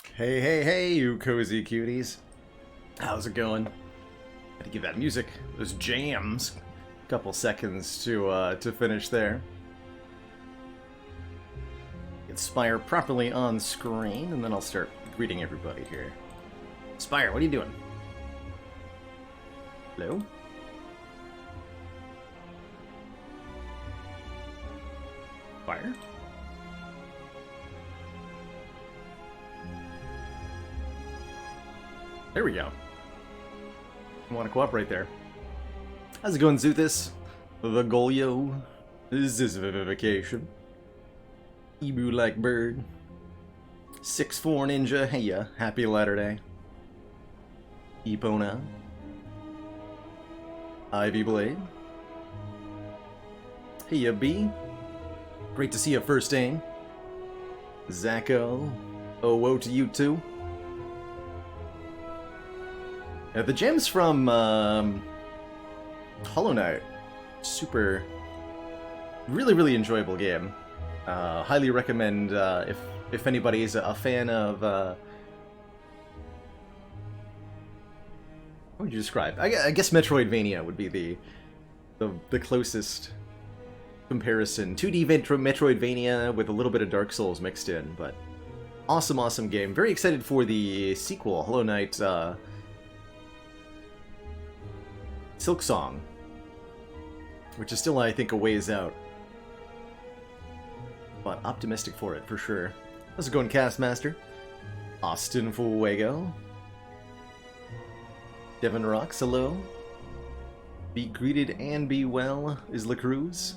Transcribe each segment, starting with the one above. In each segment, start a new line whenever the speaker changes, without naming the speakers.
Hey, hey, hey, you cozy cuties. How's it going? Had to give that music, those jams, a couple seconds to finish there. Get Spire properly on screen, and then I'll start greeting everybody here. Spire, what are you doing? Hello? Spire? There we go. I want to cooperate there. How's it going, Zuthis? The Golio? Zizification. Ebu-like bird. 6'4" ninja, heya, happy latter day. Epona. Ivy Blade. Heya B. Great to see you first aim. Zacho. Oh, woe to you too. The gems from Hollow Knight, super, really enjoyable game. Highly recommend if anybody is a fan of. What would you describe? I guess Metroidvania would be the closest comparison. 2D Metroidvania with a little bit of Dark Souls mixed in, but awesome game. Very excited for the sequel, Hollow Knight. Silk Song, which is still, I think, a ways out, but optimistic for it, for sure. How's it going, Castmaster? Austin Fuego. Devin Rocks, hello. Be greeted and be well is La Cruz.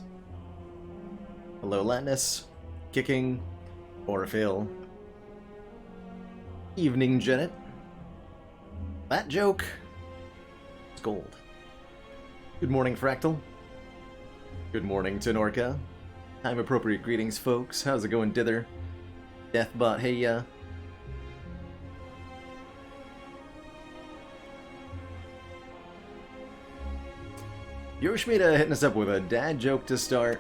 Hello, Latinus. Kicking. Orphil. Evening, Janet. That joke. It's gold. Good morning, Fractal. Good morning, Tenorca. Time-appropriate greetings, folks. How's it going, Dither? Deathbot, hey, ya. Yoshimita hitting us up with a dad joke to start.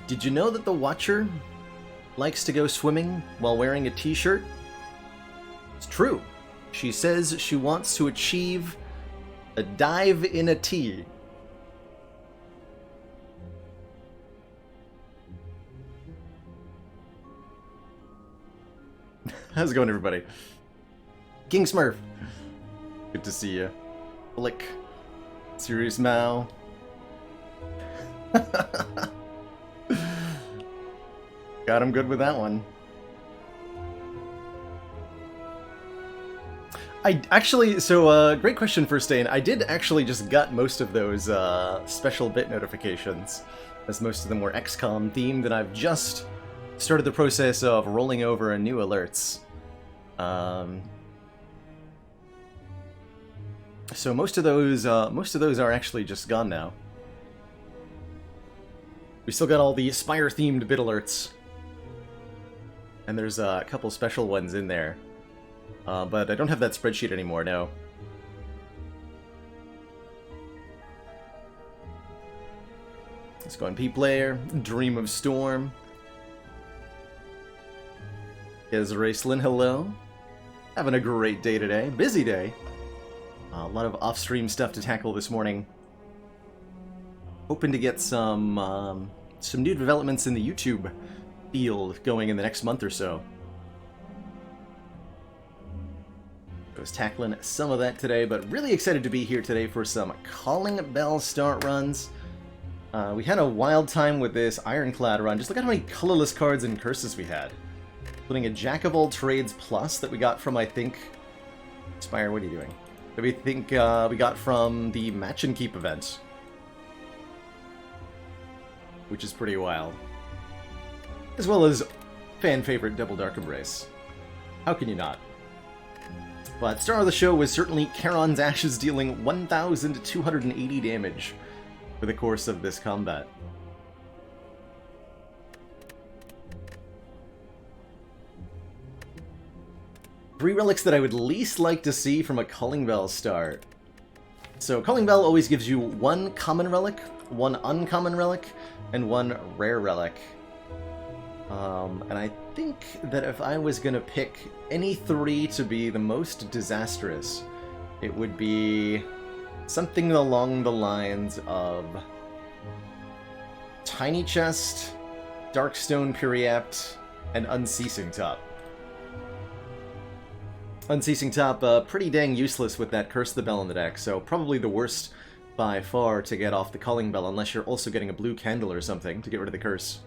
Did you know that the Watcher likes to go swimming while wearing a t-shirt? It's true. She says she wants to achieve a dive in a tee. How's it going, everybody? King Smurf. Good to see you. Flick. Serious Mao. Got him good with that one. I actually, great question for Stain. I did actually just gut most of those special bit notifications, as most of them were XCOM themed, and I've just started the process of rolling over new alerts. So most of those are actually just gone now. We still got all the Spire themed bit alerts, and there's a couple special ones in there. But I don't have that spreadsheet anymore, no. Let's go on P-Player, Dream of Storm. Ezracelin, hello. Having a great day today. Busy day. A lot of off-stream stuff to tackle this morning. Hoping to get some new developments in the YouTube field going in the next month or so. I was tackling some of that today, but really excited to be here today for some Calling Bell start runs. We had a wild time with this Ironclad run. Just look at how many colorless cards and curses we had. Including a Jack of All Trades Plus that we got from, I think... Spire, what are you doing? That we think we got from the Match and Keep event. Which is pretty wild. As well as fan favorite Double Dark Embrace. How can you not? But star of the show was certainly Charon's Ashes, dealing 1,280 damage for the course of this combat. Three relics that I would least like to see from a Calling Bell start. So Calling Bell always gives you one common relic one uncommon relic, and one rare relic. And I think that if I was going to pick any three to be the most disastrous, it would be something along the lines of Tiny Chest, Darkstone Periapt, and Unceasing Top. Unceasing Top, pretty dang useless with that Curse the Bell in the deck, so probably the worst by far to get off the Calling Bell, unless you're also getting a blue candle or something to get rid of the curse.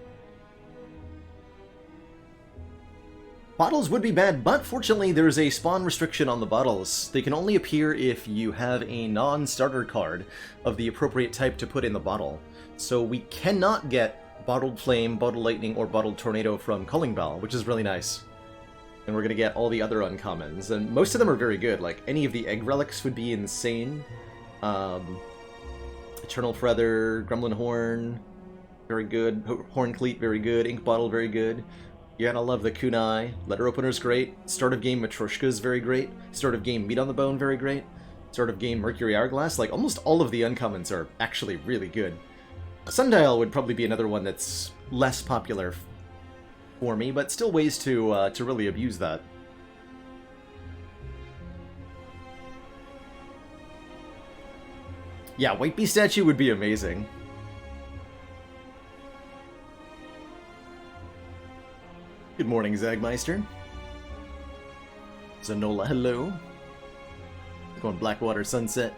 Bottles would be bad, but fortunately there's a spawn restriction on the bottles. They can only appear if you have a non-starter card of the appropriate type to put in the bottle. So we cannot get Bottled Flame, Bottled Lightning, or Bottled Tornado from Calling Bell, which is really nice. And we're going to get all the other uncommons, and most of them are very good. Like, any of the egg relics would be insane. Eternal Feather, Gremlin Horn, very good. Horn Cleat, very good. Ink Bottle, very good. You gotta love the Kunai. Letter Opener's great. Start of game Matryoshka's very great. Start of game Meat on the Bone, very great. Start of game Mercury Hourglass. Like, almost all of the uncommons are actually really good. Sundial would probably be another one that's less popular for me, but still ways to really abuse that. Yeah, White Bee statue would be amazing. Good morning, Zagmeister. Zanola, hello. Going Blackwater Sunset.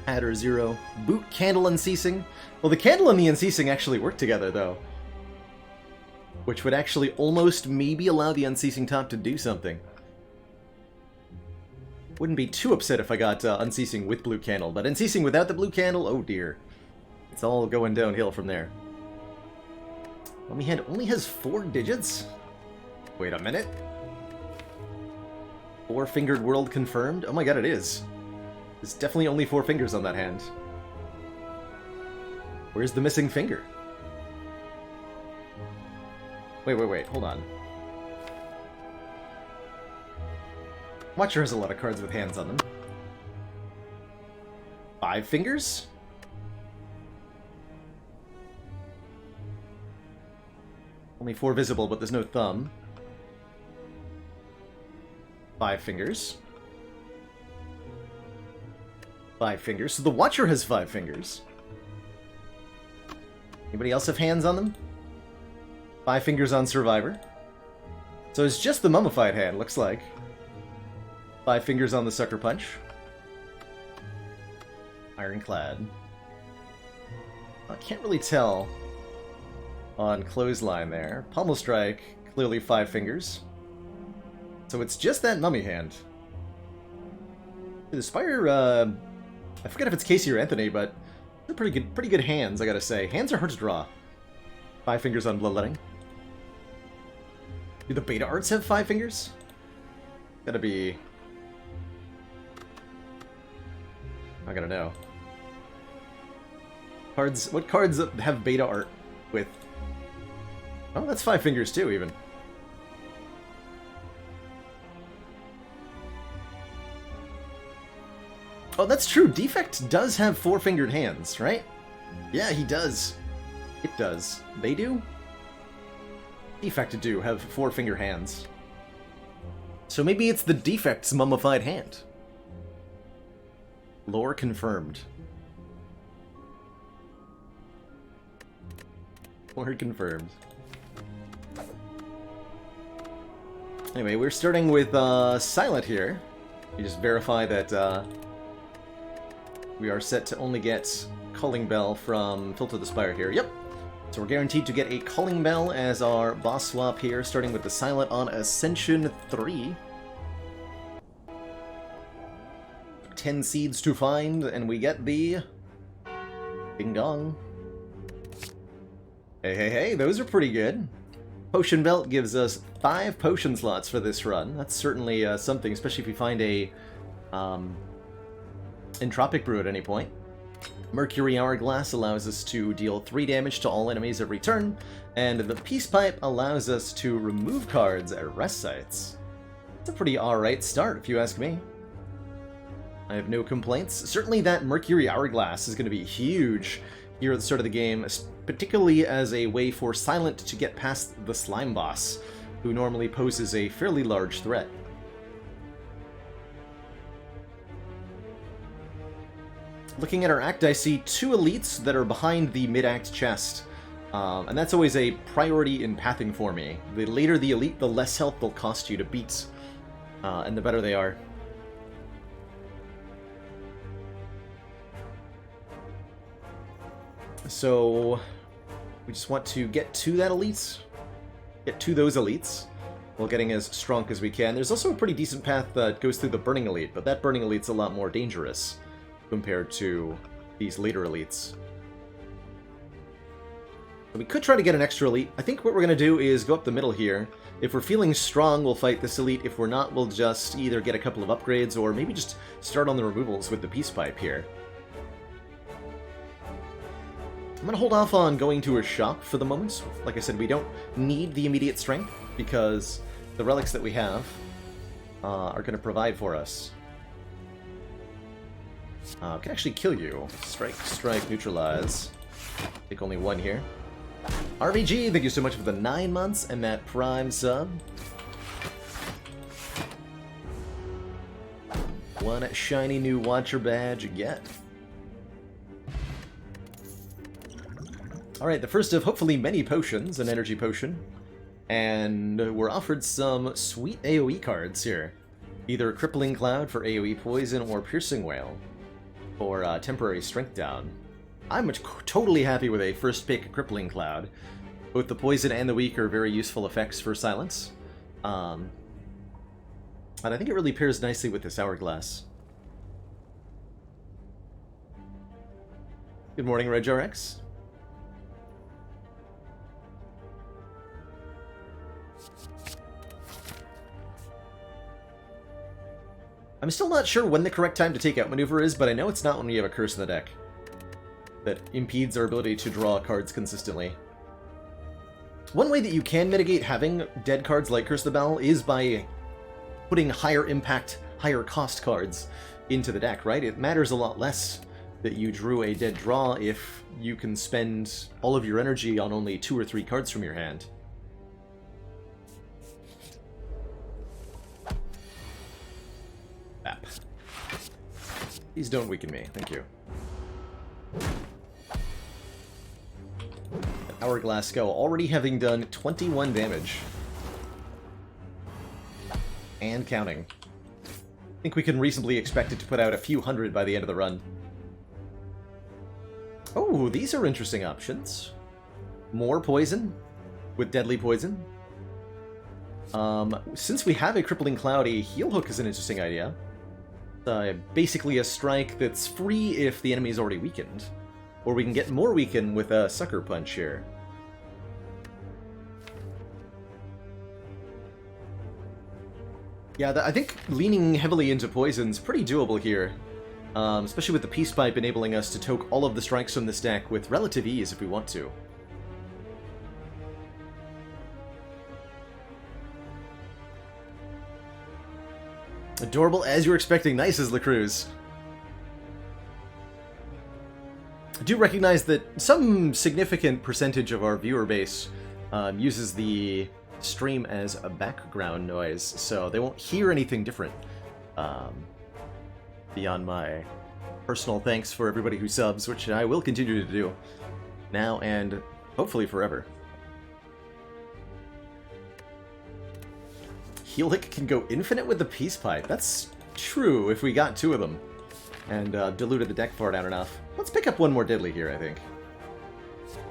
Adder Zero. Boot Candle Unceasing. Well, the Candle and the Unceasing actually work together, though. Which would actually almost maybe allow the Unceasing Top to do something. Wouldn't be too upset if I got Unceasing with Blue Candle, but Unceasing without the Blue Candle, oh dear. It's all going downhill from there. Mummy Hand only has 4 digits? Wait a minute. 4-fingered world confirmed? Oh my god, it is. There's definitely only 4 fingers on that hand. Where's the missing finger? Wait, hold on. Watcher has a lot of cards with hands on them. 5 fingers? Only 4 visible, but there's no thumb. 5 fingers. 5 fingers. So the Watcher has 5 fingers. Anybody else have hands on them? 5 fingers on Survivor. So it's just the Mummified hand, looks like. 5 fingers on the Sucker Punch. Ironclad. I can't really tell on Clothesline there. Pommel Strike, clearly 5 fingers. So it's just that Mummy hand. The Spire, I forget if it's Casey or Anthony, but they're pretty good hands, I gotta say. Hands are hard to draw. 5 fingers on Bloodletting. Do the Beta Arts have 5 fingers? Gotta be... I gotta know. Cards. What cards have Beta Art with... Oh, that's 5 fingers too, even. Oh, that's true. Defect does have 4-fingered hands, right? Yeah, he does. It does. They do? Defect do have 4-finger hands. So maybe it's the Defect's mummified hand. Lore confirmed. Lore confirmed. Anyway, we're starting with Silent here. You just verify that we are set to only get Calling Bell from Filter the Spire here. Yep. So we're guaranteed to get a Calling Bell as our boss swap here, starting with the Silent on Ascension 3. 10 seeds to find, and we get the... Ding Dong. Hey, those are pretty good. Potion Belt gives us 5 potion slots for this run. That's certainly something, especially if we find a Entropic Brew at any point. Mercury Hourglass allows us to deal 3 damage to all enemies every turn, and the Peace Pipe allows us to remove cards at rest sites. It's a pretty alright start, if you ask me. I have no complaints. Certainly that Mercury Hourglass is going to be huge here at the start of the game, particularly as a way for Silent to get past the Slime Boss, who normally poses a fairly large threat. Looking at our act, I see 2 elites that are behind the mid-act chest. And that's always a priority in pathing for me. The later the elite, the less health they'll cost you to beat. And the better they are. So, we just want to get to that elite. Get to those elites, while getting as strong as we can. There's also a pretty decent path that goes through the Burning Elite, but that Burning Elite's a lot more dangerous compared to these later elites. We could try to get an extra elite. I think what we're going to do is go up the middle here. If we're feeling strong, we'll fight this elite. If we're not, we'll just either get a couple of upgrades or maybe just start on the removals with the Peace Pipe here. I'm going to hold off on going to a shop for the moment. Like I said, we don't need the immediate strength because the relics that we have are going to provide for us. Can actually kill you. Strike, strike, neutralize. Take only 1 here. RVG, thank you so much for the 9 months and that Prime sub. 1 shiny new Watcher badge again. Alright, the first of hopefully many potions, an energy potion. And we're offered some sweet AoE cards here. Either Crippling Cloud for AoE poison or Piercing Wail for temporary strength down. I'm totally happy with a first pick Crippling Cloud. Both the poison and the weak are very useful effects for silence. And I think it really pairs nicely with this Hourglass. Good morning, RegRx. I'm still not sure when the correct time to take out maneuver is, but I know it's not when we have a curse in the deck that impedes our ability to draw cards consistently. One way that you can mitigate having dead cards like Curse the Bell is by putting higher impact, higher cost cards into the deck, right? It matters a lot less that you drew a dead draw if you can spend all of your energy on only 2 or 3 cards from your hand. Bap. Please don't weaken me, thank you. Hourglass Skull already having done 21 damage. And counting. I think we can reasonably expect it to put out a few hundred by the end of the run. Oh, these are interesting options. More poison with deadly poison. Since we have a Crippling Cloud, a Heal Hook is an interesting idea. Basically a strike that's free if the enemy is already weakened. Or we can get more weakened with a Sucker Punch here. Yeah, I think leaning heavily into poison's pretty doable here. Especially with the Peace Pipe enabling us to toke all of the strikes from this deck with relative ease if we want to. Adorable as you were expecting. Nice as La Cruz. I do recognize that some significant percentage of our viewer base uses the stream as a background noise, so they won't hear anything different. Beyond my personal thanks for everybody who subs, which I will continue to do now and hopefully forever. Healic can go infinite with the Peace Pipe. That's true if we got 2 of them and diluted the deck far down enough. Let's pick up 1 more Deadly here, I think.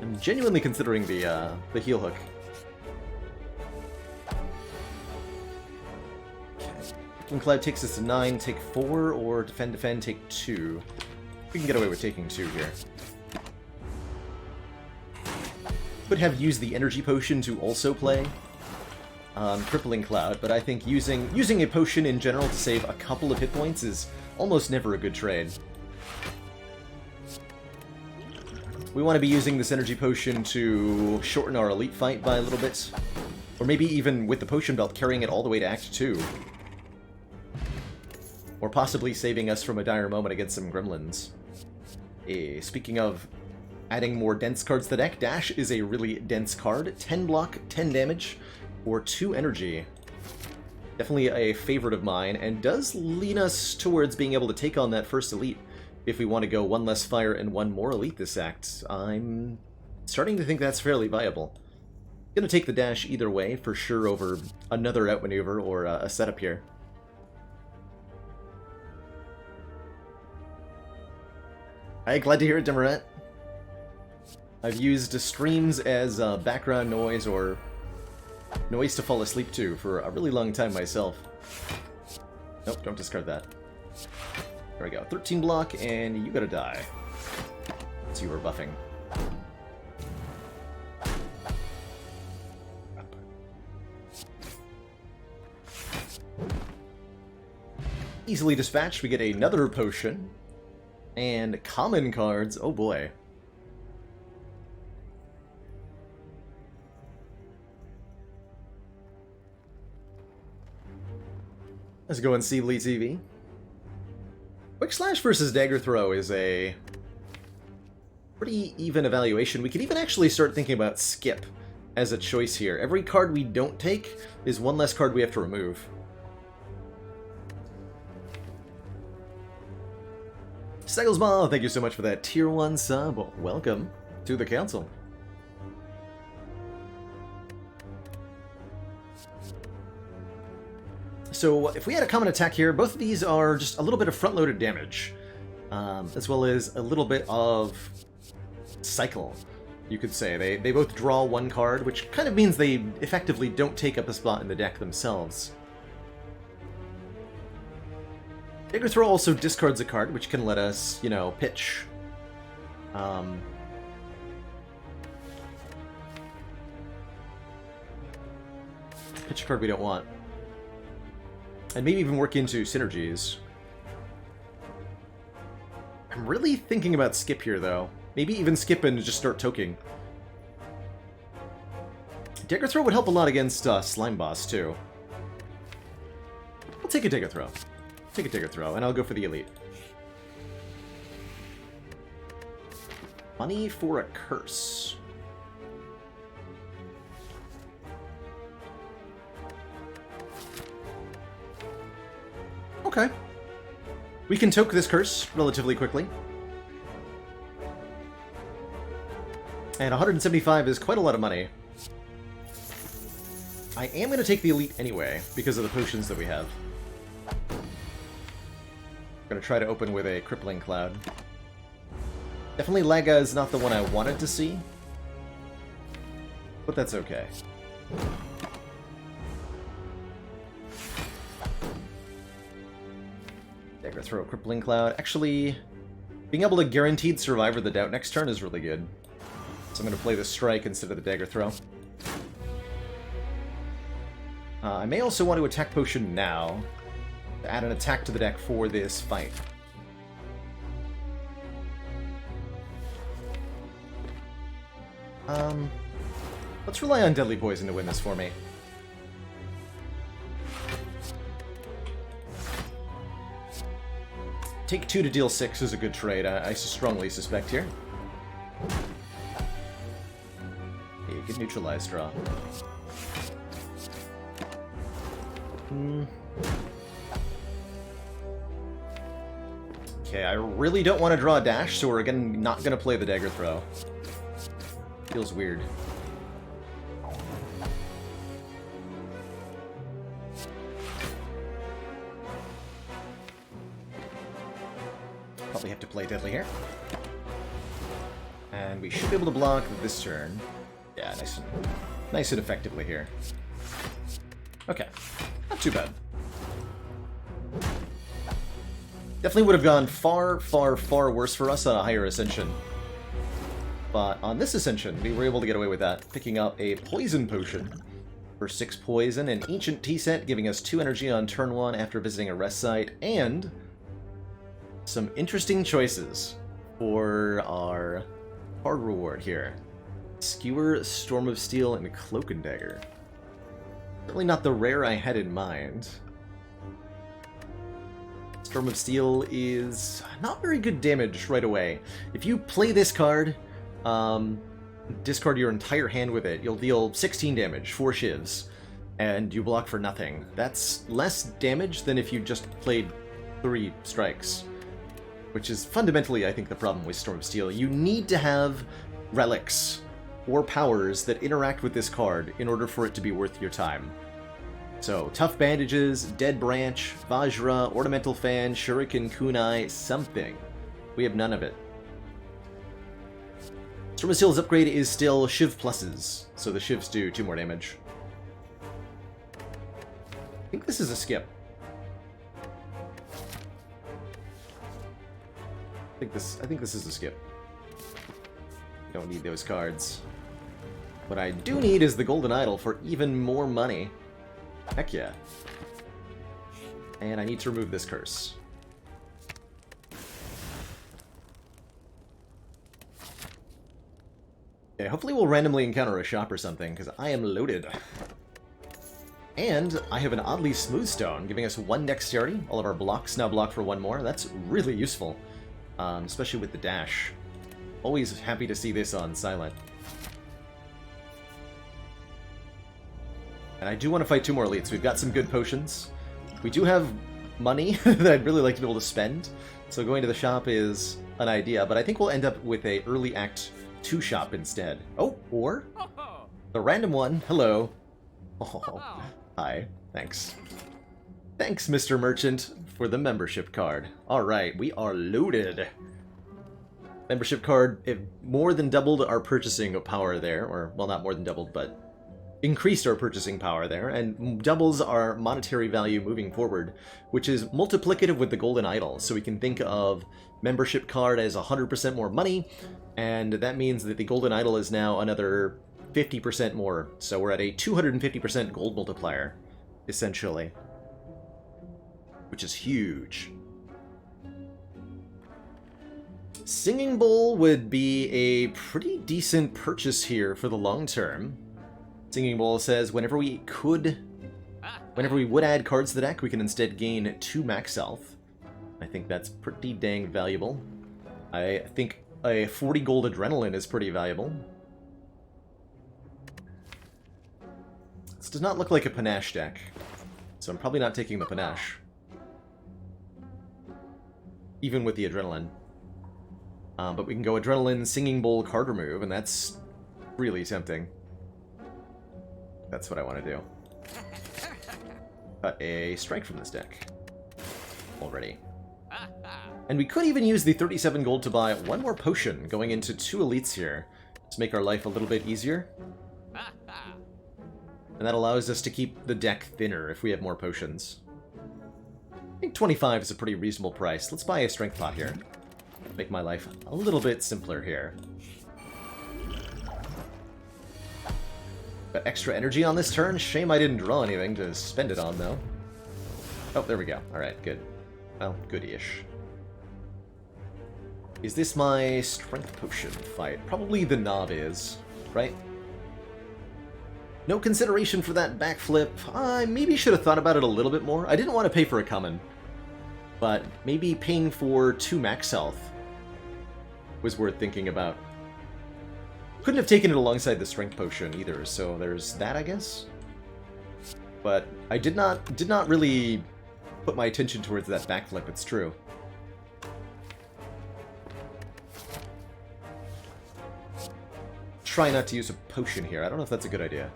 I'm genuinely considering the Heal Hook. When Cloud takes us to 9, take 4, or defend, take 2. We can get away with taking 2 here. Could have used the Energy Potion to also play Crippling Cloud, but I think using a potion in general to save a couple of hit points is almost never a good trade. We want to be using this Energy Potion to shorten our elite fight by a little bit, or maybe even with the Potion Belt carrying it all the way to Act 2. or possibly saving us from a dire moment against some gremlins. Speaking of adding more dense cards to the deck, Dash is a really dense card. 10 block, 10 damage, or 2 energy. Definitely a favorite of mine, and does lean us towards being able to take on that first elite if we want to go 1 less fire and 1 more elite this act. I'm starting to think that's fairly viable. Gonna take the Dash either way, for sure, over another outmaneuver or a setup here. Hey, glad to hear it, Demerat. I've used streams as background noise or noise to fall asleep to for a really long time myself. Nope, don't discard that. There we go. 13 block, and you gotta die. So you were buffing. Easily dispatched, we get another potion. And common cards, oh boy. Let's go and see Lee TV. Quick Slash versus Dagger Throw is a pretty even evaluation. We could even actually start thinking about Skip as a choice here. Every card we don't take is 1 less card we have to remove. Segglesball, thank you so much for that tier 1 sub. Welcome to the council. So if we had a common attack here, both of these are just a little bit of front-loaded damage, as well as a little bit of cycle, you could say. They both draw 1 card, which kind of means they effectively don't take up a spot in the deck themselves. Dagger Throw also discards a card, which can let us, you know, pitch. Pitch a card we don't want. And maybe even work into synergies. I'm really thinking about Skip here, though. Maybe even skip and just start toking. Dagger Throw would help a lot against Slime Boss, too. I'll take a Dagger Throw. Take a Dagger Throw, and I'll go for the Elite. Money for a Curse. Okay. We can toke this curse relatively quickly. And 175 is quite a lot of money. I am going to take the Elite anyway, because of the potions that we have. Going to try to open with a Crippling Cloud. Definitely Laga is not the one I wanted to see, but that's okay. Dagger Throw, Crippling Cloud. Actually, being able to guaranteed Survivor the Doubt next turn is really good. So I'm going to play the Strike instead of the Dagger Throw. I may also want to attack Potion now, to add an attack to the deck for this fight. Let's rely on Deadly Poison to win this for me. Take 2 to deal 6 is a good trade, I strongly suspect here. Okay, get neutralized draw. Okay, I really don't want to draw a dash, so we're again not going to play the Dagger Throw. Feels weird. Probably have to play Deadly here. And we should be able to block this turn. Yeah, nice and effectively here. Okay, not too bad. Definitely would have gone far, far, far worse for us on a higher Ascension. But on this Ascension, we were able to get away with that, picking up a Poison Potion for 6 poison, an Ancient Tea Set, giving us 2 energy on turn 1 after visiting a rest site, and some interesting choices for our card reward here. Skewer, Storm of Steel, and Cloak and Dagger. Certainly not the rare I had in mind. Storm of Steel is not very good damage right away. If you play this card, discard your entire hand with it, you'll deal 16 damage, 4 shivs, and you block for nothing. That's less damage than if you just played 3 strikes, which is fundamentally, I think, the problem with Storm of Steel. You need to have relics or powers that interact with this card in order for it to be worth your time. So, Tough Bandages, Dead Branch, Vajra, Ornamental Fan, Shuriken Kunai, something. We have none of it. Storm of Steel's upgrade is still Shiv pluses, so the Shivs do 2 more damage. I think this is a skip. I think this is a skip. Don't need those cards. What I do need is the Golden Idol for even more money. Heck yeah. And I need to remove this curse. Okay, hopefully we'll randomly encounter a shop or something, because I am loaded. And I have an oddly smooth stone, giving us 1 dexterity. All of our blocks now block for 1 more. That's really useful, especially with the dash. Always happy to see this on silent. And I do want to fight 2 more elites. We've got some good potions. We do have money that I'd really like to be able to spend, so going to the shop is an idea, but I think we'll end up with a early Act 2 shop instead. Oh, or the random one. Hello. Oh, hi. Thanks. Thanks, Mr. Merchant, for the membership card. Alright, we are loaded. Membership card, it more than doubled our purchasing power there, or, well, not more than doubled, but increased our purchasing power there, and doubles our monetary value moving forward, which is multiplicative with the Golden Idol. So we can think of membership card as 100% more money, and that means that the Golden Idol is now another 50% more. So we're at a 250% gold multiplier, essentially, which is huge. Singing Bowl would be a pretty decent purchase here for the long term. Singing Bowl says whenever we would add cards to the deck, we can instead gain 2 max health. I think that's pretty dang valuable. I think a 40 gold adrenaline is pretty valuable. This does not look like a panache deck, so I'm probably not taking the panache, even with the adrenaline. But we can go adrenaline, Singing Bowl, card remove, and that's really tempting. That's what I want to do. Got a strike from this deck already. And we could even use the 37 gold to buy 1 more potion, going into 2 elites here, to make our life a little bit easier. And that allows us to keep the deck thinner if we have more potions. I think 25 is a pretty reasonable price. Let's buy a strength pot here. Make my life a little bit simpler here. Got extra energy on this turn. Shame I didn't draw anything to spend it on, though. Oh, there we go. Alright, good. Well, good-ish. Is this my strength potion fight? Probably the knob is, right? No consideration for that backflip. I maybe should have thought about it a little bit more. I didn't want to pay for a common, but maybe paying for 2 max health was worth thinking about. Couldn't have taken it alongside the strength potion either, so there's that, I guess. But I did not really put my attention towards that backflip, it's true. Try not to use a potion here. I don't know if that's a good idea.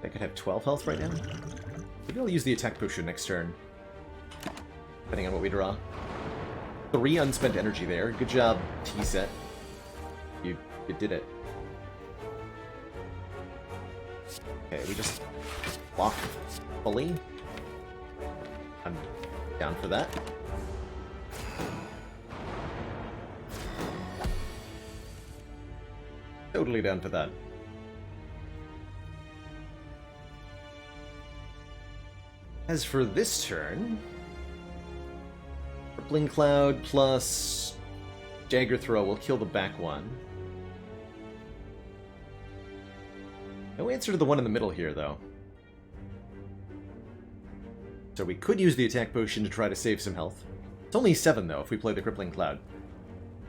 I could have 12 health right now. Maybe I'll use the attack potion next turn, depending on what we draw. 3 unspent energy there. Good job, T-set. You did it. Okay, we just block fully. I'm down for that. Totally down for that. As for this turn, Rippling Cloud plus Dagger Throw will kill the back one. No answer to the one in the middle here, though. So we could use the attack potion to try to save some health. It's only 7, though, if we play the Crippling Cloud.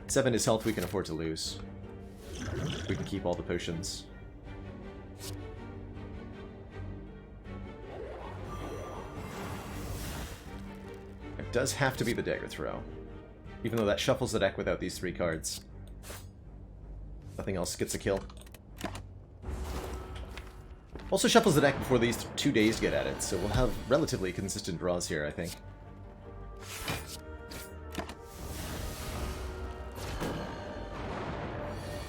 7 is health we can afford to lose. We can keep all the potions. It does have to be the Dagger Throw. Even though that shuffles the deck without these 3 cards. Nothing else gets a kill. Also shuffles the deck before these 2 days get at it, so we'll have relatively consistent draws here, I think.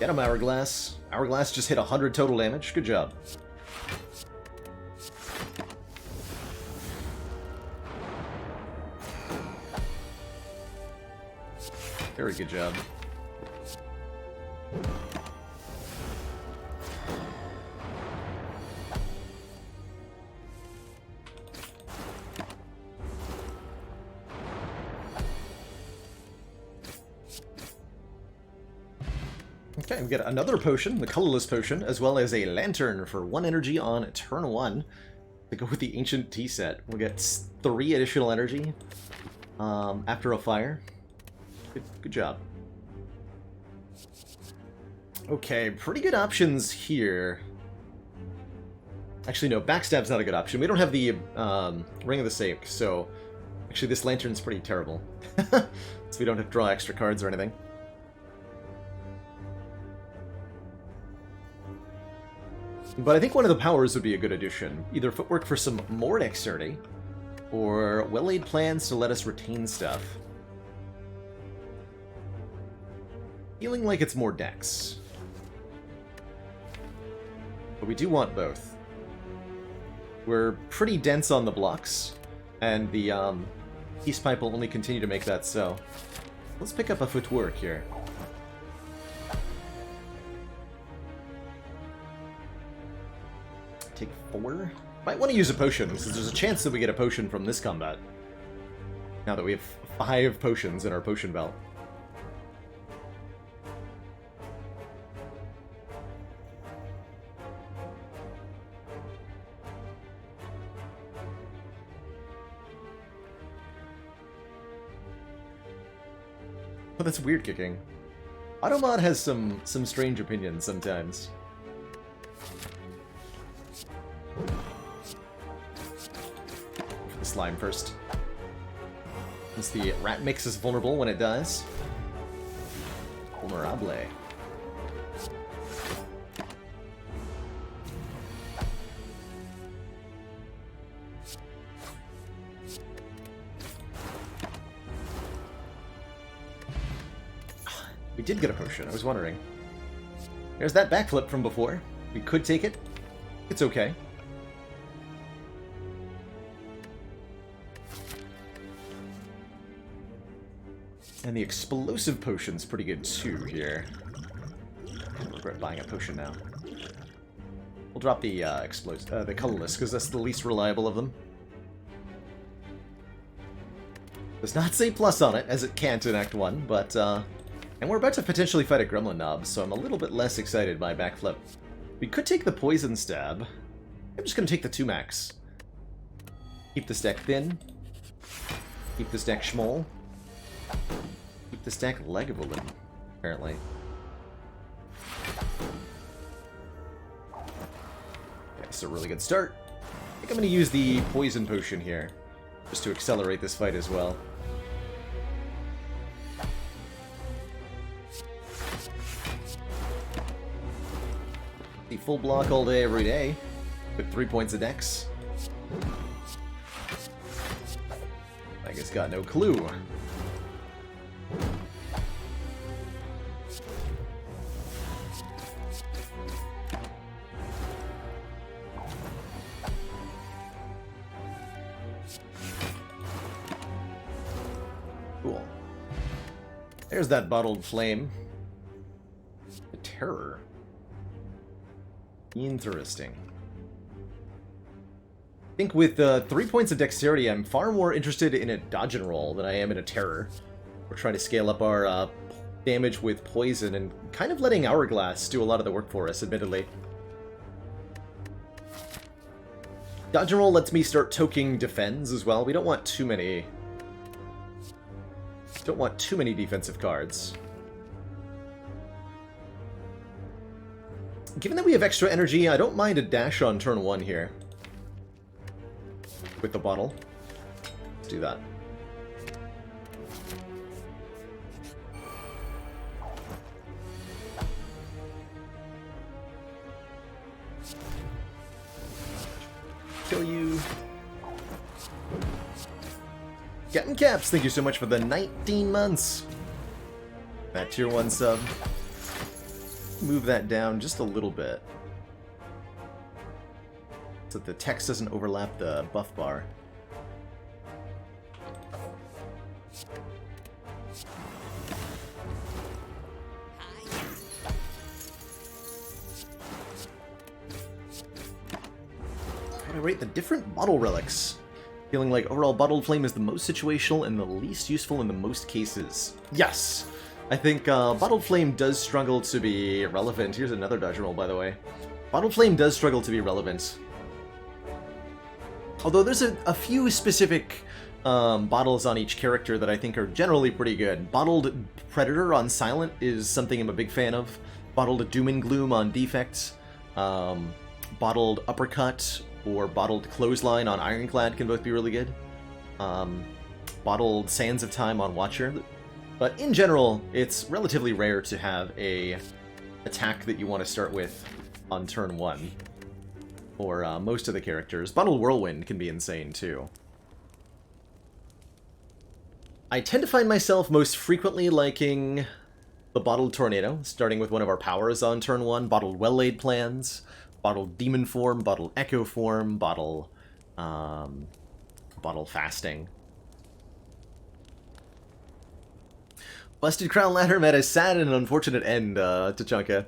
Get him, Hourglass. Hourglass just hit 100 total damage. Good job. Very good job. Okay, we get another potion, the colorless potion, as well as a lantern for 1 energy on turn 1. To go with the ancient tea set, we'll get 3 additional energy after a fire. Good job. Okay, pretty good options here. Actually, no, Backstab's not a good option. We don't have the Ring of the Sake, so actually this lantern's pretty terrible. So we don't have to draw extra cards or anything. But I think one of the powers would be a good addition. Either Footwork for some more dexterity, or well-laid plans to let us retain stuff. Feeling like it's more dex. But we do want both. We're pretty dense on the blocks, and the Peace Pipe will only continue to make that so. Let's pick up a Footwork here. Take 4? Might want to use a potion, because there's a chance that we get a potion from this combat. Now that we have 5 potions in our potion belt. Oh, that's weird kicking. Automod has some strange opinions sometimes. For the slime first. Since the rat mix is vulnerable when it dies. Vulnerable. We did get a potion, I was wondering. There's that backflip from before. We could take it. It's okay. And the explosive potion's pretty good too here. I regret buying a potion now. We'll drop the the colorless because that's the least reliable of them. Does not say plus on it, as it can't in Act 1, but and we're about to potentially fight a Gremlin Knob, so I'm a little bit less excited by backflip. We could take the Poison Stab. I'm just going to take the 2 max. Keep this deck thin. Keep this deck schmoll. Keep this deck Legolin, apparently. Okay, so a really good start. I think I'm going to use the Poison Potion here, just to accelerate this fight as well. The full block all day, every day, with 3 points of dex. I guess got no clue. Cool. There's that bottled flame. The terror. Interesting. I think with 3 points of dexterity, I'm far more interested in a dodge and roll than I am in a terror. We're trying to scale up our damage with poison and kind of letting Hourglass do a lot of the work for us, admittedly. Dodge and roll lets me start toking defends as well. We don't want too many... Don't want too many defensive cards. Given that we have extra energy, I don't mind a dash on turn 1 here. With the bottle. Let's do that. Kill you. Captain Caps, thank you so much for the 19 months. That tier 1 sub. Move that down just a little bit. So that the text doesn't overlap the buff bar. How do I rate the different bottle relics? Feeling like overall Bottled Flame is the most situational and the least useful in the most cases. Yes! I think Bottled Flame does struggle to be relevant. Here's another dodge roll, by the way. Bottled Flame does struggle to be relevant. Although there's a few specific bottles on each character that I think are generally pretty good. Bottled Predator on Silent is something I'm a big fan of. Bottled Doom and Gloom on Defect. Bottled Uppercut or Bottled Clothesline on Ironclad can both be really good. Bottled Sands of Time on Watcher. But in general, it's relatively rare to have a attack that you want to start with on turn 1. For most of the characters. Bottled Whirlwind can be insane too. I tend to find myself most frequently liking the Bottled Tornado, starting with one of our powers on turn 1, Bottled Well-Laid Plans, Bottled Demon Form, Bottled Echo Form, Bottled Fasting. Busted Crown Ladder met a sad and unfortunate end, Tachanka.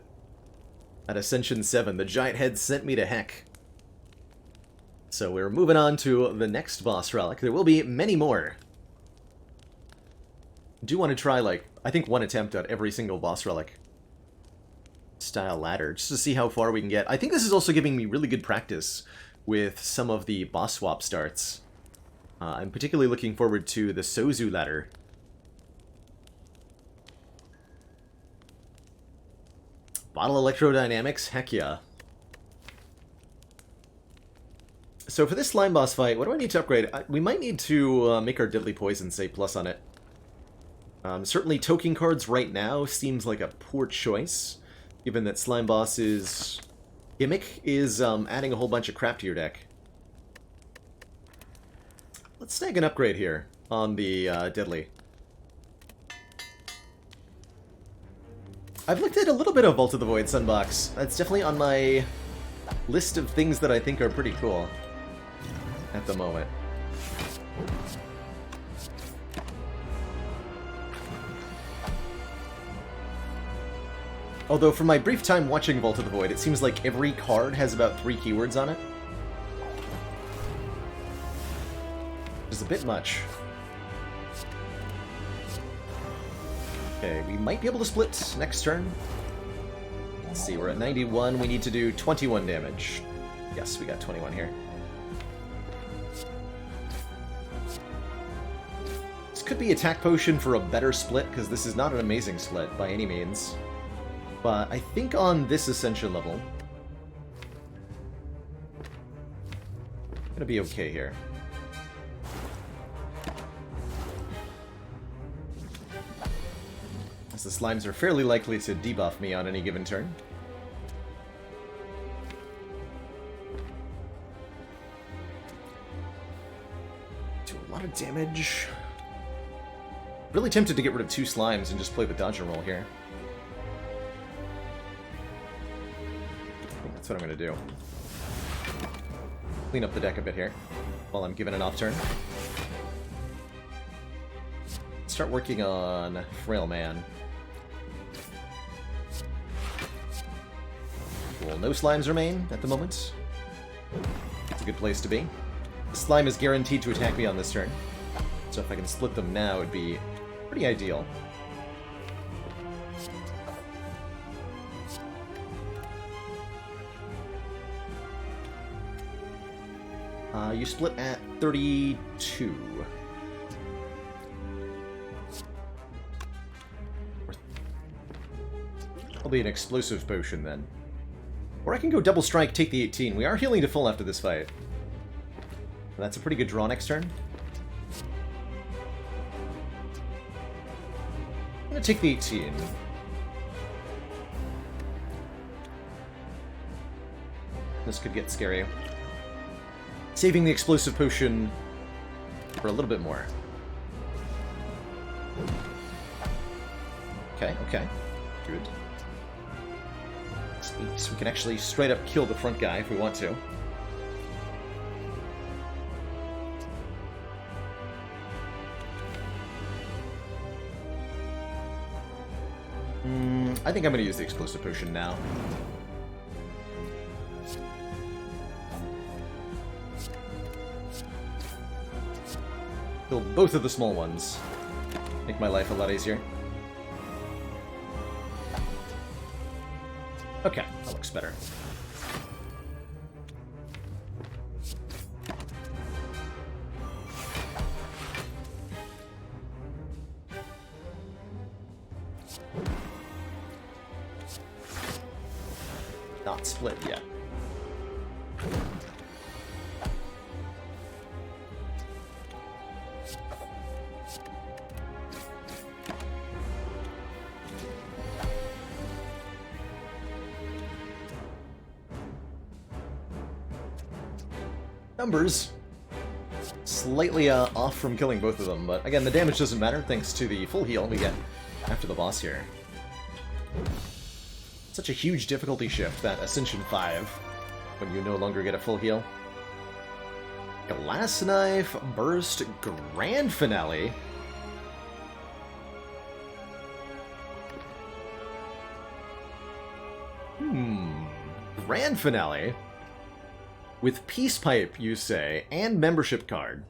At Ascension 7, the giant head sent me to heck. So we're moving on to the next boss relic. There will be many more. I do want to try, like, I think one attempt at every single boss relic style ladder, just to see how far we can get. I think this is also giving me really good practice with some of the boss swap starts. I'm particularly looking forward to the Sozu ladder. Bottle Electrodynamics? Heck yeah. So for this slime boss fight, what do I need to upgrade? We might need to make our Deadly Poison say plus on it. Certainly token cards right now seems like a poor choice, given that Slime Boss's gimmick is adding a whole bunch of crap to your deck. Let's snag an upgrade here on the Deadly. I've looked at a little bit of Vault of the Void Sunbox. That's definitely on my list of things that I think are pretty cool at the moment. Although for my brief time watching Vault of the Void, it seems like every card has about 3 keywords on it. Which is a bit much. Okay, we might be able to split next turn. Let's see, we're at 91. We need to do 21 damage. Yes, we got 21 here. This could be attack potion for a better split, because this is not an amazing split by any means. But I think on this Ascension level, I'm gonna be okay here. As the slimes are fairly likely to debuff me on any given turn. Do a lot of damage. Really tempted to get rid of 2 slimes and just play the dodge and roll here. I think that's what I'm going to do. Clean up the deck a bit here while I'm given an off turn. Start working on Frail Man. Cool. No slimes remain at the moment. It's a good place to be. The slime is guaranteed to attack me on this turn. So if I can split them now, it'd be pretty ideal. You split at 32. Probably an explosive potion then. Or I can go double strike, take the 18. We are healing to full after this fight. That's a pretty good draw next turn. I'm gonna take the 18. This could get scary. Saving the explosive potion for a little bit more. Okay, okay. Good. So we can actually straight up kill the front guy if we want to. I think I'm going to use the explosive potion now. Kill both of the small ones. Make my life a lot easier. Okay, that looks better. Not split yet. Numbers slightly off from killing both of them, but again, the damage doesn't matter thanks to the full heal we get after the boss here. Such a huge difficulty shift, that Ascension 5, when you no longer get a full heal. Glass Knife, Burst, Grand Finale. Grand Finale. With Peace Pipe, you say, and Membership Card.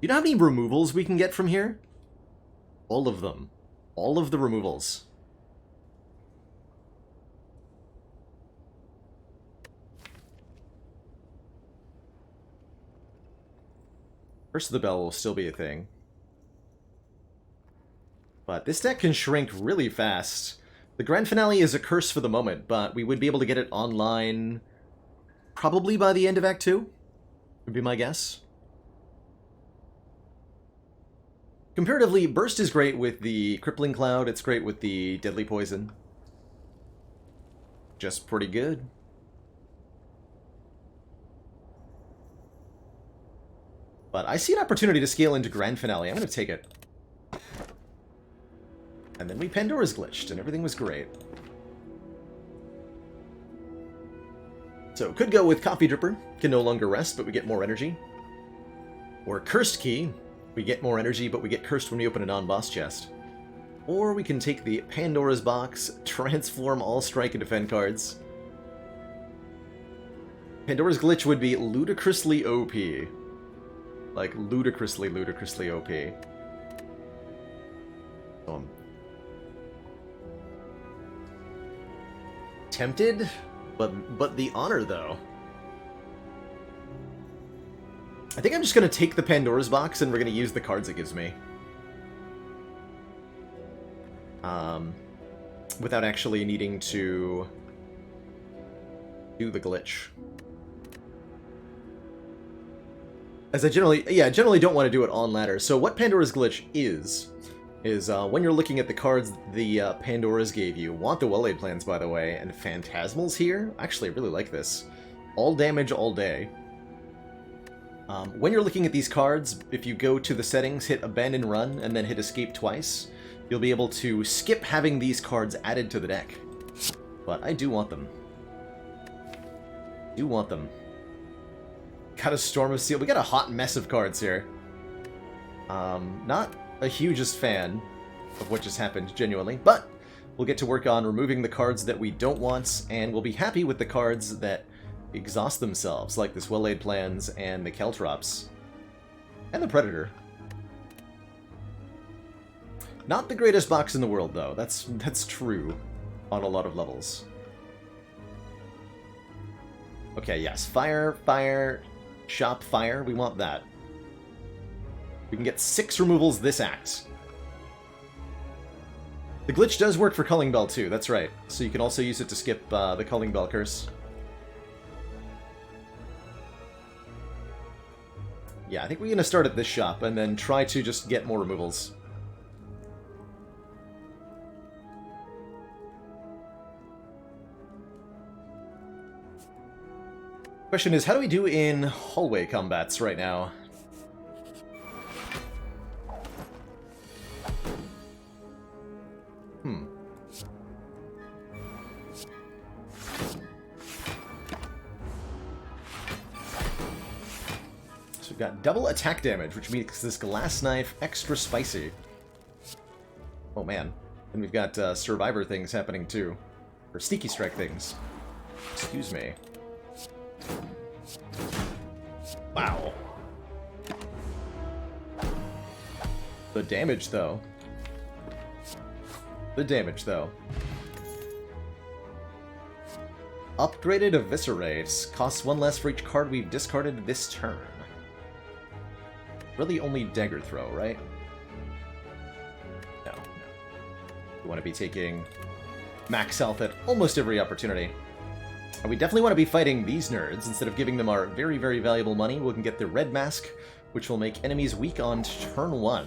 You know how many removals we can get from here? All of them. All of the removals. Curse of the Bell will still be a thing. But this deck can shrink really fast. The Grand Finale is a curse for the moment, but we would be able to get it online probably by the end of Act 2, would be my guess. Comparatively, Burst is great with the Crippling Cloud, it's great with the Deadly Poison. Just pretty good. But I see an opportunity to scale into Grand Finale. I'm going to take it. And then we Pandora's glitched, and everything was great. So, could go with Coffee Dripper. Can no longer rest, but we get more energy. Or Cursed Key. We get more energy, but we get cursed when we open a non-boss chest. Or we can take the Pandora's Box, transform all strike and defend cards. Pandora's glitch would be ludicrously OP. Like, ludicrously OP. So I'm tempted, but the honor, though. I think I'm just going to take the Pandora's Box, and we're going to use the cards it gives me. Without actually needing to do the glitch. As I generally don't want to do it on ladder. So what Pandora's glitch is when you're looking at the cards the Pandora's gave you. Want the Well-Laid Plans, by the way, and Phantasmal's here. Actually, I really like this. All damage, all day. When you're looking at these cards, if you go to the settings, hit Abandon Run, and then hit Escape twice, you'll be able to skip having these cards added to the deck. But I do want them. Got a Storm of Steel. We got a hot mess of cards here. Not a hugest fan of what just happened, genuinely, but we'll get to work on removing the cards that we don't want, and we'll be happy with the cards that exhaust themselves, like this Well-Laid Plans and the Caltrops. And the Predator. Not the greatest box in the world, though. That's true on a lot of levels. Okay, yes. Fire, Shop Fire, we want that. We can get 6 removals this act. The glitch does work for Calling Bell too, that's right. So you can also use it to skip the Calling Bell curse. Yeah, I think we're going to start at this shop and then try to just get more removals. Question is, how do we do in hallway combats right now? So we've got double attack damage, which makes this glass knife extra spicy. Oh man. And we've got survivor things happening too. Or sneaky strike things. Excuse me. Wow. The damage, though. The damage, though. Upgraded Eviscerate. Costs 1 less for each card we've discarded this turn. Really only Dagger Throw, right? No. We want to be taking max health at almost every opportunity. And we definitely want to be fighting these nerds. Instead of giving them our very, very valuable money, we can get the Red Mask, which will make enemies weak on turn 1,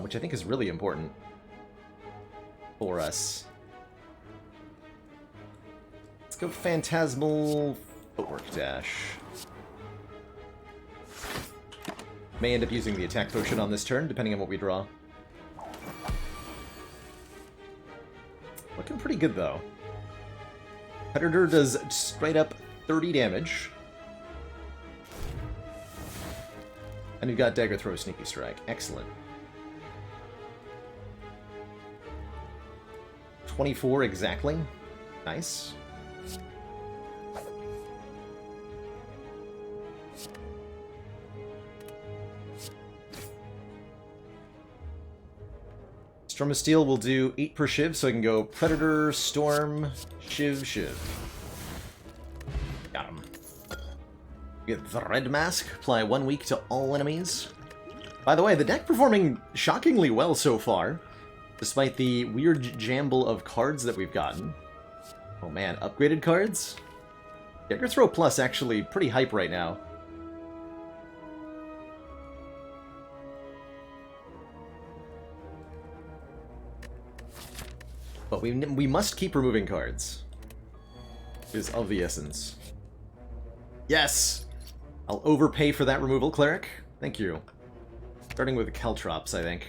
which I think is really important for us. Let's go Phantasmal Footwork Dash. May end up using the attack potion on this turn, depending on what we draw. Looking pretty good, though. Predator does straight up 30 damage. And we've got Dagger Throw, Sneaky Strike. Excellent. 24 exactly. Nice. Storm of Steel will do 8 per Shiv, so I can go Predator, Storm, Shiv, Shiv. Got him. Get the Red Mask, apply 1 week to all enemies. By the way, the deck performing shockingly well so far, despite the weird jamble of cards that we've gotten. Oh man, upgraded cards? Dagger Throw Plus actually pretty hype right now. But we must keep removing cards. Is of the essence. Yes! I'll overpay for that removal, Cleric. Thank you. Starting with the Caltrops, I think.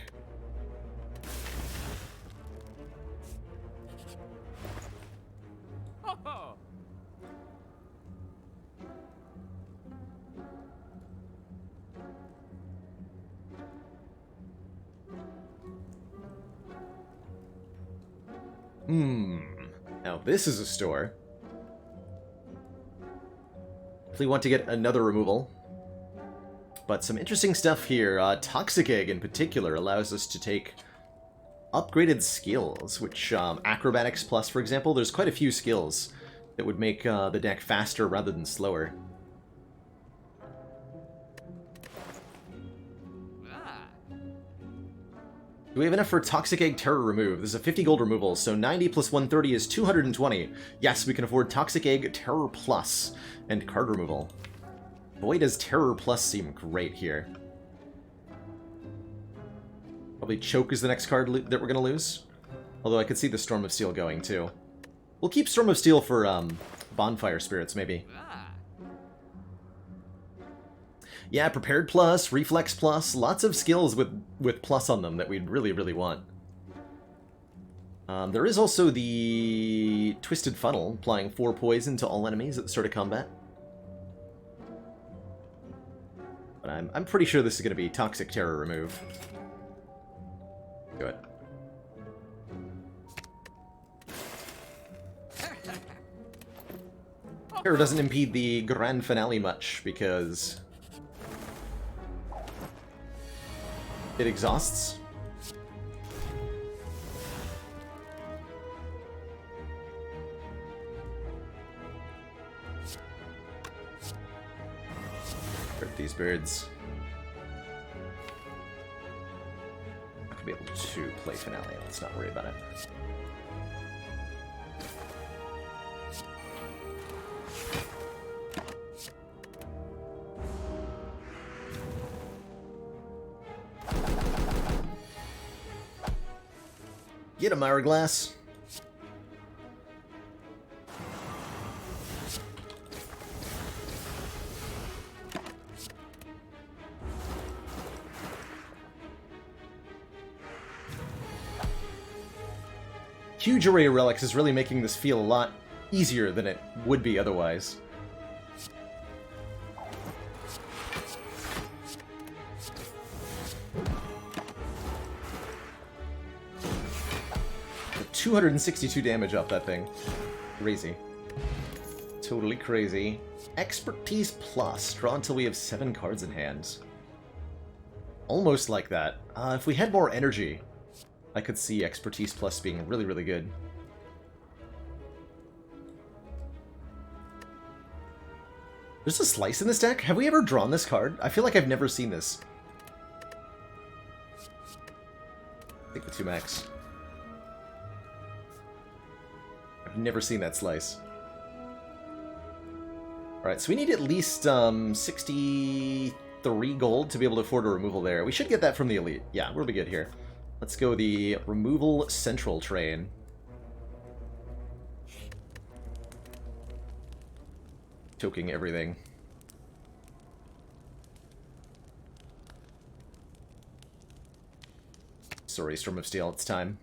Now this is a store. If we want to get another removal. But some interesting stuff here. Toxic Egg in particular allows us to take upgraded skills, which Acrobatics Plus, for example, there's quite a few skills that would make the deck faster rather than slower. Do we have enough for Toxic Egg Terror Remove? This is a 50 gold removal, so 90 plus 130 is 220. Yes, we can afford Toxic Egg Terror Plus and card removal. Boy, does Terror Plus seem great here. Probably Choke is the next card that we're going to lose. Although I could see the Storm of Steel going, too. We'll keep Storm of Steel for Bonfire Spirits, maybe. Yeah, Prepared Plus, Reflex Plus, lots of skills with plus on them that we'd really, really want. There is also the Twisted Funnel, applying 4 poison to all enemies at the start of combat. But I'm pretty sure this is going to be Toxic Terror Remove. Do it. Terror doesn't impede the grand finale much, because it exhausts. these birds. Not gonna be able to play Finale. Let's not worry about it. Get him, Hourglass. Huge array of relics is really making this feel a lot easier than it would be otherwise. The 262 damage off that thing. Crazy. Totally crazy. Expertise plus. Draw until we have 7 cards in hand. Almost like that. If we had more energy, I could see Expertise Plus being really, really good. There's a Slice in this deck? Have we ever drawn this card? I feel like I've never seen this. Take the 2 max. I've never seen that Slice. Alright, so we need at least 63 gold to be able to afford a removal there. We should get that from the Elite. Yeah, we'll be good here. Let's go the Removal Central train. Choking everything. Sorry, Storm of Steel, it's time.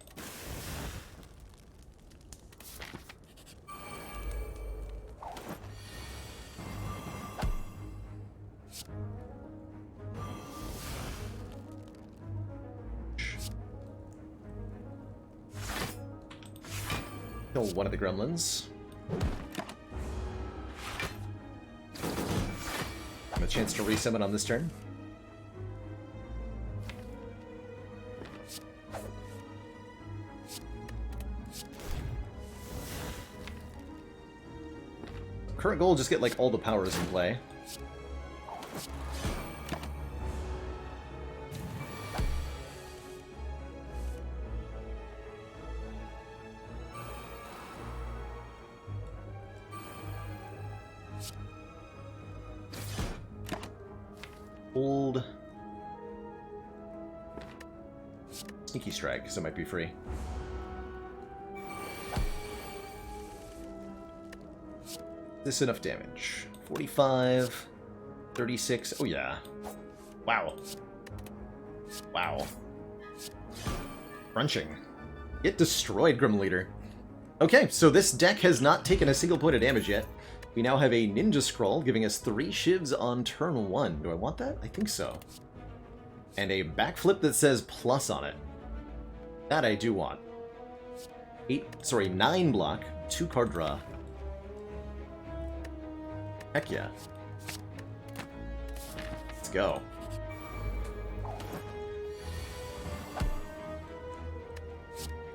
Kill one of the gremlins. Have a chance to resummon on this turn. Current goal, just get like all the powers in play. Hold. Sneaky Strike, because it might be free. This enough damage. 45, 36. Oh yeah. Wow. Wow. Crunching. Get destroyed, Grim Leader. Okay, so this deck has not taken a single point of damage yet. We now have a Ninja Scroll, giving us 3 shivs on turn 1. Do I want that? I think so. And a backflip that says plus on it. That I do want. 9 block, 2 card draw. Heck yeah. Let's go.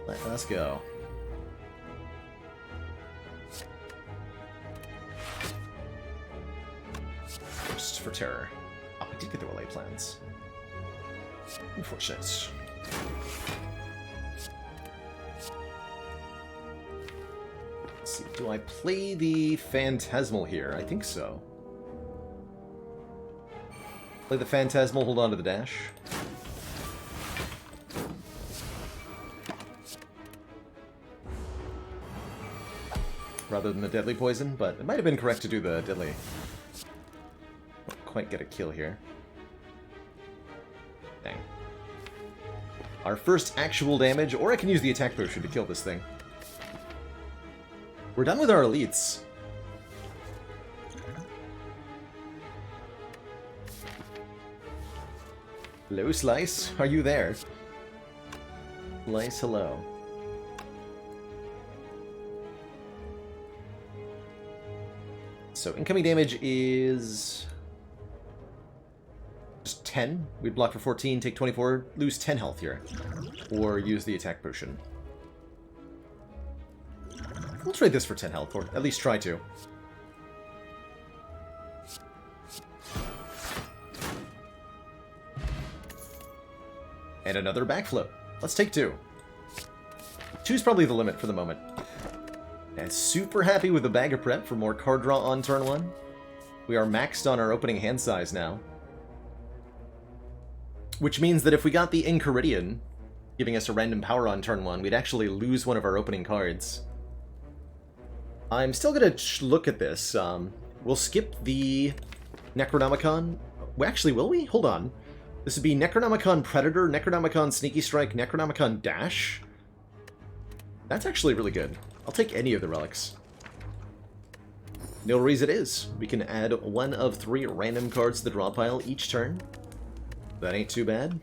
Let's go. For terror. Oh, we did get the relay plans. Unfortunate. Let's see, do I play the Phantasmal here? I think so. Play the Phantasmal, hold on to the dash. Rather than the Deadly Poison, but it might have been correct to do the Deadly. Quite get a kill here. Dang. Our first actual damage, or I can use the attack potion to kill this thing. We're done with our elites. Hello, Slice. Are you there? Slice, hello. So incoming damage is just 10. We'd block for 14, take 24, lose 10 health here. Or use the attack potion. We'll trade this for 10 health, or at least try to. And another backflip. Let's take 2. 2's probably the limit for the moment. And super happy with the bag of prep for more card draw on turn 1. We are maxed on our opening hand size now. Which means that if we got the Enchiridion, giving us a random power on turn 1, we'd actually lose one of our opening cards. I'm still going to look at this. We'll skip the Necronomicon. Well, actually, will we? Hold on. This would be Necronomicon Predator, Necronomicon Sneaky Strike, Necronomicon Dash. That's actually really good. I'll take any of the relics. Nilrees it is. We can add 1 of 3 random cards to the draw pile each turn. That ain't too bad.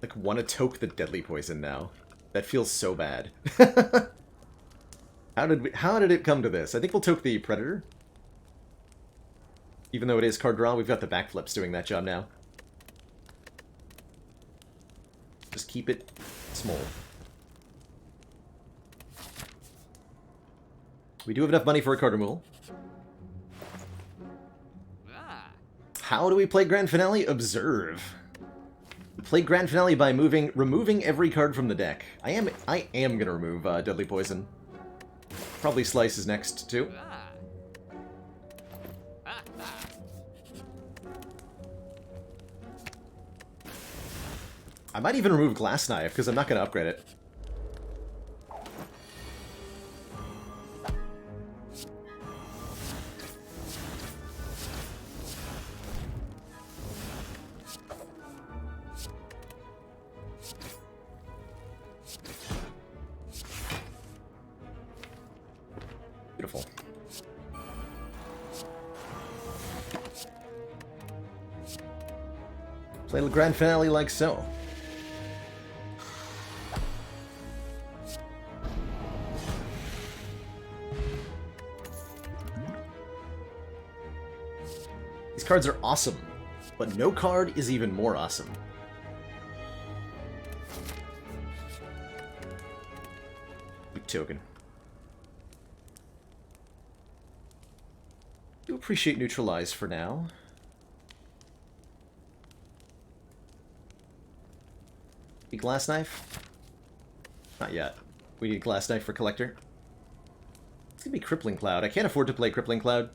Like, want to toke the Deadly Poison now. That feels so bad. How did it come to this? I think we'll toke the Predator. Even though it is card draw, we've got the backflips doing that job now. Just keep it small. We do have enough money for a card removal. How do we play Grand Finale? Observe. We play Grand Finale by removing every card from the deck. I am gonna remove Deadly Poison. Probably Slice is next too. I might even remove Glass Knife because I'm not gonna upgrade it. Beautiful. Play the Grand Finale like so. These cards are awesome, but no card is even more awesome. Big token. Do appreciate Neutralize for now. Need Glass Knife? Not yet. We need Glass Knife for Collector. It's gonna be Crippling Cloud. I can't afford to play Crippling Cloud.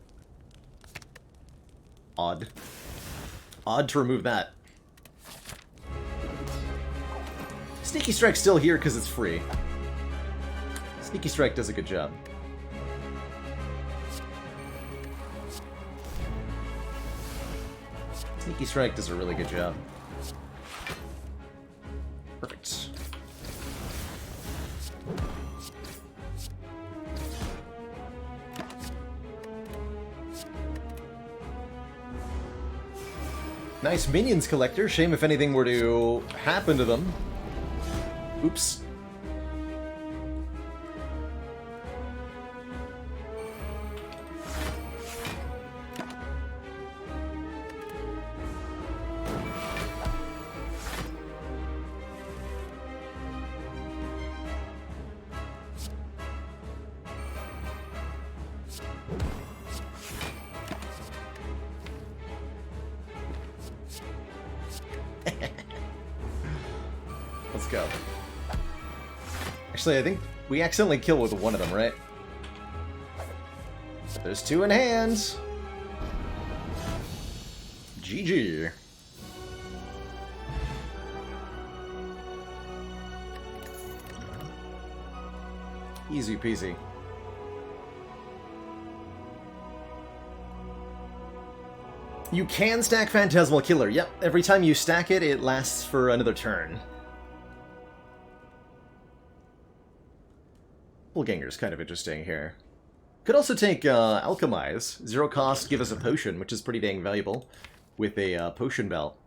Odd. Odd to remove that. Sneaky Strike's still here because it's free. Sneaky Strike does a good job. Sneaky Strike does a really good job. Perfect. Nice Minions Collector. Shame if anything were to happen to them. Oops. Let's go. Actually, I think we accidentally kill with one of them, right? There's 2 in hand. GG. Easy peasy. You can stack Phantasmal Killer. Yep, every time you stack it, it lasts for another turn. Doppelganger's kind of interesting here. Could also take Alchemize. 0 cost, give us a potion, which is pretty dang valuable, with a potion belt.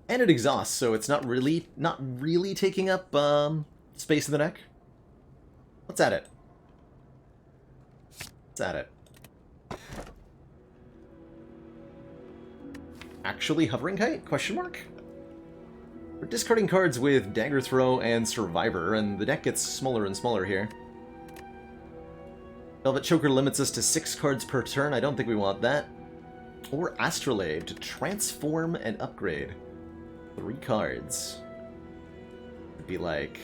And it exhausts, so it's not really taking up space in the deck. Let's add it. Let's add it. Actually Hovering Kite? Question mark? We're discarding cards with Dagger Throw and Survivor, and the deck gets smaller and smaller here. Velvet Choker limits us to 6 cards per turn. I don't think we want that. Or Astrolabe to transform and upgrade. 3 cards. It'd be like...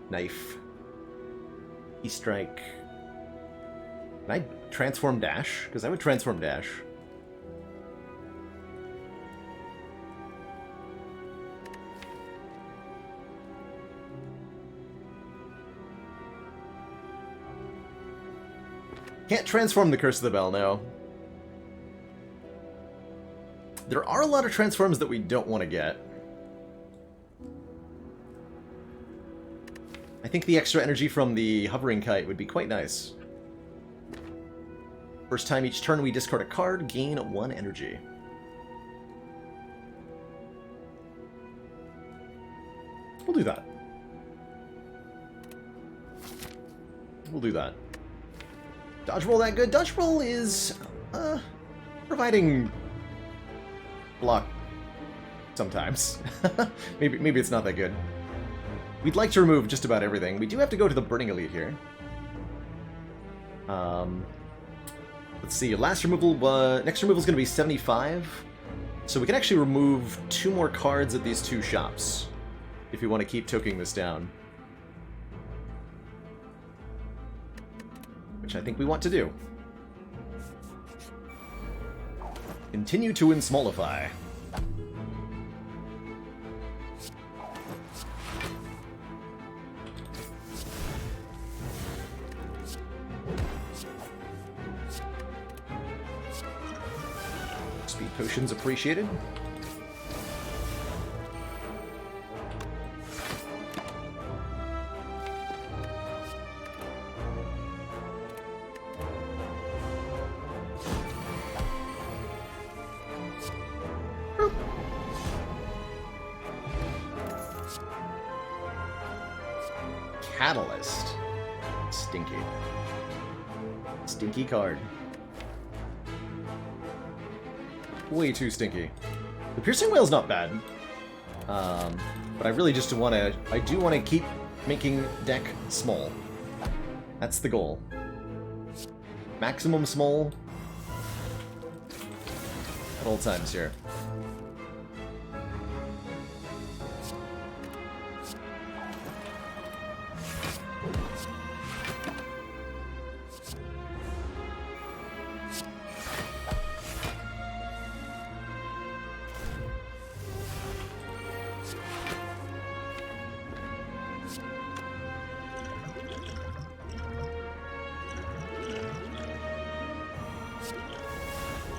Knife. E-Strike. Can I transform Dash? Because I would transform Dash. Can't transform the Curse of the Bell, no. There are a lot of transforms that we don't want to get. I think the extra energy from the Hovering Kite would be quite nice. First time each turn we discard a card, gain 1 energy. We'll do that. We'll do that. Dodge roll that good? Dodge roll is providing block sometimes. maybe it's not that good. We'd like to remove just about everything. We do have to go to the Burning Elite here. Let's see. Next removal is going to be 75. So we can actually remove 2 more cards at these 2 shops if we want to keep toking this down. Which I think we want to do. Continue to Ensmallify. Speed potions appreciated. Catalyst. Stinky. Stinky card. Way too stinky. The Piercing Wail's not bad. But I really just want to... I do want to keep making deck small. That's the goal. Maximum small. At all times here.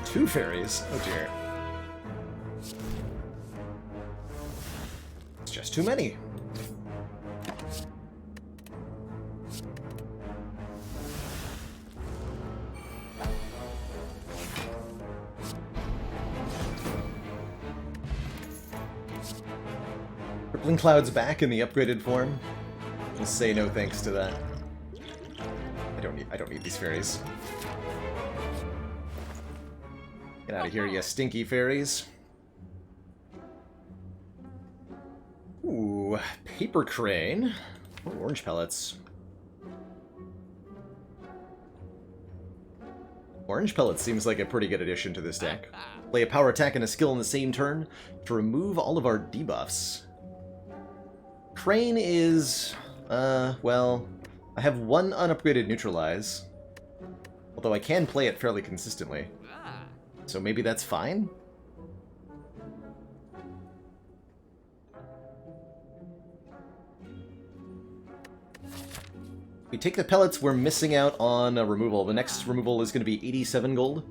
Two fairies? Oh dear. It's just too many. Crippling Cloud's back in the upgraded form. We'll say no thanks to that. I don't need these fairies. Get out of here, you stinky fairies. Ooh, Paper Crane. Oh, orange pellets. Orange pellets seems like a pretty good addition to this deck. Play a power attack and a skill in the same turn to remove all of our debuffs. Crane is... well... I have 1 unupgraded Neutralize. Although I can play it fairly consistently. So maybe that's fine? We take the pellets, we're missing out on a removal. The next removal is going to be 87 gold.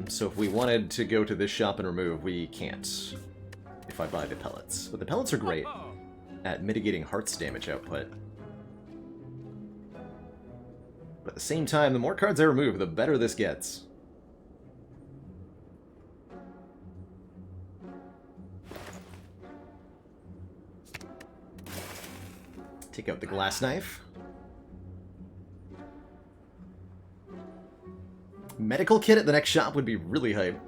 So if we wanted to go to this shop and remove, we can't. If I buy the pellets. But the pellets are great at mitigating hearts damage output. But at the same time, the more cards I remove, the better this gets. Take out the glass knife. Medical kit at the next shop would be really hype.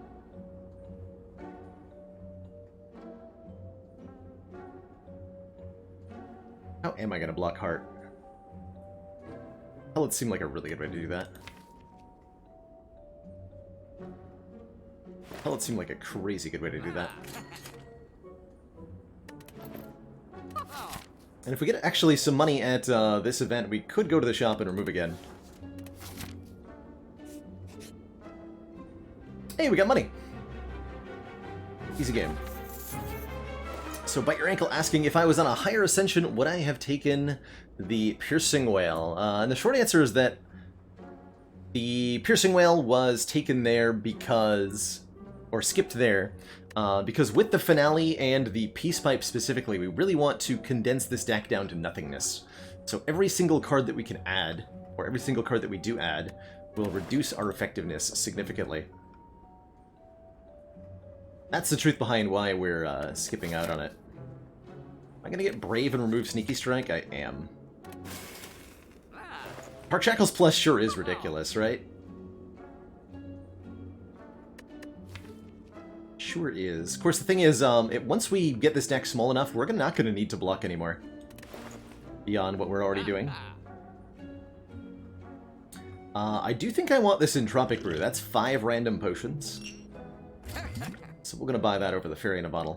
How am I going to block heart? Pellets seem like a really good way to do that. Pellets seem like a crazy good way to do that. And if we get actually some money at this event, we could go to the shop and remove again. Hey, we got money! Easy game. So, Bite Your Ankle asking, if I was on a higher ascension, would I have taken the Piercing Whale? And the short answer is that the Piercing Whale was taken there because... or skipped there, because with the finale and the Peace Pipe specifically, we really want to condense this deck down to nothingness. So every single card that we can add, or every single card that we do add, will reduce our effectiveness significantly. That's the truth behind why we're skipping out on it. Am I going to get Brave and remove Sneaky Strike? I am. Park Shackles Plus sure is ridiculous, right? Sure is. Of course, the thing is, once we get this deck small enough, we're not going to need to block anymore. Beyond what we're already doing. I do think I want this Entropic Brew. That's 5 random potions. So we're going to buy that over the Fairy in a Bottle.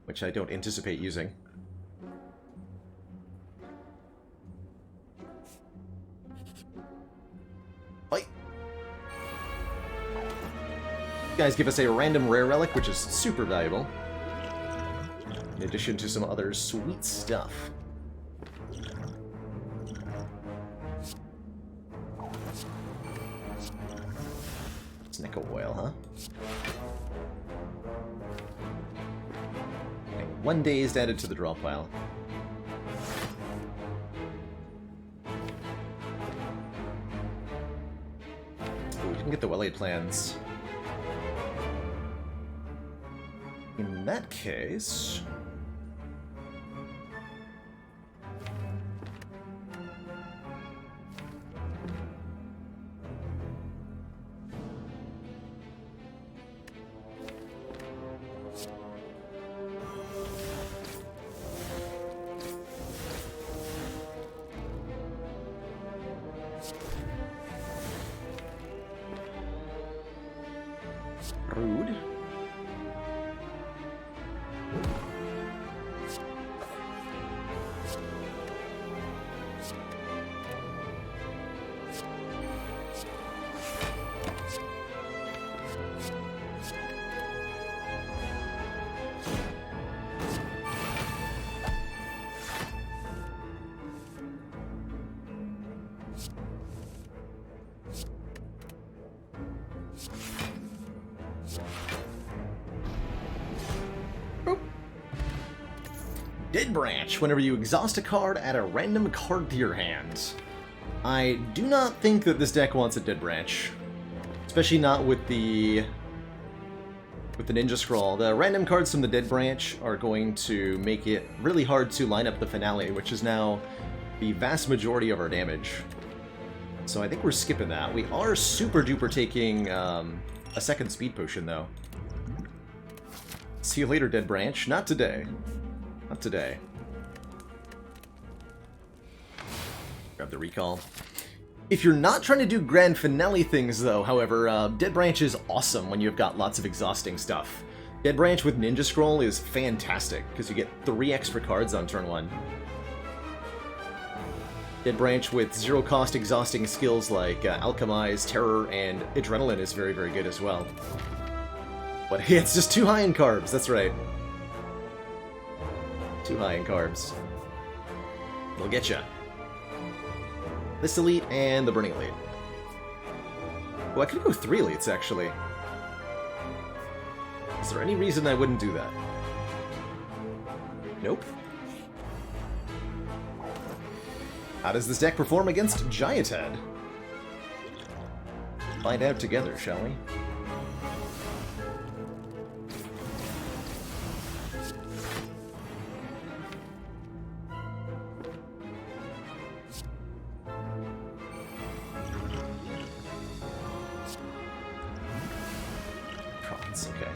Which I don't anticipate using. Bite! You guys give us a random rare relic, which is super valuable. In addition to some other sweet stuff. Nickel oil, huh? Okay, 1 dazed added to the draw pile. Ooh, we didn't get the well-laid plans. In that case... rude. Dead Branch. Whenever you exhaust a card, add a random card to your hand. I do not think that this deck wants a Dead Branch. Especially not with the Ninja Scroll. The random cards from the Dead Branch are going to make it really hard to line up the finale, which is now the vast majority of our damage. So I think we're skipping that. We are super duper taking a second speed potion, though. See you later, Dead Branch. Not today. Not today. Grab the recall. If you're not trying to do grand finale things, though, however, Dead Branch is awesome when you've got lots of exhausting stuff. Dead Branch with Ninja Scroll is fantastic, because you get 3 extra cards on turn 1. Dead Branch with zero-cost exhausting skills like Alchemize, Terror, and Adrenaline is very, very good as well. But hey, it's just too high in carbs, that's right. Too high in carbs. They'll get ya. This elite and the Burning Elite. Well, I could go 3 elites, actually. Is there any reason I wouldn't do that? Nope. How does this deck perform against Giant Head? Find out together, shall we? Okay.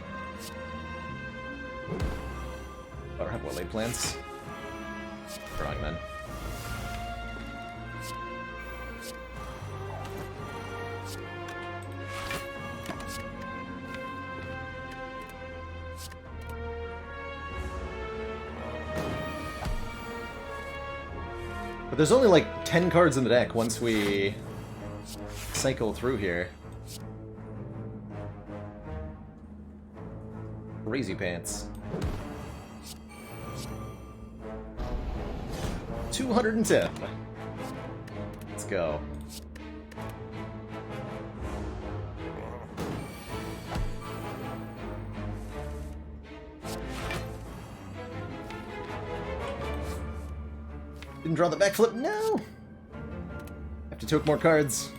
I don't have well-laid plans. Drawing then. But there's only like 10 cards in the deck once we cycle through here. Crazy pants. 210. Let's go. Didn't draw the backflip, no! Have to toke more cards.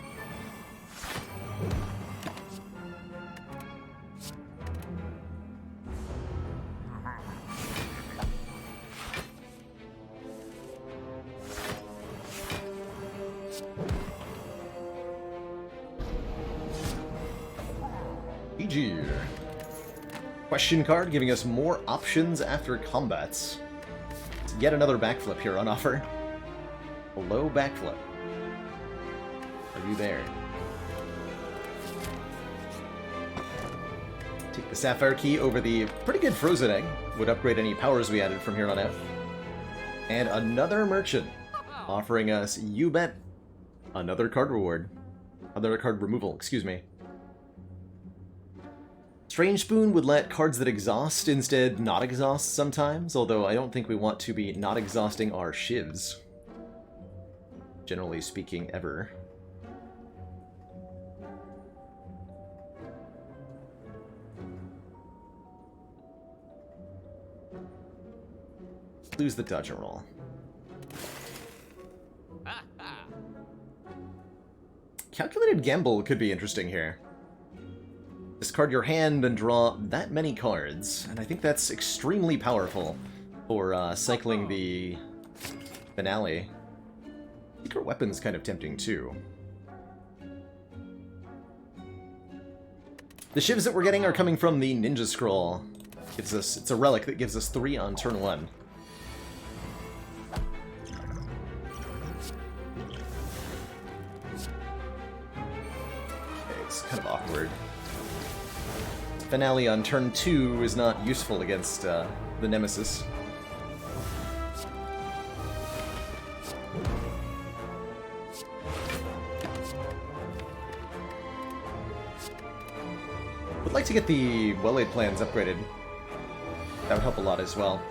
GG. Question card giving us more options after combats. Yet another backflip here on offer. A low backflip. Are you there? Take the Sapphire Key over the pretty good Frozen Egg. Would upgrade any powers we added from here on out. And another Merchant. Offering us, you bet, another card reward. Another card removal, excuse me. Strange Spoon would let cards that exhaust instead not exhaust sometimes, although I don't think we want to be not exhausting our shivs. Generally speaking, ever. Lose the dodge and roll. Calculated Gamble could be interesting here. Discard your hand and draw that many cards, and I think that's extremely powerful for cycling the finale. Secret Weapon's kind of tempting too. The shivs that we're getting are coming from the Ninja Scroll. It's a relic that gives us 3 on turn 1. Okay, it's kind of awkward. Finale on turn 2 is not useful against the Nemesis. Would like to get the Well-Laid Plans upgraded. That would help a lot as well.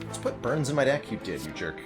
Let's put Burns in my deck. You did, you jerk.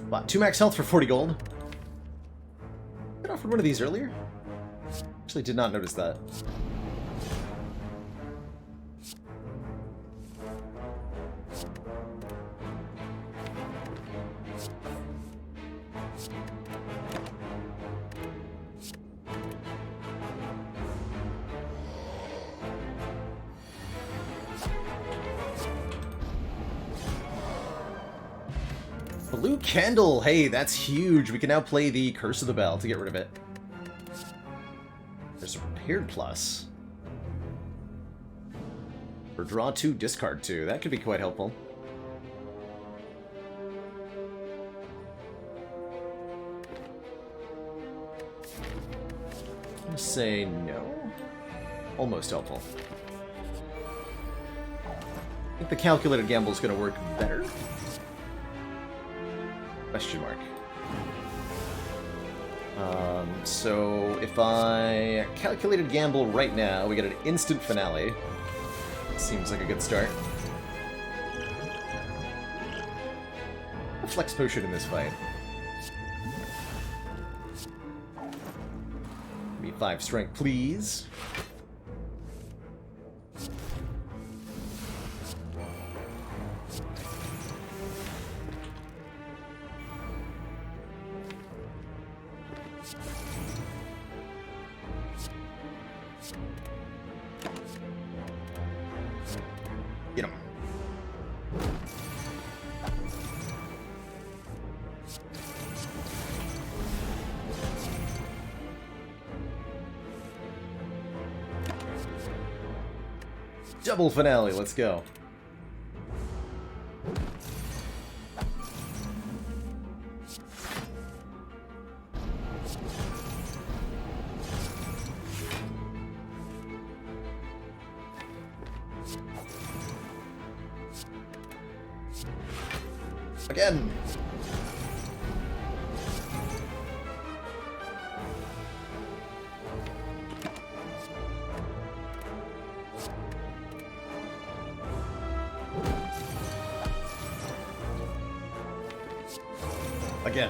Bought 2 max health for 40 gold. I offered one of these earlier. Actually did not notice that. Blue Candle! Hey, that's huge! We can now play the Curse of the Bell to get rid of it. There's a Prepared Plus. Or draw 2, discard 2. That could be quite helpful. I'm gonna say no. Almost helpful. I think the Calculated Gamble is gonna work better. Question mark. So if I Calculated Gamble right now, we get an instant finale. Seems like a good start. A Flex Potion in this fight. Give me 5 strength, please. Get him. Double finale, let's go. Again. Again.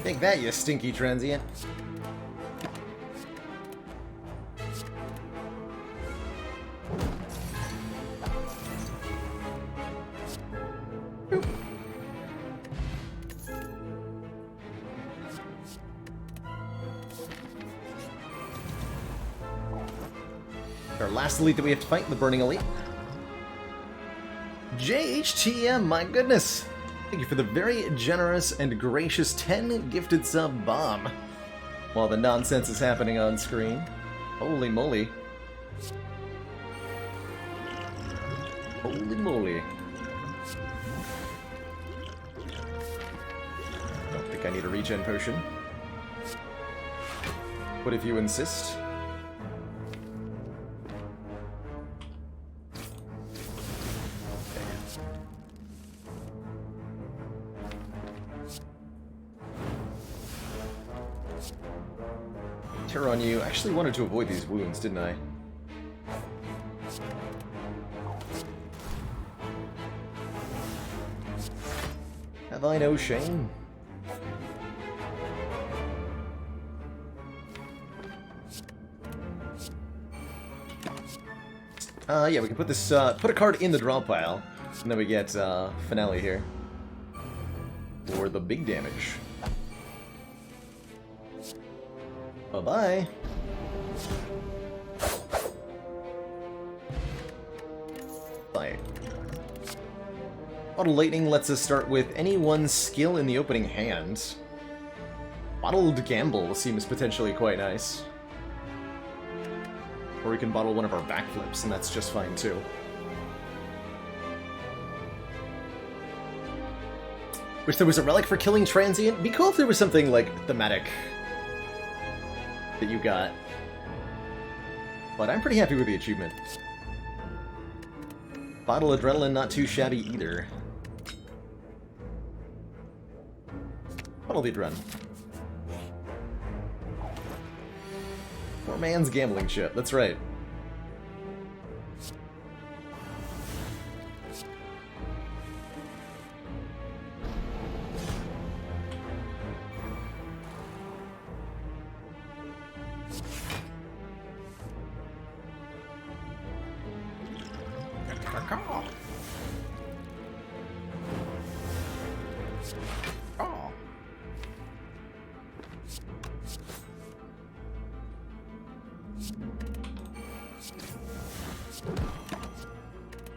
Take that, you stinky transient. Our last elite that we have to fight, the Burning Elite. JHTM, my goodness! Thank you for the very generous and gracious 10 gifted sub bomb. While the nonsense is happening on screen. Holy moly. Holy moly. Don't think I need a regen potion. But if you insist. On you. I actually wanted to avoid these wounds, didn't I? Have I no shame? Yeah, we can put this, put a card in the draw pile, and then we get, finale here. For the big damage. Bye-bye. Bye. Bottle Lightning lets us start with any one skill in the opening hand. Bottled Gamble seems potentially quite nice. Or we can bottle one of our backflips, and that's just fine too. Wish there was a relic for killing Transient. Be cool if there was something like thematic that you got. But I'm pretty happy with the achievement. Bottle Adrenaline, not too shabby either. Bottle the Adren. Poor man's gambling shit, that's right.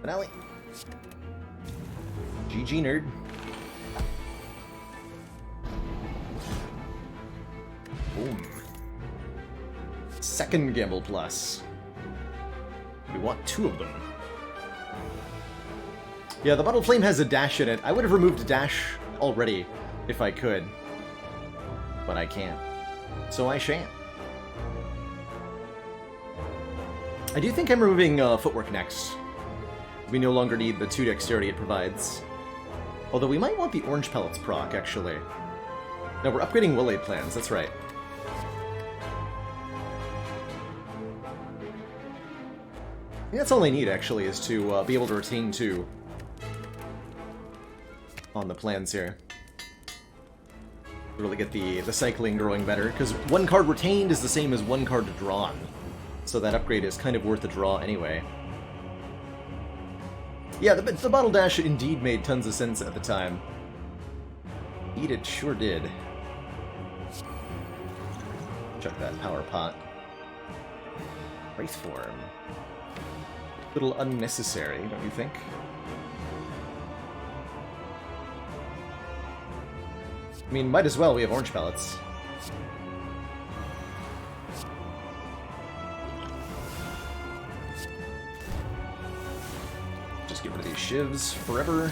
Finale. GG, nerd. Boom. Second Gamble Plus. We want 2 of them. Yeah, the Bottle Flame has a dash in it. I would have removed a dash already if I could. But I can't. So I shan't. I do think I'm removing Footwork next. We no longer need the 2 dexterity it provides. Although we might want the Orange Pellets proc, actually. No, we're upgrading Will Aid plans, that's right. I think that's all I need, actually, is to be able to retain 2 on the plans here. Really get the cycling growing better, because 1 card retained is the same as 1 card drawn. so that upgrade is kind of worth a draw anyway. Yeah, the bottle dash indeed made tons of sense at the time. Indeed, it sure did. Chuck that power pot. Wraith form. A little unnecessary, don't you think? I mean, might as well, we have orange pellets. Just get rid of these shivs forever.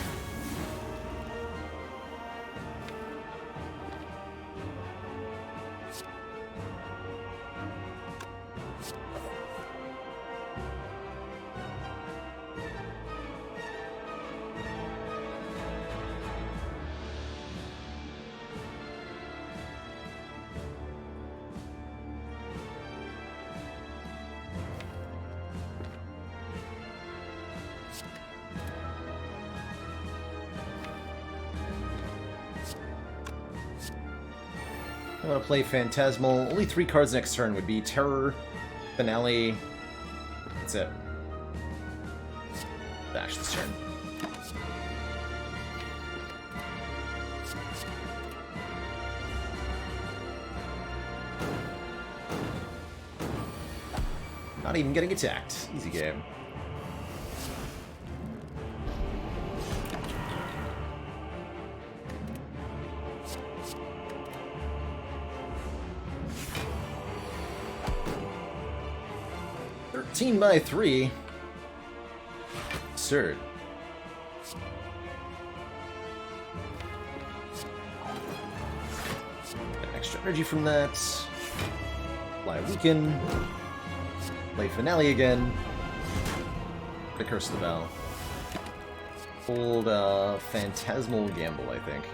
I want to play Phantasmal. Only 3 cards next turn would be Terror, Finale. That's it. Dash this turn. Not even getting attacked. Easy game. By 3. Absurd. Get extra energy from that. Fly Weaken. Play Finale again. The Curse of the Bell. Hold Phantasmal Gamble, I think.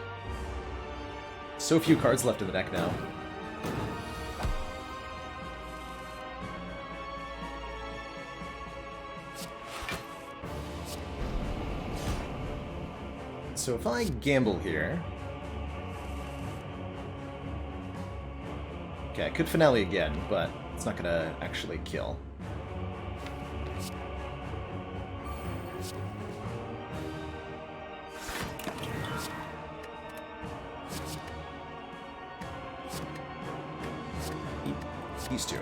So few cards left in the deck now. So if I gamble here... Okay, I could Finale again, but it's not gonna actually kill. These two.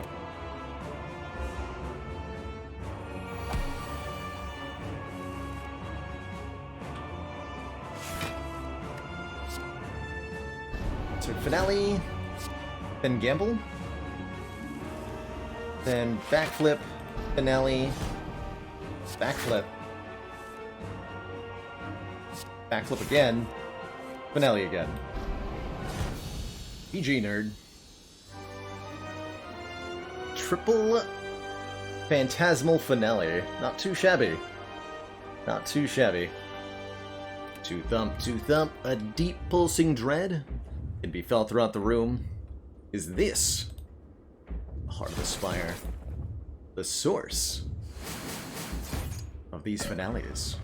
So Finale, then Gamble, then Backflip, Finale, Backflip, Backflip again, Finale again. GG, nerd. Triple Phantasmal Finale. Not too shabby. Not too shabby. Two thump, a deep pulsing dread can be felt throughout the room. Is this the heart of the Spire? The source of these finales?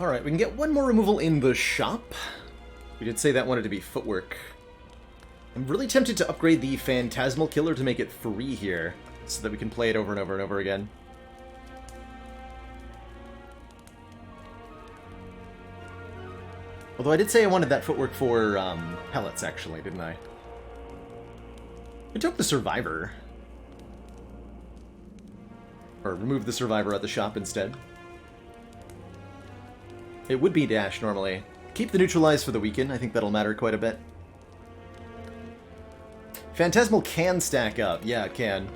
Alright, we can get one more removal in the shop. We did say that wanted to be footwork. I'm really tempted to upgrade the Phantasmal Killer to make it free here, so that we can play it over and over and over again. Although I did say I wanted that footwork for pellets, actually, didn't I? We took the Survivor. Or remove the Survivor at the shop instead. It would be dash, normally. Keep the Neutralize for the weaken. I think that'll matter quite a bit. Phantasmal can stack up. Yeah, it can.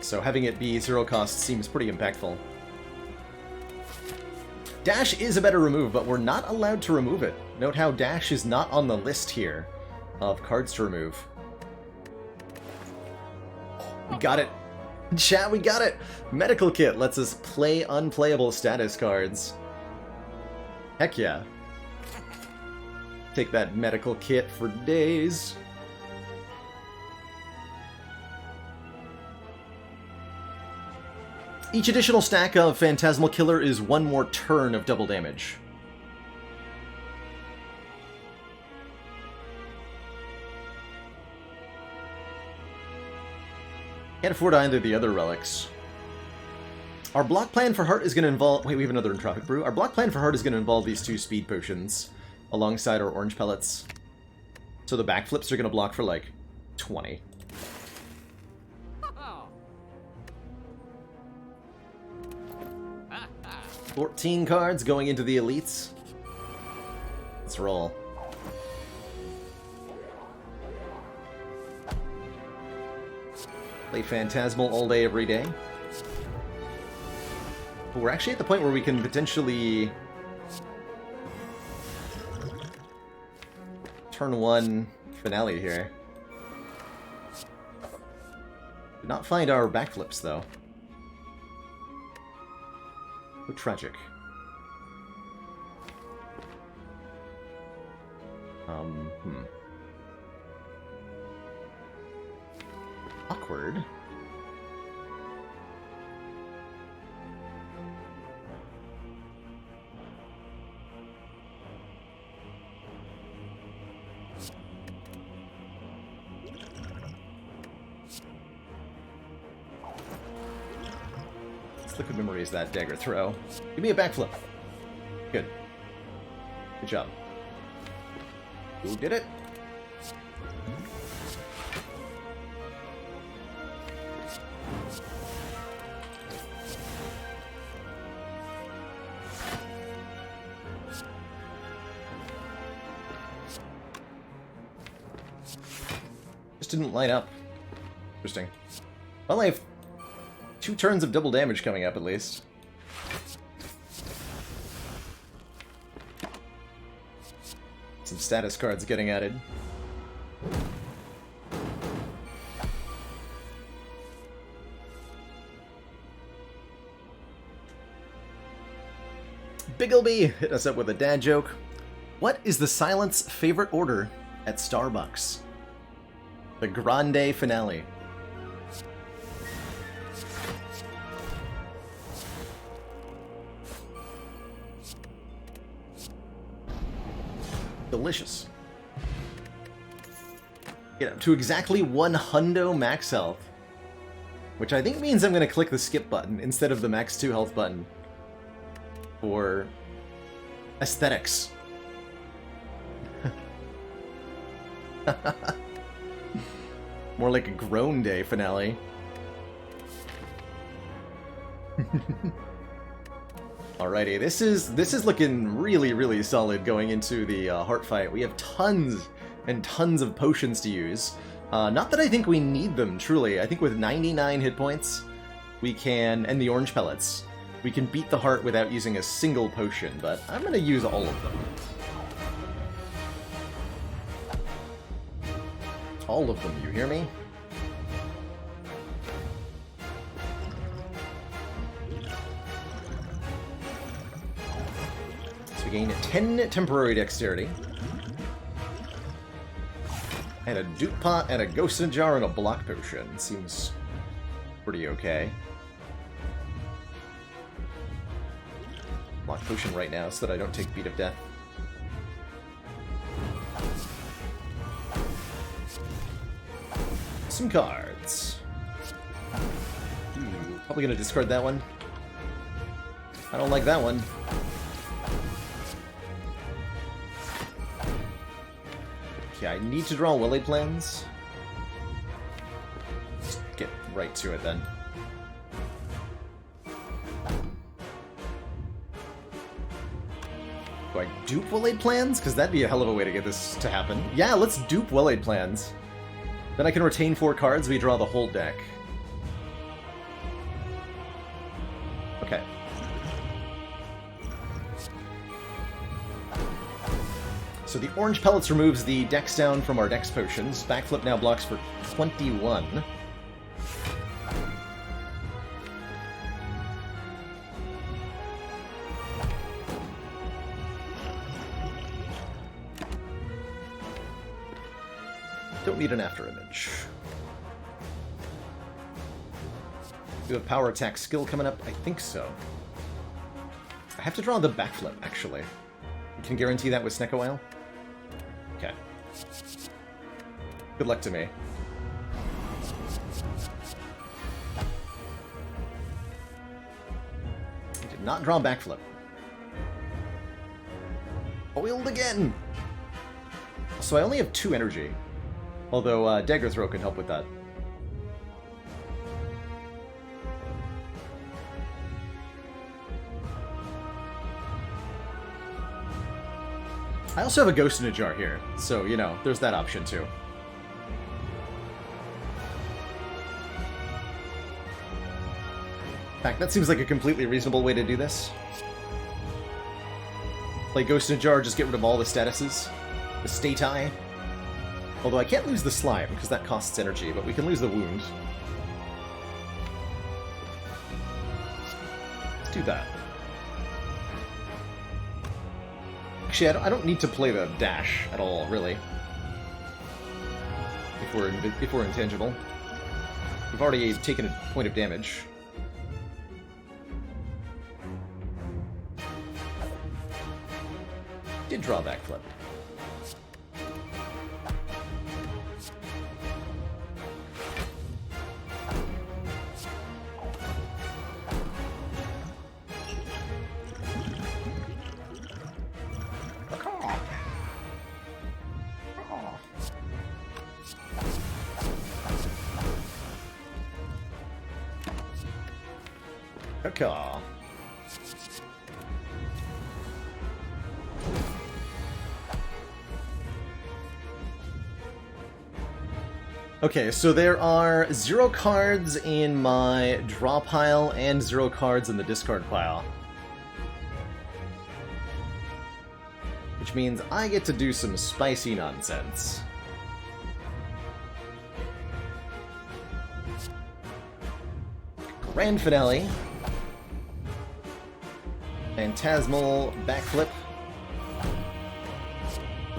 So having it be 0 cost seems pretty impactful. Dash is a better remove, but we're not allowed to remove it. Note how Dash is not on the list here of cards to remove. We got it. Chat, we got it! Medical Kit lets us play unplayable status cards. Heck yeah. Take that Medical Kit for days. Each additional stack of Phantasmal Killer is one more turn of double damage. Can't afford either of the other relics. Our block plan for Heart is going to involve... Wait, we have another Entropic Brew. Our block plan for Heart is going to involve these 2 speed potions alongside our orange pellets. So the backflips are going to block for, like, 20. Oh. 14 cards going into the elites. Let's roll. Play Phantasmal all day, every day. But we're actually at the point where we can potentially... Turn 1 finale here. Did not find our backflips, though. How tragic. Awkward. Liquid Memory is that dagger throw. Give me a backflip. Good. Good job. Who did it? Just didn't light up. Interesting. Well, I have 2 turns of double damage coming up, at least. Some status cards getting added. Biggleby hit us up with a dad joke. What is the Silence favorite order at Starbucks? The Grande Finale. Delicious. Get up to exactly 1 hundo max health. Which I think means I'm going to click the skip button instead of the max 2 health button. For aesthetics. More like a groan day finale. Alrighty, this is looking really solid going into the heart fight. We have tons and tons of potions to use. Not that I think we need them, truly. I think with 99 hit points, we can, and the orange pellets, we can beat the heart without using a single potion, but I'm going to use all of them. All of them, you hear me? Gain 10 temporary dexterity. And a dupe pot and a ghost in a jar and a block potion. Seems pretty okay. Block potion right now so that I don't take Beat of Death. Some cards. Probably gonna discard that one. I don't like that one. I need to draw Well-Laid Plans. Just get right to it then. Do I dupe Well-Laid Plans? Because that'd be a hell of a way to get this to happen. Yeah, let's dupe Well-Laid Plans. Then I can retain 4 cards, we draw the whole deck. Okay. So the orange pellets removes the dex down from our dex potions. Backflip now blocks for 21. Don't need an afterimage. Do you have power attack skill coming up? I think so. I have to draw the backflip, actually. You can guarantee that with Snecko Oil? Okay. Good luck to me. not draw backflip. Foiled again! So I only have 2 energy. Although Dagger Throw can help with that. I also have a Ghost in a Jar here, so, you know, there's that option too. In fact, that seems like a completely reasonable way to do this. Play Ghost in a Jar, just get rid of all the statuses. The stati. Although I can't lose the slime, because that costs energy, but we can lose the wound. Let's do that. Actually, I don't need to play the dash at all, really. If we're intangible. We've already taken a point of damage. Did draw backflip. Caw. Okay, so there are 0 cards in my draw pile and 0 cards in the discard pile. Which means I get to do some spicy nonsense. Grand Finale. Phantasmal Backflip.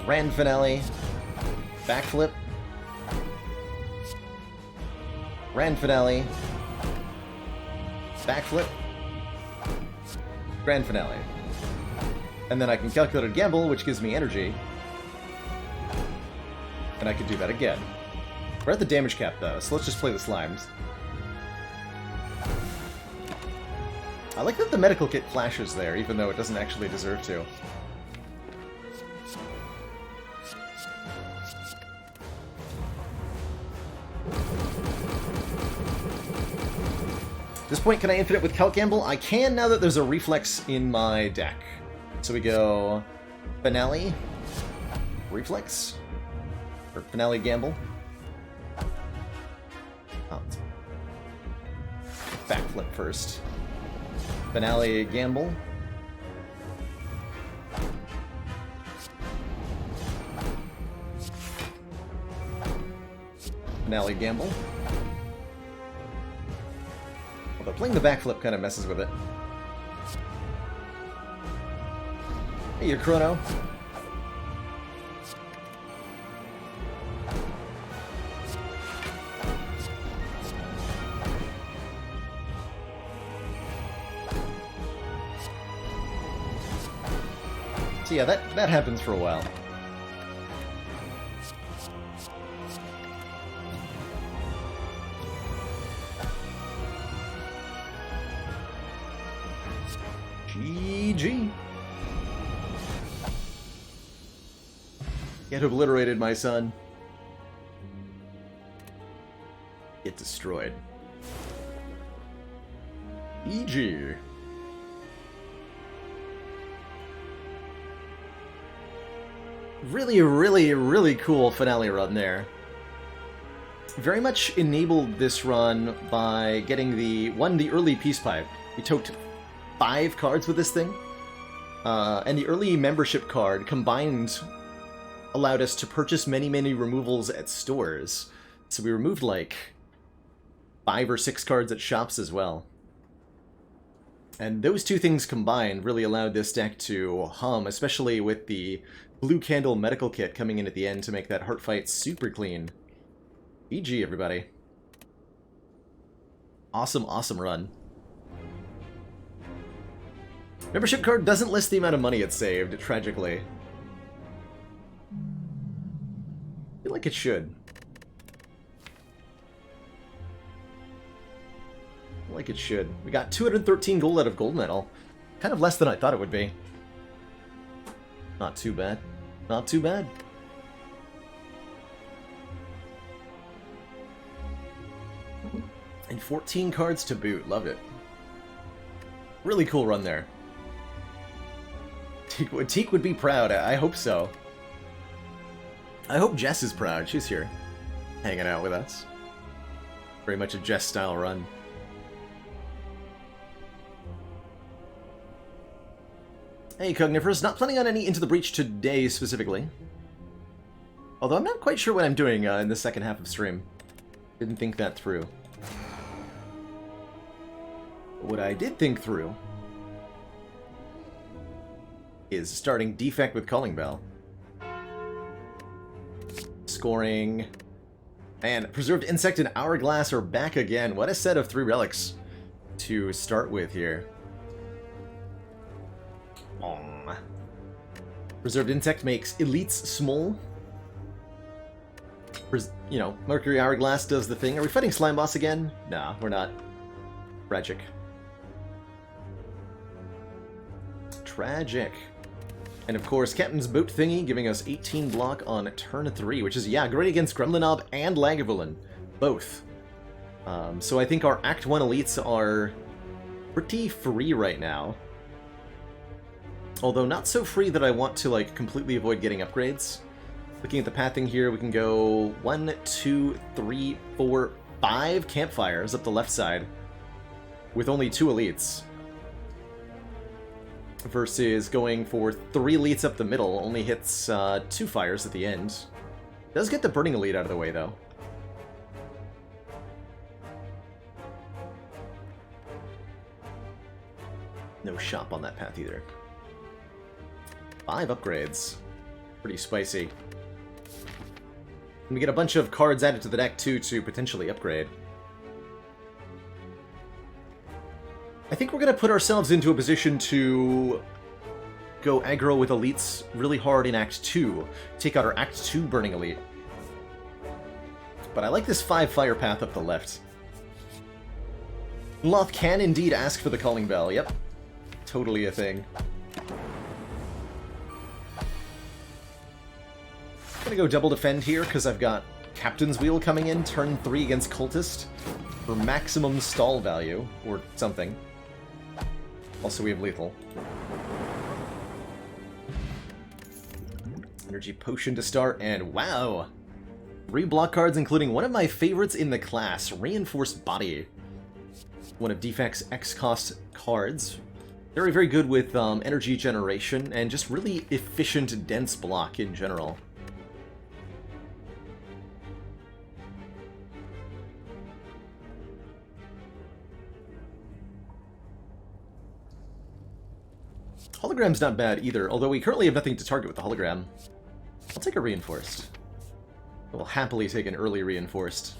Grand Finale. Backflip. Grand Finale. Backflip. Grand Finale. And then I can calculate a gamble, which gives me energy. And I can do that again. We're at the damage cap, though, so let's just play the slimes. I like that the medical kit flashes there, even though it doesn't actually deserve to. At this point, can I infinite with Calc Gamble? I can now that there's a reflex in my deck. So we go Finale, Reflex, or Finale Gamble. Oh. Backflip first. Finale Gamble. Finale Gamble. Although playing the backflip kind of messes with it. Hey, your Chrono. So yeah, that happens for a while. GG. Get obliterated, my son. Get destroyed. GG. Really, really, really cool finale run there. Very much enabled this run by getting the early Peace Pipe. We took 5 cards with this thing. And the early membership card combined allowed us to purchase many, many removals at stores. So we removed like 5 or 6 cards at shops as well. And those 2 things combined really allowed this deck to hum, especially with the Blue Candle medical kit coming in at the end to make that heart fight super clean. GG, everybody. Awesome, awesome run. Membership card doesn't list the amount of money it saved, tragically. I feel like it should. I feel like it should. We got 213 gold out of gold medal. kind of less than I thought it would be. Not too bad. Not too bad. And 14 cards to boot. Loved it. Really cool run there. Teak would be proud. I hope so. I hope Jess is proud. She's here, hanging out with us. Very much a Jess-style run. Hey, Cogniferous. Not planning on any Into the Breach today, specifically. Although I'm not quite sure what I'm doing in the second half of stream. Didn't think that through. What I did think through is starting Defect with Calling Bell. Scoring. And Preserved Insect and Hourglass are back again. What a set of 3 relics to start with here. Preserved Insect makes Elites small. You know, Mercury Hourglass does the thing. Are we fighting Slime Boss again? Nah, we're not. Tragic. Tragic. And of course, Captain's Boat Thingy giving us 18 block on turn 3, which is, yeah, great against Gremlinob and Lagavulin. Both. So I think our Act 1 elites are pretty free right now. Although not so free that I want to, like, completely avoid getting upgrades. Looking at the pathing here, we can go 1, 2, 3, 4, 5 campfires up the left side with only 2 elites. Versus going for 3 elites up the middle, only hits 2 fires at the end. Does get the burning elite out of the way, though. No shop on that path either. 5 upgrades. Pretty spicy. And we get a bunch of cards added to the deck, too, to potentially upgrade. I think we're going to put ourselves into a position to go aggro with elites really hard in Act 2. Take out our Act 2 Burning Elite. But I like this 5 fire path up the left. Loth can indeed ask for the Calling Bell, yep. Totally a thing. I'm gonna go double defend here, because I've got Captain's Wheel coming in, turn 3 against Cultist, for maximum stall value, or something. Also, we have Lethal. Energy Potion to start, and wow! 3 block cards, including one of my favorites in the class, Reinforced Body. One of Defect's X-Cost cards. Very, very good with energy generation, and just really efficient, dense block in general. Hologram's not bad either, although we currently have nothing to target with the hologram. I'll take a Reinforced. I will happily take an early Reinforced.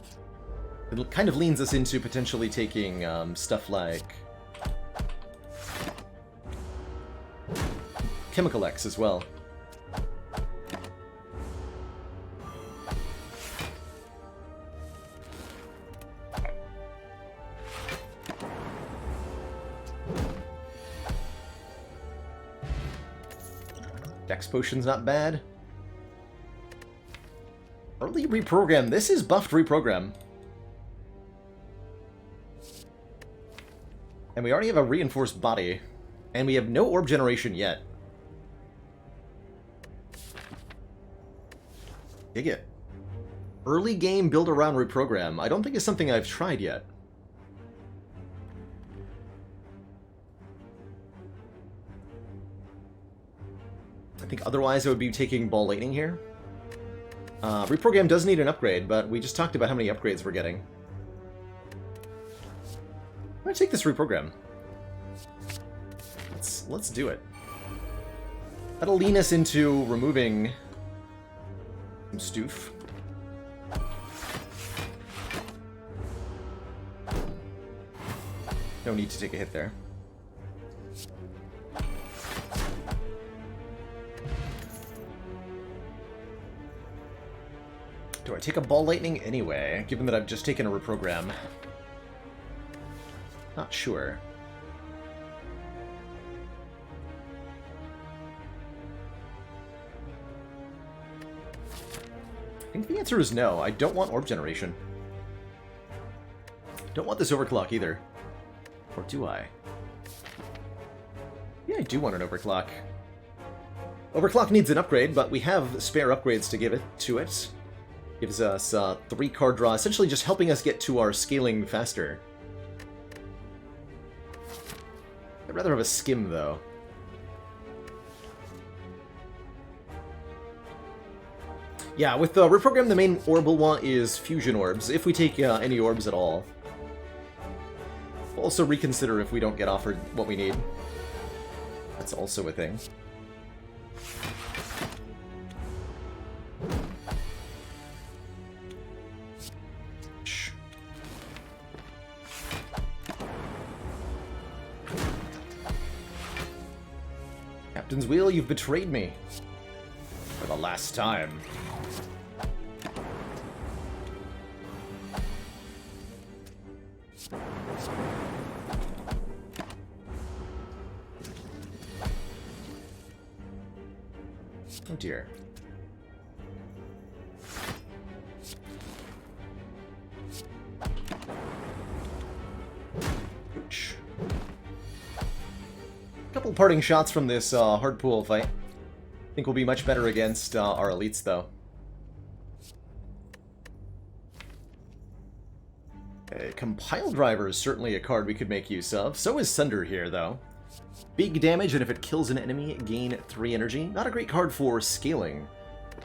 It kind of leans us into potentially taking stuff like Chemical X as well. Dex Potion's not bad. Early Reprogram. This is buffed Reprogram. And we already have a Reinforced Body. And we have no Orb Generation yet. Dig it. Early game build around Reprogram. I don't think it's something I've tried yet. I think otherwise I would be taking Ball Lightning here. Reprogram does need an upgrade, but we just talked about how many upgrades we're getting. I'm gonna take this Reprogram. Let's do it. That'll lean us into removing some Stoof. No need to take a hit there. Do I take a Ball Lightning anyway, given that I've just taken a Reprogram? Not sure. think the answer is no. I don't want orb generation. Don't want this overclock either. Or do I? Yeah, I do want an overclock. Overclock needs an upgrade, but we have spare upgrades to give it to it. Gives us 3 card draw, essentially just helping us get to our scaling faster. I'd rather have a skim, though. Yeah, with the reprogram, the main orb we'll want is fusion orbs, if we take any orbs at all. We'll also reconsider if we don't get offered what we need. That's also a thing. Captain's Wheel, you've betrayed me. For the last time. Oh dear. Ouch. Couple parting shots from this hard pool fight. I think we'll be much better against our elites, though. Compile Driver is certainly a card we could make use of. So is Sunder here, though. Big damage, and if it kills an enemy, gain 3 energy. Not a great card for scaling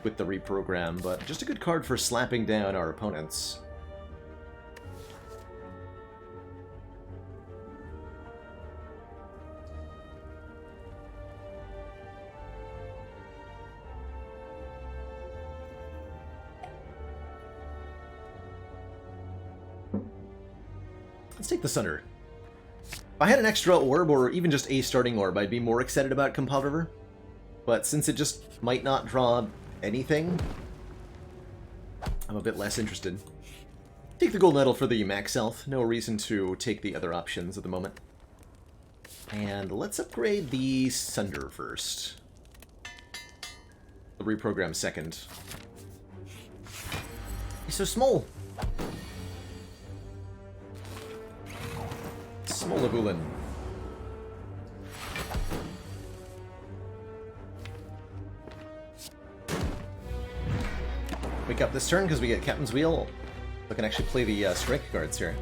with the reprogram, but just a good card for slapping down our opponents. Let's take the Sunder. If I had an extra orb, or even just a starting orb, I'd be more excited about Compile River. But since it just might not draw anything, I'm a bit less interested. Take the gold medal for the max health. No reason to take the other options at the moment. And let's upgrade the Sunder first. The reprogram second. He's so small. Smolavulin. Wake up this turn because we get Captain's Wheel. We can actually play the strike cards here.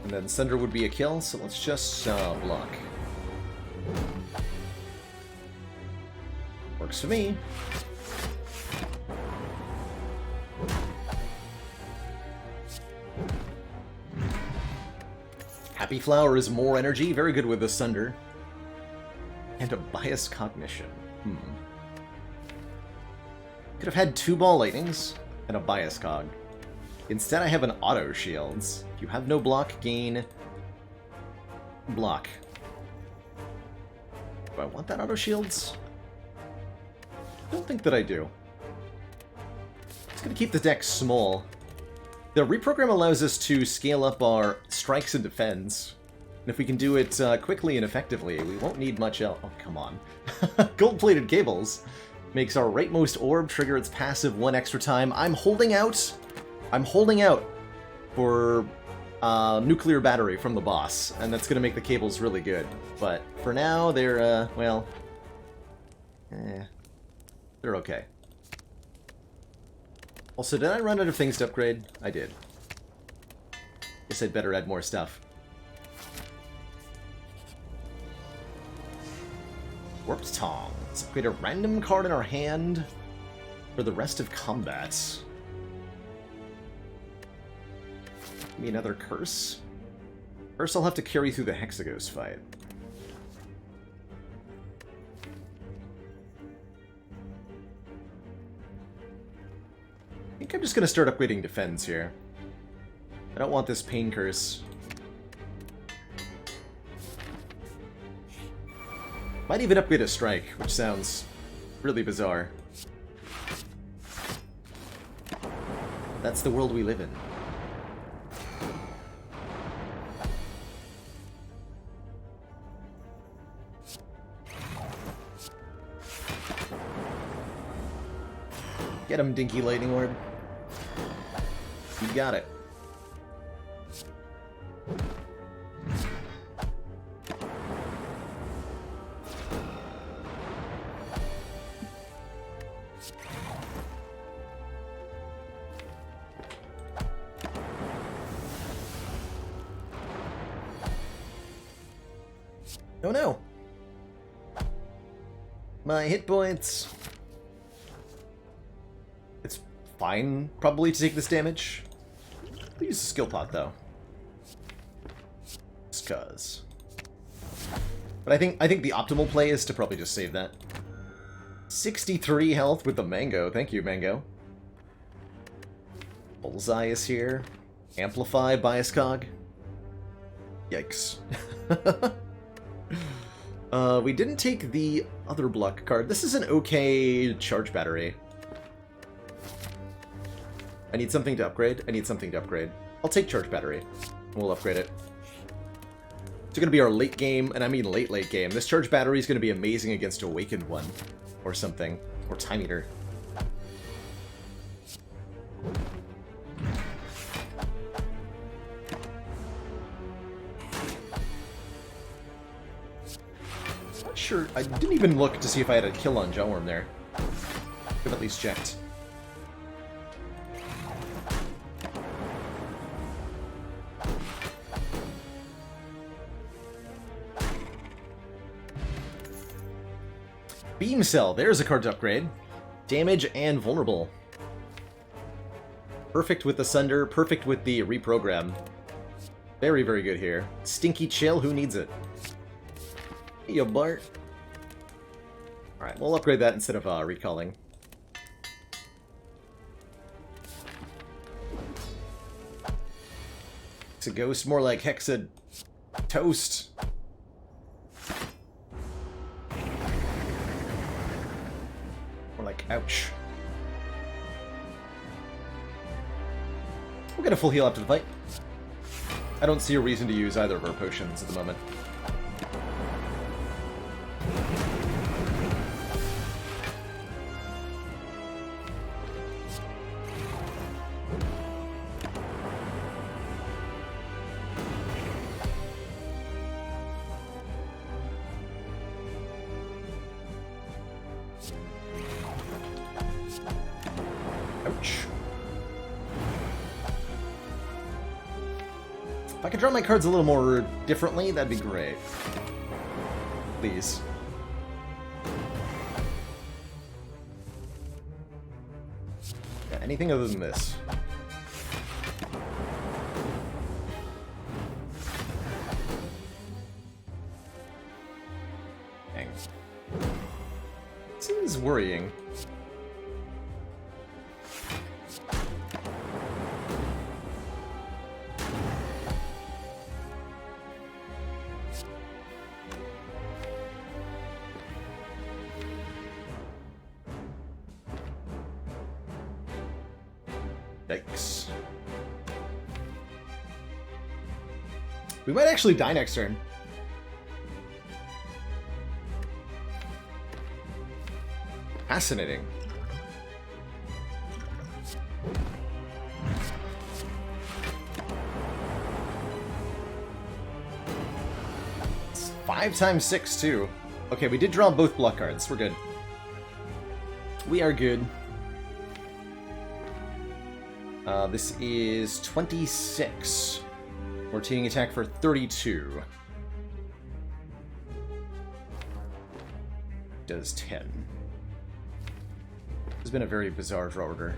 And then Sunder would be a kill, so let's just block. Works for me. Happy Flower is more energy, very good with the Sunder. And a Biased Cognition. Could have had 2 Ball Lightnings and a Bias Cog. Instead I have an Auto Shields. If you have no block, gain... block. Do I want that Auto Shields? I don't think that I do. It's gonna keep the deck small. The reprogram allows us to scale up our strikes and defense. And if we can do it quickly and effectively, we won't need much else. Oh, come on. Gold-plated cables makes our rightmost orb trigger its passive 1 extra time. I'm holding out. I'm holding out for nuclear battery from the boss, and that's going to make the cables really good. But for now, they're, well, they're okay. Also, did I run out of things to upgrade? I did. Guess I'd better add more stuff. Warped Tongue. Let's upgrade a random card in our hand for the rest of combat. Give me another Curse. First I'll have to carry through the Hexagos fight. I think I'm just going to start upgrading defense here. I don't want this Pain Curse. Might even upgrade a Strike, which sounds really bizarre. That's the world we live in. Get him, Dinky Lightning Orb. You got it. Oh no! My hit points. It's fine, probably, to take this damage. I'll use the skill pot, though. Just 'cause. But I think the optimal play is to probably just save that. 63 health with the Mango. Thank you, Mango. Bullseye is here. Amplify, Bias Cog. Yikes. We didn't take the other block card. This is an okay charge battery. I need something to upgrade. I need something to upgrade. I'll take charge battery. We'll upgrade it. It's going to be our late game, and I mean late game. This charge battery is going to be amazing against Awakened One. Or something. Or Time Eater. Sure, I didn't even look to see if I had a kill on Jawworm there. Could have at least checked. Beam Cell, there's a card to upgrade. Damage and vulnerable. Perfect with the Sunder, perfect with the reprogram. Very, very good here. Stinky Chill, who needs it? Hey, yo, Bart. Alright, we'll upgrade that instead of recalling. It's a ghost, more like Hexa Toast. More like ouch. We'll get a full heal after the fight. I don't see a reason to use either of our potions at the moment. Ouch. If I could draw my cards a little more differently, that'd be great. Please. Yeah, anything other than this. Dang. This is worrying. Yikes. We might actually die next turn. Fascinating. It's 5 times 6 too. Okay, we did draw both block cards. We're good. We are good. This is 26. Rotating attack for 32. Does 10. This has been a very bizarre draw order.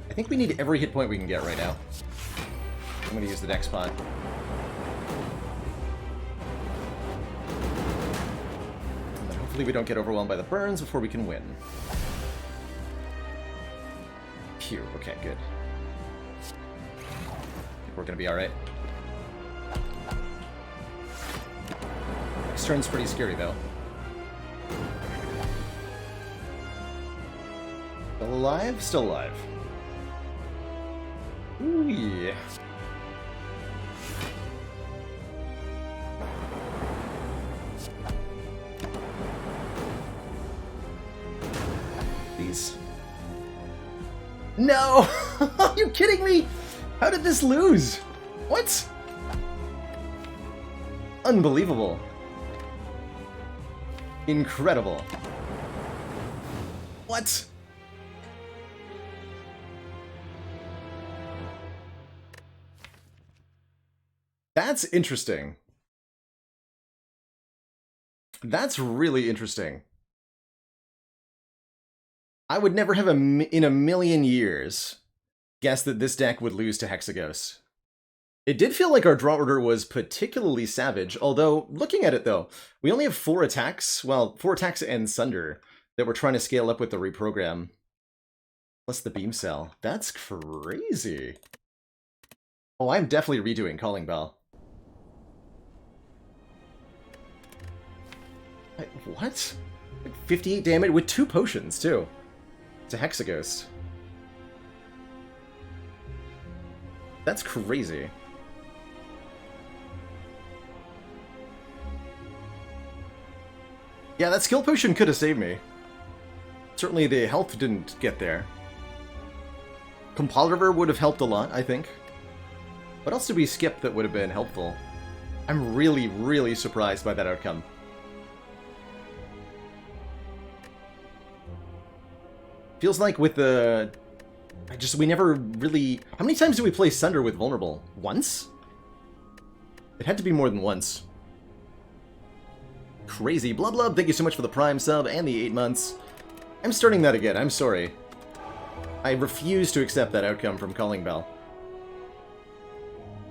I think we need every hit point we can get right now. I'm going to use the dex pot. And then hopefully we don't get overwhelmed by the burns before we can win. Phew, okay, good. We're gonna be alright. Next turn's pretty scary, though. Still alive? Still alive. Ooh, yeah. Please. No! Are you kidding me? How did this lose? What? Unbelievable. Incredible. What? That's interesting. That's really interesting. I would never have in a million years guessed that this deck would lose to Hexaghost. It did feel like our draw order was particularly savage, although, looking at it though, we only have 4 attacks, well, 4 attacks and Sunder, that we're trying to scale up with the reprogram. Plus the Beam Cell. That's crazy. Oh, I'm definitely redoing Calling Bell. What? 58 damage with 2 potions, too. To Hexaghost. That's crazy. Yeah, that skill potion could have saved me. Certainly the health didn't get there. Compulriver would have helped a lot, I think. What else did we skip that would have been helpful? I'm really, really surprised by that outcome. Feels like with the... we never really... How many times do we play Sunder with Vulnerable? Once? It had to be more than once. Crazy. Blub Blub, thank you so much for the Prime sub and the 8 months. I'm starting that again, I'm sorry. I refuse to accept that outcome from Calling Bell.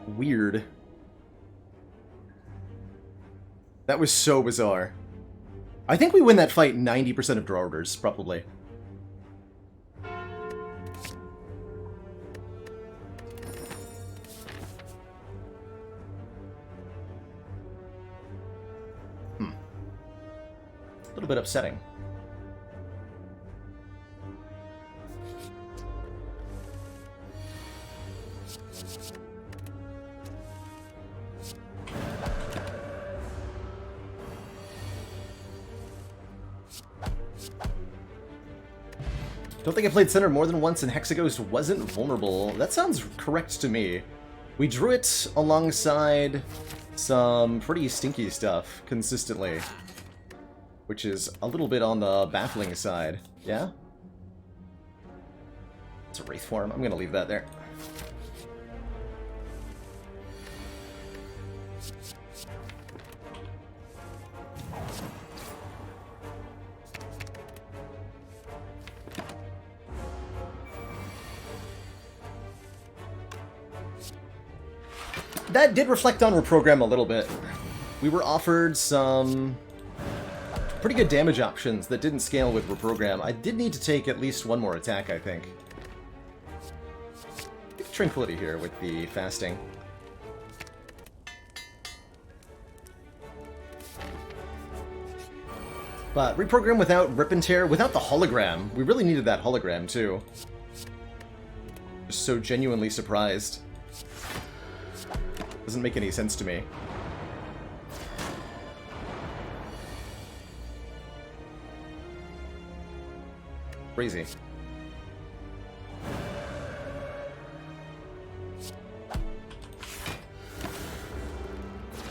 Weird. That was so bizarre. I think we win that fight 90% of draw orders, probably. A little bit upsetting. Don't think I played Center more than once and Hexaghost wasn't vulnerable. That sounds correct to me. We drew it alongside some pretty stinky stuff consistently, which is a little bit on the baffling side. Yeah? It's a Wraith form. I'm gonna leave that there. That did reflect on Reprogram a little bit. We were offered some pretty good damage options that didn't scale with Reprogram. I did need to take at least one more attack, I think. Tranquility here with the fasting. But Reprogram without Rip and Tear, without the hologram. We really needed that hologram, too. Just so genuinely surprised. Doesn't make any sense to me. Crazy.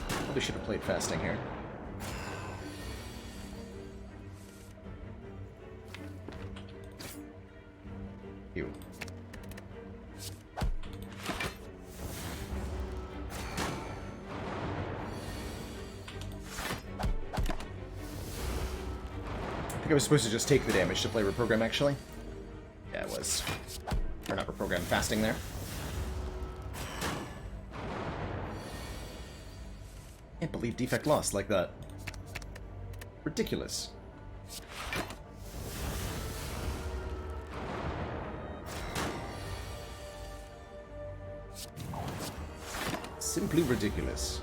Probably should have played fasting here. Ew. I think I was supposed to just take the damage to play Reprogram, actually. Yeah, it was. Or not Reprogram, fasting there. Can't believe Defect lost like that. Ridiculous. Simply ridiculous.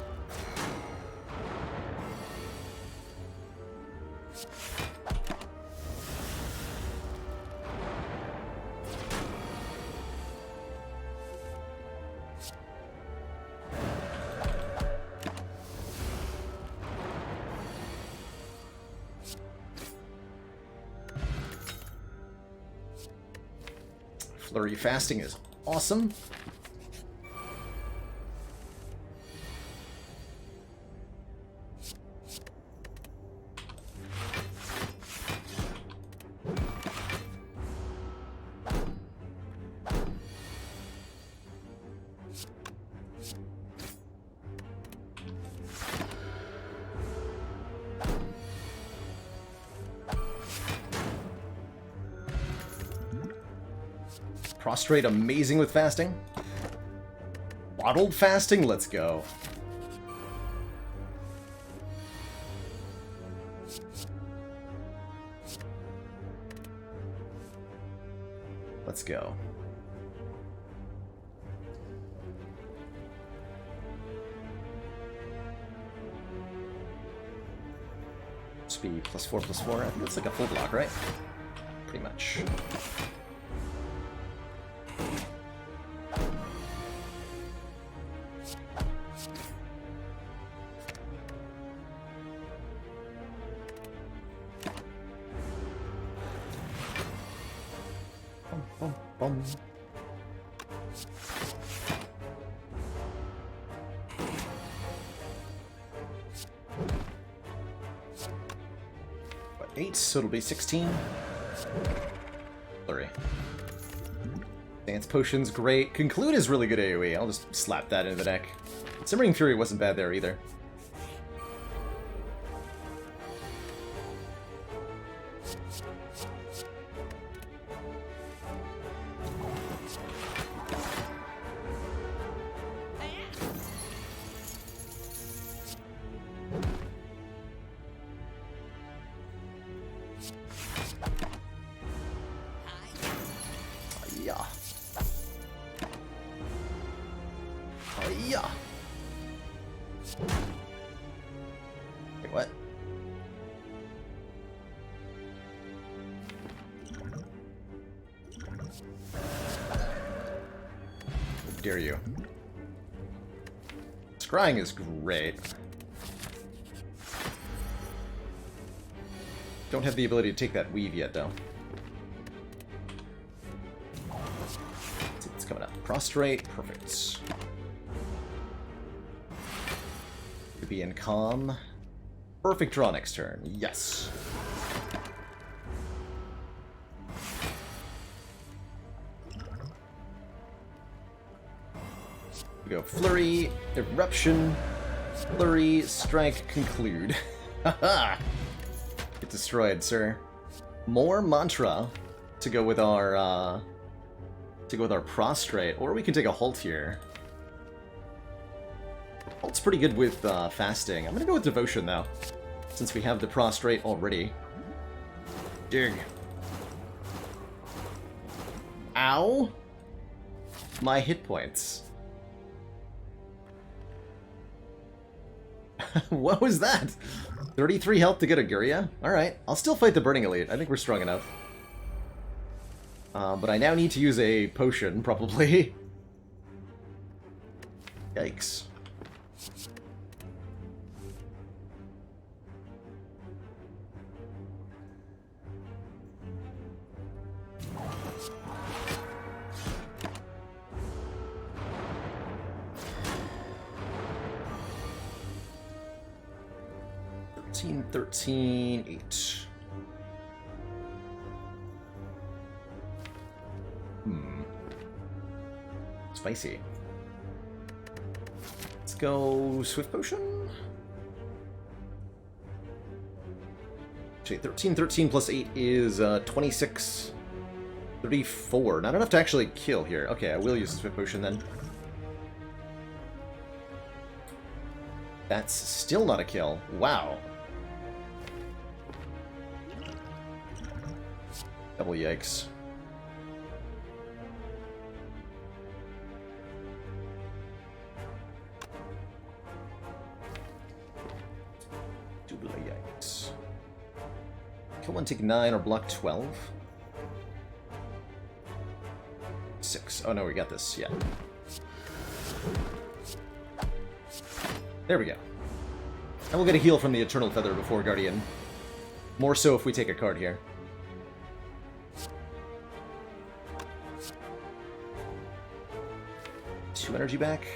Flurry fasting is awesome. Prostrate, amazing with fasting. Bottled fasting, let's go. Let's go. Speed +4/+4. I think that's like a full block, right? Pretty much. Bum, bum. What, 8, so it'll be 16. Flurry. Dance Potion's great. Conclude is really good AoE. I'll just slap that into the deck. Simmering Fury wasn't bad there either. Yeah. Yeah. Wait, what? How dare you? Scrying is great. Don't have the ability to take that weave yet, though. It's coming up. Prostrate, perfect. Could be in calm. Perfect draw next turn. Yes. We go Flurry, Eruption, Flurry, Strike, Conclude. Haha! Get destroyed, sir. More Mantra to go with our Prostrate, or we can take a Halt here. Halt's pretty good with fasting. I'm gonna go with Devotion though, since we have the Prostrate already. Dig. Ow! My hit points. What was that? 33 health to get a Guria? Alright, I'll still fight the Burning Elite. I think we're strong enough. But I now need to use a potion, probably. Yikes. $13, 8. Spicy. Let's go Swift Potion. Actually, 13 plus 8 is 26, 34. Not enough to actually kill here. Okay, I will use the Swift Potion then. That's still not a kill. Wow. Double yikes. Double yikes. Kill one, take 9, or block 12. 6. Oh no, we got this. Yeah. There we go. And we'll get a heal from the Eternal Feather before Guardian. More so if we take a card here. 2 energy back.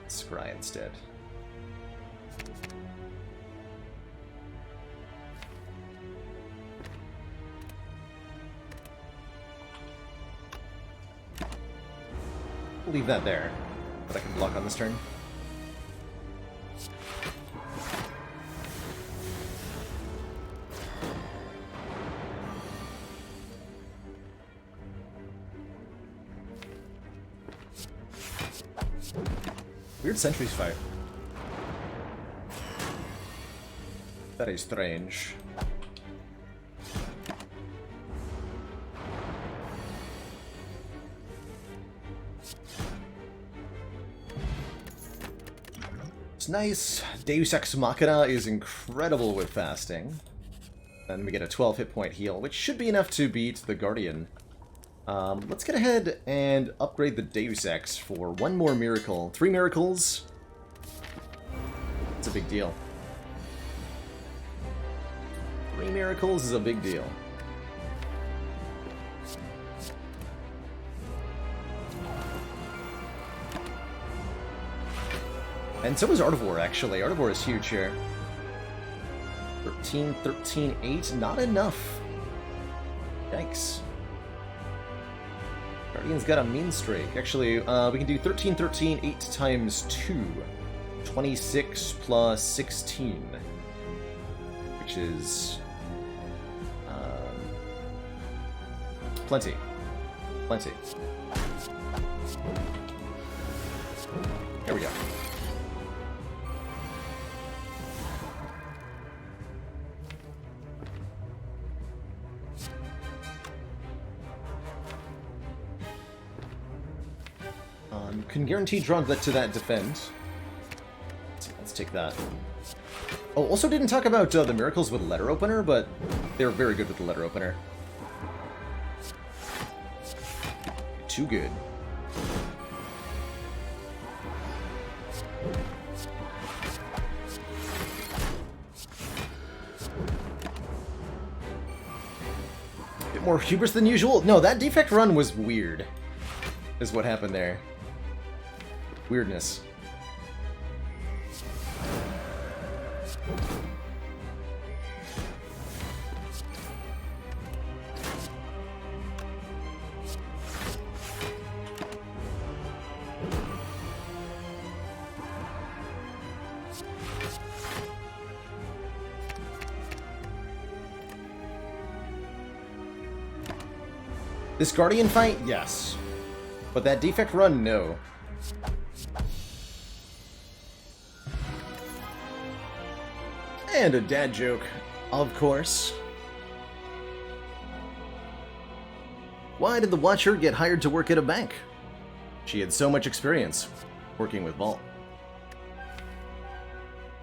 Scry instead. Leave that there, but I can block on this turn. Weird Sentry's fight. Very strange. It's nice. Deus Ex Machina is incredible with fasting. And we get a 12 hit point heal, which should be enough to beat the Guardian. Let's get ahead and upgrade the Deus Ex for one more miracle. 3 miracles. It's a big deal. 3 miracles is a big deal. And so is Art of War, actually. Art of War is huge here. 13, 13, 8. Not enough. Yikes. Guardian's got a mean streak. Actually, we can do 13, 13, 8 times 2. 26 plus 16. Which is... plenty. Plenty. There we go. Can guarantee draw to that defend. Let's take that. Oh, also didn't talk about the miracles with letter opener, but they're very good with the letter opener. Too good. Bit more hubris than usual. No, that defect run was weird, is what happened there. Weirdness. This Guardian fight, yes. But that defect run, no. And a dad joke, of course. Why did the Watcher get hired to work at a bank? She had so much experience working with Vault.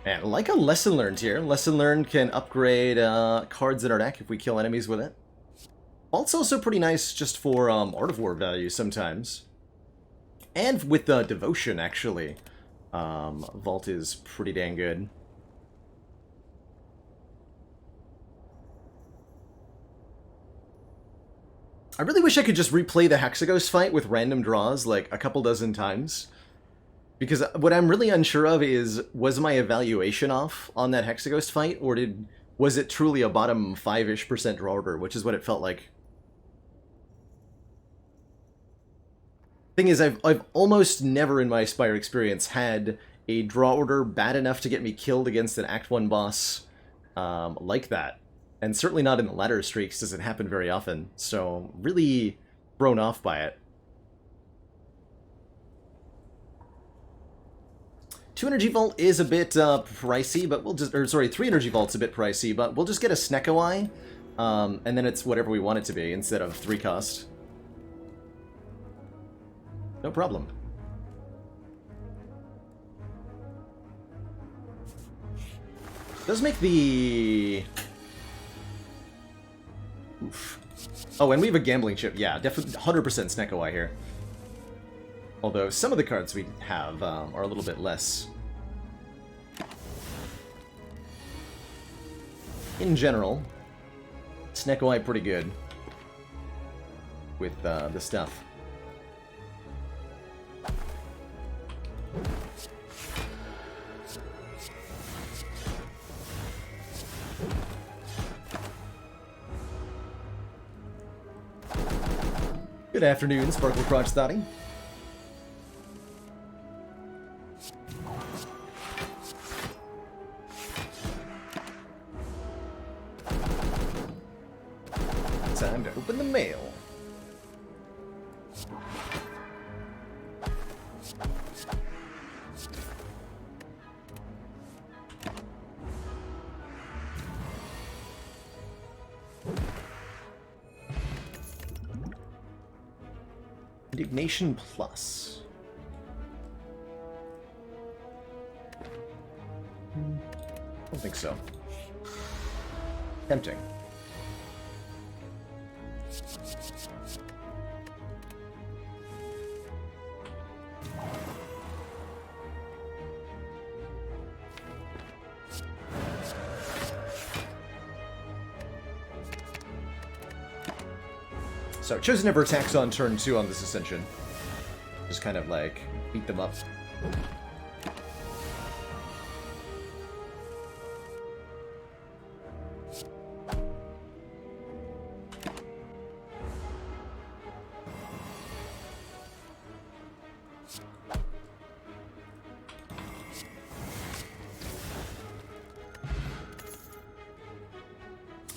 And like a lesson learned here, lesson learned can upgrade cards in our deck if we kill enemies with it. Vault's also pretty nice just for Art of War value sometimes. And with Devotion, actually. Vault is pretty dang good. I really wish I could just replay the Hexaghost fight with random draws like a couple dozen times. Because what I'm really unsure of is, was my evaluation off on that Hexaghost fight, or was it truly a bottom 5-ish% draw order, which is what it felt like. Thing is, I've almost never in my Spire experience had a draw order bad enough to get me killed against an Act 1 boss like that. And certainly not in the latter streaks, does it happen very often. So, really thrown off by it. 2 Energy Vault is a bit pricey, but we'll just... Or, sorry, 3 Energy Vault's a bit pricey, but we'll just get a Snecko-Eye, and then it's whatever we want it to be, instead of 3 cost. No problem. Does make the... Oof. Oh, and we have a gambling chip. Yeah, definitely 100% Snecko-Eye here. Although some of the cards we have are a little bit less. In general. Sneko Eye pretty good with the stuff. Good afternoon, Sparkle Crotch Thotty. Time to open the mail. Indignation Plus. I don't think so. Tempting. So, Chosen never attacks on turn 2 on this Ascension. Just kind of like beat them up.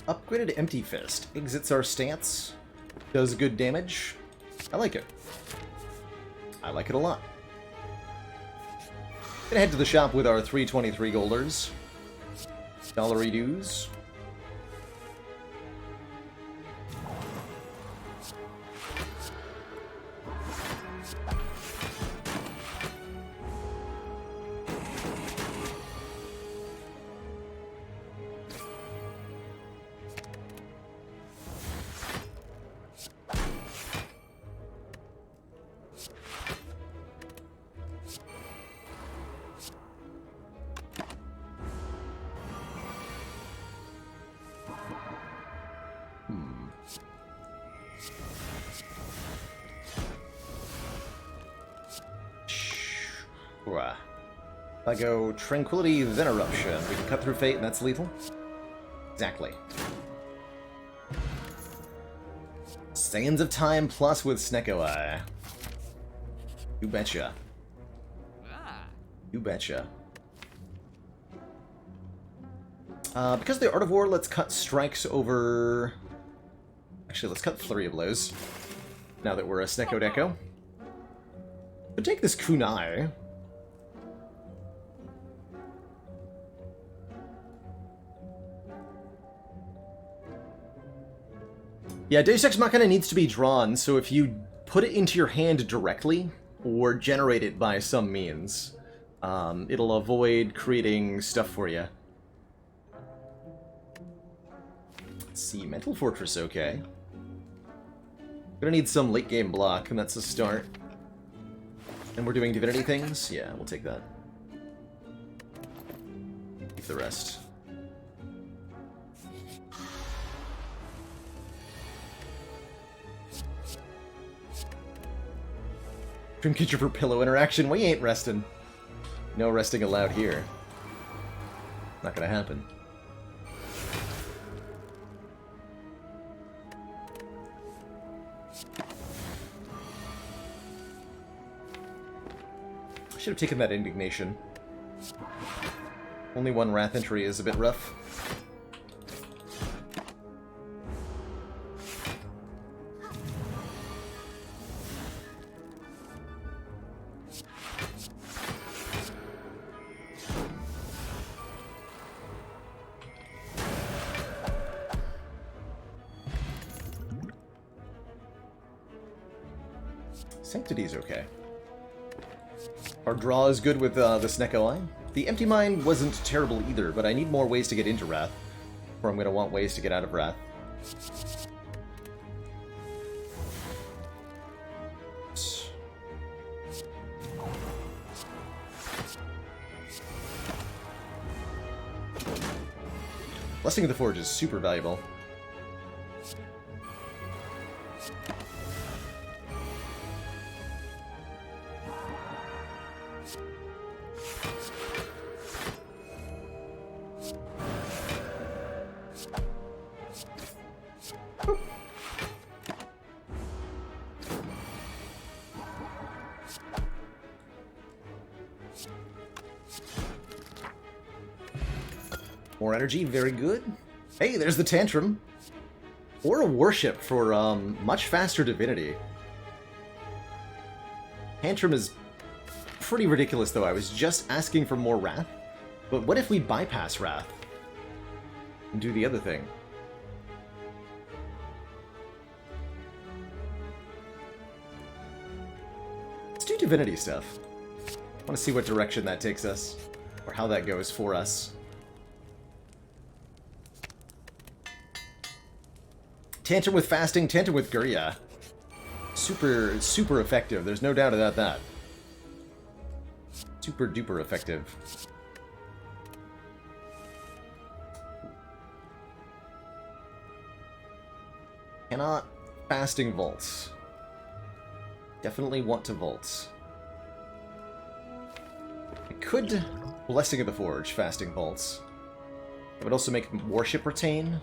Upgraded Empty Fist. Exits our stance. Does good damage. I like it. I like it a lot. Gonna head to the shop with our 323 golders. Dollary dues. If I go Tranquility, then Eruption, we can cut through Fate, and that's lethal? Exactly. Sands of Time plus with Sneko Eye. You betcha. You betcha. Because of the Art of War, let's cut Strikes over... Actually, let's cut Flurry of Blows. Now that we're a Sneko Deco. But take this Kunai. Yeah, Deus Ex Machina needs to be drawn, so if you put it into your hand directly, or generate it by some means, it'll avoid creating stuff for you. Let's see, Mental Fortress, okay. Gonna need some late game block, and that's a start. And we're doing Divinity things? Yeah, we'll take that. Keep the rest. Dreamcatcher for pillow interaction. We ain't resting. No resting allowed here. Not gonna happen. I should have taken that Indignation. Only one Wrath entry is a bit rough. Sanctity's okay. Our draw is good with the Sneko Eye. The Empty Mind wasn't terrible either, but I need more ways to get into Wrath, or I'm going to want ways to get out of Wrath. Blessing of the Forge is super valuable. More energy, very good. Hey, there's the Tantrum. Or a Worship for much faster Divinity. Tantrum is pretty ridiculous, though. I was just asking for more Wrath. But what if we bypass Wrath? And do the other thing? Let's do Divinity stuff. I want to see what direction that takes us. Or how that goes for us. Tantrum with Fasting, Tantrum with Gurya. Super, super effective. There's no doubt about that. Super duper effective. Cannot Fasting Vaults. Definitely want to Vault. I could Blessing of the Forge Fasting Vaults. It would also make Worship Retain.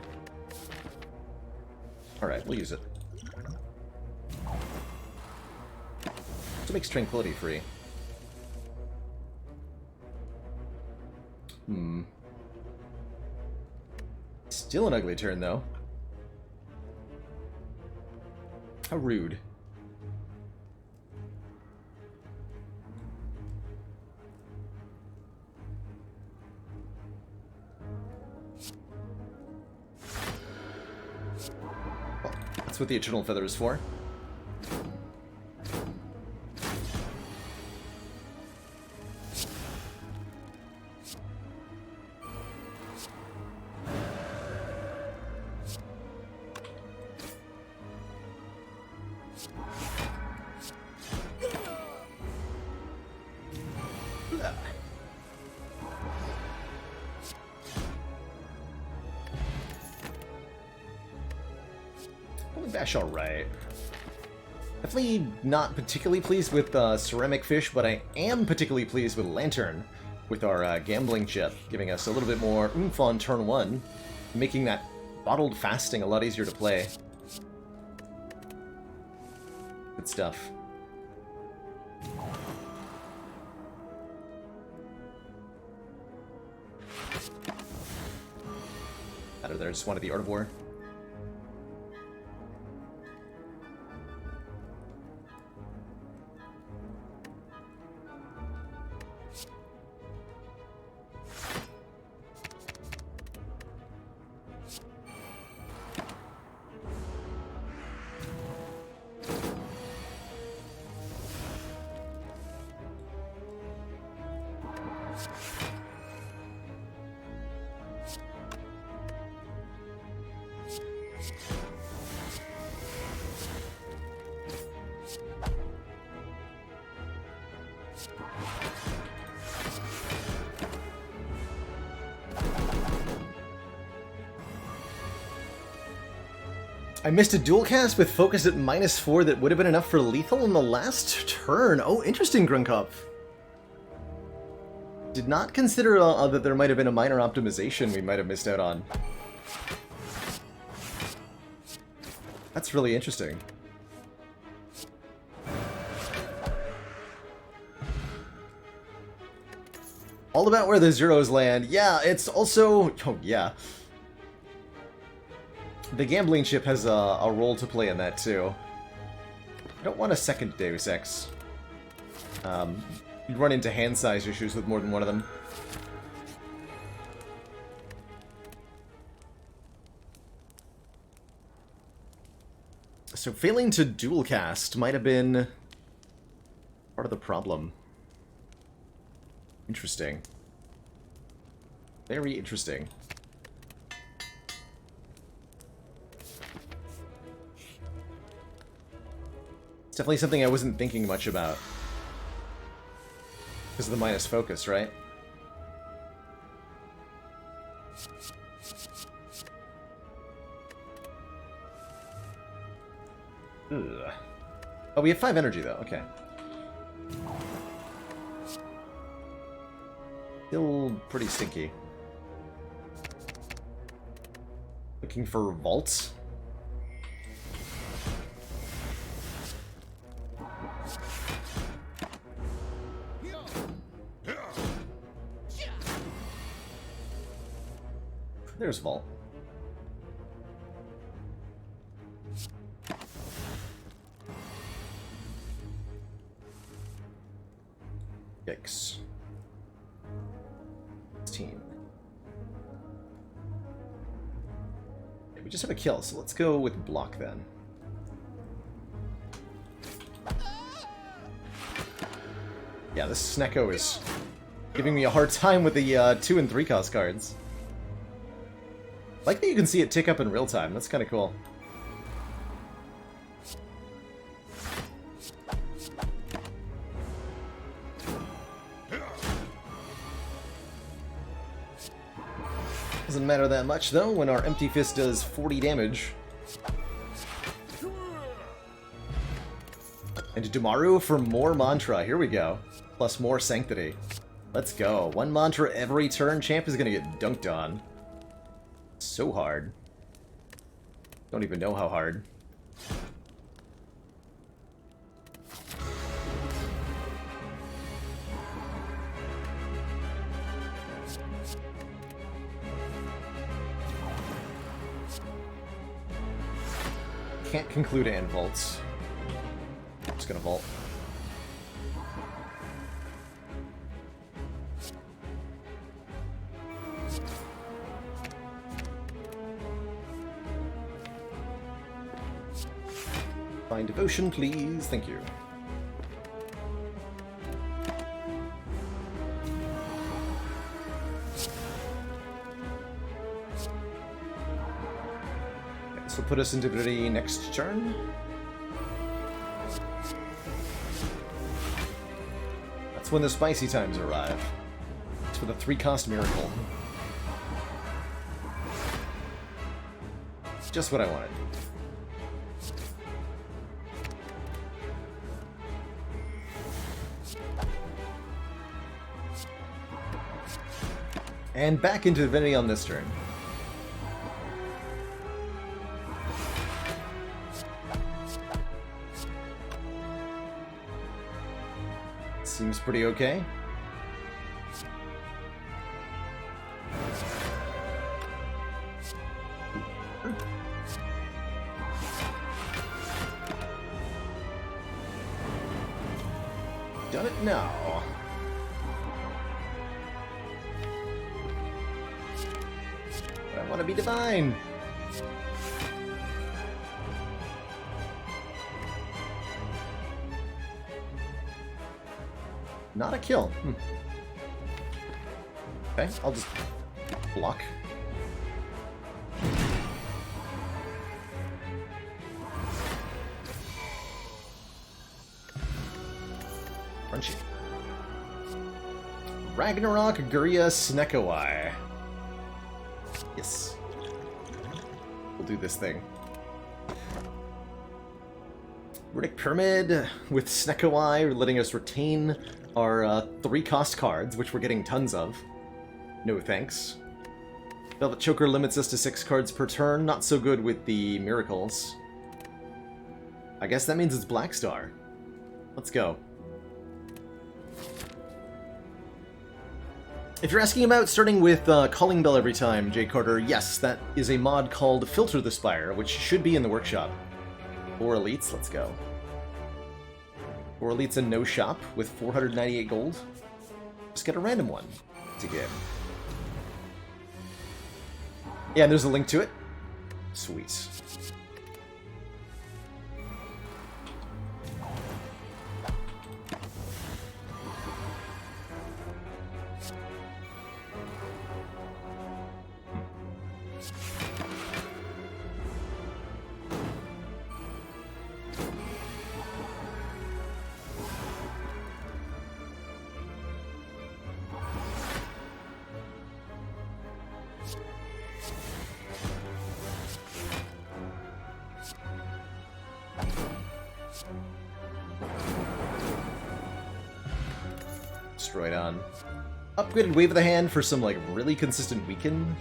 Alright, we'll use it. To make Tranquility free. Still an ugly turn, though. How rude. That's what the Eternal Feather is for. Bash alright. Definitely not particularly pleased with Ceramic Fish, but I am particularly pleased with Lantern, with our Gambling Chip, giving us a little bit more oomph on turn 1, making that Bottled Fasting a lot easier to play. Good stuff. Out of there, just wanted the Art of War. I missed a dual cast with focus at -4 that would have been enough for lethal in the last turn. Oh, interesting, Grunkopf. Did not consider that there might have been a minor optimization we might have missed out on. That's really interesting. All about where the zeros land. Yeah, it's also... Oh, yeah. The Gambling Chip has a role to play in that, too. I don't want a second Deus Ex. You'd run into hand size issues with more than one of them. So failing to dual cast might have been part of the problem. Interesting. Very interesting. It's definitely something I wasn't thinking much about. Because of the minus focus, right? Ugh. Oh, we have 5 energy, though. Okay. Still pretty stinky. Looking for vaults. There's vault. Yikes. 16. We just have a kill, so let's go with block then. Yeah, this Snecko is giving me a hard time with the 2 and 3 cost cards. I like that you can see it tick up in real time. That's kind of cool. Doesn't matter that much, though, when our Empty Fist does 40 damage. And Dumaru for more Mantra. Here we go. Plus more Sanctity. Let's go. 1 Mantra every turn. Champ is going to get dunked on. So hard. Don't even know how hard. Can't conclude and vaults. Just gonna vault. Find devotion, please. Thank you. This will put us into Divinity next turn. That's when the spicy times arrive. It's for the 3-cost miracle. It's just what I wanted. And back into Divinity on this turn. Seems pretty okay. Done it now. But I want to be divine. Not a kill. Okay, I'll just block. Crunchy. Ragnarok Guria Snekowai. Yes. We'll do this thing. Runic Pyramid with Snekowai, letting us retain our 3-cost cards, which we're getting tons of. No thanks. Velvet Choker limits us to 6 cards per turn. Not so good with the miracles. I guess that means it's Black Star. Let's go. If you're asking about starting with Calling Bell every time, Jay Carter, yes, that is a mod called Filter the Spire, which should be in the workshop. 4 elites, let's go. 4 elites and no shop with 498 gold. Just get a random one to give. Yeah, and there's a link to it. Sweet. Destroyed on. Upgraded Wave of the Hand for some, like, really consistent weaken.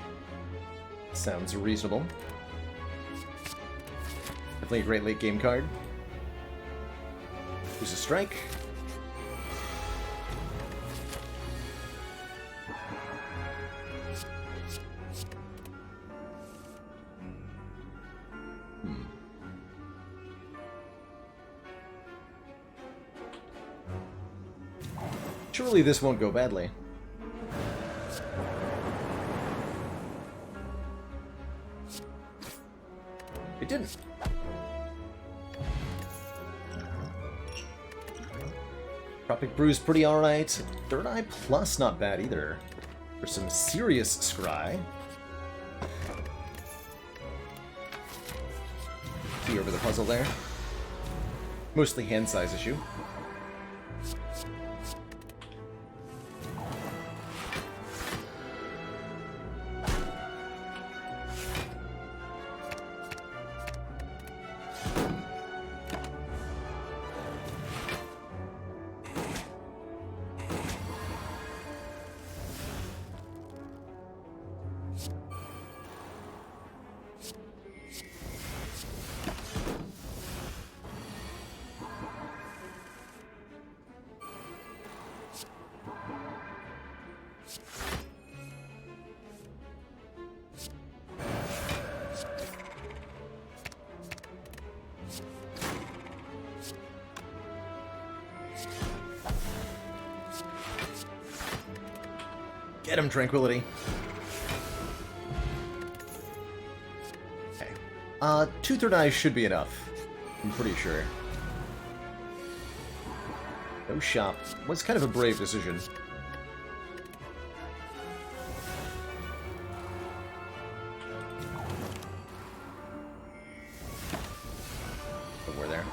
Sounds reasonable. Definitely a great late game card. There's a strike. Surely this won't go badly. It didn't. Tropic Brew's pretty alright. Third Eye Plus not bad either. For some serious scry. See over the puzzle there. Mostly hand size issue. Get him, Tranquility. Okay. 2 third eyes should be enough. I'm pretty sure. No shop. Was kind of a brave decision. But we're there.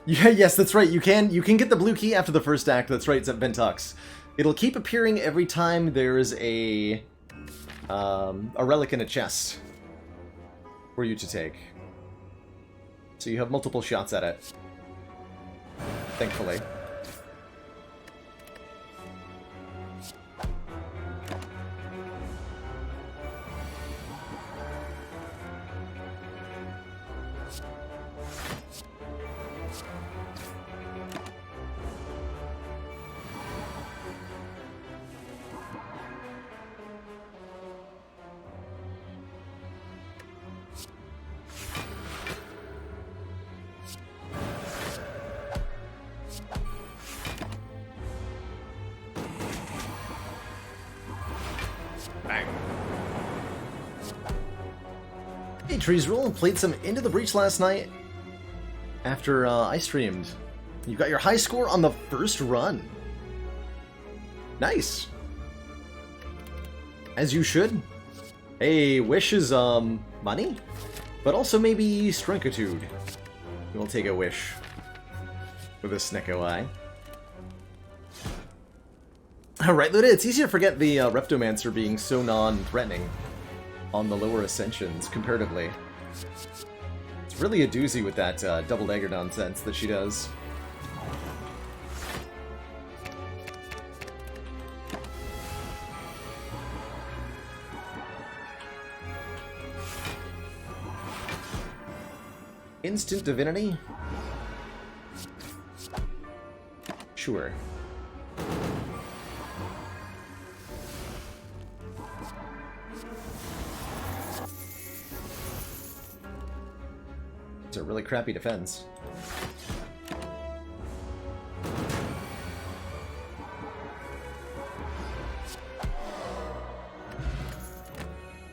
Yeah, yes, that's right. You can get the blue key after the first act. That's right, it's at Ventux. It'll keep appearing every time there's a relic in a chest for you to take. So you have multiple shots at it. Thankfully. Hey, Trees Rule, played some Into the Breach last night after I streamed. You got your high score on the first run. Nice. As you should. Hey, wish is, money? But also maybe Strengitude. We'll take a wish. With a Snecko Eye. Alright, Luda, it's easy to forget the Reptomancer being so non-threatening on the lower ascensions, comparatively. It's really a doozy with that double dagger nonsense that she does. Instant Divinity? Sure. It's a really crappy defense.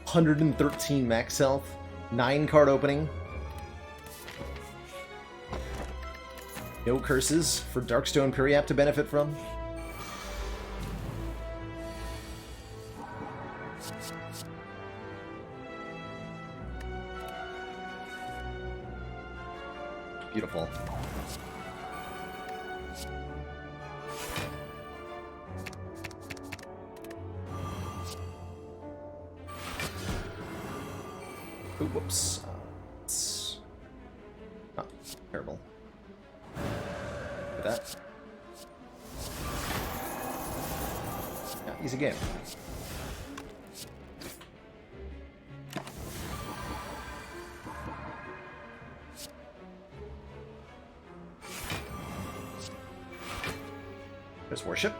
$113 max health, 9 card opening. No curses for Darkstone Periap to benefit from. Beautiful. Ooh, whoops. Oh, terrible. that. Yeah, easy game. There's worship.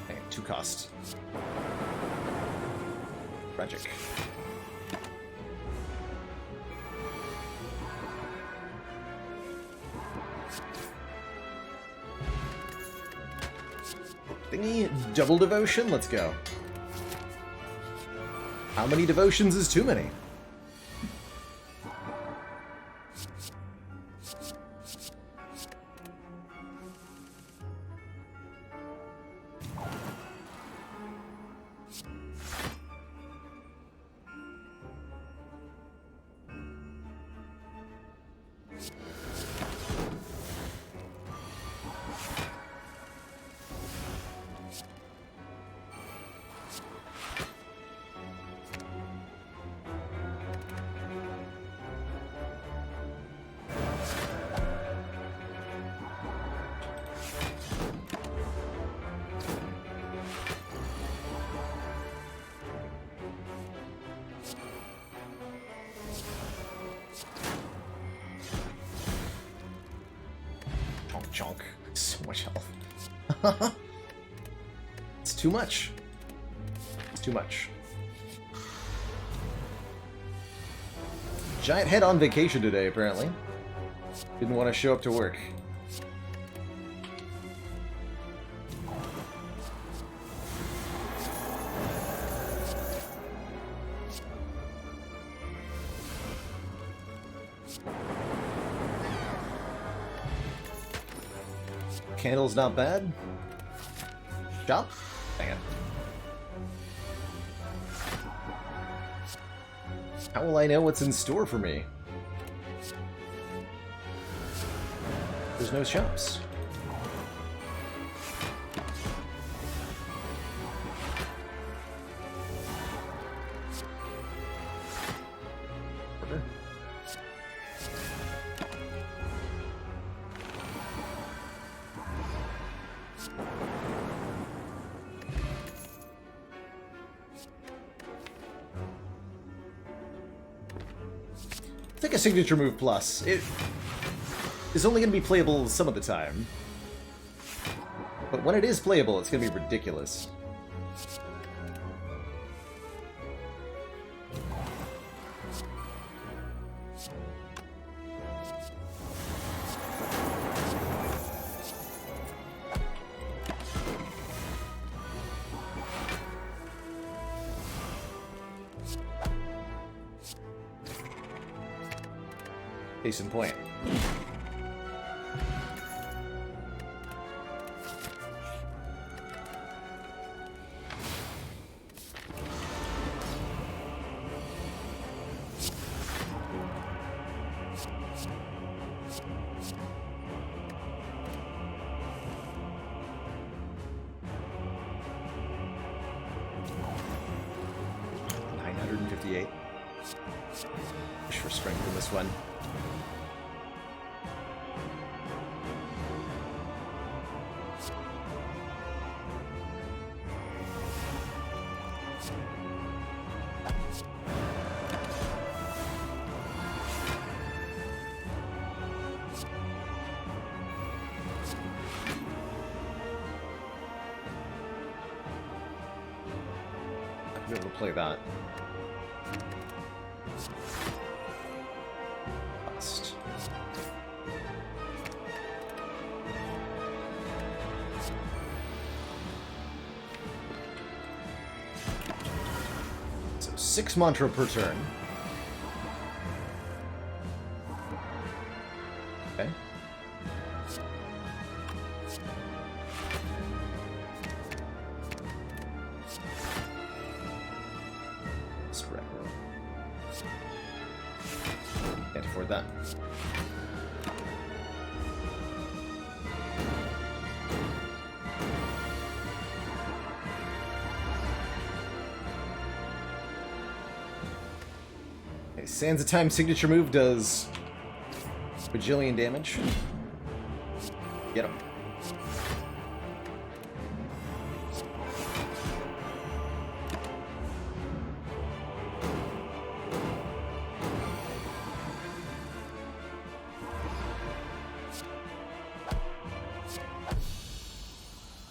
Okay, 2 cost. Tragic. Thingy, double devotion, let's go. How many devotions is too many? Chonk. So much health. It's too much. It's too much. Giant head on vacation today, apparently. Didn't want to show up to work. Candle's not bad. Shop? Dang it. How will I know what's in store for me? There's no shops. Order. Take a signature move plus. It is only going to be playable some of the time. But when it is playable, it's going to be ridiculous. Case in point. $958. Wish for strength in this one. I'll be able to play that. Bust. So 6 mantra per turn. Okay. Can't afford that. Okay, Nice. Sands of Time signature move does bajillion damage. Get him.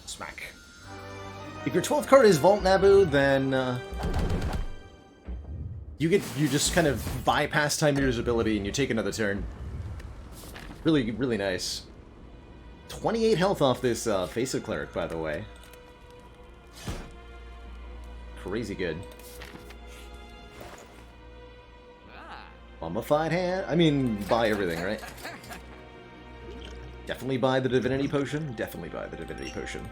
Smack. If your 12th card is Vault Naboo, then you just kind of bypass Time Eater's ability and you take another turn. Really, really nice. 28 health off this Face of Cleric, by the way. Crazy good. Mummified Hand? I mean, buy everything, right? Definitely buy the Divinity Potion. Definitely buy the Divinity Potion.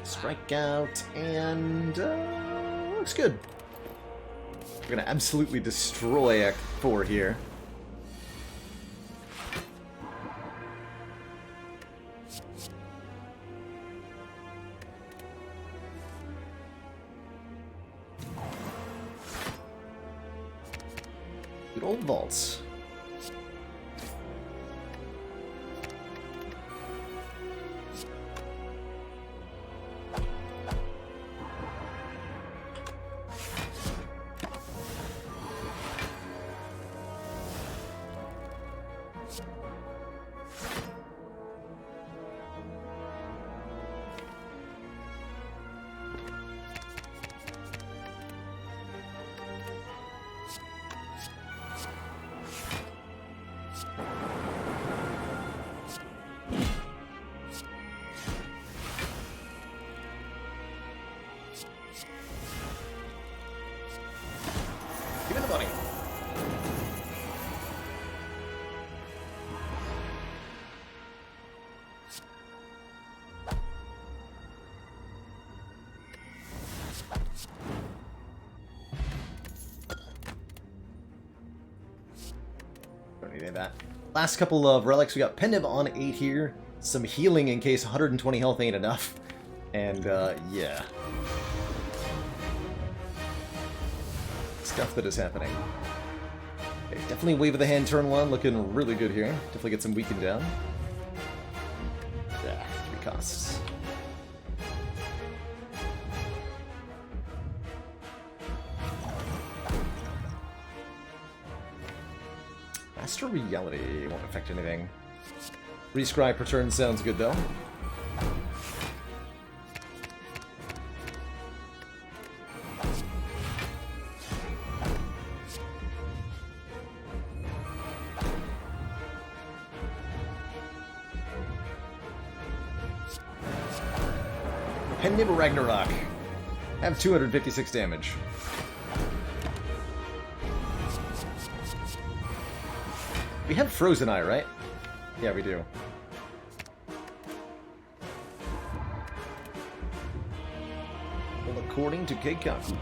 Strikeout, and looks good. We're gonna absolutely destroy Act 4 here. Good old vaults. Give me the money. Don't need any of that. Last couple of relics. We got Pendiv on 8 here. Some healing in case 120 health ain't enough. And, yeah. Stuff that is happening. Okay, definitely Wave of the Hand turn 1, looking really good here. Definitely get some weakened down. Yeah, 3 costs. Master Reality won't affect anything. Rescribe per turn sounds good though. Pendiv Ragnarok. Have 256 damage. We have Frozen Eye, right? Yeah, we do. Well, according to Keikaku.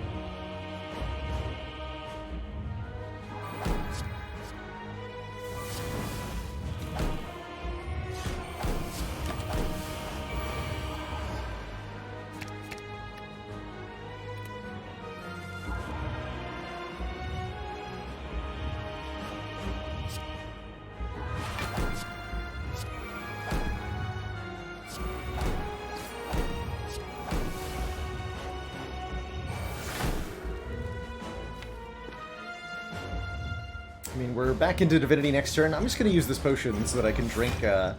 I mean, we're back into Divinity next turn. I'm just going to use this potion so that I can drink the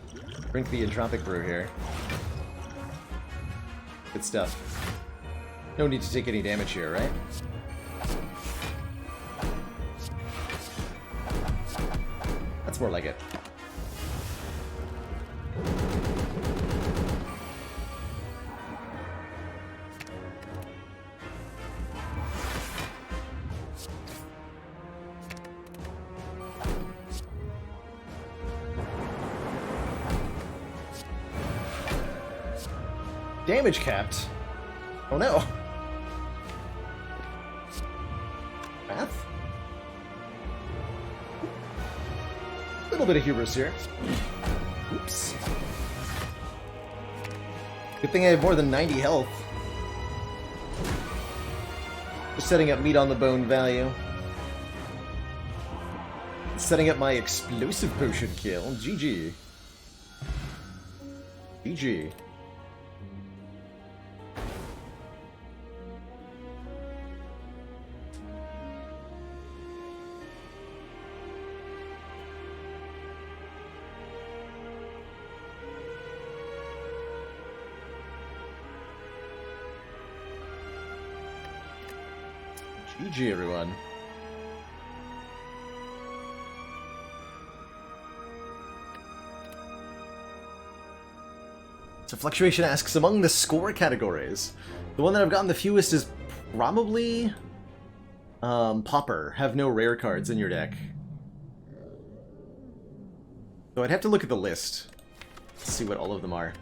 Entropic Brew here. Good stuff. No need to take any damage here, right? That's more like it. Damage capped. Oh no. Math? A little bit of hubris here. Oops. Good thing I have more than 90 health. Just setting up meat on the bone value. Setting up my explosive potion kill. GG. GG. GG, everyone. So Fluctuation asks, among the score categories, the one that I've gotten the fewest is probably Popper. Have no rare cards in your deck. So I'd have to look at the list to see what all of them are.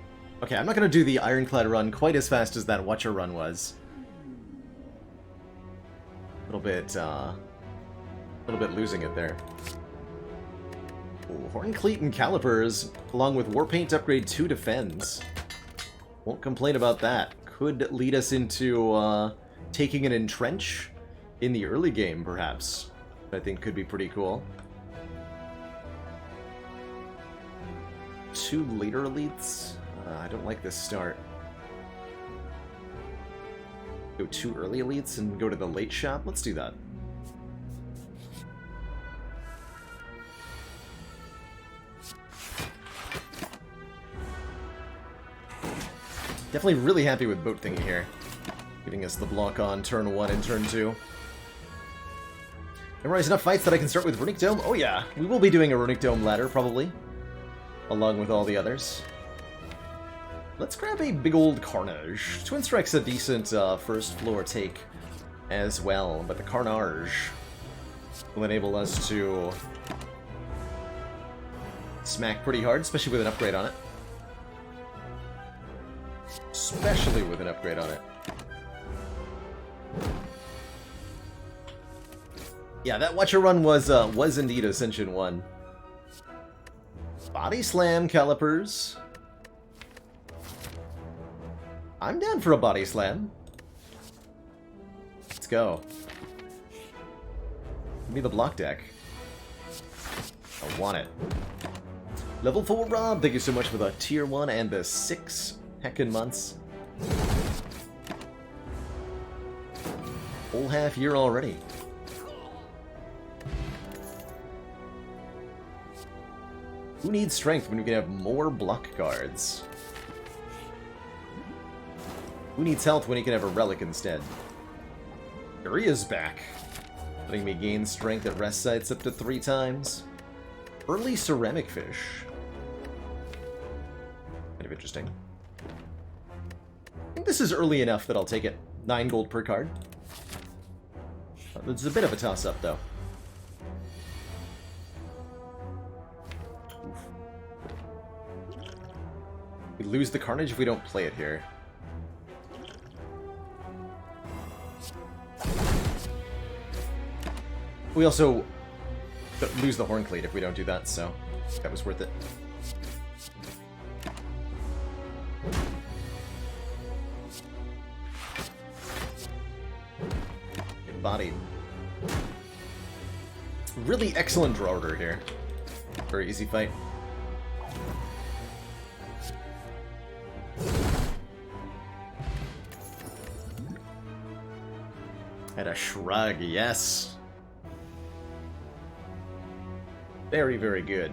Okay, I'm not going to do the Ironclad run quite as fast as that Watcher run was. A little bit losing it there. Ooh, Horncleat and Calipers, along with Warpaint upgrade 2 defends. Won't complain about that. Could lead us into taking an Entrench in the early game, perhaps. I think could be pretty cool. 2 later elites? I don't like this start. Go 2 early elites and go to the late shop? Let's do that. Definitely really happy with Boat Thingy here. Giving us the block on turn 1 and turn 2. Memorize enough fights that I can start with Runic Dome? Oh yeah, we will be doing a Runic Dome ladder, probably. Along with all the others. Let's grab a big old Carnage. Twin Strike's a decent first floor take as well, but the Carnage will enable us to smack pretty hard, especially with an upgrade on it. Especially with an upgrade on it. Yeah, that Watcher run was indeed Ascension 1. Body Slam, Calipers. I'm down for a Body Slam. Let's go. Give me the block deck. I want it. Level 4 Rob, thank you so much for the tier 1 and the 6 heckin' months. Whole half year already. Who needs strength when you can have more block cards? Who needs health when you can have a relic instead? Uria's back, letting me gain strength at rest sites up to 3 times. Early ceramic fish. Kind of interesting. I think this is early enough that I'll take it. 9 gold per card. It's a bit of a toss-up, though. Oof. We lose the Carnage if we don't play it here. We also lose the Horncleat if we don't do that, so that was worth it. Get bodied. Really excellent draw order here. Very easy fight. Had a shrug, yes. Very, very good.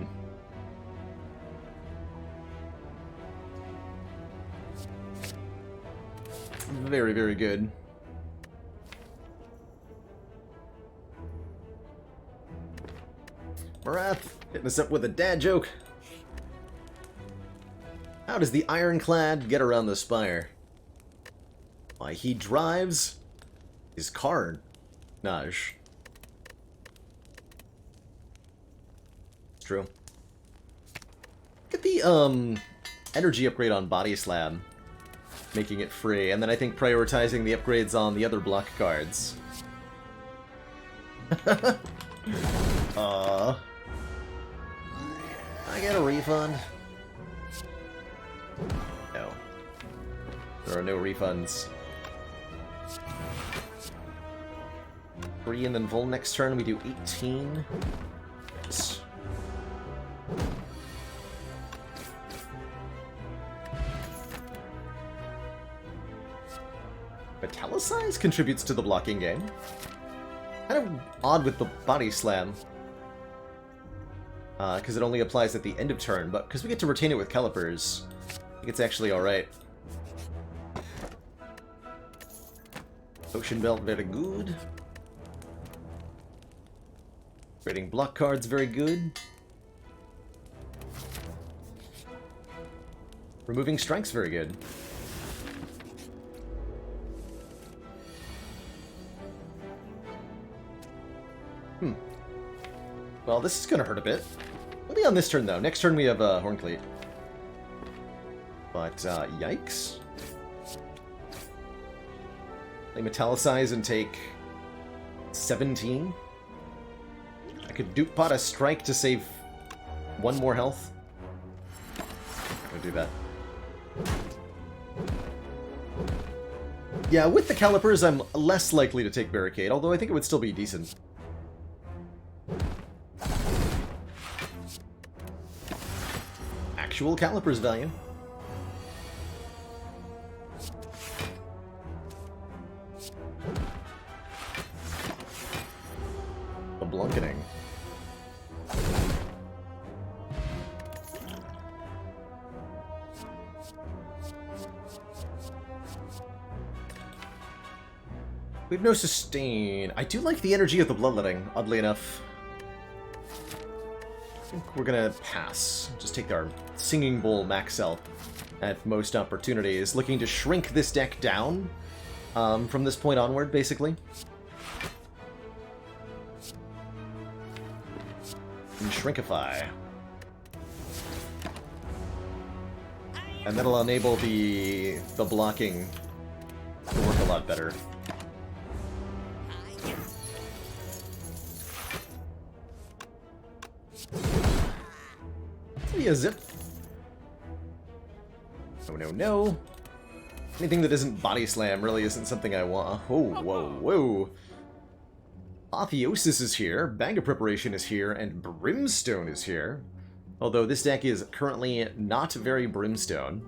Very, very good. Marath, hitting us up with a dad joke. How does the Ironclad get around the Spire? Why, he drives his Carnage. It's true. Look at the energy upgrade on Body Slam, making it free, and then I think prioritizing the upgrades on the other block cards. I get a refund? No. There are no refunds. 3, and then Vol next turn we do 18. Metallicize contributes to the blocking game. Kind of odd with the Body Slam. Because it only applies at the end of turn, but because we get to retain it with Calipers, I think it's actually alright. Ocean Belt, very good. Creating block cards, very good. Removing strengths, very good. Well, this is going to hurt a bit. Only on this turn, though. Next turn we have Horncleat. But, yikes. They metallicize and take 17. I could Duke Pot a strike to save 1 more health. I'm going to do that. Yeah, with the Calipers, I'm less likely to take Barricade, although I think it would still be decent. Actual Calipers value. The Blunketing. We have no sustain. I do like the energy of the Bloodletting, oddly enough. I think we're gonna pass. Just take our Singing Bowl max out at most opportunities. Looking to shrink this deck down from this point onward, basically. And Shrinkify. And that'll enable the blocking to work a lot better. A zip. Oh, no, no. Anything that isn't Body Slam really isn't something I want. Oh, whoa, whoa. Apotheosis is here, Bag of Preparation is here, and Brimstone is here. Although this deck is currently not very Brimstone.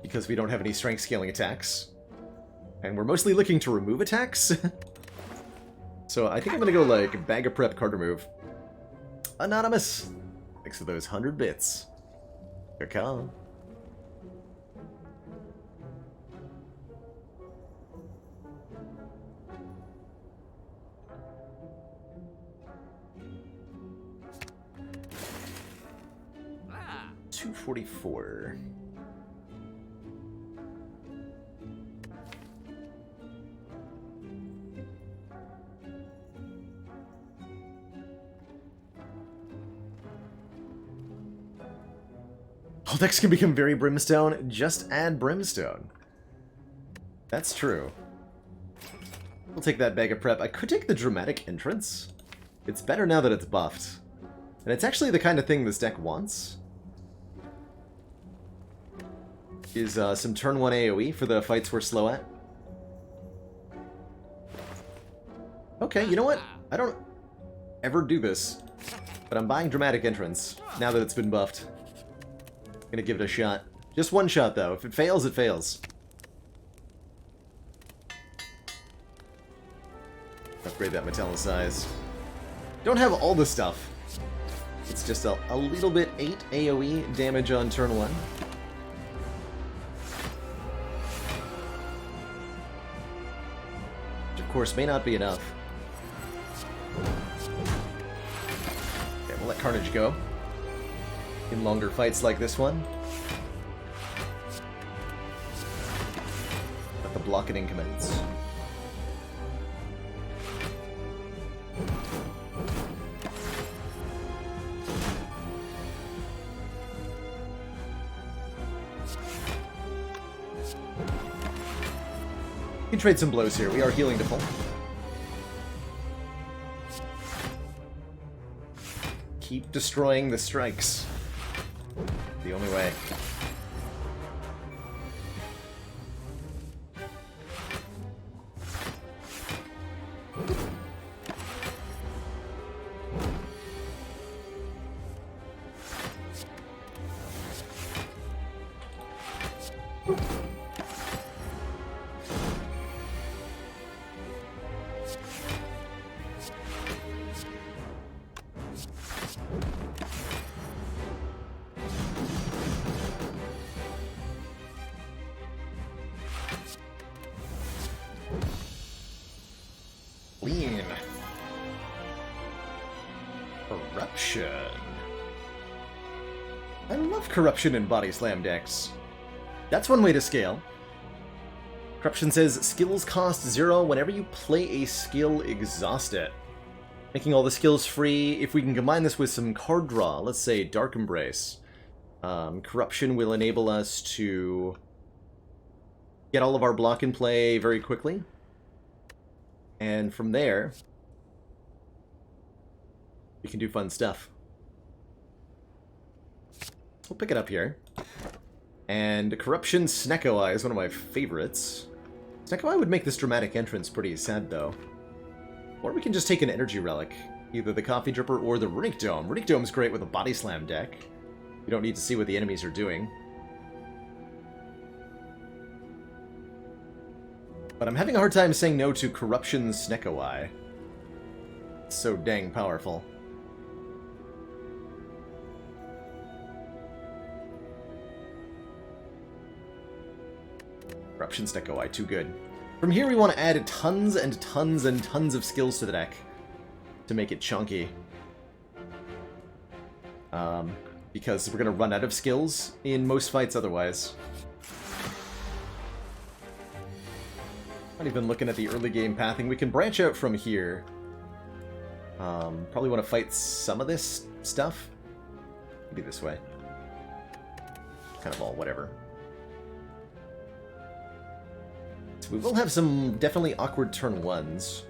Because we don't have any strength scaling attacks. And we're mostly looking to remove attacks. So I think I'm gonna go like Bag of Prep card remove. Anonymous! Thanks for those 100 bits. Caca. $244. All decks can become very Brimstone, just add Brimstone. That's true. We'll take that Bag of Prep. I could take the Dramatic Entrance. It's better now that it's buffed. And it's actually the kind of thing this deck wants. Is some turn 1 AoE for the fights we're slow at. Okay, you know what? I don't ever do this, but I'm buying Dramatic Entrance now that it's been buffed. Gonna give it a shot. Just one shot, though. If it fails, it fails. Upgrade that Metallicize. Don't have all the stuff. It's just a little bit 8 AoE damage on turn 1. Which, of course, may not be enough. Okay, we'll let Carnage go. In longer fights like this one. Let the blocketing commence. We can trade some blows here. We are healing to full. Keep destroying the strikes. The only way. Corruption. I love Corruption in Body Slam decks. That's one way to scale. Corruption says, skills cost 0 whenever you play a skill, exhaust it. Making all the skills free. If we can combine this with some card draw, let's say Dark Embrace, Corruption will enable us to get all of our block in play very quickly. And from there, we can do fun stuff. We'll pick it up here. And Corruption Snecko Eye is one of my favorites. Snecko Eye would make this dramatic entrance pretty sad, though. Or we can just take an Energy Relic. Either the Coffee Dripper or the Runic Dome. Runic Dome's great with a Body Slam deck. You don't need to see what the enemies are doing. But I'm having a hard time saying no to Corruption Snecko Eye. It's so dang powerful. Corruption Snecko Eye, too good. From here we want to add tons and tons and tons of skills to the deck to make it chunky. Because we're going to run out of skills in most fights otherwise. Not even looking at the early game pathing. We can branch out from here. Probably want to fight some of this stuff. Maybe this way. Kind of all whatever. So we will have some definitely awkward turn ones.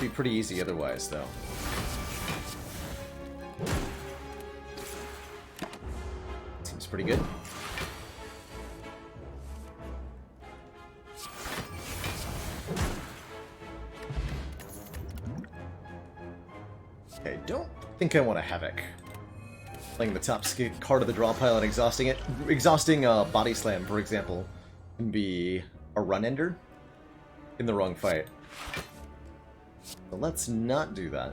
Be pretty easy otherwise, though. Seems pretty good. Okay, don't think I want a Havoc. Playing the top card of the draw pile and exhausting it. Exhausting Body Slam, for example, can be a run ender in the wrong fight. So let's not do that.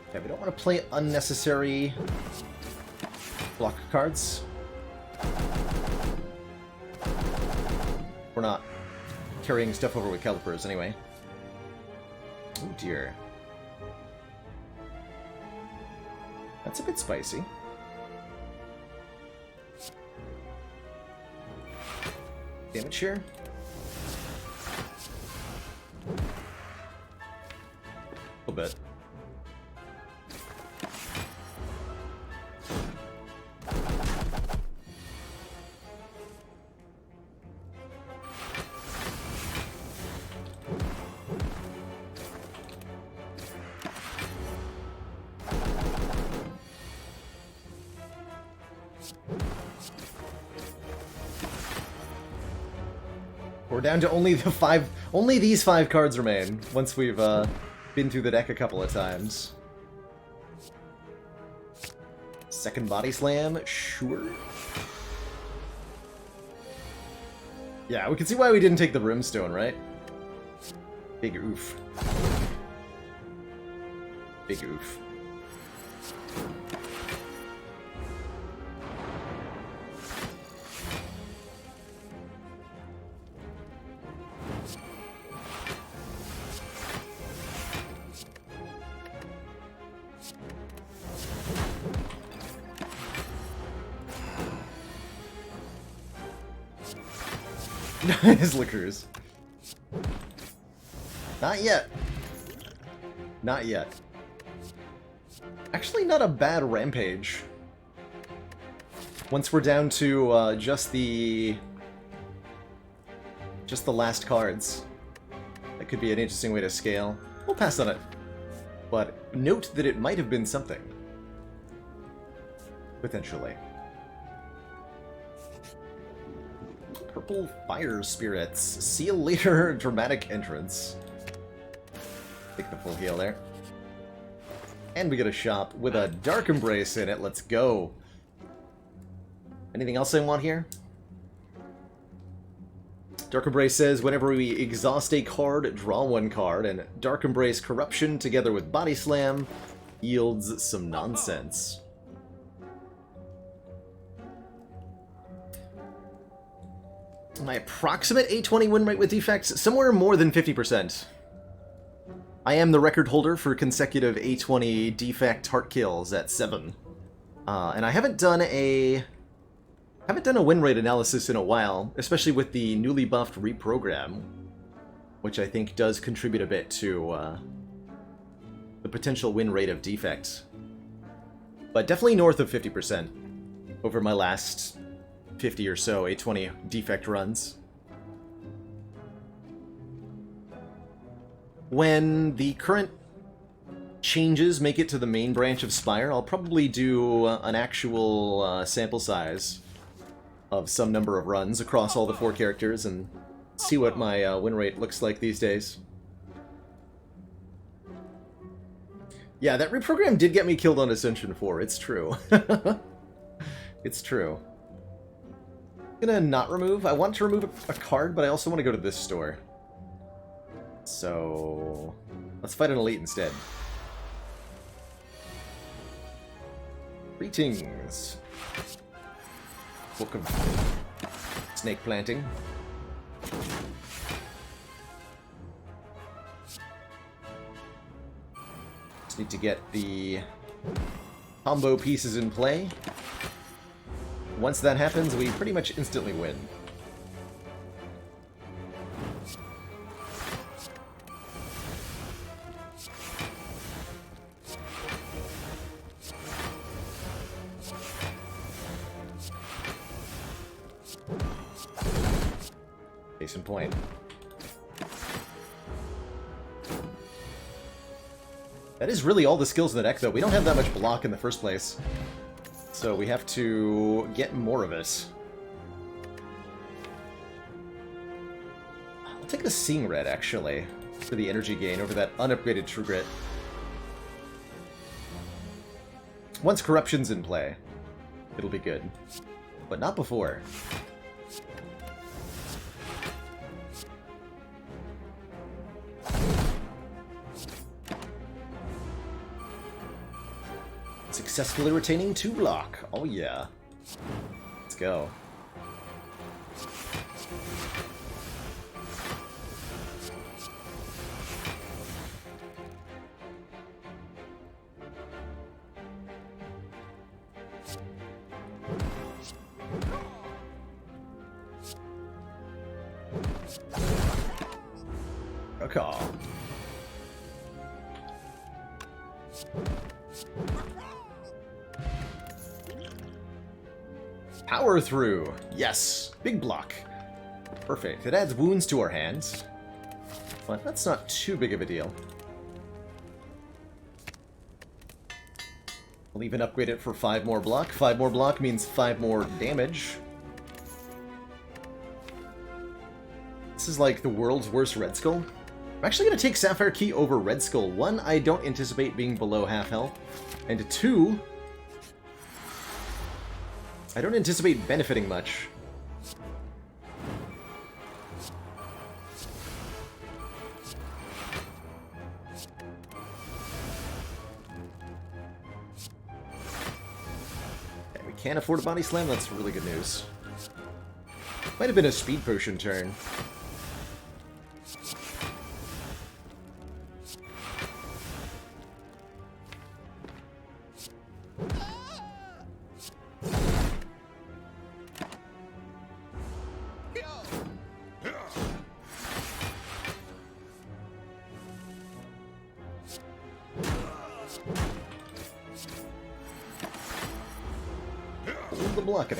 Okay, we don't want to play unnecessary block cards. We're not carrying stuff over with calipers anyway. Oh dear. That's a bit spicy. Damage here. A little bit. We're down to only these 5 cards remain, once we've been through the deck a couple of times. Second Body Slam, sure. Yeah, we can see why we didn't take the Brimstone, right? Big oof. Big oof. His liquors. Not yet. Not yet. Actually, not a bad Rampage. Once we're down to just the last cards. That could be an interesting way to scale. We'll pass on it. But note that it might have been something. Potentially. Purple Fire Spirits. See you later, dramatic entrance. Take the full heal there. And we get a shop with a Dark Embrace in it. Let's go. Anything else I want here? Dark Embrace says, whenever we exhaust a card, draw one card, and Dark Embrace Corruption together with Body Slam yields some nonsense. My approximate A20 win rate with defects, somewhere more than 50%. I am the record holder for consecutive A20 defect heart kills at 7. And I haven't done a win rate analysis in a while, especially with the newly buffed reprogram, which I think does contribute a bit to the potential win rate of defect. But definitely north of 50% over my last 50 or so A20 defect runs. When the current changes make it to the main branch of Spire, I'll probably do an actual sample size of some number of runs across all the 4 characters and see what my win rate looks like these days. Yeah, that reprogram did get me killed on Ascension 4, it's true. It's true. I'm gonna not remove. I want to remove a card, but I also want to go to this store. So let's fight an elite instead. Greetings. Book of Snake Planting. Just need to get the combo pieces in play. Once that happens, we pretty much instantly win. Case in point. That is really all the skills in the deck, though. We don't have that much block in the first place. So we have to get more of it. I'll take the Seeing Red, actually, for the energy gain over that unupgraded True Grit. Once Corruption's in play, it'll be good. But not before. Successfully retaining 2 block. Oh yeah. Let's go. Okay. Power through. Yes. Big block. Perfect. It adds wounds to our hands. But that's not too big of a deal. We'll even upgrade it for 5 more block. 5 more block means 5 more damage. This is like the world's worst Red Skull. I'm actually going to take Sapphire Key over Red Skull. 1, I don't anticipate being below half health. And 2, I don't anticipate benefiting much. Okay, we can't afford a Body Slam, that's really good news. Might have been a Speed Potion turn. The blocking.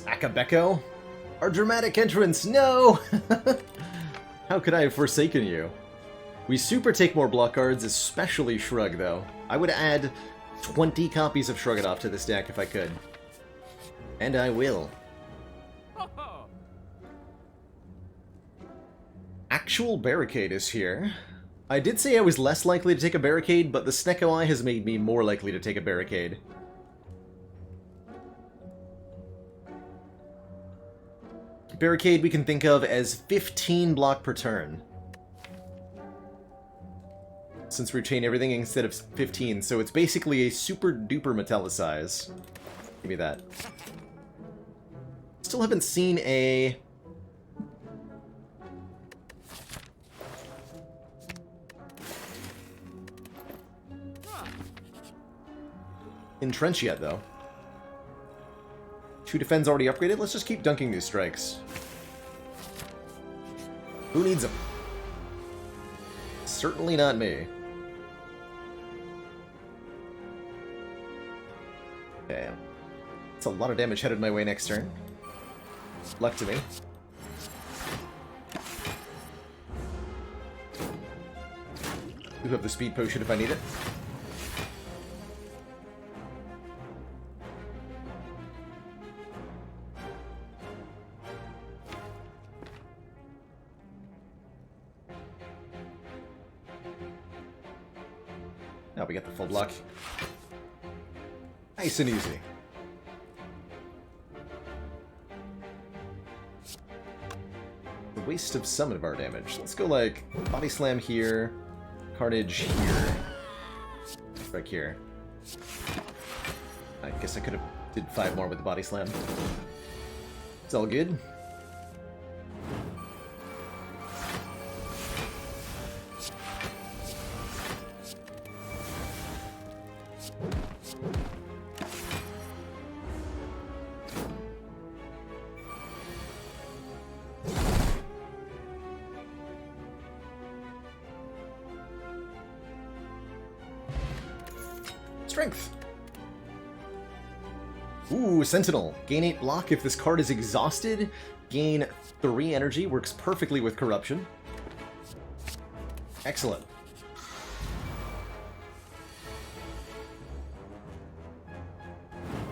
Akabeko? Our dramatic entrance, no! How could I have forsaken you? We super take more block cards, especially Shrug, though. I would add 20 copies of Shrug It Off to this deck if I could. And I will. Actual Barricade is here. I did say I was less likely to take a Barricade, but the Snecko Eye has made me more likely to take a Barricade. Barricade we can think of as 15 block per turn. Since we chain everything instead of 15, so it's basically a super duper metallicize. Give me that. Still haven't seen a... Entrench yet, though. 2 defense already upgraded. Let's just keep dunking these strikes. Who needs them? Certainly not me. Okay. That's a lot of damage headed my way next turn. Luck to me. Do have the speed potion if I need it. Now we get the full block. Nice and easy. The waste of some of our damage. Let's go like Body Slam here, Carnage here, Strike here. I guess I could have did 5 more with the Body Slam. It's all good. Strength. Ooh, Sentinel. Gain 8 block if this card is exhausted. Gain 3 energy. Works perfectly with Corruption. Excellent.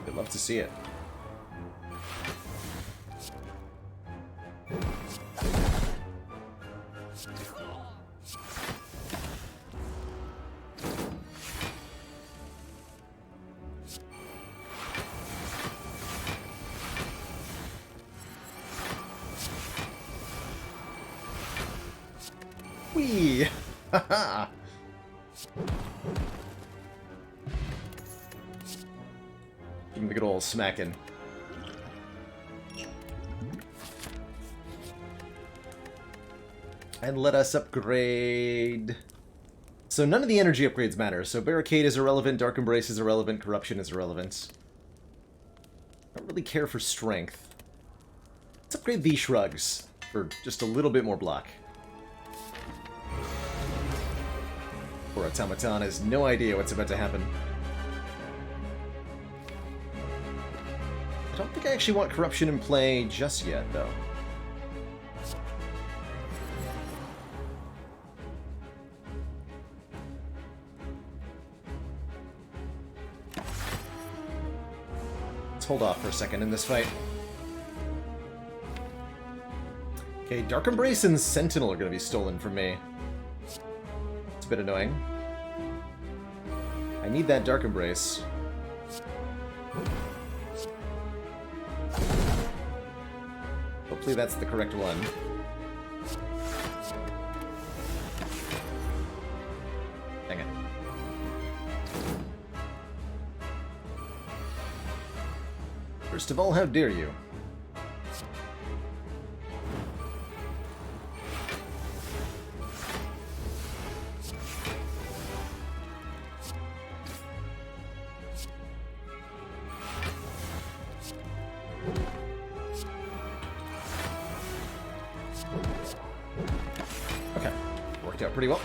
I'd love to see it. Whee! Haha! Give him the good old smacking. And let us upgrade... So none of the energy upgrades matter. So Barricade is irrelevant, Dark Embrace is irrelevant, Corruption is irrelevant. I don't really care for Strength. Let's upgrade these Shrugs for just a little bit more block. Poor Automaton has no idea what's about to happen. I don't think I actually want Corruption in play just yet, though. Let's hold off for a second in this fight. Okay, Dark Embrace and Sentinel are going to be stolen from me. It's a bit annoying. I need that Dark Embrace. Hopefully that's the correct one. Dang it. First of all, how dare you? Okay, worked out pretty well.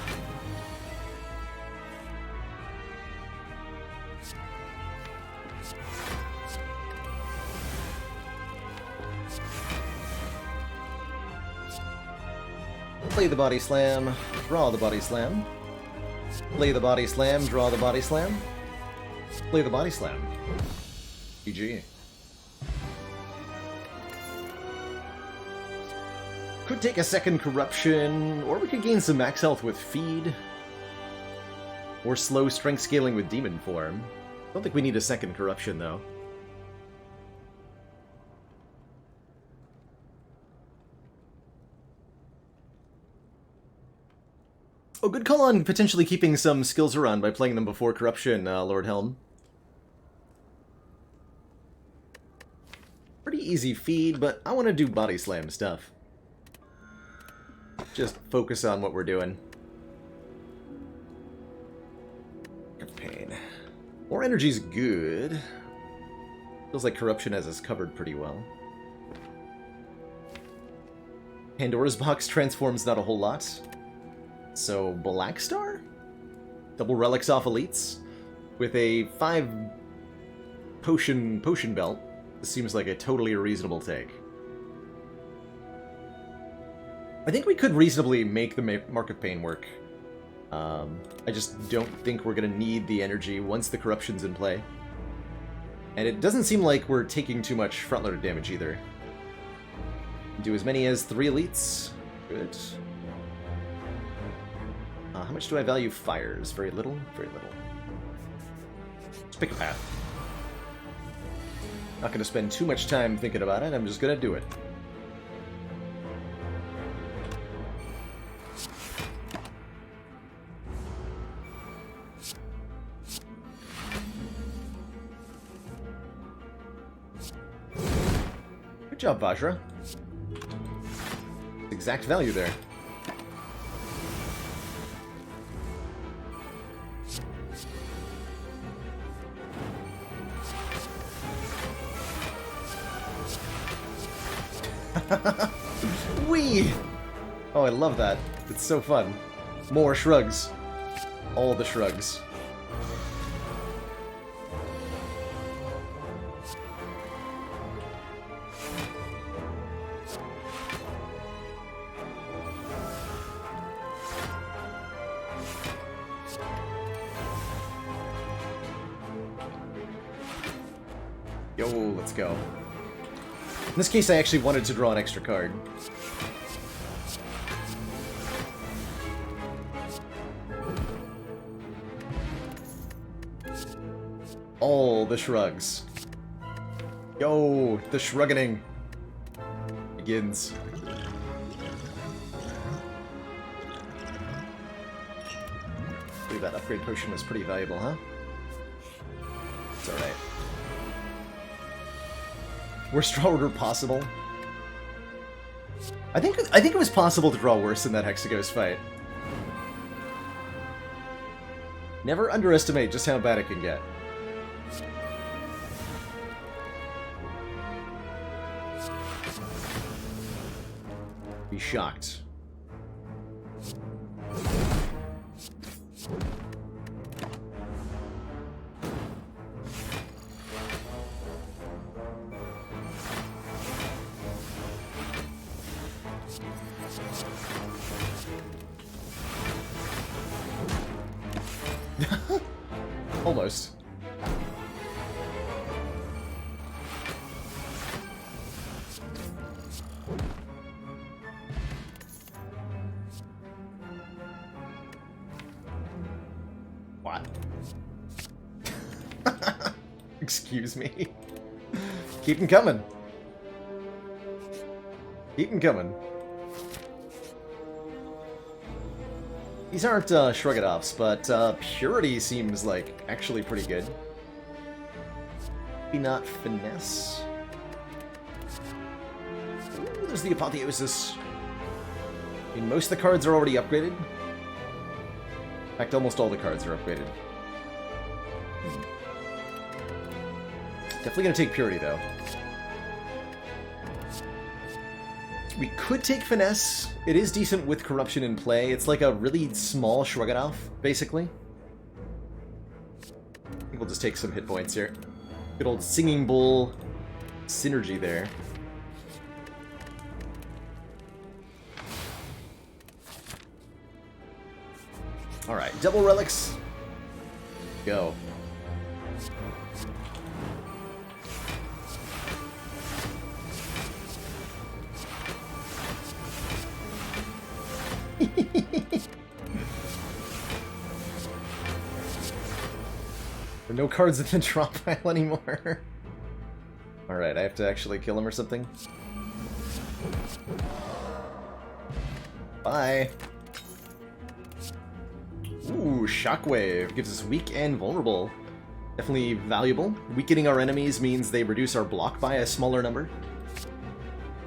Play the Body Slam, draw the Body Slam. Play the Body Slam, draw the Body Slam. Play the body slam. GG. Could take a second corruption, or we could gain some max health with feed. Or slow strength scaling with demon form. Don't think we need a second corruption though. Oh, good call on potentially keeping some skills around by playing them before corruption, Lord Helm. Pretty easy feed, but I want to do body slam stuff. Just focus on what we're doing. Pain. More energy's good. Feels like corruption has us covered pretty well. Pandora's box transforms not a whole lot. So, Black Star? Double relics off elites? With a 5 potion belt. This seems like a totally reasonable take. I think we could reasonably make the Mark of Pain work. I just don't think we're going to need the energy once the corruption's in play. And it doesn't seem like we're taking too much front-loaded damage either. Do as many as 3 elites. Good. How much do I value fires? Very little? Very little. Let's pick a path. Not going to spend too much time thinking about it, I'm just going to do it. Good job, Vajra. Exact value there. Wee! Oh, I love that. It's so fun. More shrugs. All the shrugs. Yo, let's go. In this case, I actually wanted to draw an extra card. All the shrugs. Yo, the shrugging begins. I believe that upgrade potion was pretty valuable, huh? It's alright. Worst draw order possible. I think it was possible to draw worse in that Hexaghost fight. Never underestimate just how bad it can get. Be shocked. Almost. What? Excuse me. Keep them coming. Keep them coming. These aren't Shrug-it-offs, but Purity seems like actually pretty good. Maybe not Finesse. Ooh, there's the Apotheosis. I mean, most of the cards are already upgraded. In fact, almost all the cards are upgraded. Definitely gonna take Purity, though. We could take Finesse. It is decent with Corruption in play. It's like a really small Shrug-it-off, basically. I think we'll just take some hit points here. Good old Singing Bull synergy there. Alright, double relics. Go. There are no cards in the drop pile anymore. Alright, I have to actually kill him or something. Bye. Ooh, Shockwave. Gives us weak and vulnerable. Definitely valuable. Weakening our enemies means they reduce our block by a smaller number.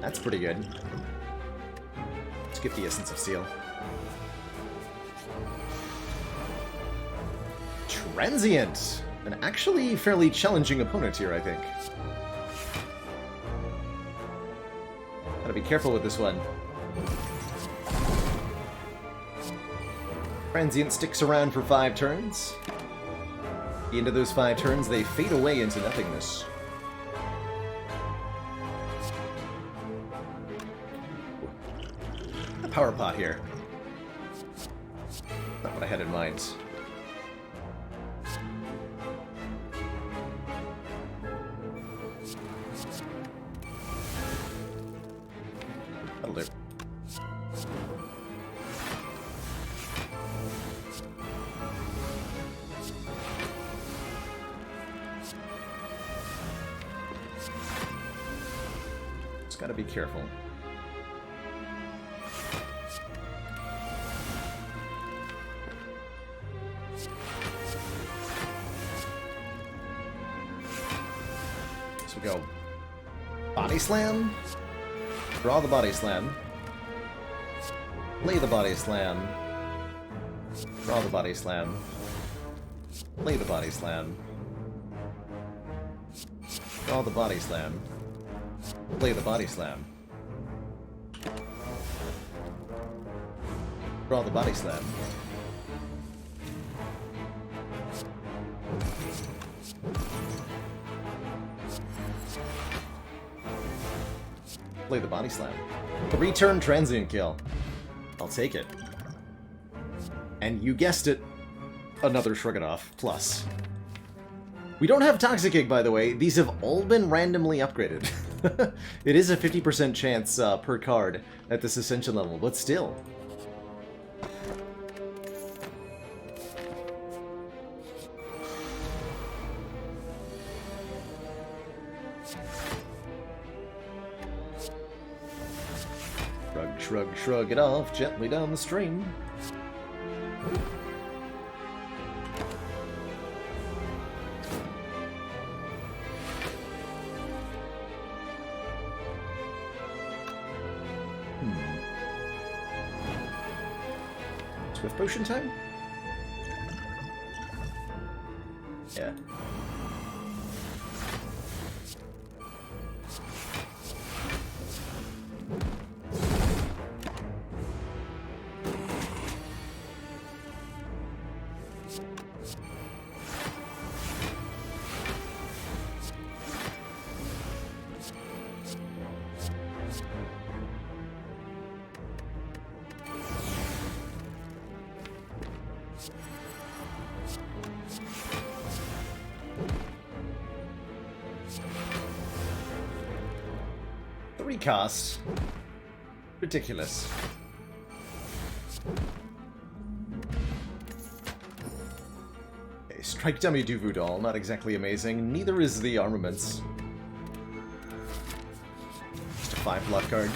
That's pretty good. Let's get the Essence of Seal. Transient! An actually fairly challenging opponent here, I think. Gotta be careful with this one. Transient sticks around for 5 turns. At the end of those 5 turns, they fade away into nothingness. A power pot here. Not what I had in mind. That'll do. Just gotta be careful. So we go Body Slam, draw the Body Slam, play the Body Slam, draw the Body Slam, play the Body Slam, draw the Body Slam, play the Body Slam, draw the Body Slam. Play the Body Slam. 3-turn transient kill. I'll take it. And you guessed it, another Shrugganoff plus. We don't have Toxic Egg, by the way. These have all been randomly upgraded. It is a 50% chance per card at this Ascension level, but still. Shrug, shrug, shrug it off gently down the stream. Swift potion time? Yeah. Cost. Ridiculous. Okay, Strike Dummy Duvu Doll, not exactly amazing. Neither is the Armaments. Just a 5 block card.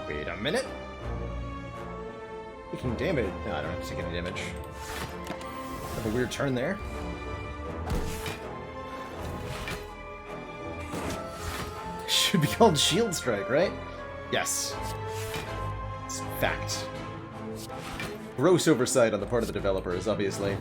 Wait a minute. Taking damage. No, I don't have to take any damage. Have a weird turn there. Should be called Shield Strike, right? Yes. It's fact. Gross oversight on the part of the developers, obviously.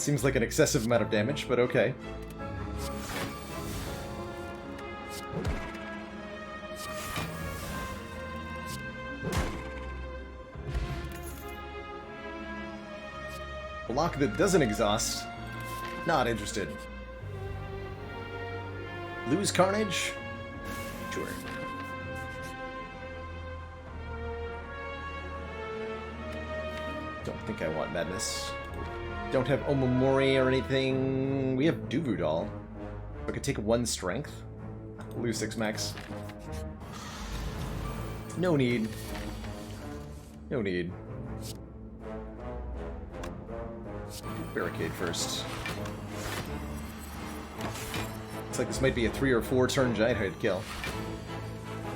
Seems like an excessive amount of damage, but okay. Block that doesn't exhaust. Not interested. Lose Carnage? Sure. Don't think I want Madness. Don't have Omamori or anything. We have Duvu Doll. I could take 1 strength. Lose 6 max. No need. No need. Barricade first. Looks like this might be a 3 or 4 turn Giant Head kill.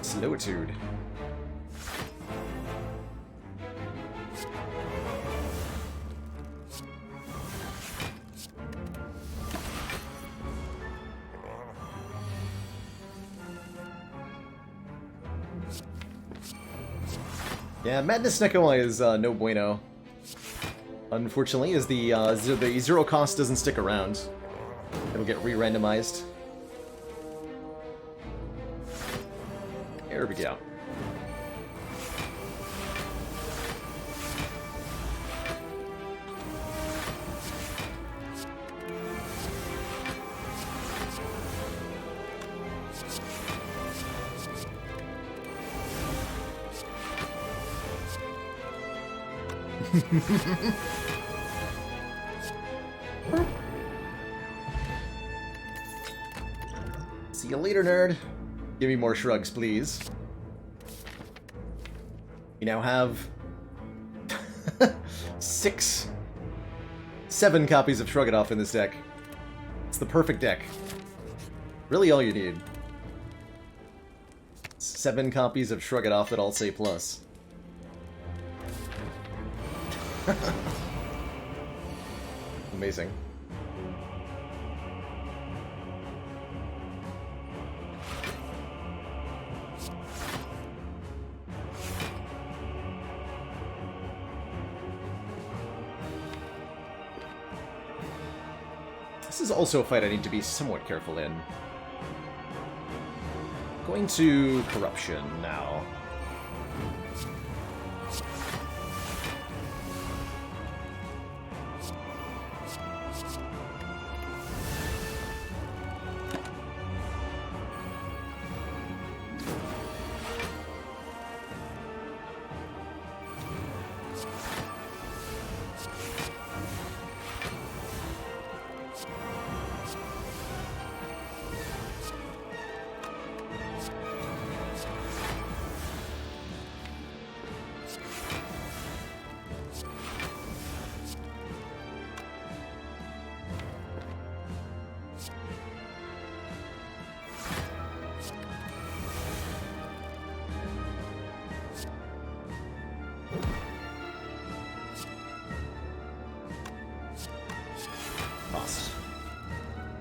Slowitude. Yeah, Madness Nekoma is no bueno. Unfortunately, as the zero cost doesn't stick around. It'll get re-randomized. There we go. See you later, nerd. Give me more shrugs, please. You now have 7 copies of Shrug It Off in this deck. It's the perfect deck. Really all you need. 7 copies of Shrug It Off that all say plus. Amazing. This is also a fight I need to be somewhat careful in. Going to Corruption now.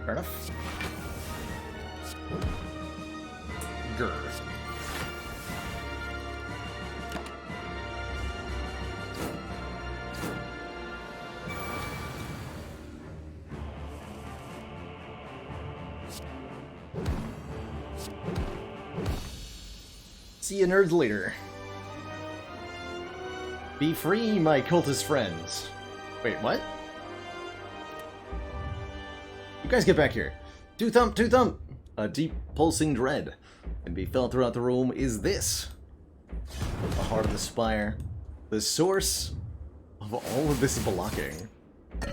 Fair enough. Grr. See you nerds later. Be free, my cultist friends. Wait, what? You guys get back here. Two thump, two thump! A deep pulsing dread. And be felt throughout the room is this. The heart of the Spire. The source of all of this blocking. I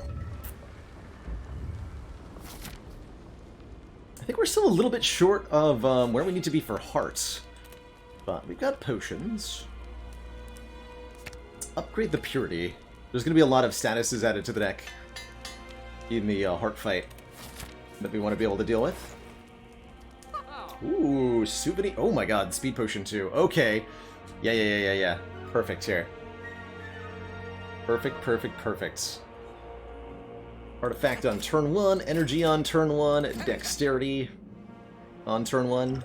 think we're still a little bit short of where we need to be for hearts. But we've got potions. Let's upgrade the purity. There's going to be a lot of statuses added to the deck in the heart fight that we want to be able to deal with. Ooh, souvenir. Oh my god, speed potion too. Okay. Yeah. Perfect here. Perfect. Artifact on turn 1, energy on turn 1, dexterity on turn 1.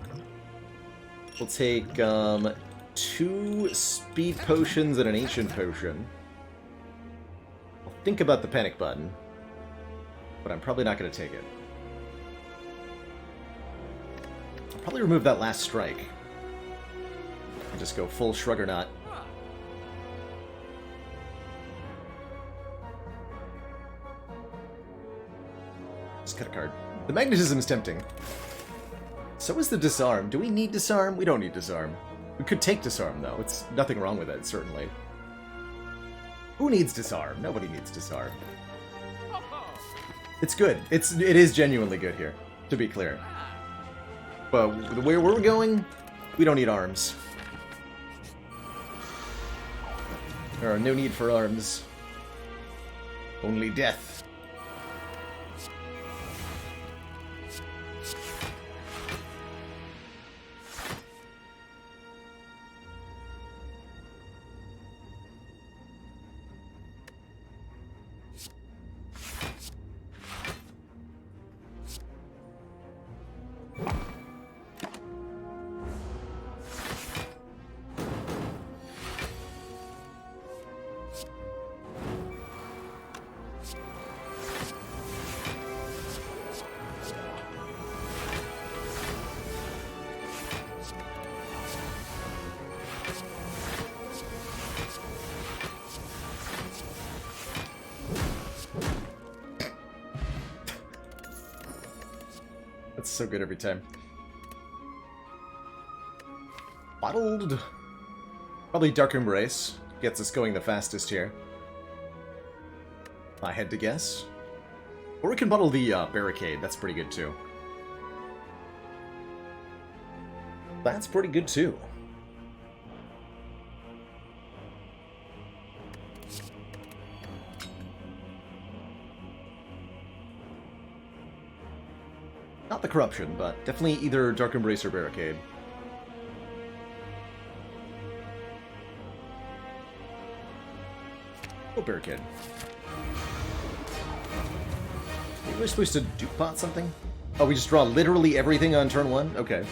We'll take 2 speed potions and an ancient potion. I'll think about the panic button. but I'm probably not going to take it. I'll probably remove that last strike. And just go full Shruggernaut. Just cut a card. The Magnetism is tempting. So is the Disarm. Do we need Disarm? We don't need Disarm. We could take Disarm, though. It's nothing wrong with it, certainly. Who needs Disarm? Nobody needs Disarm. It's good. It is genuinely good here, to be clear. But where we're going, we don't need arms. There are no need for arms. Only death. That's so good every time. Bottled. Probably Dark Embrace gets us going the fastest here. If I had to guess. Or we can bottle the Barricade. That's pretty good too. That's pretty good too. Not the Corruption, but definitely either Dark Embrace or Barricade. Oh, Barricade. Are we supposed to Dupont something? Oh, we just draw literally everything on turn 1? Okay.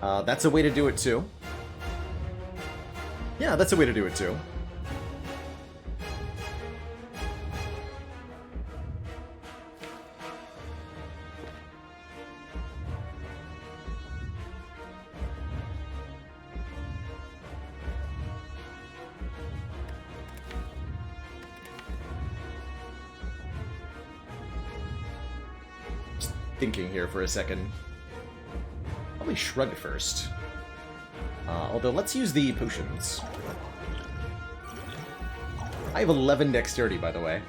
That's a way to do it too. Yeah, that's a way to do it too. Thinking here for a second. Probably Shrug first. Although, let's use the potions. I have 11 dexterity, by the way.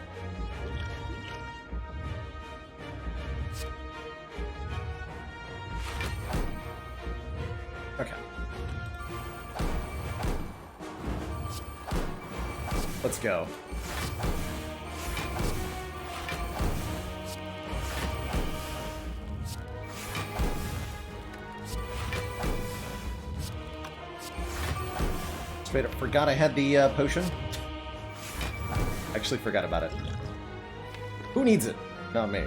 Okay. Let's go. Straight up forgot I had the potion. Actually forgot about it. Who needs it? Not me.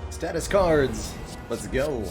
Status cards! Let's go!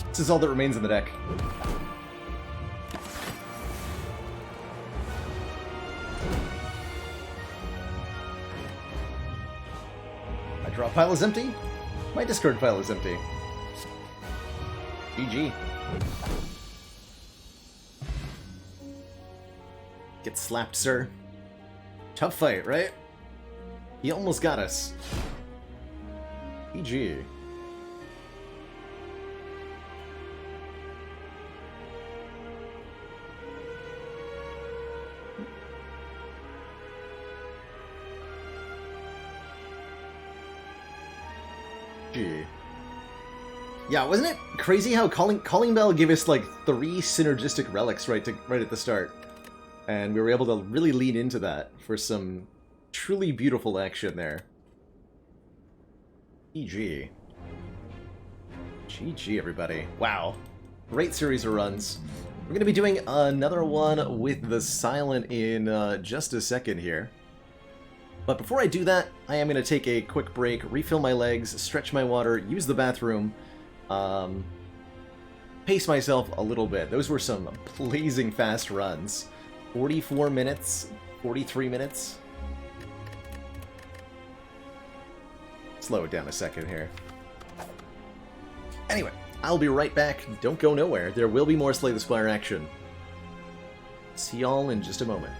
This is all that remains in the deck. My draw pile is empty. My discard pile is empty. GG. Get slapped, sir. Tough fight, right? He almost got us. GG. Gee. Yeah, wasn't it crazy how Calling Bell gave us like 3 synergistic relics right at the start, and we were able to really lean into that for some truly beautiful action there. GG. GG, everybody. Wow. Great series of runs. We're going to be doing another one with the Silent in just a second here. But before I do that, I am going to take a quick break, refill my legs, stretch my water, use the bathroom, pace myself a little bit. Those were some blazing fast runs. 44 minutes, 43 minutes. Slow it down a second here. Anyway, I'll be right back. Don't go nowhere. There will be more Slay the Spire action. See y'all in just a moment.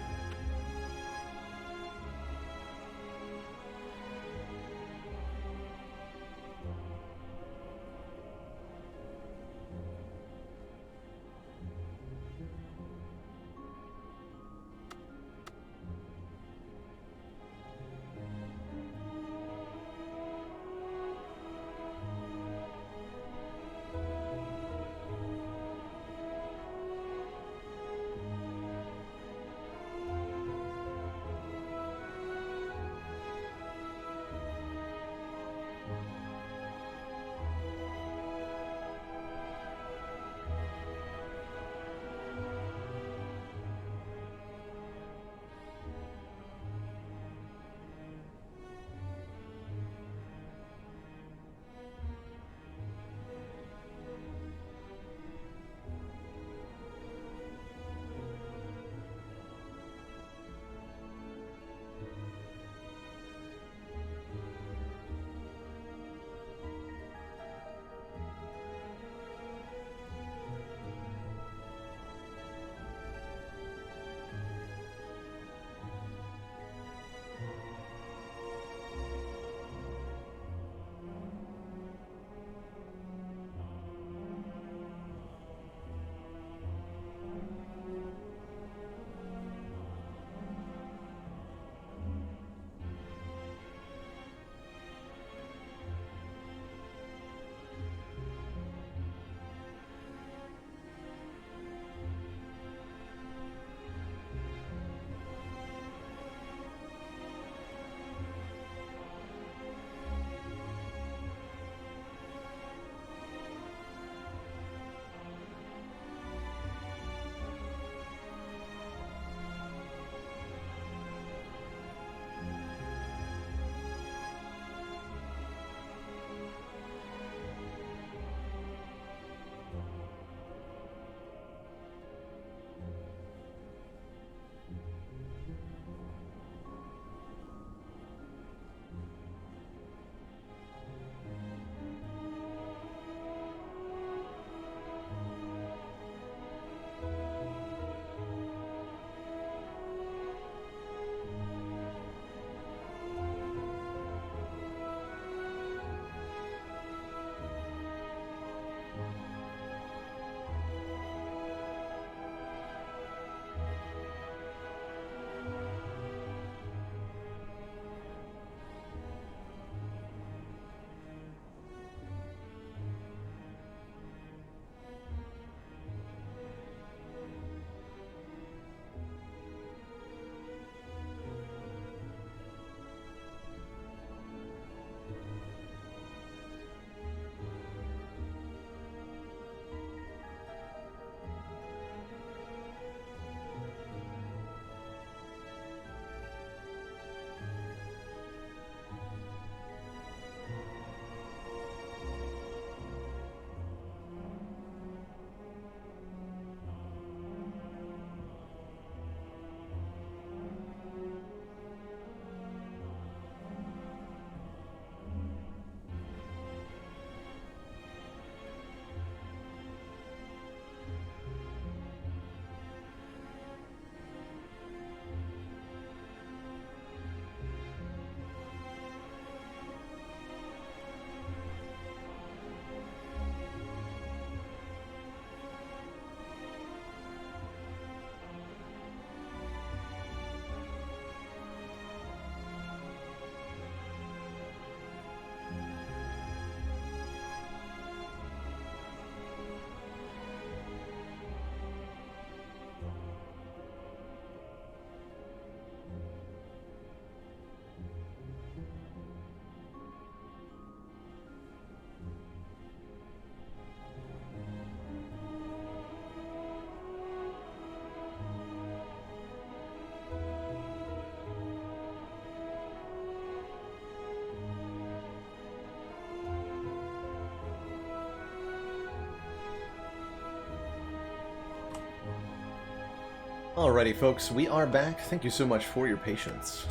Alrighty, folks, we are back. Thank you so much for your patience.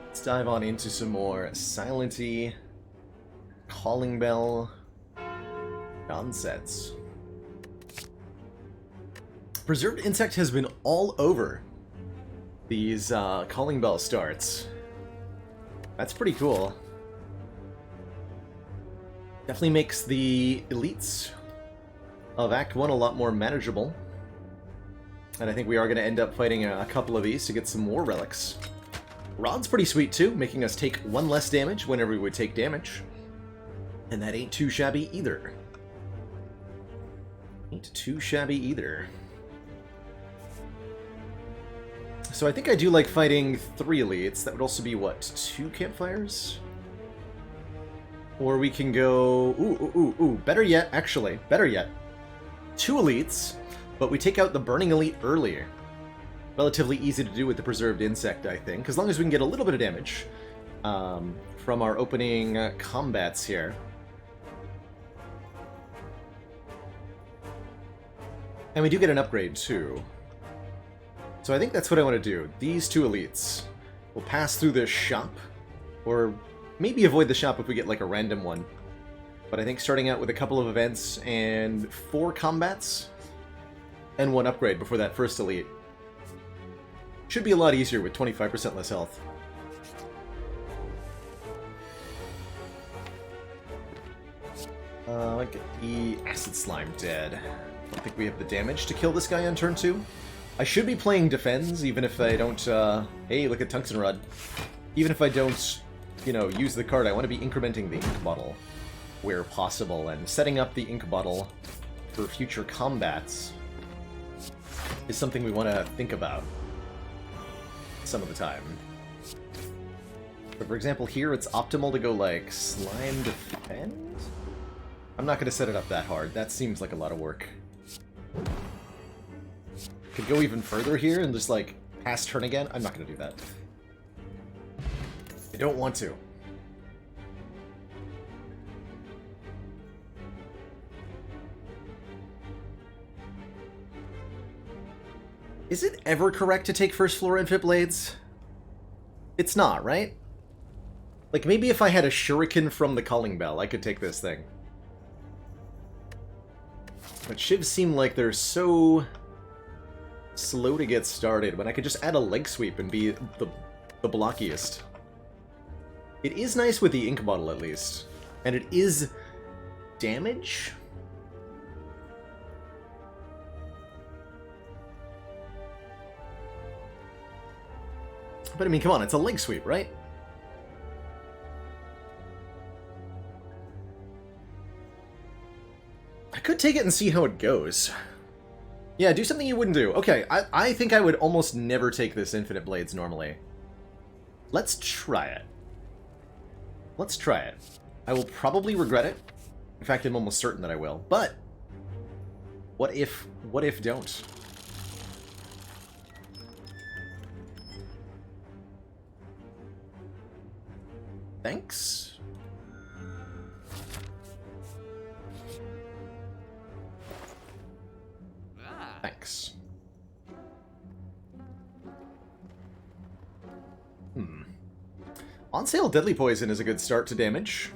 Let's dive on into some more Silenty, Calling Bell nonsense. Preserved Insect has been all over these Calling Bell starts. That's pretty cool. Definitely makes the elites of Act 1 a lot more manageable. And I think we are going to end up fighting a couple of these to get some more relics. Rod's pretty sweet too, making us take 1 less damage whenever we would take damage. And that ain't too shabby either. Ain't too shabby either. So I think I do like fighting 3 elites. That would also be, what, 2 campfires? Or we can go... Ooh, better yet, actually. Better yet. 2 elites, but we take out the Burning Elite earlier. Relatively easy to do with the Preserved Insect, I think, as long as we can get a little bit of damage from our opening combats here. And we do get an upgrade, too. So I think that's what I want to do. These 2 elites will pass through this shop, or maybe avoid the shop if we get like a random one. But I think starting out with a couple of events and 4 combats and 1 upgrade before that first elite should be a lot easier with 25% less health. Get the Acid Slime dead. I don't think we have the damage to kill this guy on turn 2. I should be playing Defends, even if I don't, hey, look at Tungsten Rod. Even if I don't, you know, use the card, I want to be incrementing the ink bottle where possible, and setting up the ink bottle for future combats is something we want to think about some of the time. So for example, here it's optimal to go like Slime Defend? I'm not going to set it up that hard. That seems like a lot of work. Could go even further here and just like pass turn again. I'm not going to do that. I don't want to. Is it ever correct to take first floor Infinite Blades? It's not, right? Like, maybe if I had a shuriken from the Calling Bell, I could take this thing. But Shivs seem like they're so slow to get started when I could just add a leg sweep and be the blockiest. It is nice with the ink bottle, at least. And it is damage? But I mean, come on, it's a leg sweep, right? I could take it and see how it goes. Yeah, do something you wouldn't do. Okay, I think I would almost never take this Infinite Blades normally. Let's try it. Let's try it. I will probably regret it. In fact, I'm almost certain that I will. But what if don't? Thanks. Thanks. On sale, Deadly Poison is a good start to damage.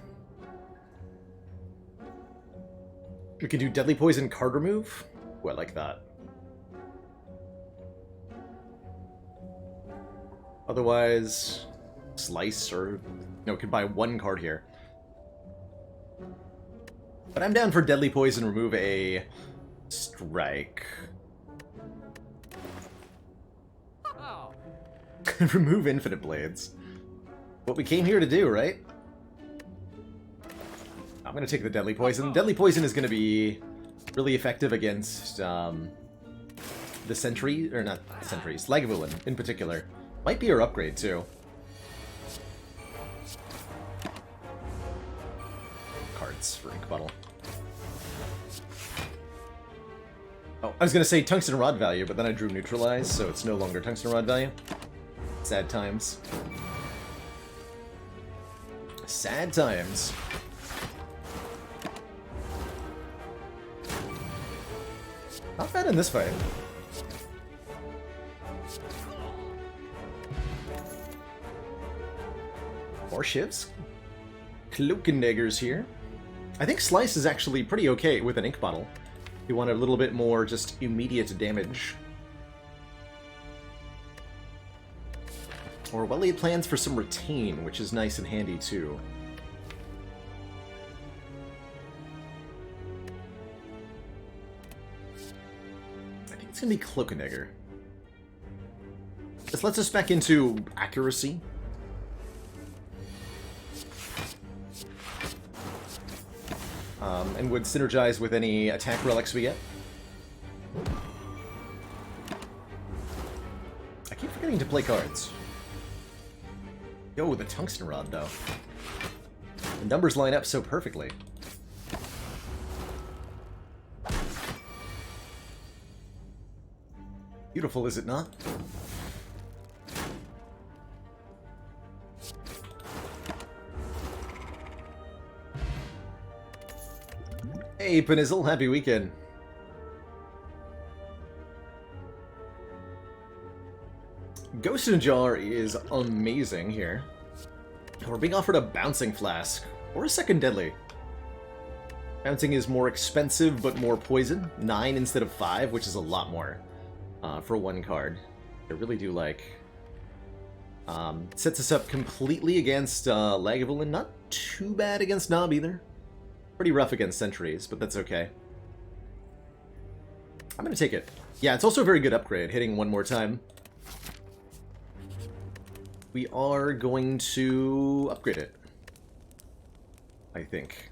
We can do Deadly Poison card remove. Ooh, I like that. Otherwise, Slice or... No, we can buy 1 card here. But I'm down for Deadly Poison, remove a Strike. Oh. Remove Infinite Blades. What we came here to do, right? I'm going to take the Deadly Poison. Deadly Poison is going to be really effective against the Sentry, or not Sentries, Lagavulin in particular. Might be our upgrade, too. Cards for Ink Bottle. Oh, I was going to say Tungsten Rod value, but then I drew Neutralize, so it's no longer Tungsten Rod value. Sad times. Sad times. Not bad in this fight. More shivs. Cloak and daggers here. I think Slice is actually pretty okay with an ink bottle. You want a little bit more just immediate damage. Or well-laid plans for some retain, which is nice and handy too. I think it's gonna be Cloak and Dagger. This lets us back into accuracy. And would synergize with any attack relics we get. I keep forgetting to play cards. Yo, the tungsten rod, though. The numbers line up so perfectly. Beautiful, is it not? Hey, Penizzle, happy weekend. Ghost in a Jar is amazing here. We're being offered a Bouncing Flask, or a Second Deadly. Bouncing is more expensive, but more poison. 9 instead of 5, which is a lot more for one card. I really do like. Sets us up completely against Lagavulin. Not too bad against Nob either. Pretty rough against Sentries, but that's okay. I'm gonna take it. Yeah, it's also a very good upgrade, hitting one more time. We are going to upgrade it, I think.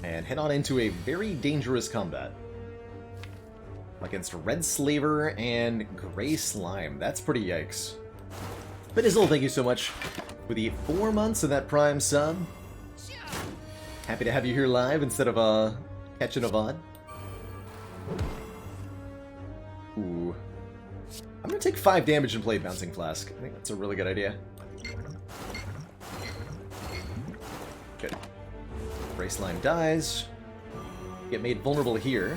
And head on into a very dangerous combat. Against Red Slaver and Gray Slime. That's pretty yikes. But Izzle, thank you so much for the 4 months of that Prime sub. Happy to have you here live instead of catching a VOD. Ooh. I'm gonna take 5 damage and play Bouncing Flask. I think that's a really good idea. Good. Gray Slime dies. Get made vulnerable here.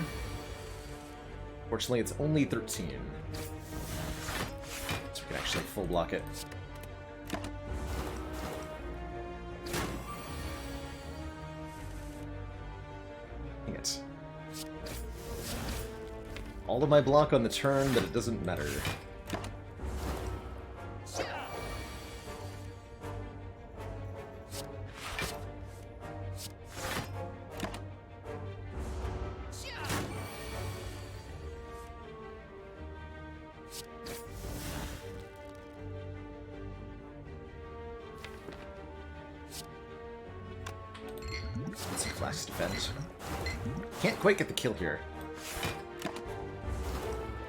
Fortunately, it's only 13. So we can actually full block it. Dang it. All of my block on the turn, but it doesn't matter. Flash defense. Can't quite get the kill here.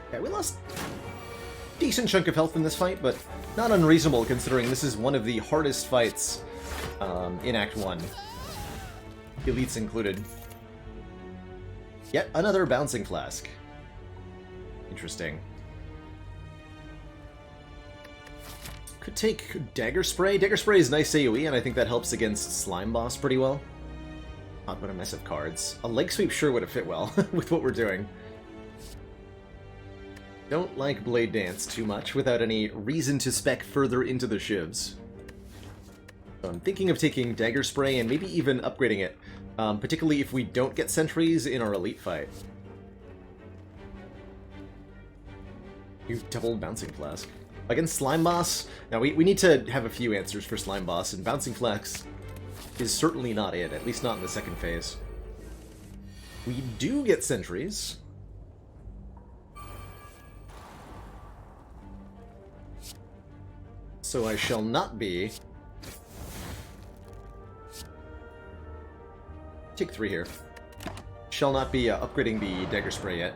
Okay, we lost a decent chunk of health in this fight, but not unreasonable considering this is one of the hardest fights in Act 1. Elites included. Yet another Bouncing Flask. Interesting. Could take Dagger Spray. Dagger Spray is nice AoE, and I think that helps against Slime Boss pretty well. Not what a mess of cards. A Leg Sweep sure would have fit well with what we're doing. Don't like Blade Dance too much without any reason to spec further into the shivs. So I'm thinking of taking Dagger Spray and maybe even upgrading it, particularly if we don't get sentries in our elite fight. You double Bouncing Flask. Against Slime Boss? Now we need to have a few answers for Slime Boss, and Bouncing Flask is certainly not it, at least not in the second phase. We do get sentries. So I shall not be... Take 3 here. Shall not be upgrading the Dagger Spray yet.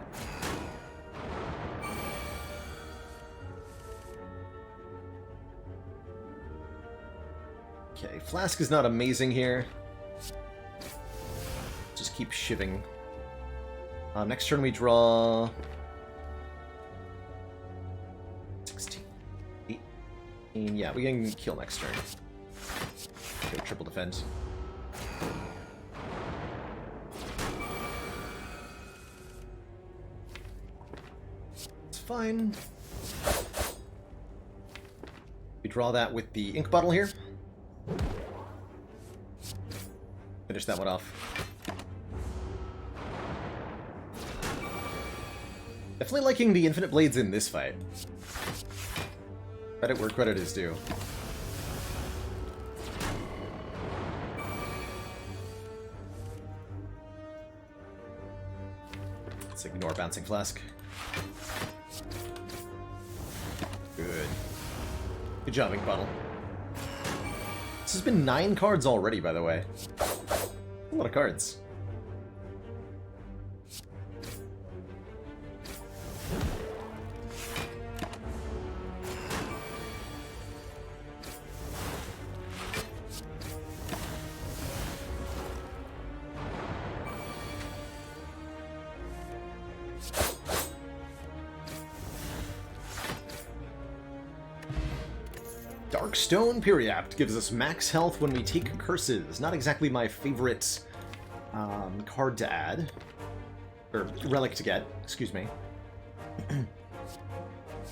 Okay, Flask is not amazing here. Just keep shivving. Next turn we draw... 16. 18. Yeah, we can kill next turn. Go triple defend. It's fine. We draw that with the ink bottle here. Finish that one off. Definitely liking the infinite blades in this fight. Credit where credit is due. Let's ignore bouncing flask. Good. Good job, ink bottle. This has been 9 cards already, by the way. A lot of cards. Darkstone Periapt gives us max health when we take curses. Not exactly my favorite card to add. Or relic to get, excuse me.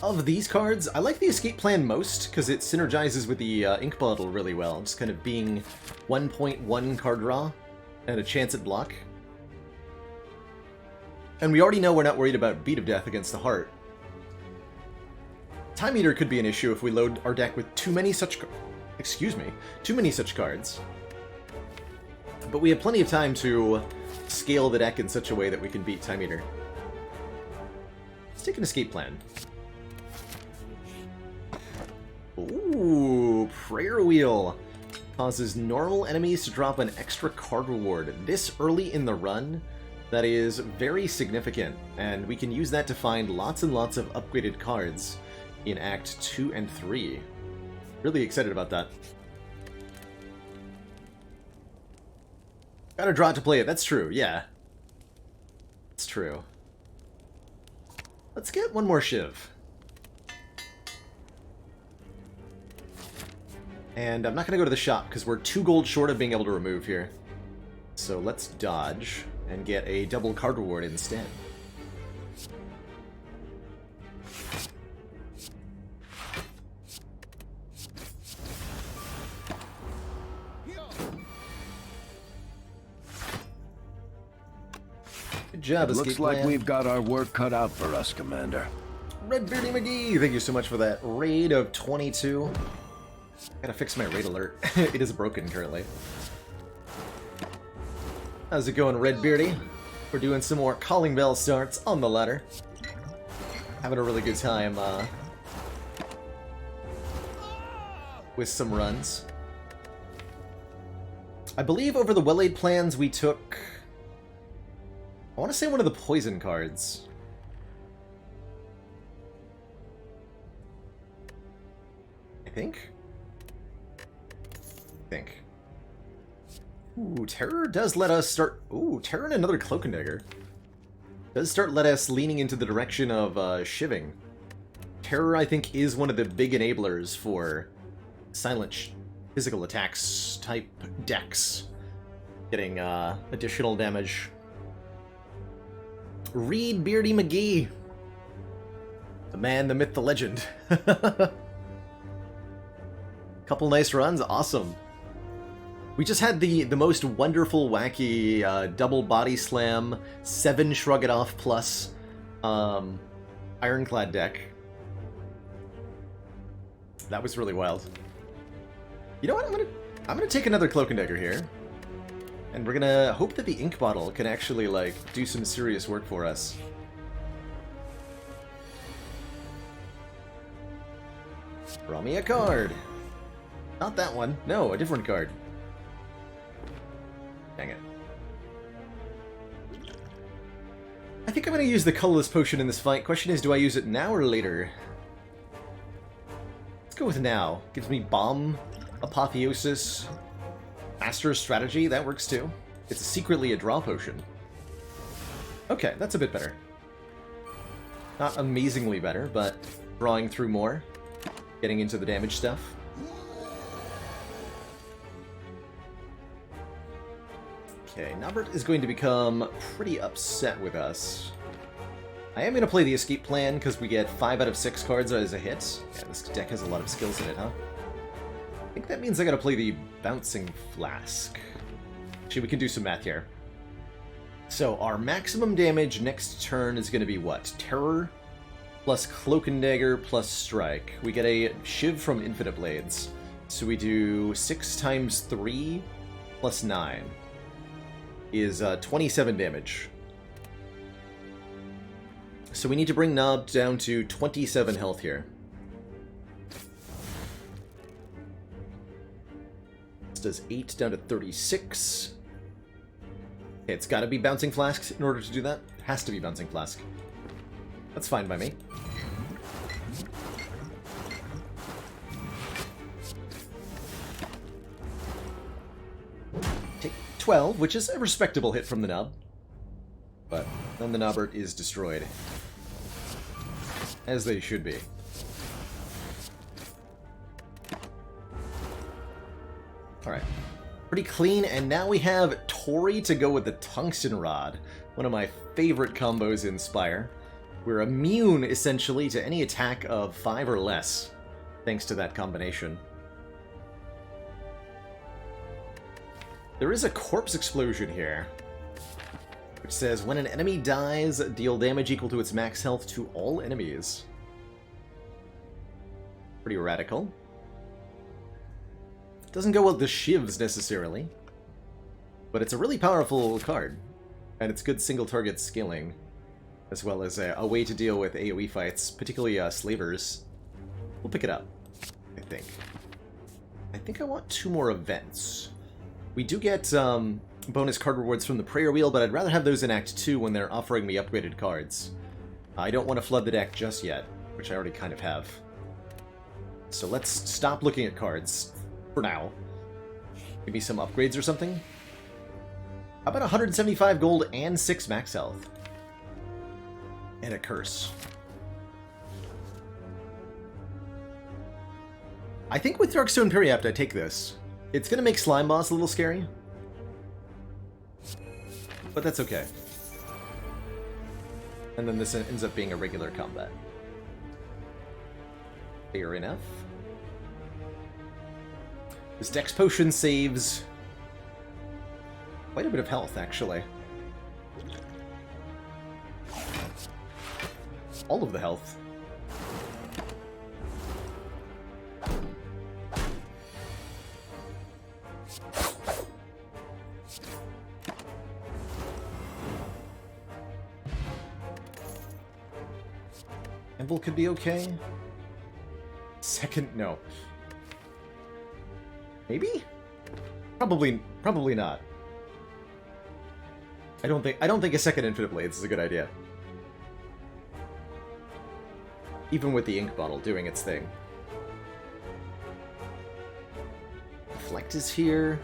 Of these cards, I like the escape plan most, because it synergizes with the ink bottle really well. Just kind of being 1.1 card draw and a chance at block. And we already know we're not worried about Beat of Death against the Heart. Time Eater could be an issue if we load our deck with too many such cards. But we have plenty of time to scale the deck in such a way that we can beat Time Eater. Let's take an escape plan. Ooh, Prayer Wheel. Causes normal enemies to drop an extra card reward this early in the run. That is very significant, and we can use that to find lots and lots of upgraded cards in Act 2 and 3. Really excited about that. Gotta draw it to play it, that's true, yeah. It's true. Let's get one more Shiv. And I'm not gonna go to the shop, because we're 2 gold short of being able to remove here. So let's dodge and get a double card reward instead. Good job, escape
Looks like
plan.
we've got our work cut out for us, Commander.
Redbeardy McGee, thank you so much for that raid of 22. Gotta fix my raid alert. It is broken currently. How's it going, Redbeardy? We're doing some more Calling Bell starts on the ladder. Having a really good time with some runs. I believe over the Well-Aid plans we took... I want to say one of the poison cards. I think. Ooh, Terror does let us start... Ooh, Terror and another Cloak and Dagger. Does start let us leaning into the direction of shiving. Terror, I think, is one of the big enablers for silent physical attacks type decks. Getting additional damage. Reed Beardy McGee. The man, the myth, the legend. Couple nice runs, awesome. We just had the most wonderful, wacky double body slam, 7 Shrug It Off plus Ironclad deck. That was really wild. You know what? I'm gonna take another Cloak and Dagger here, and we're gonna hope that the ink bottle can actually like do some serious work for us. Draw me a card. Not that one. No, a different card. Dang it. I think I'm going to use the colorless potion in this fight. Question is, do I use it now or later? Let's go with now. Gives me Bomb, Apotheosis, Master Strategy. That works too. It's secretly a draw potion. Okay, that's a bit better. Not amazingly better, but drawing through more. Getting into the damage stuff. Okay, Norbert is going to become pretty upset with us. I am going to play the escape plan because we get 5 out of 6 cards as a hit. Yeah, this deck has a lot of skills in it, huh? I think that means I got to play the Bouncing Flask. Actually, we can do some math here. So our maximum damage next turn is going to be what? Terror plus Cloak and Dagger plus Strike. We get a Shiv from Infinite Blades. So we do 6 times 3 plus 9 is 27 damage. So we need to bring Nob down to 27 health here. This does 8 down to 36. Okay, it's got to be Bouncing Flask in order to do that. It has to be Bouncing Flask. That's fine by me. Take 12, which is a respectable hit from the Nob. But then the Nobbert is destroyed. As they should be. Alright. Pretty clean, and now we have Tori to go with the Tungsten Rod. One of my favorite combos in Spire. We're immune, essentially, to any attack of 5 or less, thanks to that combination. There is a Corpse Explosion here, which says, when an enemy dies, deal damage equal to its max health to all enemies. Pretty radical. Doesn't go with the Shivs, necessarily. But it's a really powerful card. And it's good single-target scaling, as well as a way to deal with AoE fights, particularly slavers. We'll pick it up, I think. I think I want 2 more events. We do get bonus card rewards from the Prayer Wheel, but I'd rather have those in Act 2 when they're offering me upgraded cards. I don't want to flood the deck just yet, which I already kind of have. So let's stop looking at cards, for now. Give me some upgrades or something. How about 175 gold and 6 max health? And a curse. I think with Darkstone Periapt I take this. It's going to make Slime Boss a little scary. But that's okay. And then this ends up being a regular combat. Fair enough. This Dex Potion saves quite a bit of health, actually. All of the health. Anvil could be okay. Second, no. Maybe? Probably not. I don't think a second Infinite Blades is a good idea. Even with the ink bottle doing its thing. Reflect is here.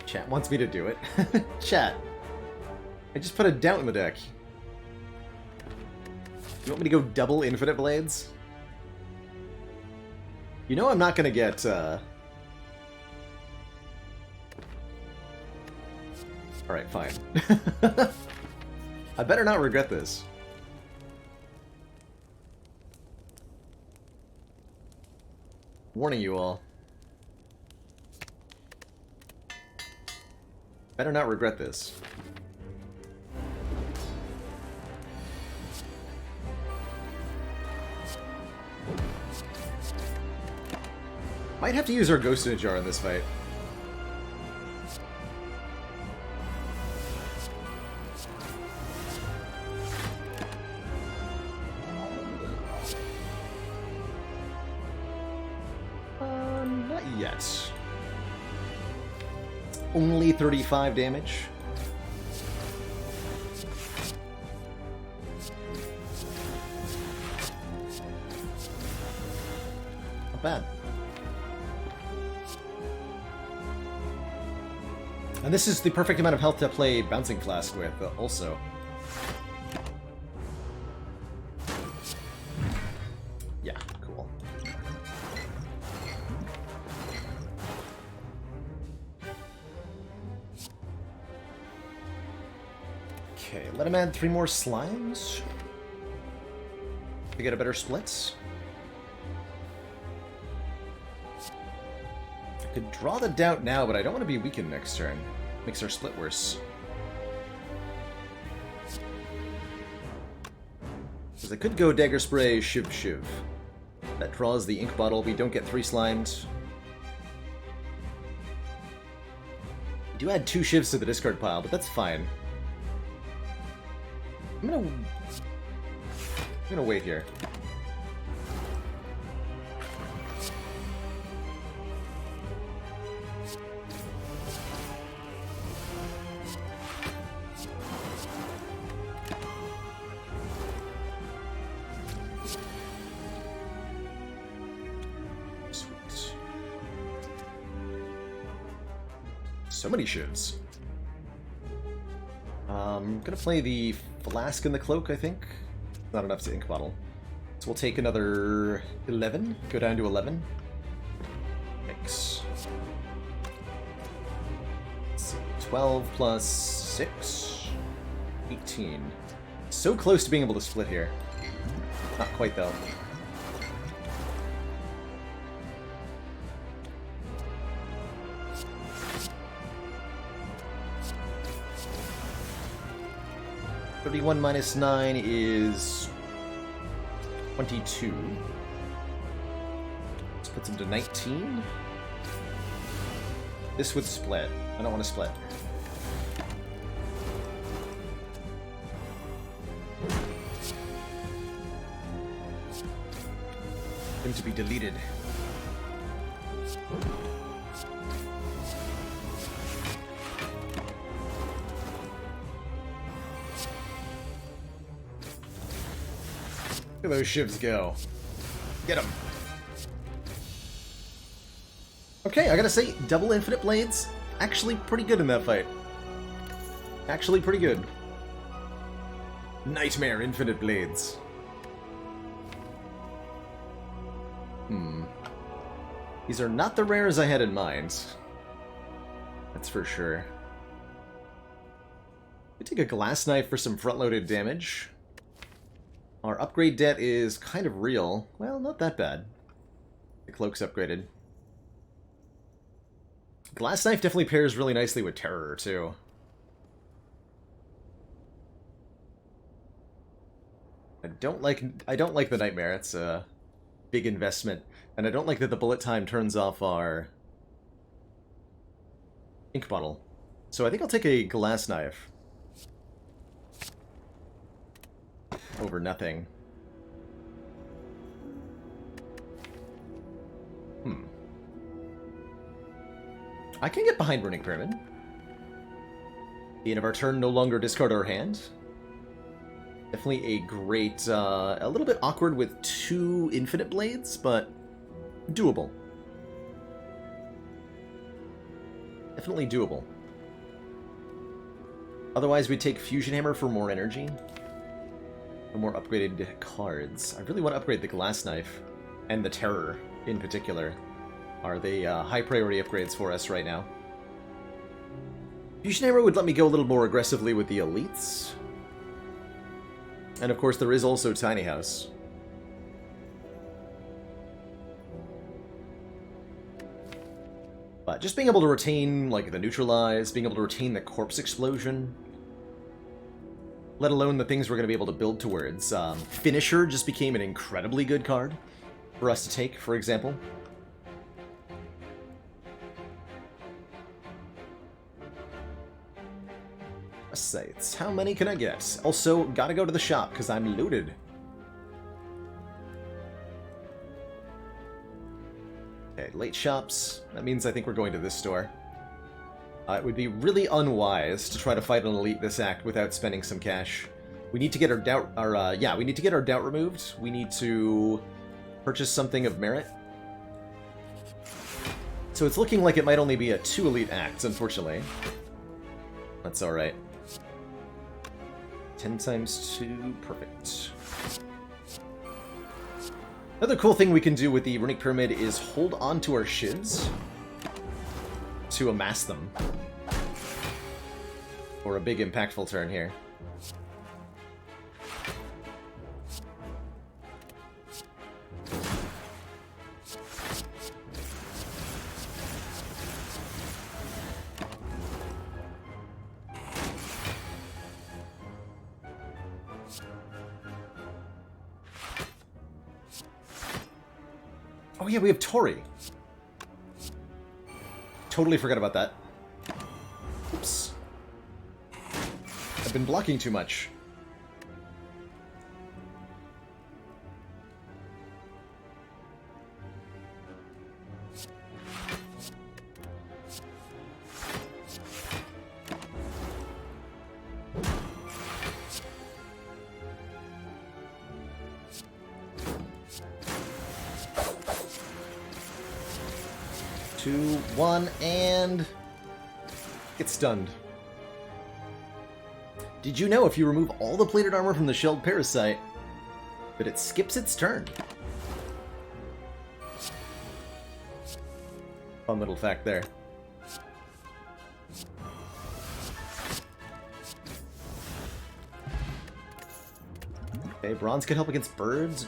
Chat wants me to do it. Chat. I just put a doubt in the deck. You want me to go double Infinite Blades? You know I'm not gonna get, Alright, fine. I better not regret this. Warning you all. Better not regret this. Might have to use our Ghost in a Jar in this fight. Not yet. Only 35 damage. Not bad. And this is the perfect amount of health to play Bouncing Flask with, also. Yeah, cool. Okay, let him add 3 more slimes to get a better split. I could draw the doubt now, but I don't want to be weakened next turn. Makes our split worse. Because I could go Dagger Spray, Shiv Shiv. That draws the ink bottle. We don't get 3 slimed. We do add 2 shivs to the discard pile, but that's fine. I'm gonna wait here. Sweet. So many shivs. I'm gonna play the Flask and the Cloak, I think. Not enough to ink bottle. So we'll take another 11, go down to 11. Thanks. Let's see, 12 plus 6, 18. So close to being able to split here. Not quite, though. (31 minus 9 is 22. This puts him to 19. This would split. I don't want to split. Him to be deleted. Look at those shivs go. Get them. Okay, I gotta say, double infinite blades, actually pretty good in that fight. Actually pretty good. Nightmare infinite blades. These are not the rares I had in mind. That's for sure. We take a glass knife for some front-loaded damage. Our upgrade debt is kind of real. Well, not that bad. The cloak's upgraded. Glass knife definitely pairs really nicely with Terror, too. I don't like the Nightmare. It's a big investment. And I don't like that the bullet time turns off our ink bottle. So I think I'll take a glass knife. Over nothing. I can get behind Runic Pyramid. At the end of our turn, no longer discard our hand. Definitely a great, a little bit awkward with 2 infinite blades, but doable. Definitely doable. Otherwise, we'd take Fusion Hammer for more energy. For more upgraded cards. I really want to upgrade the Glass Knife, and the Terror, in particular. Are they high priority upgrades for us right now. Fusion Hammer would let me go a little more aggressively with the elites. And of course there is also Tiny House. But just being able to retain like the Neutralize, being able to retain the Corpse Explosion, let alone the things we're going to be able to build towards. Finisher just became an incredibly good card for us to take, for example. Sites. How many can I get? Also, gotta go to the shop because I'm loaded. Okay, late shops. That means I think we're going to this store. It would be really unwise to try to fight an elite this act without spending some cash. We need to get our doubt. Yeah, we need to get our doubt removed. We need to purchase something of merit. So it's looking like it might only be a 2 elite act, unfortunately. That's all right. 10 times 2, perfect. Another cool thing we can do with the Runic Pyramid is hold on to our shivs to amass them. For a big impactful turn here. Oh yeah, we have Tori. Totally forgot about that. Oops. I've been blocking too much. Two, one, and get stunned. Did you know if you remove all the plated armor from the shelled parasite, that it skips its turn? Fun little fact there. Okay, bronze can help against birds.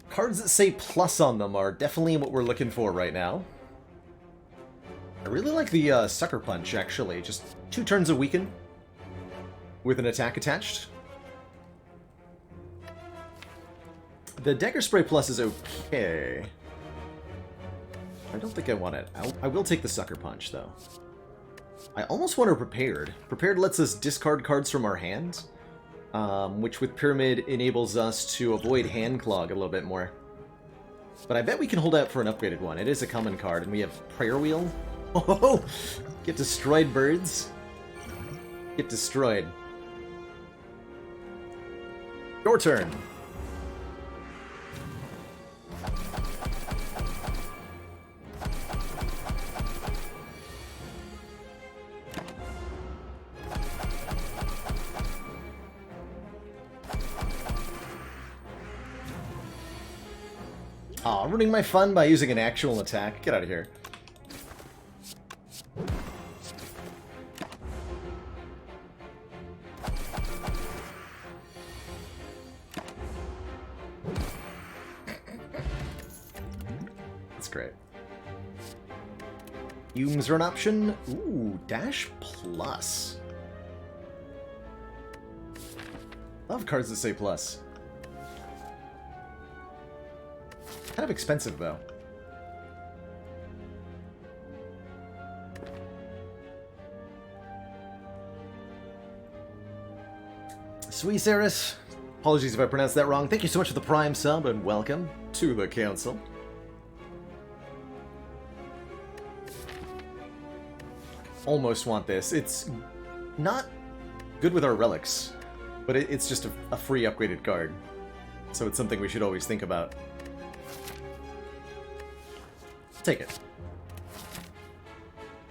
Cards that say plus on them are definitely what we're looking for right now. I really like the Sucker Punch, actually. Just 2 turns a weaken with an attack attached. The Dagger Spray Plus is okay. I don't think I want it. I will take the Sucker Punch, though. I almost want a Prepared. Prepared lets us discard cards from our hand, which with Pyramid enables us to avoid hand clog a little bit more. But I bet we can hold out for an upgraded one. It is a common card, and we have Prayer Wheel. Oh, get destroyed, birds. Get destroyed. Your turn. Aw, ruining my fun by using an actual attack. Get out of here. That's great. Fumes are an option. Ooh, Dash Plus. Love cards that say plus. Kind of expensive, though. Sweet Saris, apologies if I pronounced that wrong. Thank you so much for the Prime sub, and welcome to the Council. Almost want this. It's not good with our relics, but it's just a free upgraded card. So it's something we should always think about. Take it.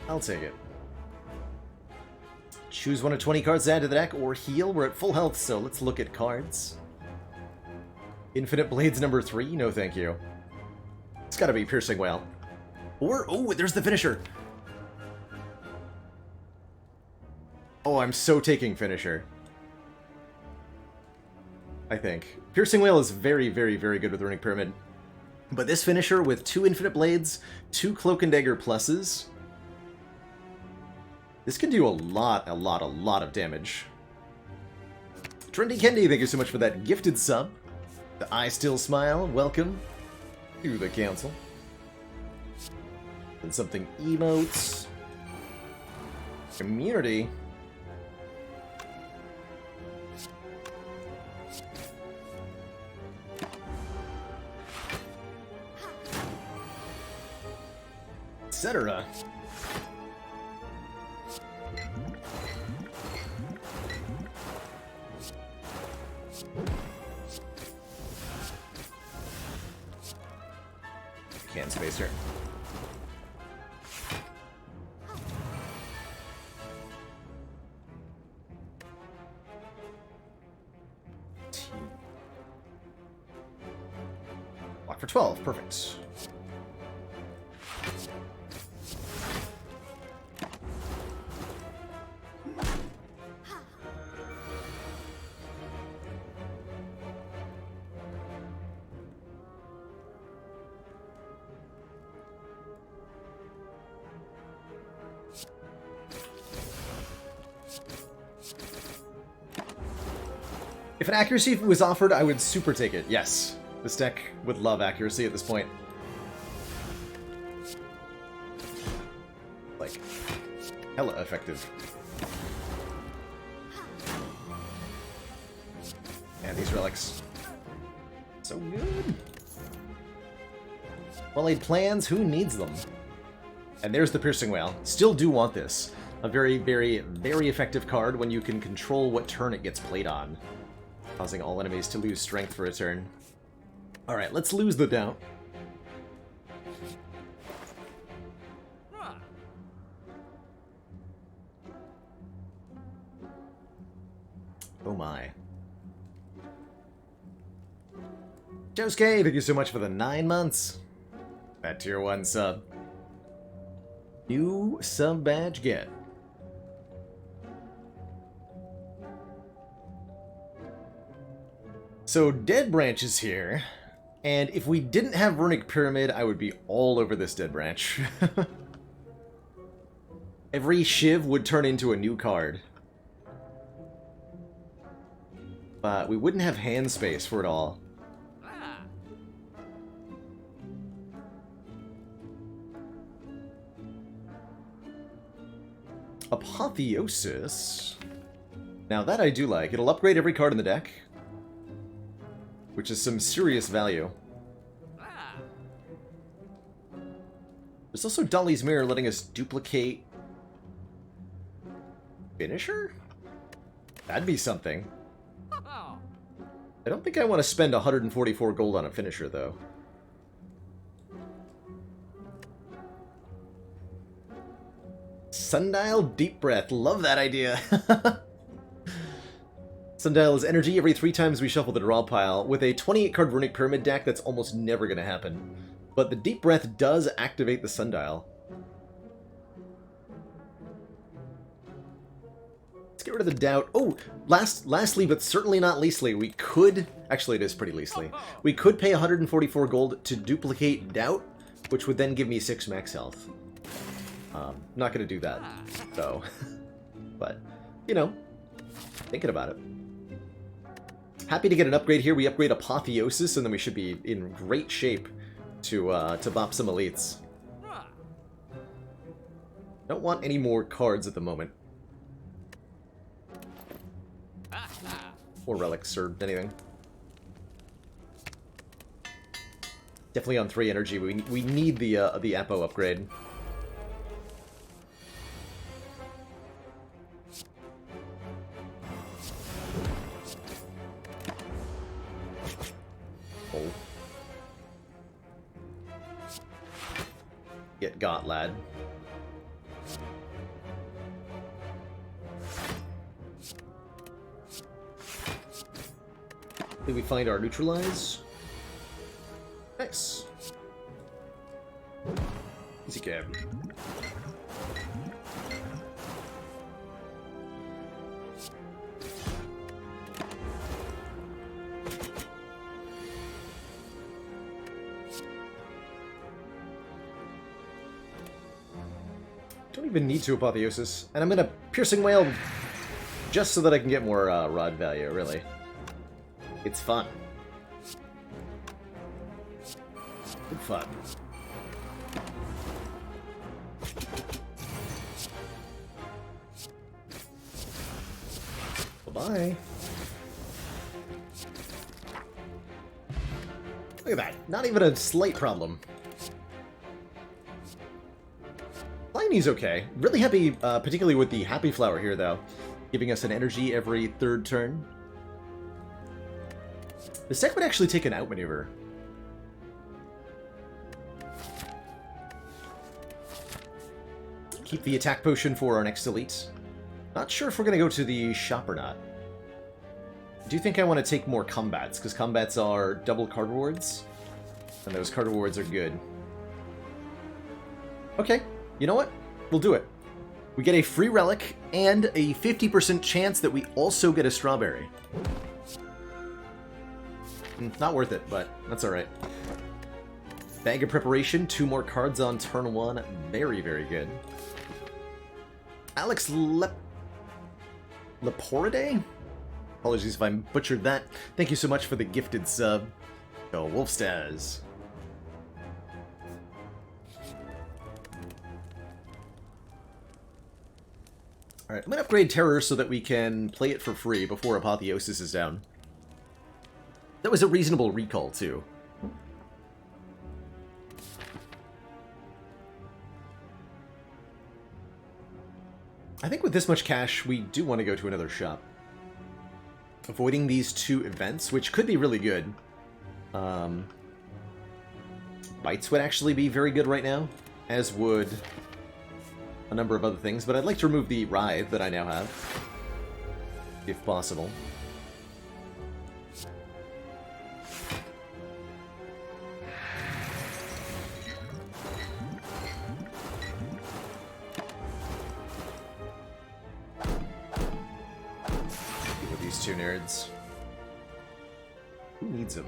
I'll take it. Choose one of 20 cards to add to the deck or heal. We're at full health, so let's look at cards. Infinite Blades number 3? No thank you. It's gotta be Piercing Wail. Or, oh, there's the finisher. Oh, I'm so taking finisher. I think. Piercing Wail is very, very, very good with Runic Pyramid. But this finisher with 2 Infinite Blades, 2 Cloak and Dagger pluses, this can do a lot of damage. Trendy Kendi, thank you so much for that gifted sub. The I Still Smile, welcome to the Council. And something emotes. Community. Etc. Can spacer. Lock for 12, perfect. If an accuracy was offered, I would super take it, yes. This deck would love accuracy at this point. Like, hella effective. Man, these relics. So good. Well-laid plans, who needs them? And there's the Piercing Whale. Still do want this. A very, very, very effective card when you can control what turn it gets played on, causing all enemies to lose strength for a turn. Alright, let's lose the doubt. Oh my. Josuke, thank you so much for the 9 months. That tier 1 sub. New sub badge get. So Dead Branch is here, and if we didn't have Runic Pyramid, I would be all over this Dead Branch. Every Shiv would turn into a new card. But we wouldn't have hand space for it all. Apotheosis. Now that I do like. It'll upgrade every card in the deck, which is some serious value. There's also Dolly's Mirror letting us duplicate Finisher? That'd be something. I don't think I want to spend 144 gold on a Finisher, though. Sundial Deep Breath. Love that idea. Sundial is energy every 3 times we shuffle the draw pile. With a 28-card Runic Pyramid deck, that's almost never going to happen. But the Deep Breath does activate the Sundial. Let's get rid of the doubt. Oh, lastly, but certainly not leastly, we could... Actually, it is pretty leastly. We could pay 144 gold to duplicate doubt, which would then give me 6 max health. Not going to do that, though. But, you know, thinking about it. Happy to get an upgrade here. We upgrade Apotheosis, and then we should be in great shape to bop some elites. Don't want any more cards at the moment. Or relics, or anything. Definitely on 3 energy. We need the Apo upgrade. Oh. Get got, lad. Did we find our neutralize? Nice. Easy cab. Don't even need to Apotheosis. And I'm gonna Piercing Whale just so that I can get more rod value, really. It's fun. Good fun. Bye-bye. Look at that. Not even a slight problem. Pliny's okay. Really happy, particularly with the Happy Flower here, though. Giving us an energy every 3rd turn. This deck would actually take an outmaneuver. Keep the attack potion for our next elite. Not sure if we're going to go to the shop or not. I do think I want to take more combats, because combats are double card rewards, and those card rewards are good. Okay, you know what? We'll do it. We get a free relic, and a 50% chance that we also get a strawberry. Not worth it, but that's alright. Bag of Preparation, 2 more cards on turn 1. Very, very good. Alex Leporide? Apologies if I butchered that. Thank you so much for the gifted sub. Go Wolfstaz. Alright, I'm gonna upgrade Terror so that we can play it for free before Apotheosis is down. That was a reasonable recall, too. I think with this much cash, we do want to go to another shop. Avoiding these two events, which could be really good. Bites would actually be very good right now, as would a number of other things, but I'd like to remove the Writhe that I now have, if possible. With these two nerds. Who needs them?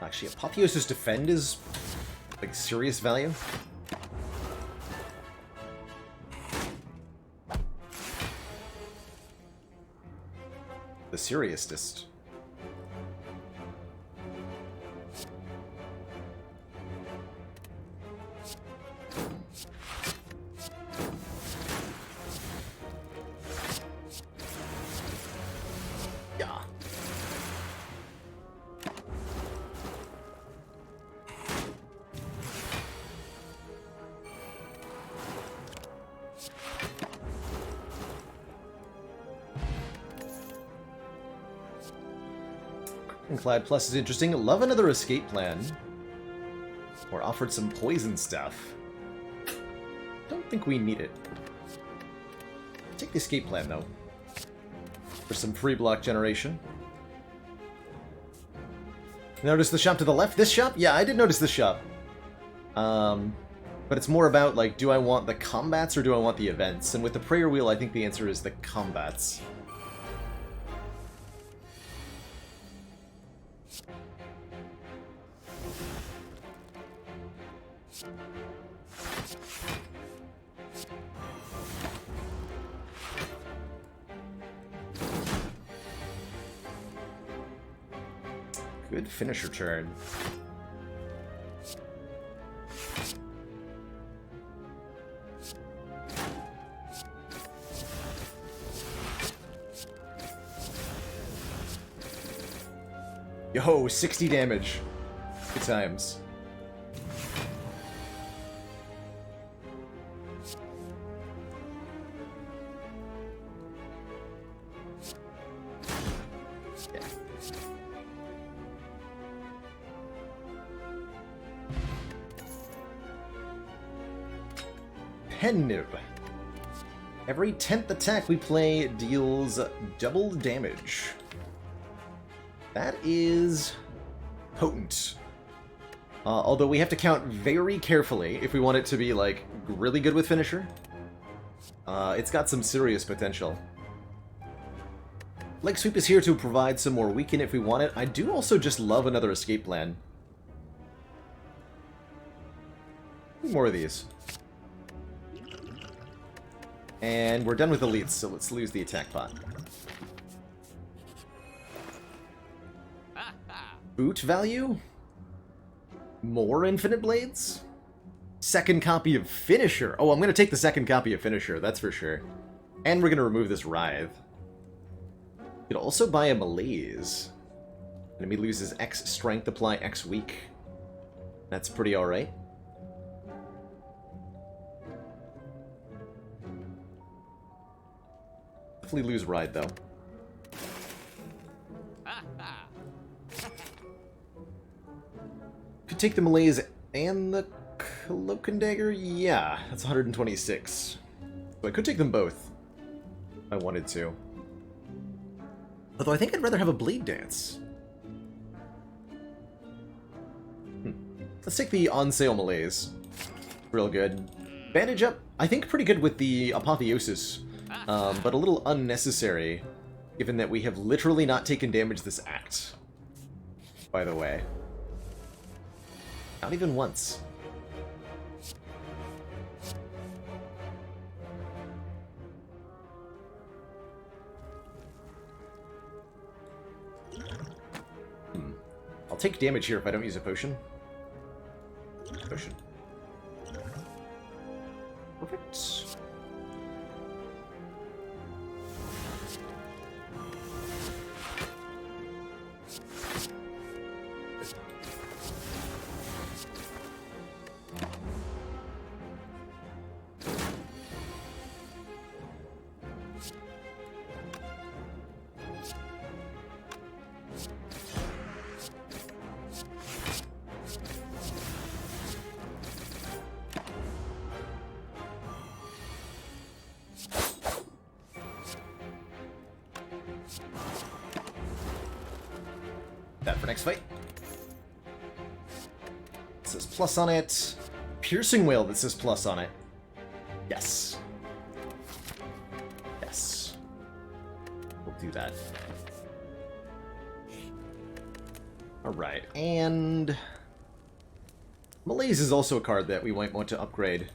Actually, Apotheosis Defend is, like, serious value. The seriousest. Yeah. Clad Plus is interesting. Love another escape plan. Or offered some poison stuff. Don't think we need it. Take the escape plan, though. For some free block generation. Notice the shop to the left? This shop? Yeah, I did notice this shop. But it's more about, like, do I want the combats or do I want the events? And with the prayer wheel, I think the answer is the combats. Good finisher turn. Yo, 60 damage. Good times. Pen Nib. Every 10th attack we play deals double damage. That is potent. Although we have to count very carefully if we want it to be, like, really good with finisher. It's got some serious potential. Leg Sweep is here to provide some more weaken if we want it. I do also just love another escape plan. More of these. And we're done with elites, so let's lose the attack pot. Boot value? More Infinite Blades? Second copy of Finisher. Oh, I'm going to take the second copy of Finisher, that's for sure. And we're going to remove this Writhe. Could also buy a Malaise. Enemy loses X strength, apply X weak. That's pretty alright. Definitely lose Ride, though. Could take the Malaise and the Cloak and Dagger? Yeah, that's 126. So I could take them both. If I wanted to. Although I think I'd rather have a Blade Dance. Let's take the on-sale Malaise. Real good. Bandage up, I think pretty good with the Apotheosis. But a little unnecessary, given that we have literally not taken damage this act. By the way. Not even once. I'll take damage here if I don't use a potion. Potion. Perfect. That for next fight. It says plus on it. Piercing Wail that says plus on it. Yes. Yes. We'll do that. Alright, and... Malaise is also a card that we might want to upgrade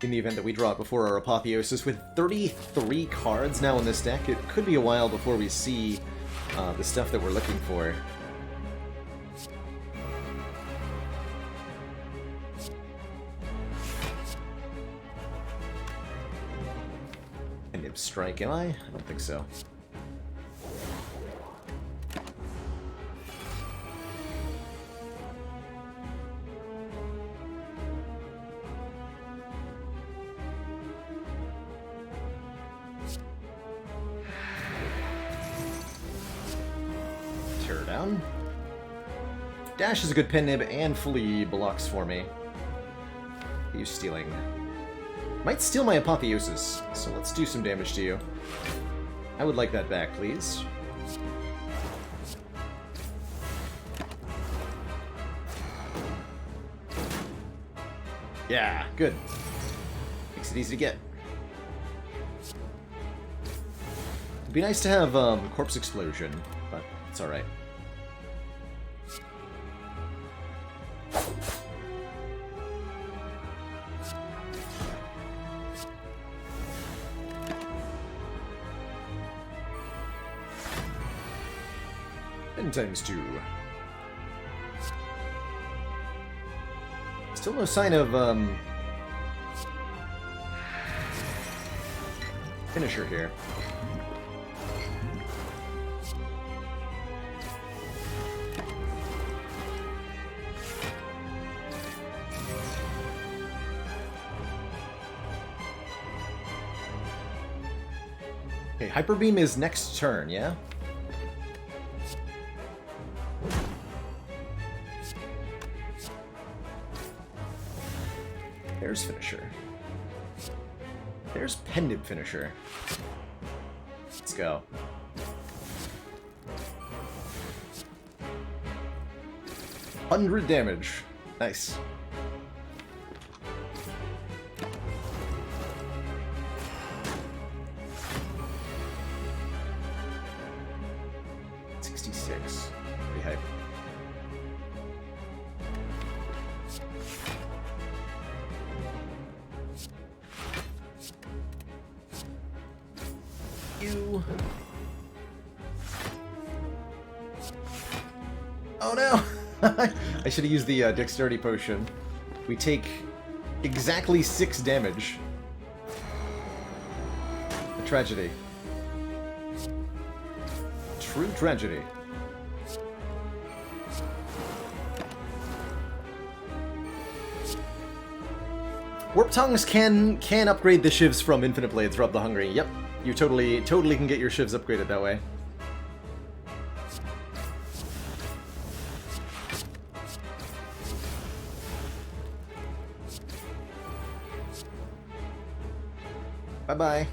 in the event that we draw it before our Apotheosis. With 33 cards now in this deck, it could be a while before we see the stuff that we're looking for. And Nib Strike, am I? I don't think so. Tear down. Dash is a good pen nib and fully blocks for me. You stealing. Might steal my Apotheosis, so let's do some damage to you. I would like that back, please. Yeah, good. Makes it easy to get. It'd be nice to have Corpse Explosion, but it's alright. And ×2. Still no sign of finisher here. Okay, Hyper Beam is next turn, yeah? There's finisher. There's Pendant finisher. Let's go. $100 damage. Nice. $66. Pretty hype. You. Oh no! I should have used the Dexterity Potion. We take exactly 6 damage. A tragedy. True tragedy. Warp Tongues can upgrade the shivs from Infinite Blades, Rub the Hungry. Yep, you totally can get your shivs upgraded that way. Bye-bye.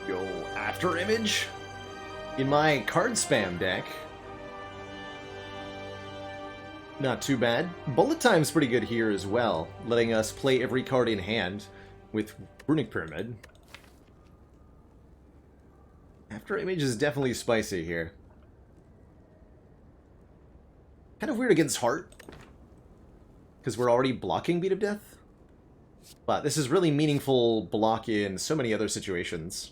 Go After Image. In my card spam deck, not too bad. Bullet Time's pretty good here as well, letting us play every card in hand with Runic Pyramid. After Image is definitely spicy here. Kind of weird against Heart, because we're already blocking Beat of Death. But this is really meaningful block in so many other situations.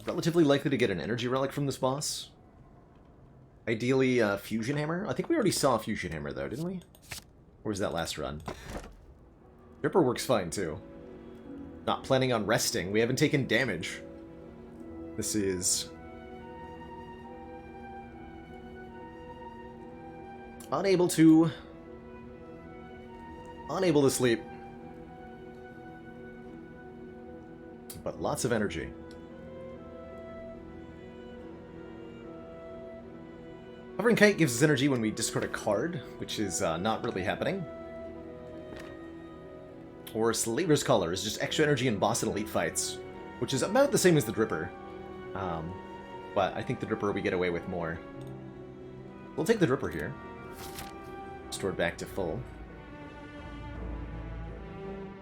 Relatively likely to get an energy relic from this boss. Ideally, Fusion Hammer. I think we already saw Fusion Hammer, though, didn't we? Or was that last run? Ripper works fine, too. Not planning on resting. We haven't taken damage. This is... Unable to sleep. But lots of energy. Hovering Kite gives us energy when we discard a card, which is not really happening. Or Slaver's Collar is just extra energy in boss and elite fights, which is about the same as the Dripper. But I think the Dripper we get away with more. We'll take the Dripper here. Restored back to full.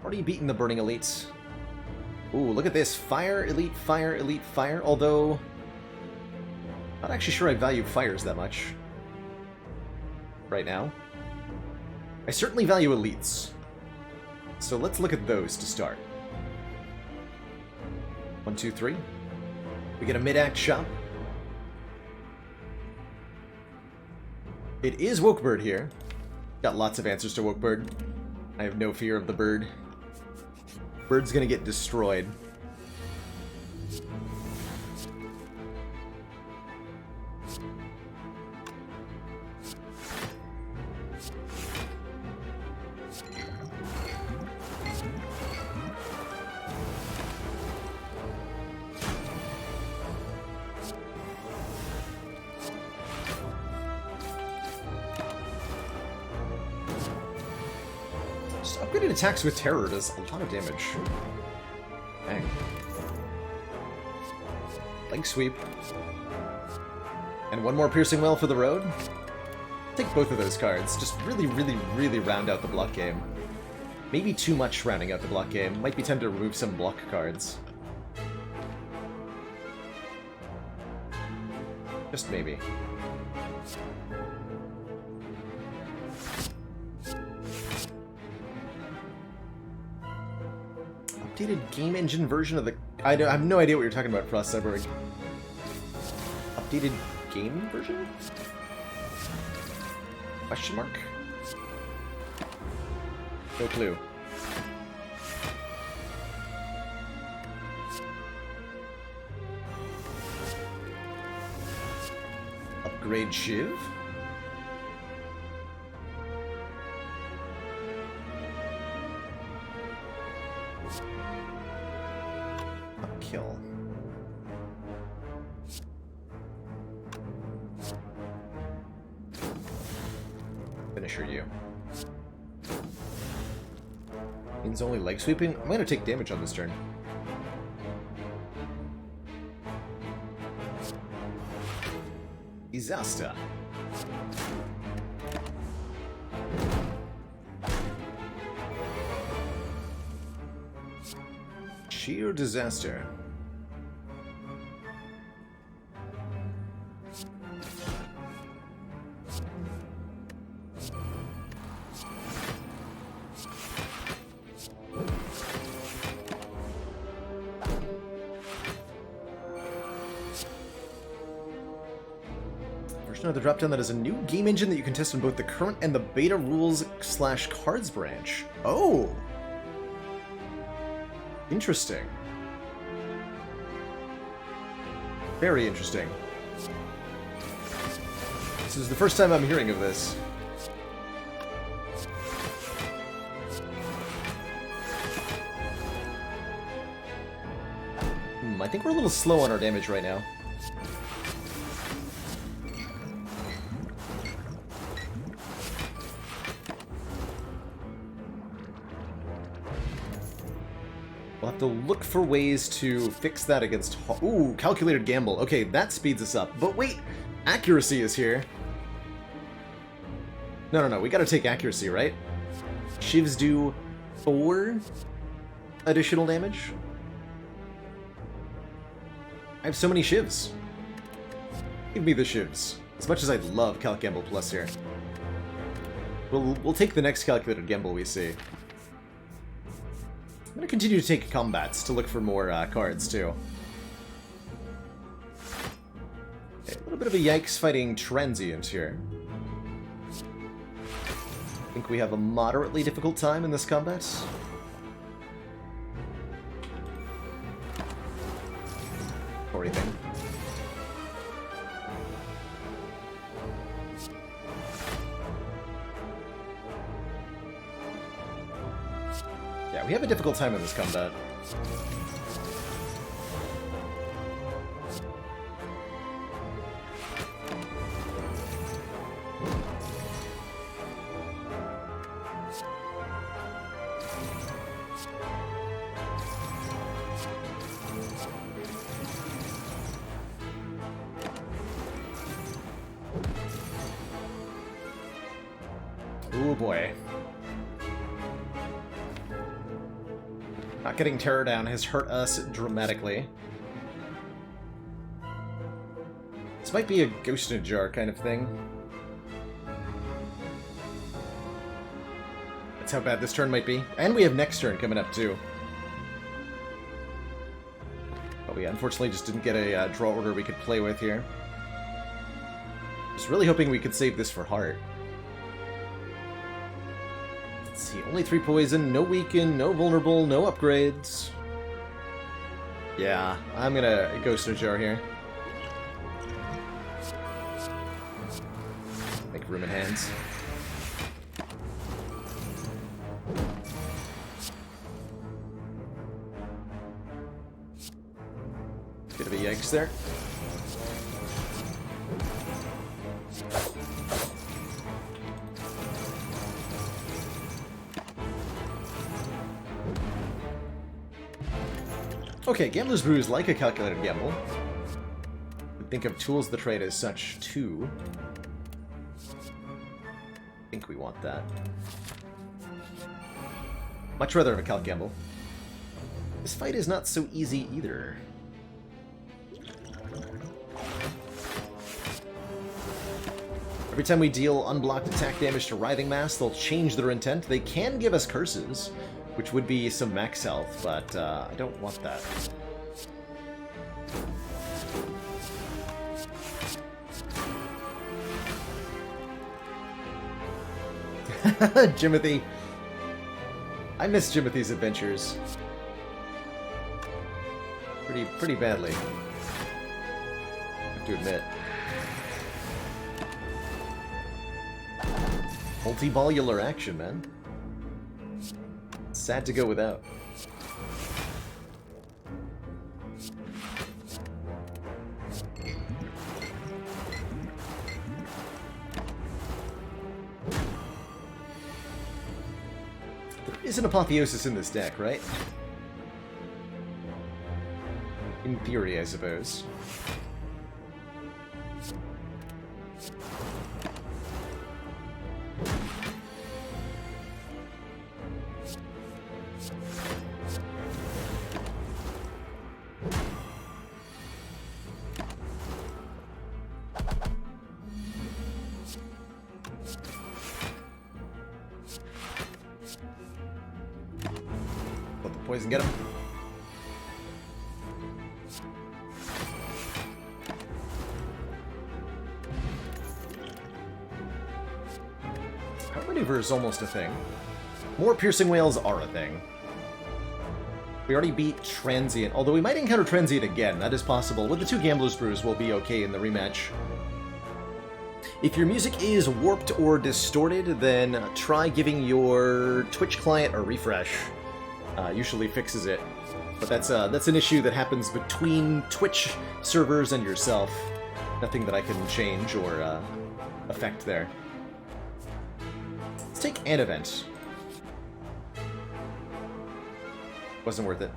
Already beaten the Burning Elites. Ooh, look at this. Fire, Elite, Fire, Elite, Fire. Although... not actually sure I value fires that much right now. I certainly value elites. So let's look at those to start. 1, 2, 3. We get a mid-act shop. It is Wokebird here. Got lots of answers to Wokebird. I have no fear of the bird. Bird's gonna get destroyed. Upgraded attacks with terror does a lot of damage. Dang. Leg sweep. And one more piercing well for the road. Take both of those cards. Just really, really, really round out the block game. Maybe too much rounding out the block game. Might be time to remove some block cards. Just maybe. Updated game engine version of the... I have no idea what you're talking about, Frost Cyborg. Updated game version? Question mark? No clue. Upgrade Shiv? Kill. Finisher you. Means only leg sweeping? I'm gonna take damage on this turn. Disaster. Sheer disaster. Version of the dropdown that is a new game engine that you can test on both the current and the beta rules/cards branch. Oh! Interesting. Very interesting. This is the first time I'm hearing of this. I think we're a little slow on our damage right now. We'll have to look for ways to fix that against... Ooh, calculated gamble. Okay, that speeds us up. But wait, accuracy is here. No, we gotta take accuracy, right? Shivs do 4 additional damage. I have so many shivs. Give me the shivs. As much as I'd love Calc Gamble Plus here. We'll take the next calculated gamble we see. I'm going to continue to take combats to look for more cards, too. Okay, a little bit of a yikes fighting Transient here. I think we have a moderately difficult time in this combat. Or anything. Yeah, we have a difficult time in this combat. Oh boy. Not getting Terror down has hurt us dramatically. This might be a ghost in a jar kind of thing. That's how bad this turn might be. And we have next turn coming up too. But we unfortunately just didn't get a draw order we could play with here. Just really hoping we could save this for Heart. Let's see, only 3 poison, no weaken, no vulnerable, no upgrades. Yeah, I'm gonna Ghost in a Jar here. Make room in hands. Bit of a yikes there. Okay, Gambler's Brew is like a calculated gamble. We think of Tools of the Trade as such, too. I think we want that. Much rather have a calc gamble. This fight is not so easy either. Every time we deal unblocked attack damage to Writhing Mass, they'll change their intent. They can give us curses, which would be some max health, but I don't want that. Jimothy. I miss Jimothy's adventures. Pretty badly. I have to admit. Multi-volular action, man. Sad to go without. There is an Apotheosis in this deck, right? In theory, I suppose. Let the poison get him. Power Maneuver is almost a thing. More Piercing Wails are a thing. We already beat Transient, although we might encounter Transient again. That is possible. With the 2 Gambler's Brews, we'll be okay in the rematch. If your music is warped or distorted, then try giving your Twitch client a refresh. Usually fixes it. But that's an issue that happens between Twitch servers and yourself. Nothing that I can change or affect there. Let's take an event. Wasn't worth it.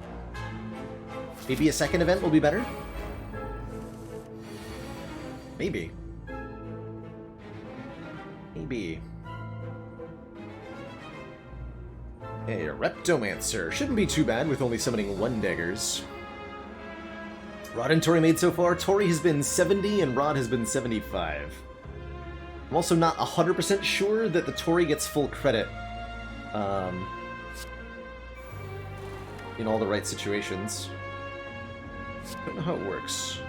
Maybe a second event will be better? Maybe. Maybe. A Reptomancer. Shouldn't be too bad with only summoning 1 daggers. Rod and Tori made so far. Tori has been 70 and Rod has been 75. I'm also not 100% sure that the Tori gets full credit in all the right situations. Don't know how it works.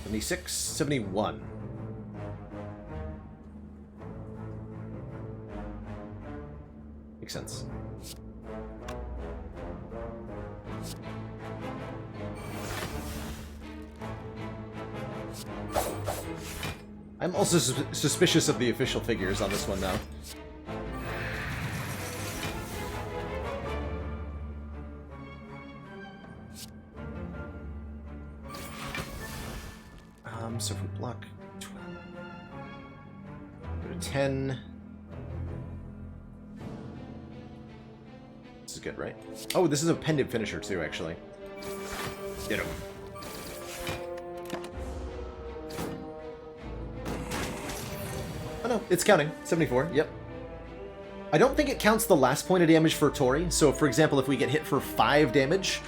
$76, $71. Makes sense. I'm also suspicious of the official figures on this one now. So if we block 12, go to 10. This is good, right? Oh, this is a pendant finisher too, actually. Get him. Oh no, it's counting. 74, yep. I don't think it counts the last point of damage for Tori. So, for example, if we get hit for 5 damage,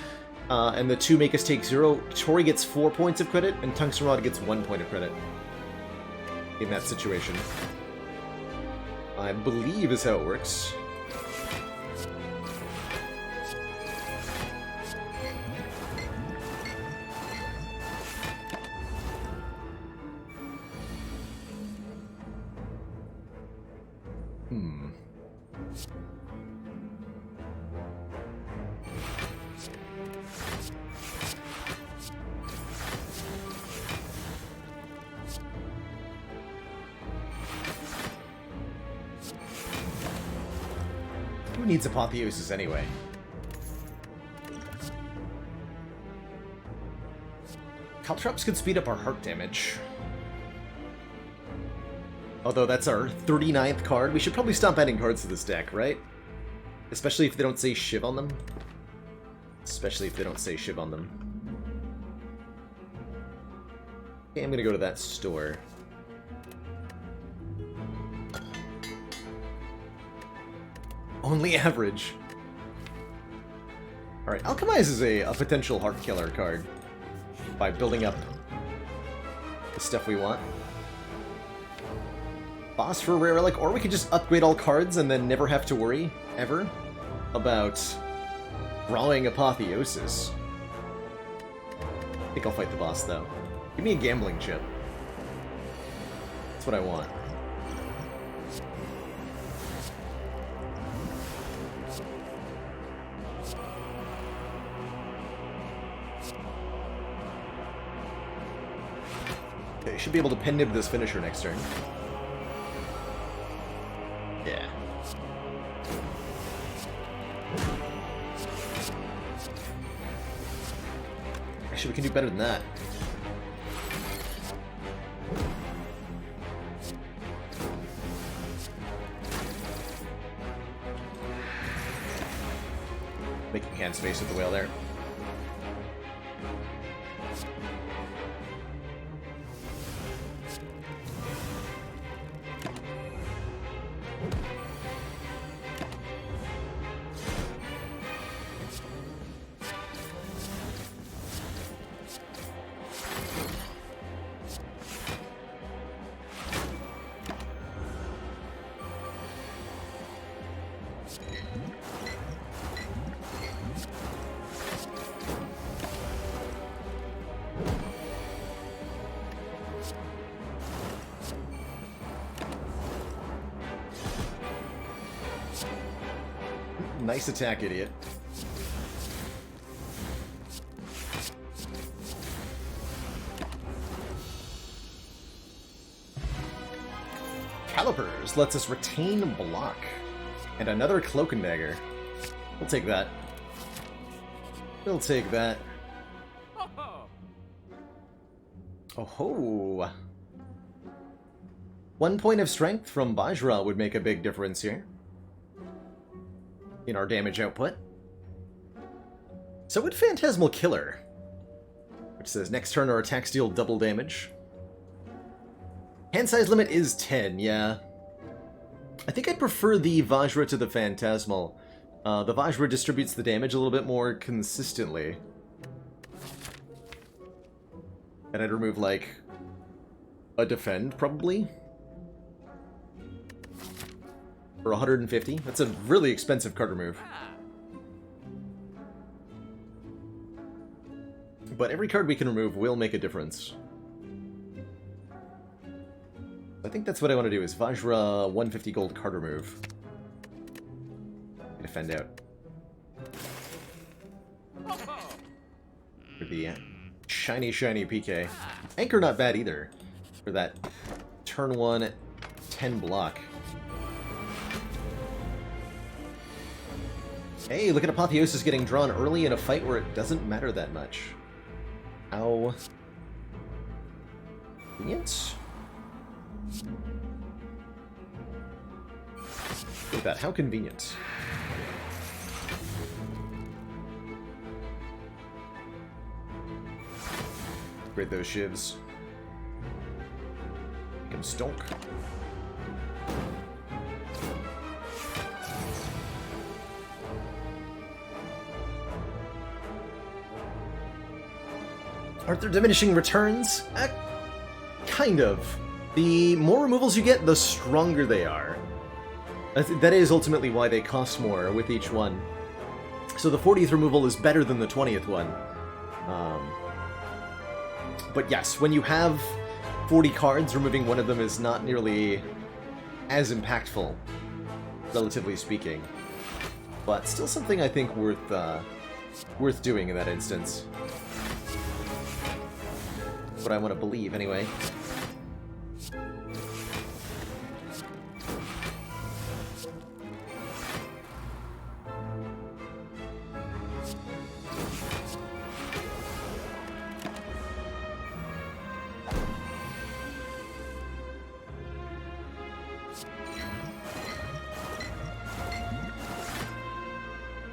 and the 2 make us take 0, Tori gets 4 points of credit, and Tungsten Rod gets 1 point of credit. In that situation. I believe is how it works. Who needs Apotheosis anyway? Caltrops could speed up our heart damage. Although that's our 39th card. We should probably stop adding cards to this deck, right? Especially if they don't say Shiv on them. Especially if they don't say Shiv on them. Okay, I'm gonna go to that store. Only average. Alright, Alchemize is a potential heart killer card. By building up the stuff we want. Boss for a rare relic, or we could just upgrade all cards and then never have to worry, ever, about drawing Apotheosis. I think I'll fight the boss, though. Give me a gambling chip. That's what I want. Okay, should be able to pen nib this finisher next turn. Yeah. Actually, we can do better than that. Making hand space with the whale there. Nice attack, idiot. Calipers lets us retain block. And another Cloak and Dagger. We'll take that. We'll take that. Oh ho! 1 point of strength from Bajra would make a big difference here. In our damage output. So would Phantasmal Killer. which says next turn our attacks deal double damage. Hand size limit is 10, yeah. I think I'd prefer the Vajra to the Phantasmal. The Vajra distributes the damage a little bit more consistently. And I'd remove, like, a defend, probably. For 150. That's a really expensive card remove. But every card we can remove will make a difference. I think that's what I want to do, is Vajra 150 gold card remove. Defend out. For the shiny PK. Anchor not bad either. For that turn 1 10 block. Hey, look at Apotheosis getting drawn early in a fight where it doesn't matter that much. How convenient? Look at that, how convenient. Upgrade those shivs. Make him stonk. Aren't there diminishing returns? Kind of. The more removals you get, the stronger they are. That is ultimately why they cost more with each one. So the 40th removal is better than the 20th one. But yes, when you have 40 cards, removing one of them is not nearly as impactful, relatively speaking. But still something I think worth doing in that instance. What I want to believe, anyway.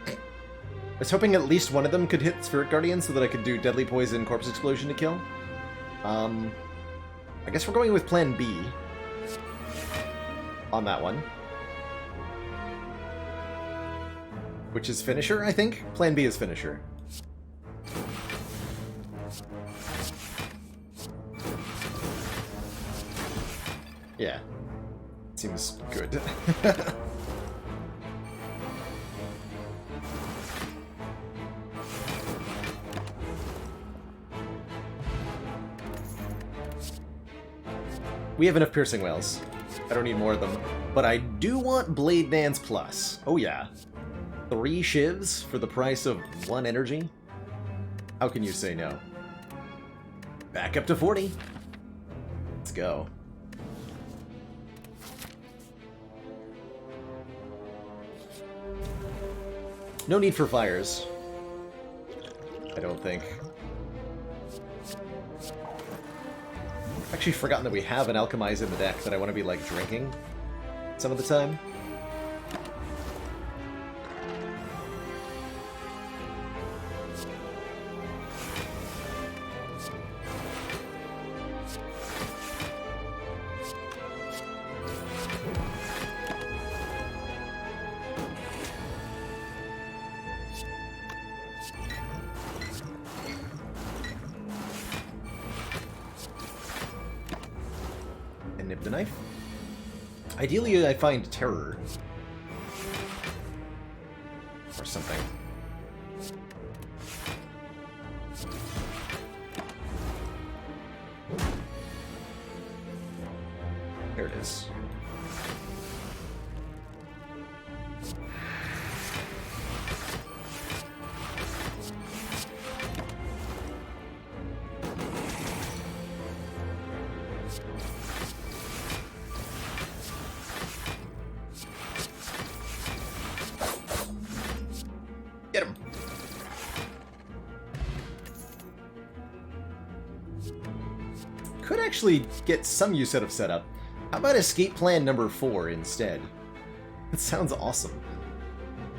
I was hoping at least one of them could hit Spirit Guardian so that I could do Deadly Poison Corpse Explosion to kill. I guess we're going with Plan B on that one. Which is Finisher, I think? Plan B is Finisher. Yeah. Seems good. We have enough Piercing Whales. I don't need more of them. But I do want Blade Dance Plus. Oh yeah. 3 shivs for the price of 1 energy? How can you say no? Back up to 40. Let's go. No need for fires. I don't think. Actually forgotten that we have an Alchemize in the deck that I want to be, like, drinking some of the time. Nib the knife. Ideally, I find Terror. Or something. Here it is. Get him. Could actually get some use out of setup. How about escape plan number 4 instead? That sounds awesome.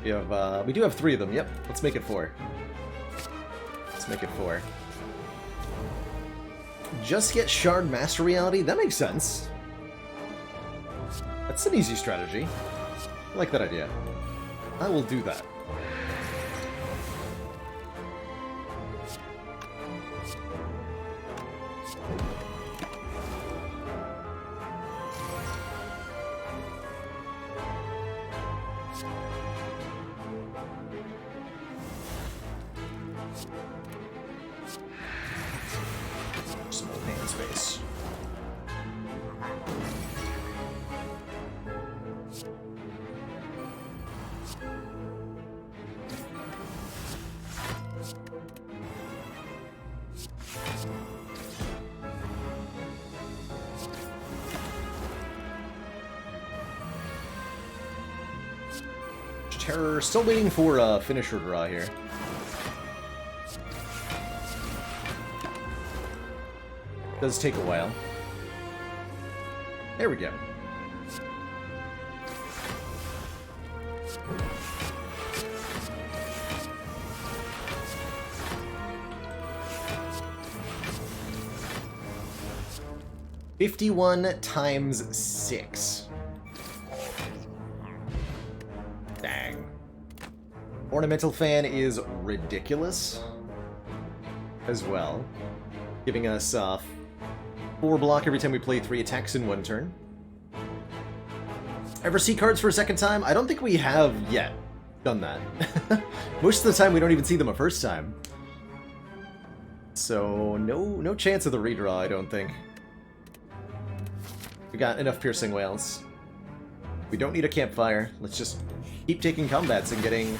We have we do have 3 of them. Yep. Let's make it 4. Let's make it 4. just get Shard Master Reality? That makes sense. That's an easy strategy. I like that idea. I will do that. Small hand space. Terror, still waiting for a finisher draw here. Does take a while. There we go. $51 times 6. Dang. Ornamental Fan is ridiculous as well, giving us 4 block every time we play 3 attacks in 1 turn. Ever see cards for a second time? I don't think we have yet done that. Most of the time we don't even see them a first time. So no chance of the redraw, I don't think. We got enough Piercing Whales. We don't need a campfire. Let's just keep taking combats and getting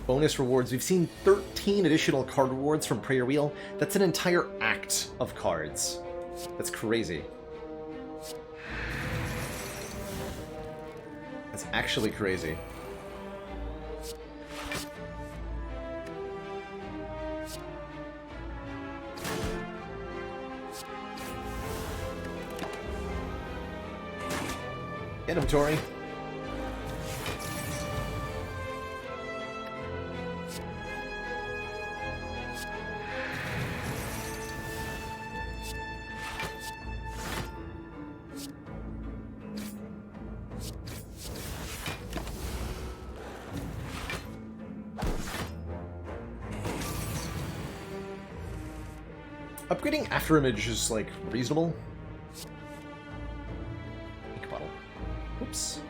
bonus rewards. We've seen 13 additional card rewards from Prayer Wheel. That's an entire act of cards. That's crazy. That's actually crazy. Get him, Tori. Upgrading After Image is, like, reasonable. Ink bottle. Oops.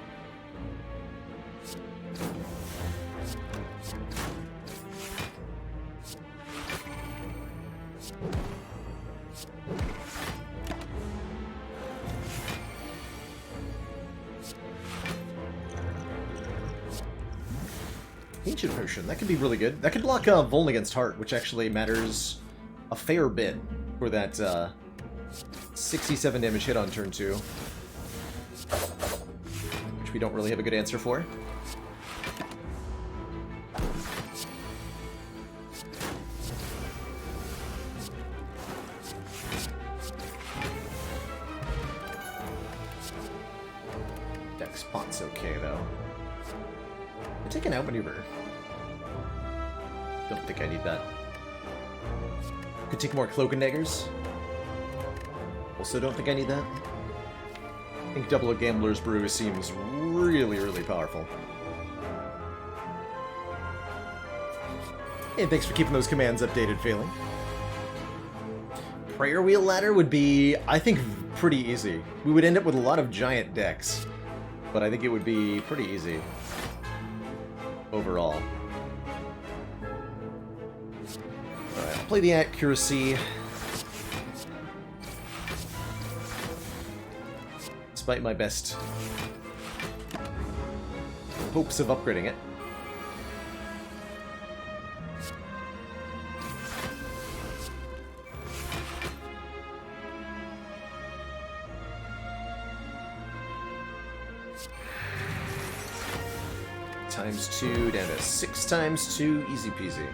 Ancient Potion, that could be really good. That could block Vuln against Heart, which actually matters a fair bit for that 67 damage hit on turn 2. Which we don't really have a good answer for. Deck spot's okay, though. We're taking out maneuver. Don't think I need that. Could take more Cloak and Daggers. Also don't think I need that. I think Double a Gambler's Brew seems really, really powerful. And thanks for keeping those commands updated, Failing. Prayer Wheel Ladder would be, I think, pretty easy. We would end up with a lot of giant decks, but I think it would be pretty easy overall. Alright, I'll play the Accuracy. Despite my best hopes of upgrading it. Times 2 down to 6 times 2, easy peasy.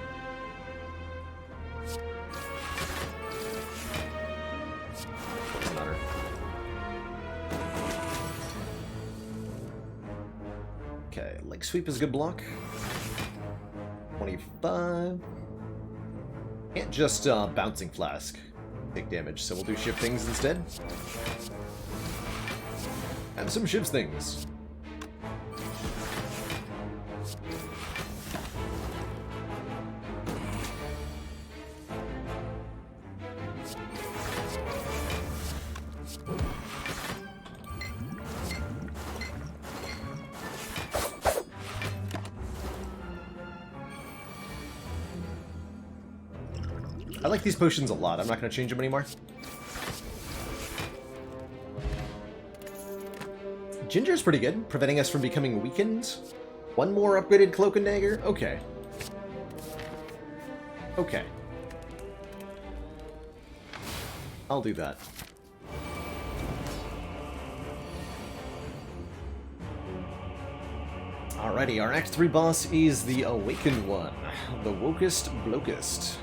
Doesn't matter. Okay, Leg Sweep is a good block. 25. Can't just Bouncing Flask. take damage, so we'll do shift things instead. Have some shift things. I like these potions a lot. I'm not going to change them anymore. Ginger's pretty good, preventing us from becoming weakened. One more upgraded Cloak and Dagger? Okay. Okay. I'll do that. Alrighty, our Act 3 boss is the Awakened One, the Wokest Blokest.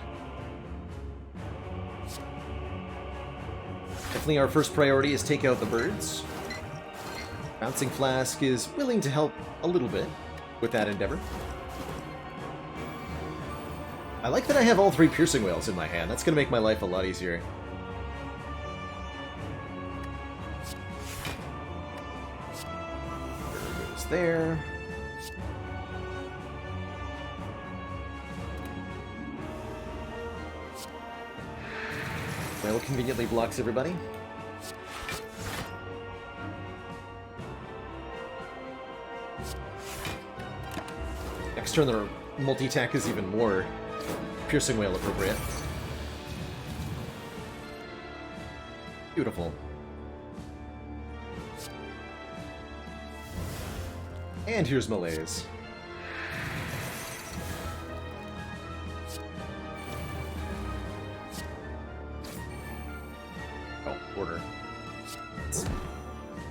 Definitely our first priority is take out the birds. Bouncing Flask is willing to help a little bit with that endeavor. I like that I have all 3 Piercing Whales in my hand. That's going to make my life a lot easier. There goes there. Well, conveniently blocks everybody. Next turn, the multi-attack is even more Piercing Whale appropriate. Beautiful. And here's Malaise. Oh, order. That's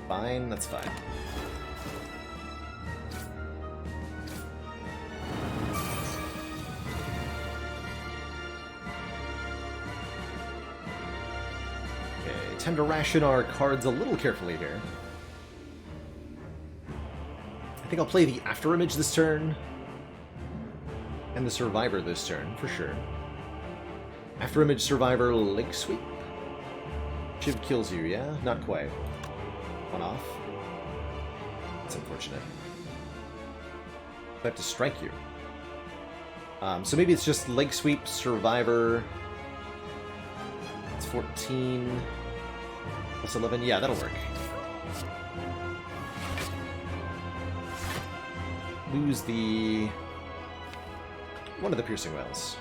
fine, that's fine. Time to ration our cards a little carefully here. I think I'll play the After Image this turn, and the Survivor this turn, for sure. After Image, Survivor, Leg Sweep. Shiv kills you, yeah? Not quite. One off. That's unfortunate. I have to strike you. So maybe it's just Leg Sweep, Survivor. It's 14... Plus 11, yeah, that'll work. Lose the... one of the Piercing Whales.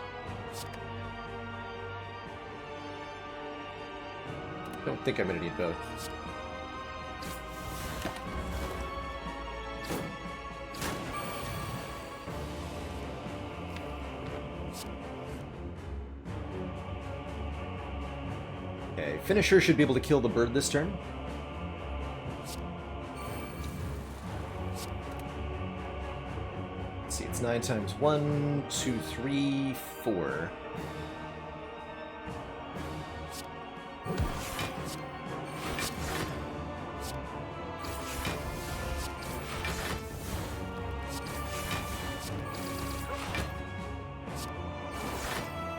Don't think I'm gonna need both. Okay, Finisher should be able to kill the bird this turn. Let's see, it's 9 times 1, 2, 3, 4.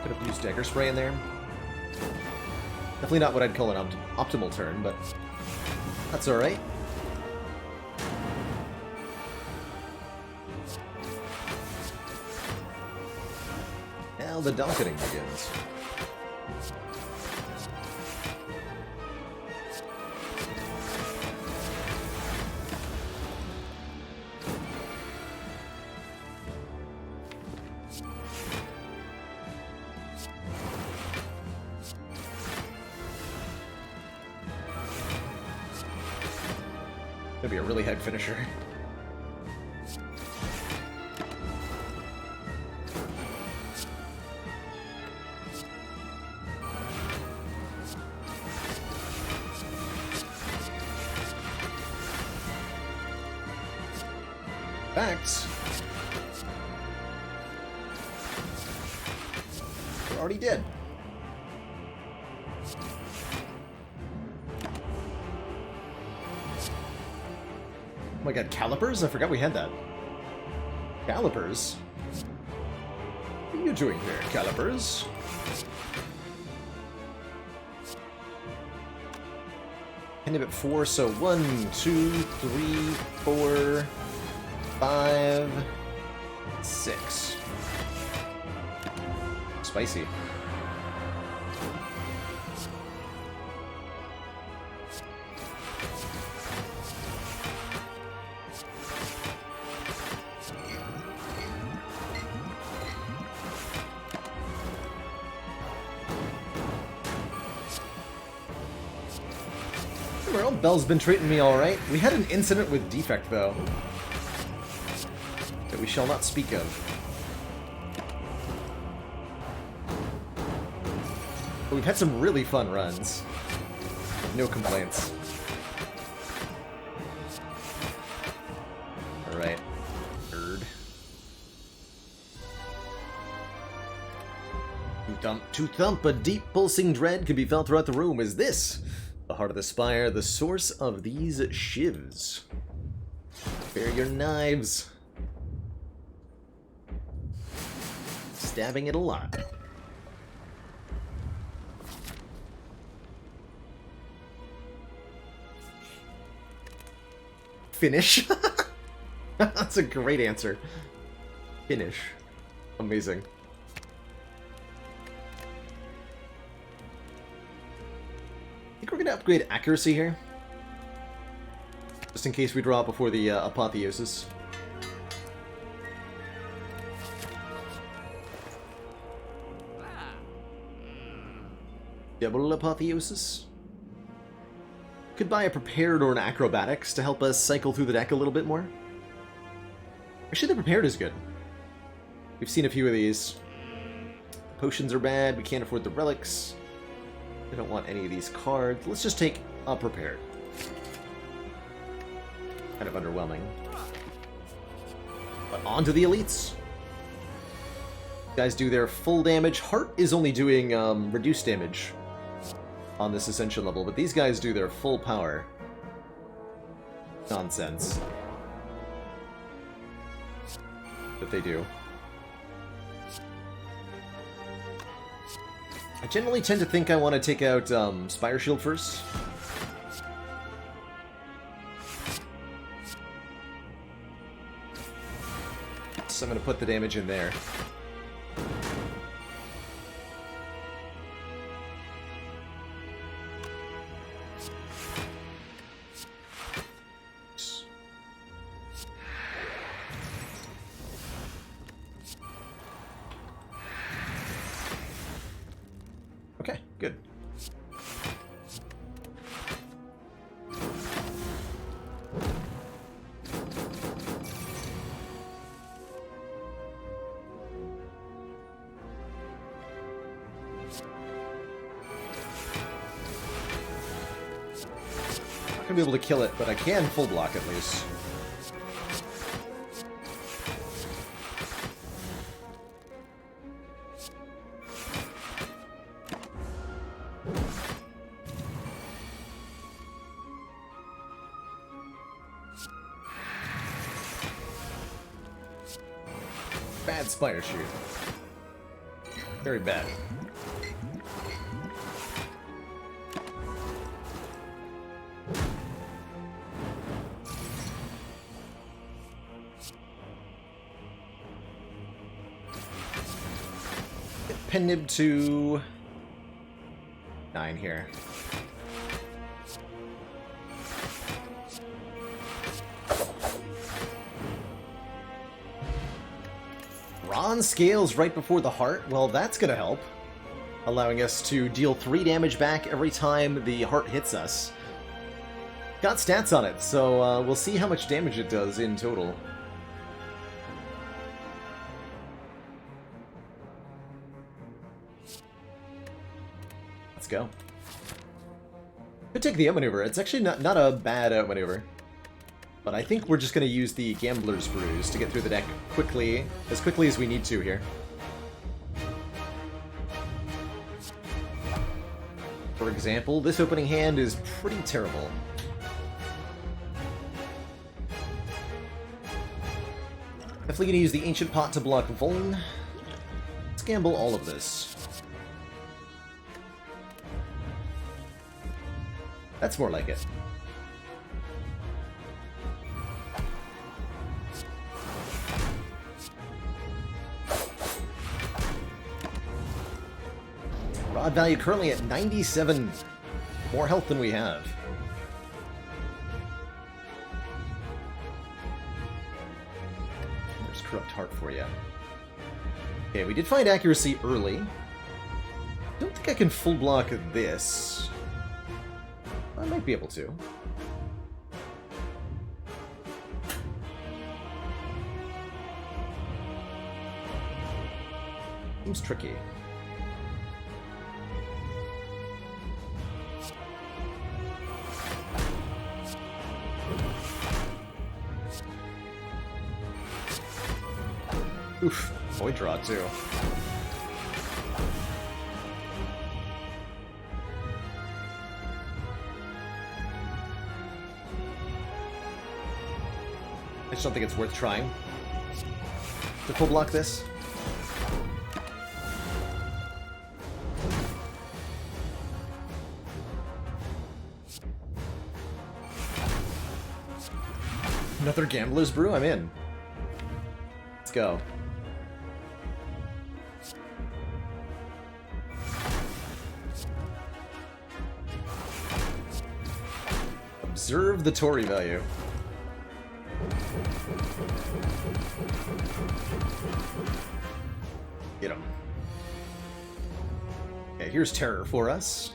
Could have used Dagger Spray in there. Definitely not what I'd call an optimal turn, but that's alright. Now the docketing begins. That'd be a really head finisher. Facts. We're already dead. Oh my god, calipers? I forgot we had that. Calipers? What are you doing here, calipers? End at 4, so 1, 2, 3, 4, 5, 6. Spicy. Well, Belle's been treating me alright. We had an incident with Defect, though, that we shall not speak of. But we've had some really fun runs. No complaints. Alright. Nerd. To thump, a deep pulsing dread can be felt throughout the room. Is this the heart of the Spire, the source of these shivs? Bare your knives. Stabbing it a lot. Finish? That's a great answer. Finish. Amazing. I think we're gonna upgrade accuracy here. Just in case we draw before the apotheosis. Double apotheosis. Could buy a prepared or an acrobatics to help us cycle through the deck a little bit more. Actually, the prepared is good. We've seen a few of these. Potions are bad. We can't afford the relics. We don't want any of these cards. Let's just take unprepared. Kind of underwhelming. But on to the elites. Guys do their full damage. Heart is only doing reduced damage on this Ascension level, but these guys do their full power. Nonsense. But they do. I generally tend to think I want to take out Spire Shield first. So I'm going to put the damage in there. Okay, good. Not gonna be able to kill it, but I can full block at least. Bad Spire shoot. Very bad. Pen nib to 9 here. Ron scales right before the heart. Well, that's gonna help. Allowing us to deal 3 damage back every time the heart hits us. Got stats on it, so we'll see how much damage it does in total. Let's go. Could take the outmaneuver. It's actually not a bad outmaneuver. But I think we're just going to use the Gambler's Bruise to get through the deck quickly as we need to here. For example, this opening hand is pretty terrible. Definitely going to use the Ancient Pot to block Vuln. Let's gamble all of this. That's more like it. Rod value currently at 97. More health than we have. There's Corrupt Heart for you. Okay, we did find accuracy early. Don't think I can full block this. I might be able to. Seems tricky. Oof, void draw too. I just don't think it's worth trying to full block this. Another Gambler's Brew? I'm in. Let's go. Observe the Tory value. Get him. Okay, here's Terror for us.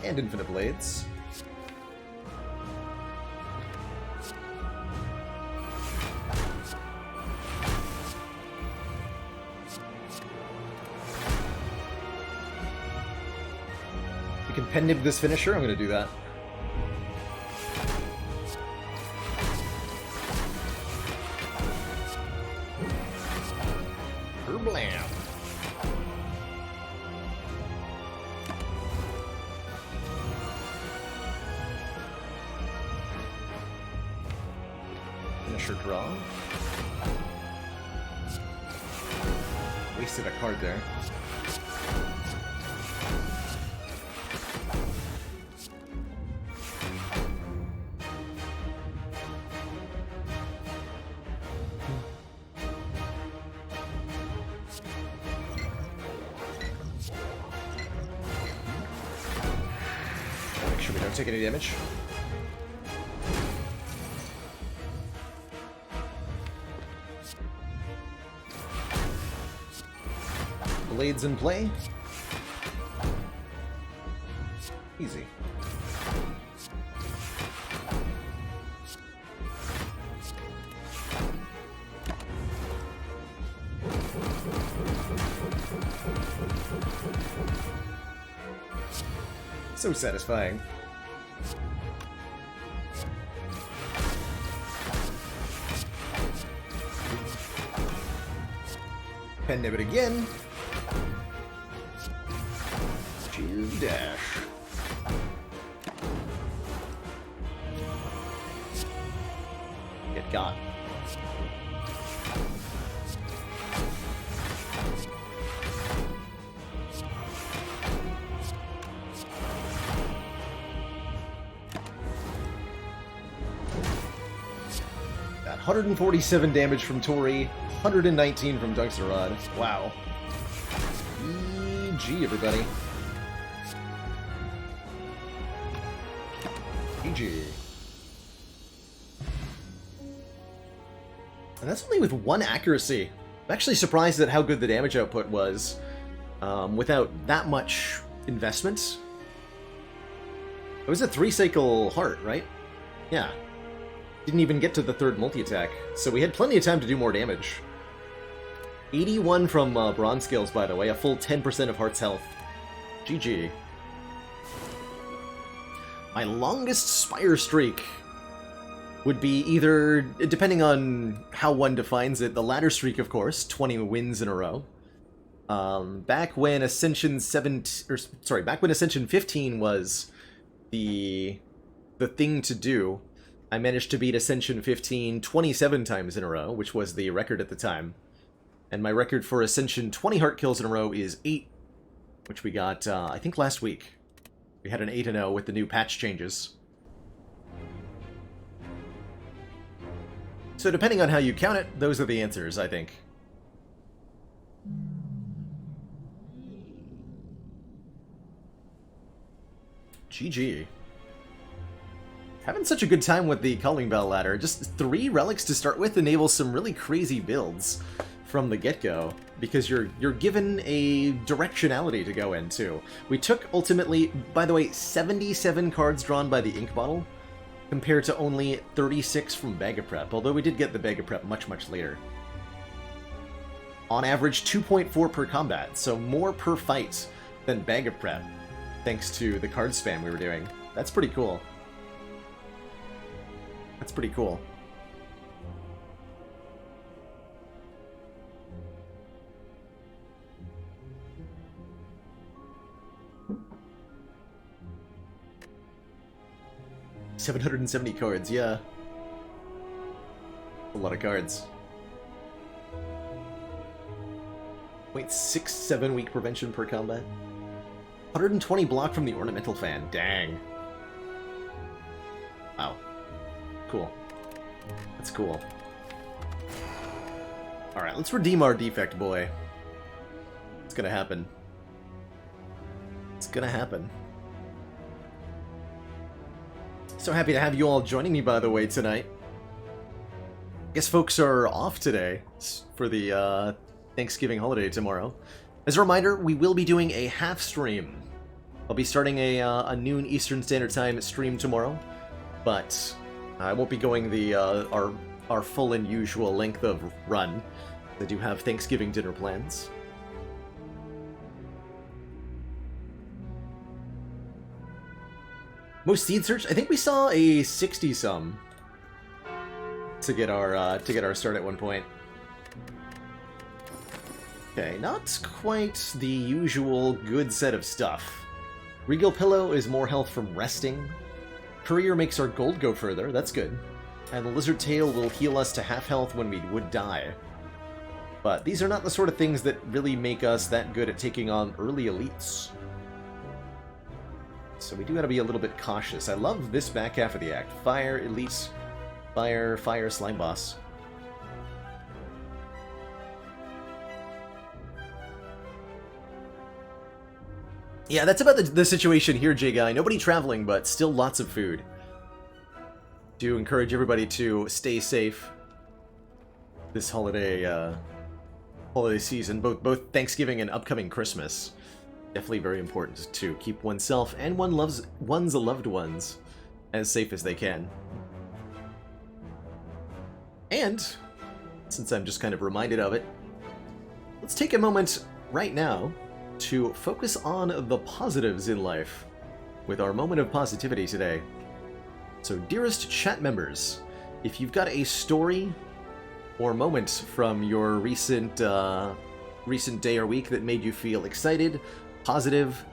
And Infinite Blades. We can pen nib this finisher, I'm gonna do that. Blam. Finisher draw. Wasted a card there. Make sure we don't take any damage. Blades in play. Easy. So satisfying. Pen nib it again. Choose dash. Get got. That 147 damage from Tori, 119 from Dunkster. Wow. GG, everybody. GG. And that's only with one accuracy. I'm actually surprised at how good the damage output was without that much investment. It was a 3-cycle heart, right? Yeah. Didn't even get to the third multi-attack, so we had plenty of time to do more damage. 81 from Bronze Scales, by the way, a full 10% of Heart's health. GG. My longest Spire streak would be either, depending on how one defines it, the ladder streak, of course, 20 wins in a row. Back when Ascension 15 was the thing to do, I managed to beat Ascension 15 27 times in a row, which was the record at the time. And my record for Ascension 20 heart kills in a row is 8, which we got, I think, last week. We had an 8-0 with the new patch changes. So depending on how you count it, those are the answers, I think. GG. Having such a good time with the Calling Bell ladder. Just 3 relics to start with enables some really crazy builds from the get-go, because you're given a directionality to go in, too. We took, ultimately, by the way, 77 cards drawn by the ink bottle, compared to only 36 from Bag of Prep, although we did get the Bag of Prep much, much later. On average, 2.4 per combat, so more per fight than Bag of Prep, thanks to the card spam we were doing. That's pretty cool. That's pretty cool. $770 cards, yeah. A lot of cards. 0.67 weak prevention per combat. 120 block from the Ornamental Fan. Dang. Wow. Cool. That's cool. Alright, let's redeem our defect boy. It's gonna happen. It's gonna happen. So happy to have you all joining me, by the way, tonight. I guess folks are off today for the Thanksgiving holiday tomorrow. As a reminder, we will be doing a half stream. I'll be starting a noon Eastern Standard Time stream tomorrow, but I won't be going the our full and usual length of run. I do have Thanksgiving dinner plans. Most seed search? I think we saw a 60-some to get our start at one point. Okay, not quite the usual good set of stuff. Regal Pillow is more health from resting. Courier makes our gold go further, that's good. And the Lizard Tail will heal us to half health when we would die. But these are not the sort of things that really make us that good at taking on early elites. So we do gotta be a little bit cautious. I love this back half of the act. Fire, elites, fire, slime boss. Yeah, that's about the situation here, J-Guy. Nobody traveling, but still lots of food. Do encourage everybody to stay safe this holiday season, both Thanksgiving and upcoming Christmas. Definitely very important to keep oneself and one's loved ones as safe as they can. And, since I'm just kind of reminded of it, let's take a moment right now to focus on the positives in life with our moment of positivity today. So, dearest chat members, if you've got a story or moment from your recent day or week that made you feel excited, positive,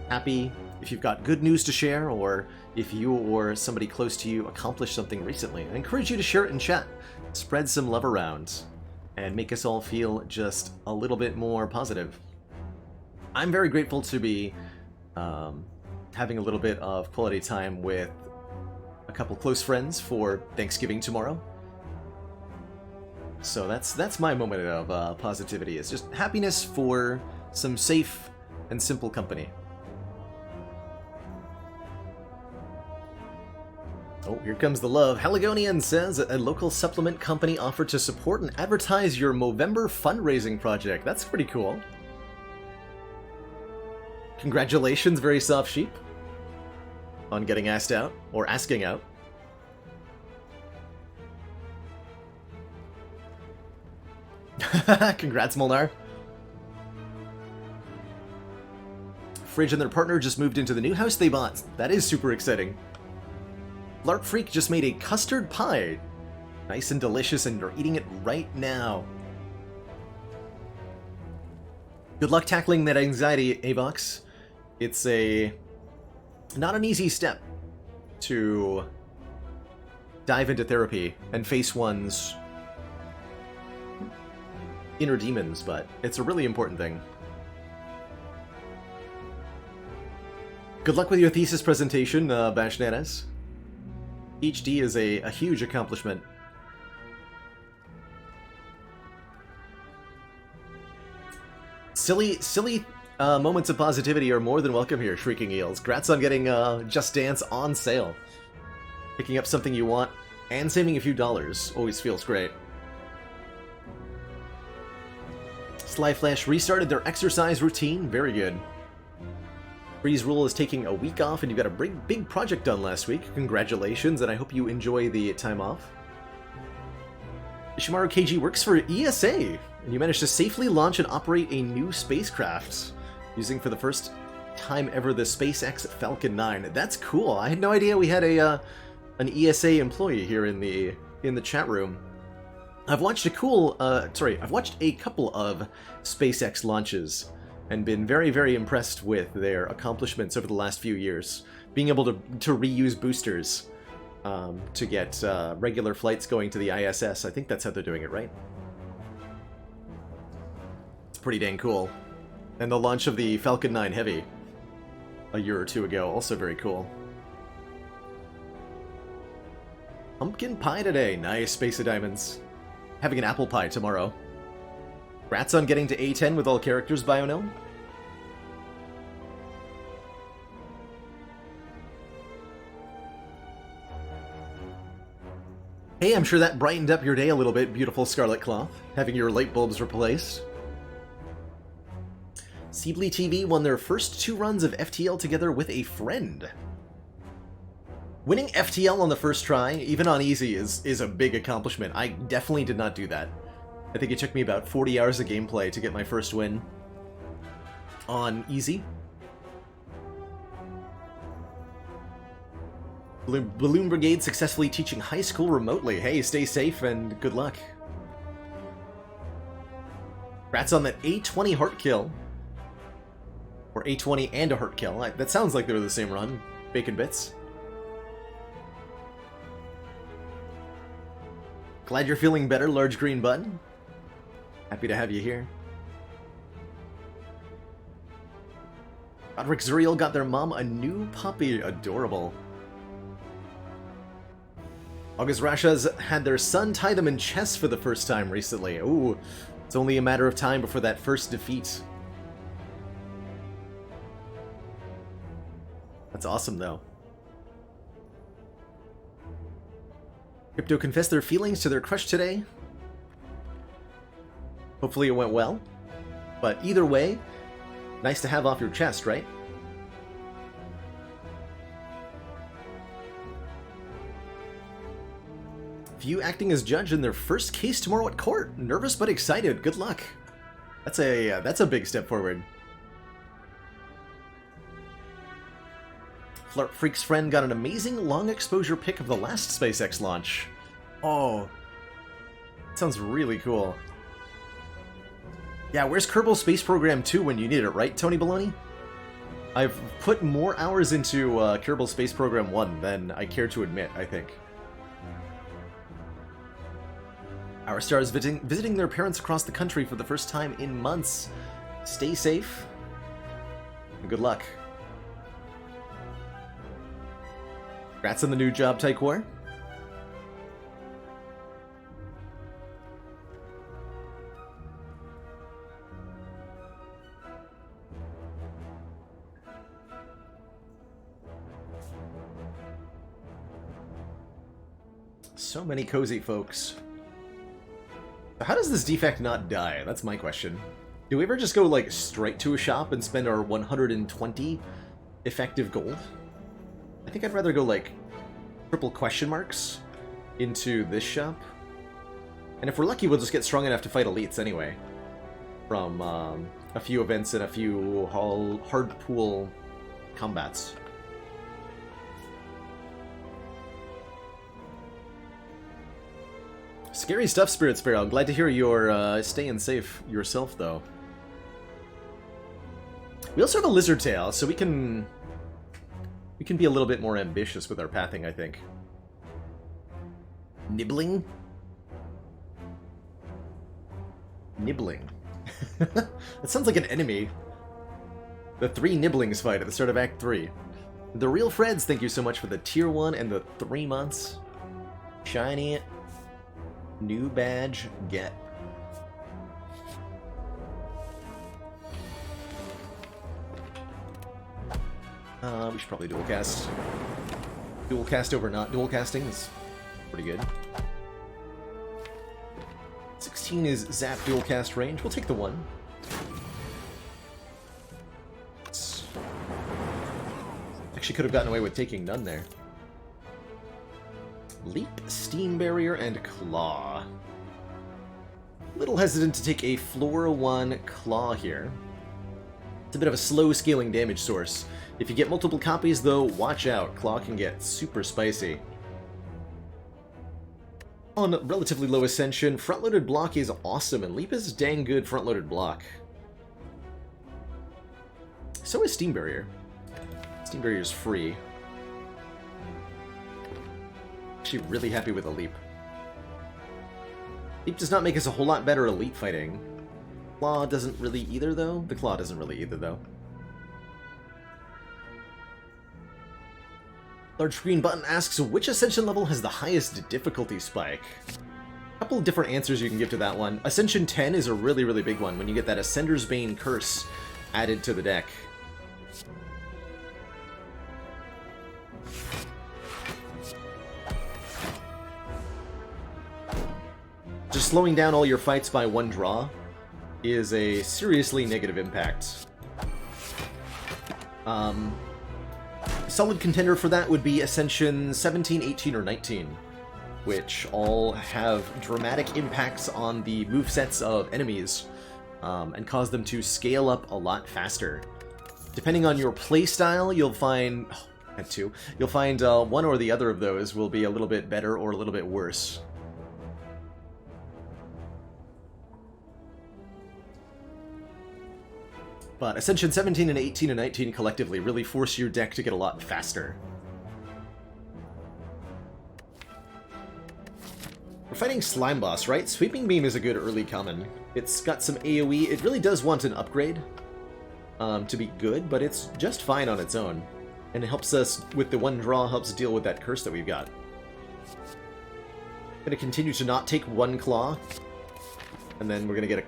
happy, if you've got good news to share, or if you or somebody close to you accomplished something recently, I encourage you to share it in chat. Spread some love around and make us all feel just a little bit more positive. I'm very grateful to be having a little bit of quality time with a couple close friends for Thanksgiving tomorrow. So that's my moment of positivity. It's just happiness for some safe and simple company. Oh, here comes the love. Haligonian says a local supplement company offered to support and advertise your Movember fundraising project. That's pretty cool. Congratulations, Very Soft Sheep, on getting asked out, or asking out. Congrats, Molnar. Fridge and their partner just moved into the new house they bought. That is super exciting. Lark Freak just made a custard pie. Nice and delicious, and are eating it right now. Good luck tackling that anxiety, Avox. It's not an easy step to dive into therapy and face one's inner demons, but it's a really important thing. Good luck with your thesis presentation, Bashnanas. HD is a huge accomplishment. Silly moments of positivity are more than welcome here, Shrieking Eels. Congrats on getting Just Dance on sale. Picking up something you want and saving a few dollars always feels great. Sly Flash restarted their exercise routine. Very good. Freeze Rule is taking a week off, and you got a big project done last week. Congratulations, and I hope you enjoy the time off. Ishimaru KG works for ESA, and you managed to safely launch and operate a new spacecraft, using for the first time ever the SpaceX Falcon 9. That's cool. I had no idea we had an ESA employee here in the chat room. I've watched a couple of SpaceX launches and been very, very impressed with their accomplishments over the last few years. Being able to reuse boosters to get regular flights going to the ISS. I think that's how they're doing it, right? It's pretty dang cool. And the launch of the Falcon 9 Heavy a year or two ago, also very cool. Pumpkin pie today. Nice, Space of Diamonds. Having an apple pie tomorrow. Congrats on getting to A10 with all characters, Bionel. Hey, I'm sure that brightened up your day a little bit, beautiful Scarlet Cloth, having your light bulbs replaced. Seebly TV won their first 2 runs of FTL together with a friend. Winning FTL on the first try, even on easy, is a big accomplishment. I definitely did not do that. I think it took me about 40 hours of gameplay to get my first win on easy. Balloon Brigade successfully teaching high school remotely. Hey, stay safe and good luck. Congrats on that A20 heart kill. Or A20 and a heart kill. That sounds like they were the same run. Bacon Bits. Glad you're feeling better, Large Green Button. Happy to have you here. Roderick Zuriel got their mom a new puppy. Adorable. August Rasha's had their son tie them in chess for the first time recently. Ooh, it's only a matter of time before that first defeat. That's awesome, though. Crypto confessed their feelings to their crush today. Hopefully it went well. But either way, nice to have off your chest, right? View acting as judge in their first case tomorrow at court. Nervous but excited. Good luck. That's a big step forward. Flirt Freak's friend got an amazing long exposure pic of the last SpaceX launch. Oh, sounds really cool. Yeah, where's Kerbal Space Program 2 when you need it, right, Tony Baloney? I've put more hours into Kerbal Space Program 1 than I care to admit, I think. Our stars visiting their parents across the country for the first time in months. Stay safe, and good luck. Congrats on the new job, Tyquor. So many cozy folks. How does this defect not die? That's my question. Do we ever just go, like, straight to a shop and spend our 120 effective gold? I think I'd rather go, like, triple question marks into this shop. And if we're lucky, we'll just get strong enough to fight elites anyway. From a few events and a few hard pool combats. Scary stuff, Spirit Sparrow. I'm glad to hear you're staying safe yourself, though. We also have a lizard tail, so we can be a little bit more ambitious with our pathing, I think. Nibbling? Nibbling. That sounds like an enemy. The 3 Nibblings fight at the start of Act 3. The Real Freds, thank you so much for the tier 1 and the 3 months. Shiny new badge get. We should probably dual cast. Dual cast over not dual casting is pretty good. 16 is zap dual cast range. We'll take the 1. Actually could have gotten away with taking none there. Leap, Steam Barrier, and Claw. Little hesitant to take a Flora 1 Claw here. It's a bit of a slow scaling damage source. If you get multiple copies though, watch out. Claw can get super spicy. On relatively low ascension, front-loaded block is awesome, and Leap is dang good front-loaded block. So is Steam Barrier. Steam Barrier is free. Actually really happy with a Leap. Leap does not make us a whole lot better elite fighting. Claw doesn't really either, though. The Claw doesn't really either, though. Large Screen Button asks, which Ascension level has the highest difficulty spike? A couple of different answers you can give to that one. Ascension 10 is a really, really big one when you get that Ascender's Bane curse added to the deck. Just slowing down all your fights by 1 draw is a seriously negative impact. Solid contender for that would be Ascension 17, 18, or 19, which all have dramatic impacts on the movesets of enemies and cause them to scale up a lot faster. Depending on your playstyle, you'll find... Oh, I had 2. You'll find one or the other of those will be a little bit better or a little bit worse. But Ascension 17 and 18 and 19 collectively really force your deck to get a lot faster. We're fighting Slime Boss, right? Sweeping Beam is a good early common. It's got some AoE. It really does want an upgrade to be good, but it's just fine on its own. And it helps us, with the 1 draw, helps deal with that curse that we've got. Gonna continue to not take 1 claw, and then we're gonna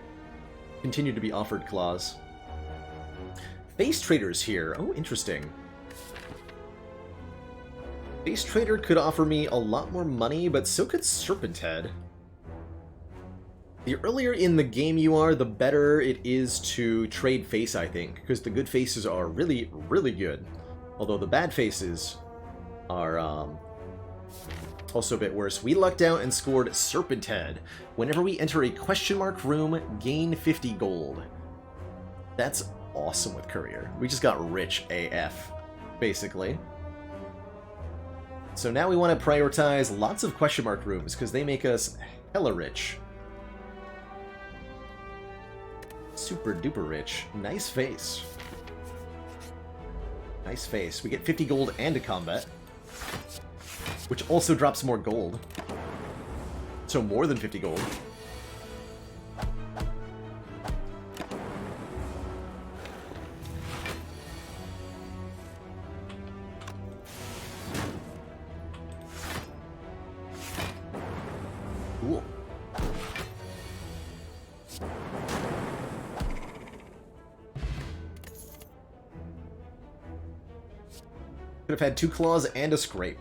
continue to be offered claws. Base Trader's here. Oh, interesting. Base Trader could offer me a lot more money, but so could Serpent Head. The earlier in the game you are, the better it is to trade face, I think, because the good faces are really, really good. Although the bad faces are also a bit worse. We lucked out and scored Serpent Head. Whenever we enter a question mark room, gain 50 gold. That's awesome with Courier. We just got rich AF, basically. So now we want to prioritize lots of question mark rooms, because they make us hella rich. Super duper rich. Nice face. Nice face. We get 50 gold and a combat, which also drops more gold. So more than 50 gold. Cool. Could have had 2 claws and a scrape.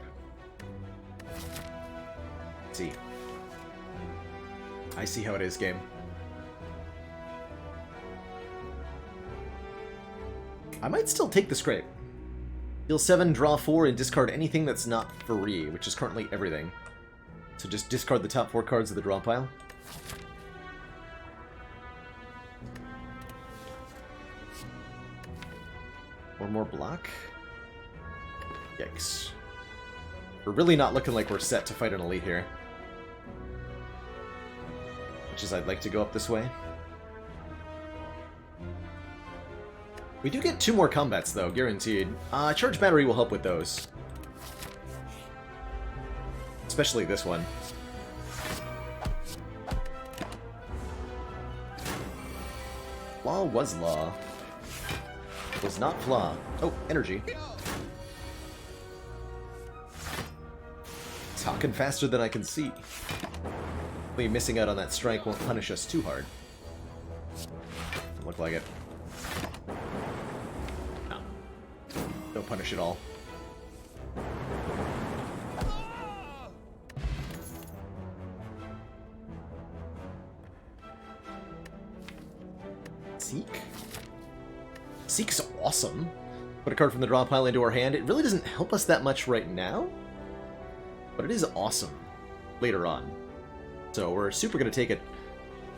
Let's see. I see how it is, game. I might still take the scrape. Deal 7, draw 4, and discard anything that's not free, which is currently everything. So just discard the top 4 cards of the draw pile. Or more block. Yikes. We're really not looking like we're set to fight an elite here. Which is I'd like to go up this way. We do get 2 more combats though, guaranteed. Charge battery will help with those. Especially this one. Law was law. Was not flaw. Oh, energy. Talking faster than I can see. Maybe missing out on that strike won't punish us too hard. Doesn't look like it. No. Don't punish at all. Seek? Seek's awesome. Put a card from the draw pile into our hand. It really doesn't help us that much right now, but it is awesome later on. So we're super going to take it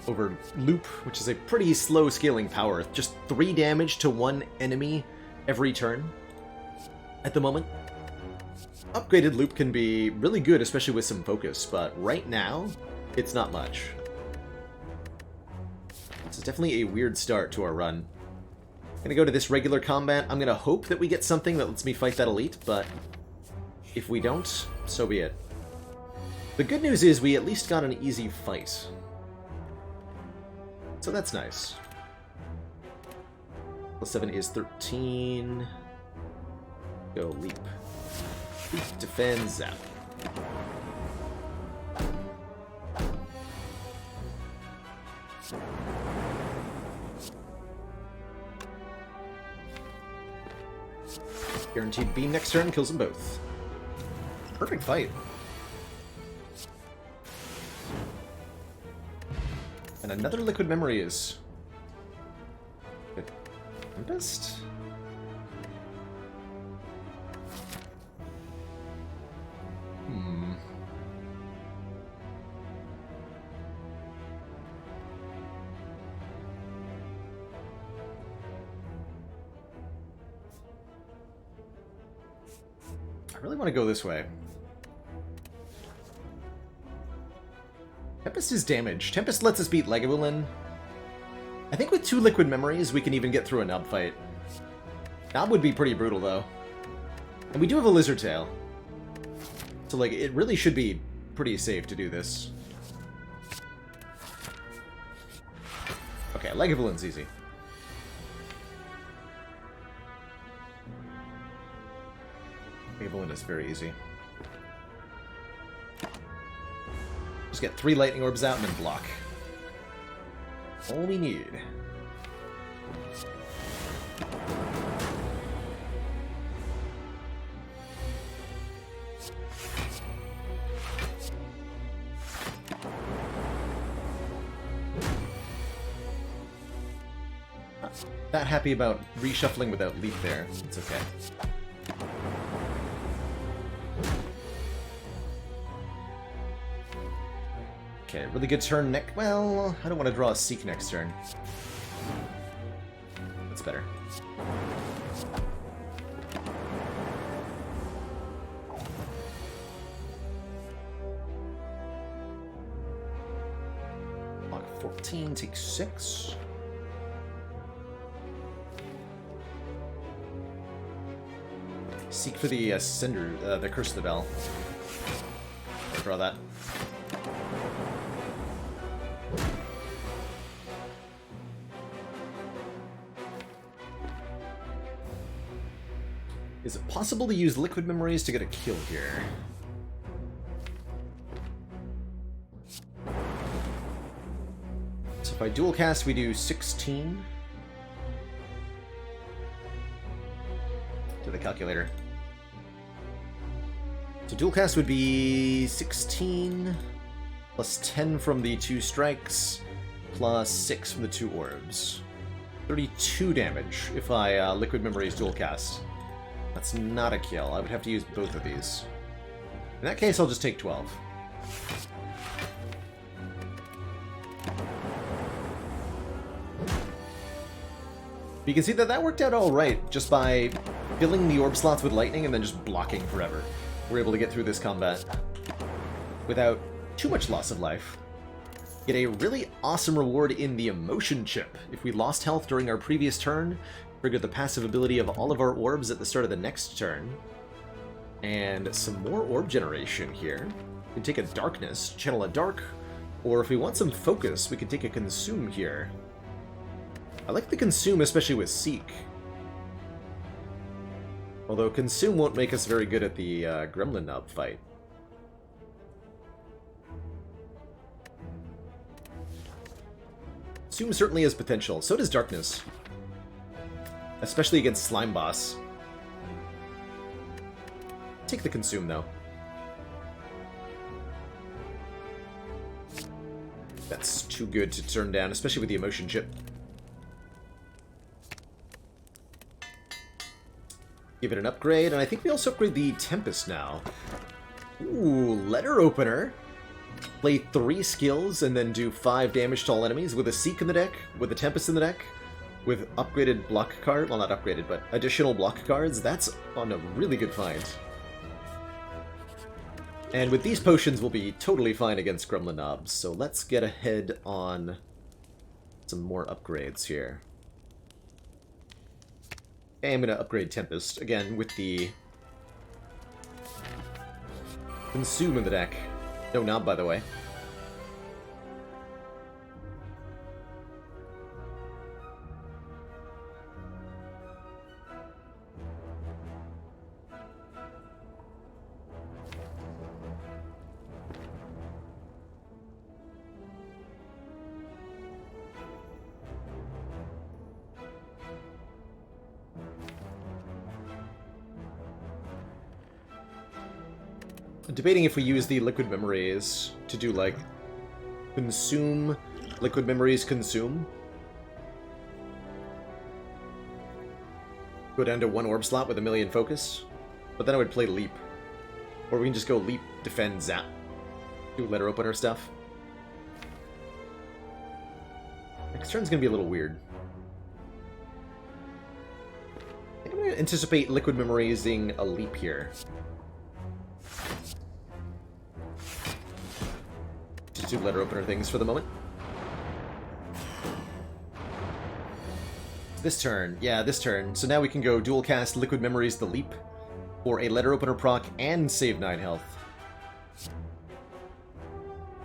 over Loop, which is a pretty slow scaling power. Just 3 damage to 1 enemy every turn at the moment. Upgraded Loop can be really good, especially with some focus, but right now, it's not much. This is definitely a weird start to our run. I'm gonna go to this regular combat. I'm gonna hope that we get something that lets me fight that elite, but if we don't, so be it. The good news is we at least got an easy fight. So that's nice. +7 is 13. Go leap. Leap, defend, zap. Guaranteed beam next turn, kills them both. Perfect fight. And another liquid memory is... Tempest? I really want to go this way. Tempest is damage. Tempest lets us beat Lagavulin. I think with 2 liquid memories, we can even get through a Nub fight. Nob would be pretty brutal, though. And we do have a Lizard Tail. So, like, it really should be pretty safe to do this. Okay, Lagavulin's easy. Lagavulin is very easy. Just get 3 lightning orbs out and then block. All we need. Not that happy about reshuffling without leap there. It's okay. Okay, really good turn next. Well, I don't want to draw a Seek next turn. That's better. Block 14, take 6. Seek for the Cinder, the Curse of the Bell. Draw that. Is it possible to use liquid memories to get a kill here? So if I dual cast, we do 16. To the calculator. So dual cast would be 16 plus 10 from the 2 strikes plus 6 from the 2 orbs. 32 damage if I liquid memories dual cast. That's not a kill. I would have to use both of these. In that case, I'll just take 12. You can see that that worked out all right, just by filling the orb slots with lightning and then just blocking forever. We're able to get through this combat without too much loss of life. Get a really awesome reward in the Emotion Chip. If we lost health during our previous turn, trigger the passive ability of all of our orbs at the start of the next turn. And some more orb generation here. We can take a Darkness, channel a Dark, or if we want some focus, we can take a Consume here. I like the Consume, especially with Seek. Although Consume won't make us very good at the Gremlin Nub fight. Consume certainly has potential. So does Darkness. Especially against Slime Boss. Take the Consume, though. That's too good to turn down, especially with the Emotion Chip. Give it an upgrade, and I think we also upgrade the Tempest now. Ooh, Letter Opener. Play 3 skills and then do 5 damage to all enemies with a Seek in the deck, with a Tempest in the deck, with upgraded block card, well not upgraded, but additional block cards. That's on a really good find. And with these potions we'll be totally fine against Gremlin Knobs, so let's get ahead on some more upgrades here. Okay, I'm going to upgrade Tempest, again with the Consume in the deck. No knob, by the way. I'm debating if we use the Liquid Memories to do, like, Consume, Liquid Memories, Consume. Go down to 1 orb slot with 1,000,000 focus. But then I would play Leap. Or we can just go Leap, Defend, Zap. Do Letter Opener stuff. Next turn's gonna be a little weird. I think I'm gonna anticipate Liquid Memorizing a Leap here. Just do Letter Opener things for the moment. This turn, yeah, this turn. So now we can go dual cast Liquid Memories the Leap for a Letter Opener proc and save 9 health.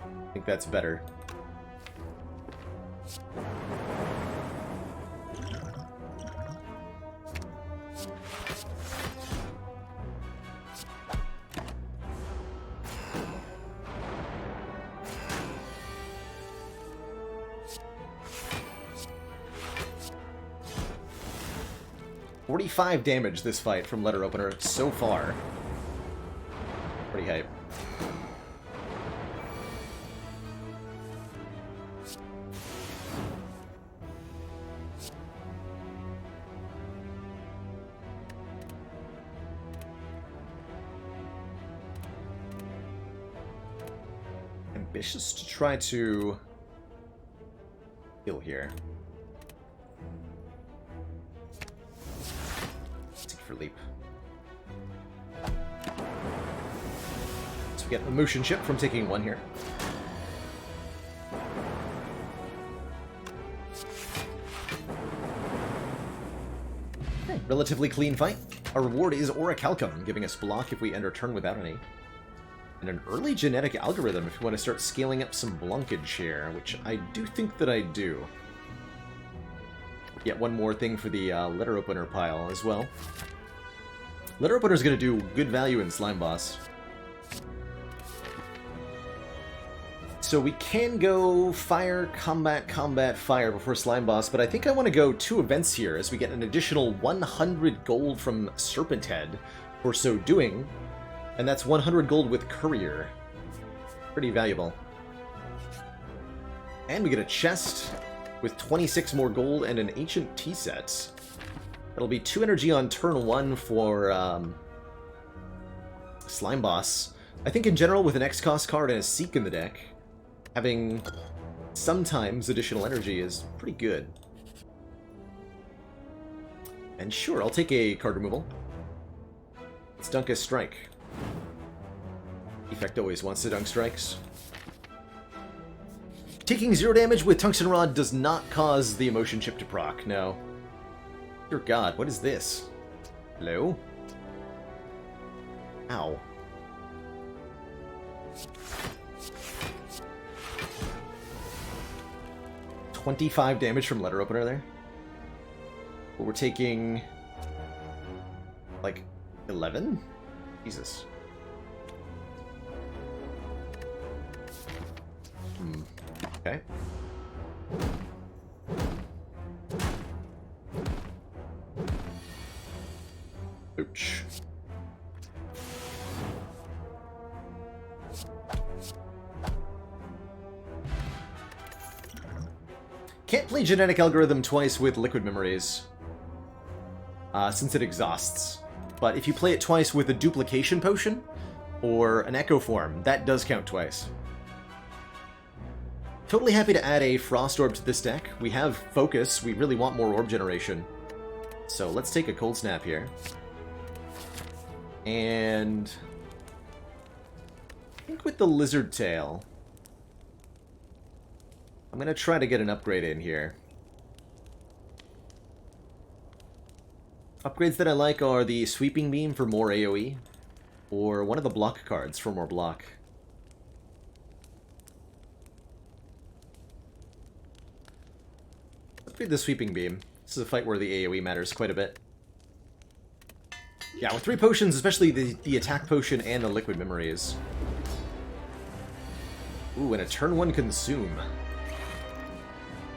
I think that's better. .45 damage this fight from Letter Opener so far. Pretty hype. Ambitious to try to kill here. For Leap. So we get Emotion Chip from taking 1 here. Okay, relatively clean fight. Our reward is Orichalcum, giving us block if we end our turn without any. And an early genetic algorithm if you want to start scaling up some blockage here, which I do think that I do. Get 1 more thing for the Letter Opener pile as well. Letter Opener is going to do good value in Slime Boss. So we can go Fire, Combat, Combat, Fire before Slime Boss, but I think I want to go 2 events here as we get an additional 100 gold from Serpent Head for so doing, and that's 100 gold with Courier. Pretty valuable. And we get a chest with 26 more gold and an Ancient Tea set. That'll be 2 energy on turn 1 for Slime Boss. I think in general, with an X-Cost card and a Seek in the deck, having sometimes additional energy is pretty good. And sure, I'll take a card removal. Let's dunk a Strike. Effect always wants to dunk strikes. Taking 0 damage with Tungsten Rod does not cause the Emotion Chip to proc, no. Dear God, what is this? Hello? Ow. $25 damage from Letter Opener there. But we're taking like 11? Jesus. Okay. Can't play Genetic Algorithm twice with Liquid Memories, since it exhausts. But if you play it twice with a Duplication Potion or an Echo Form, that does count twice. Totally happy to add a Frost Orb to this deck. We have Focus, we really want more Orb generation. So let's take a Cold Snap here. And I think with the Lizard Tail, I'm going to try to get an upgrade in here. Upgrades that I like are the Sweeping Beam for more AoE, or one of the block cards for more block. Upgrade the Sweeping Beam. This is a fight where the AoE matters quite a bit. Yeah, with 3 potions, especially the Attack Potion and the Liquid Memories. Ooh, and a turn 1 Consume.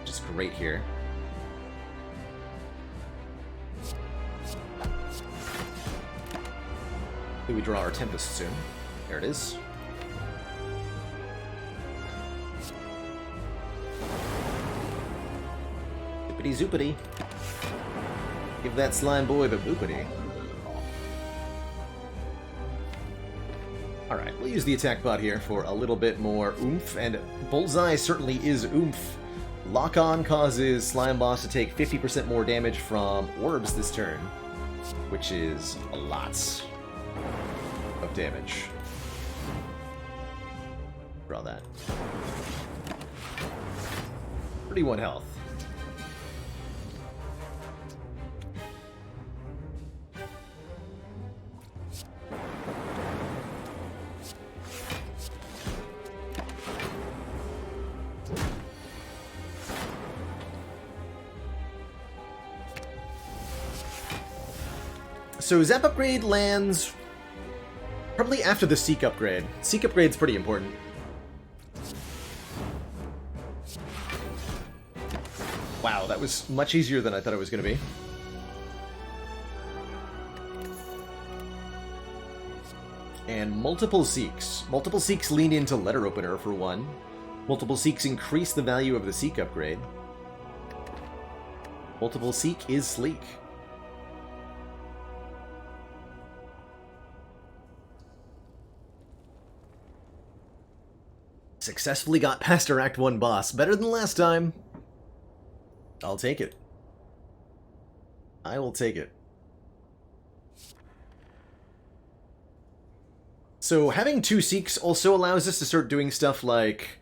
Which is great here. We draw our Tempest soon. There it is. Zippity zoopity. Give that slime boy the boopity. Alright, we'll use the attack bot here for a little bit more oomph, and Bullseye certainly is oomph. Lock-on causes Slime Boss to take 50% more damage from orbs this turn, which is a lot of damage. Draw that. 31 health. So Zap upgrade lands probably after the Seek upgrade. Seek upgrade's pretty important. Wow, that was much easier than I thought it was going to be. And multiple Seeks. Multiple Seeks lean into Letter Opener for one. Multiple Seeks increase the value of the Seek upgrade. Multiple Seek is sleek. Successfully got past our Act 1 boss. Better than last time. I'll take it. I will take it. So having 2 Seeks also allows us to start doing stuff like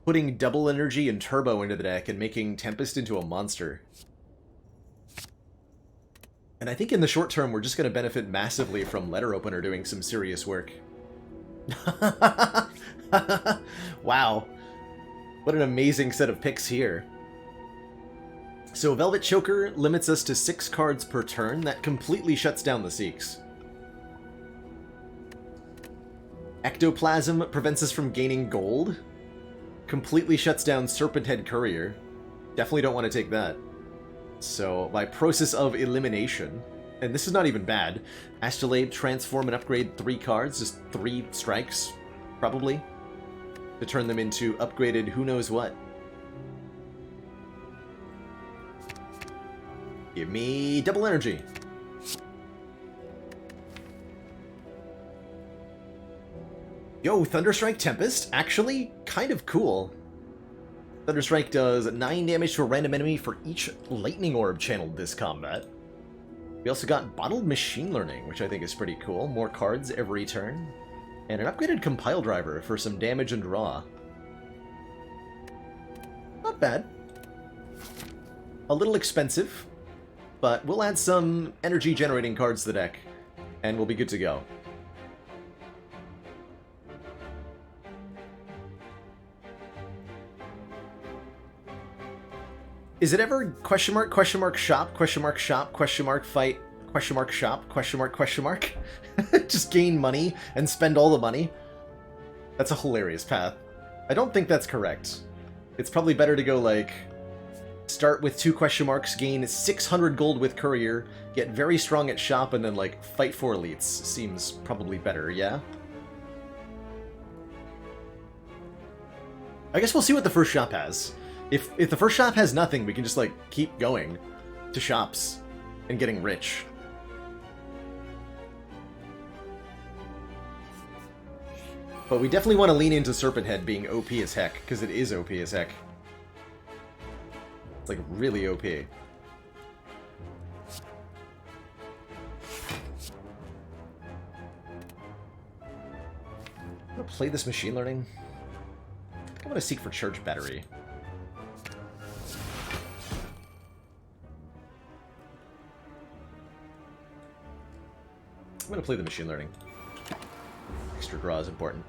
putting double energy and turbo into the deck and making Tempest into a monster. And I think in the short term we're just going to benefit massively from Letter Opener doing some serious work. Wow. What an amazing set of picks here. So Velvet Choker limits us to 6 cards per turn. That completely shuts down the Seeks. Ectoplasm prevents us from gaining gold. Completely shuts down Serpent Head Courier. Definitely don't want to take that. So, by process of elimination, and this is not even bad, Astrolabe, transform and upgrade 3 cards, just 3 strikes, probably, to turn them into upgraded who knows what. Give me double energy. Yo, Thunderstrike Tempest? Actually, kind of cool. Thunderstrike does 9 damage to a random enemy for each Lightning Orb channeled this combat. We also got Bottled Machine Learning, which I think is pretty cool. More cards every turn. And an upgraded Compile Driver for some damage and draw. Not bad. A little expensive, but we'll add some energy generating cards to the deck, and we'll be good to go. Is it ever question mark shop, fight, shop, just gain money and spend all the money? That's a hilarious path. I don't think that's correct. It's probably better to go, like, start with 2 question marks, gain 600 gold with Courier, get very strong at shop, and then, like, fight for elites. Seems probably better, yeah? I guess we'll see what the first shop has. If the first shop has nothing, we can just, like, keep going to shops and getting rich. But we definitely want to lean into Serpent Head being OP as heck, because it is OP as heck. It's, like, really OP. I'm gonna play this machine learning. I think I'm gonna seek for charge battery. I'm gonna play the machine learning. Extra draw is important.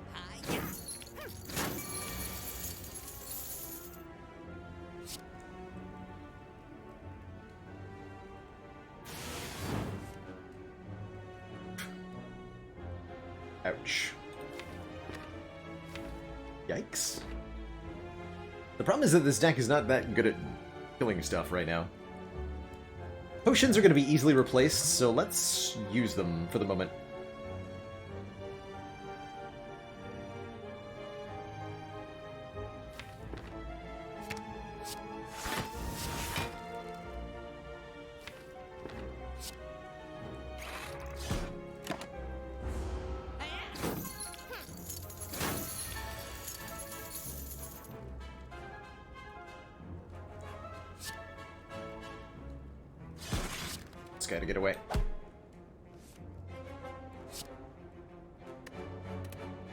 Ouch. Yikes. The problem is that this deck is not that good at killing stuff right now. Potions are going to be easily replaced, so let's use them for the moment. This guy to get away.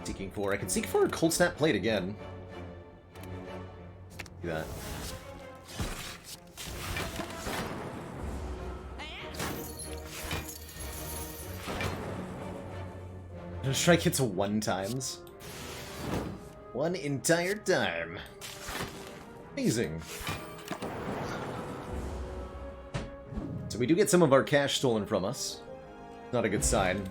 Seeking for. I can seek for a Cold Snap Plate again. Do that. Strike hits 1 times. 1 entire time. Amazing. So we do get some of our cash stolen from us. Not a good sign.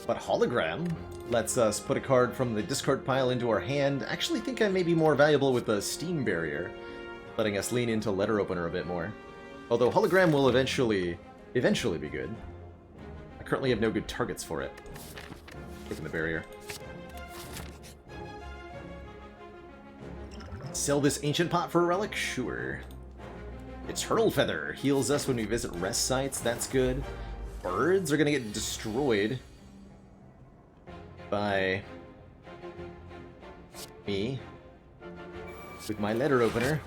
But Hologram lets us put a card from the discard pile into our hand. I actually think I may be more valuable with the Steam Barrier, letting us lean into Letter Opener a bit more. Although Hologram will eventually be good. I currently have no good targets for it. Taking the Barrier. Sell this Ancient Pot for a relic? Sure. Eternal Feather heals us when we visit rest sites. That's good. Birds are gonna get destroyed by me with my Letter Opener.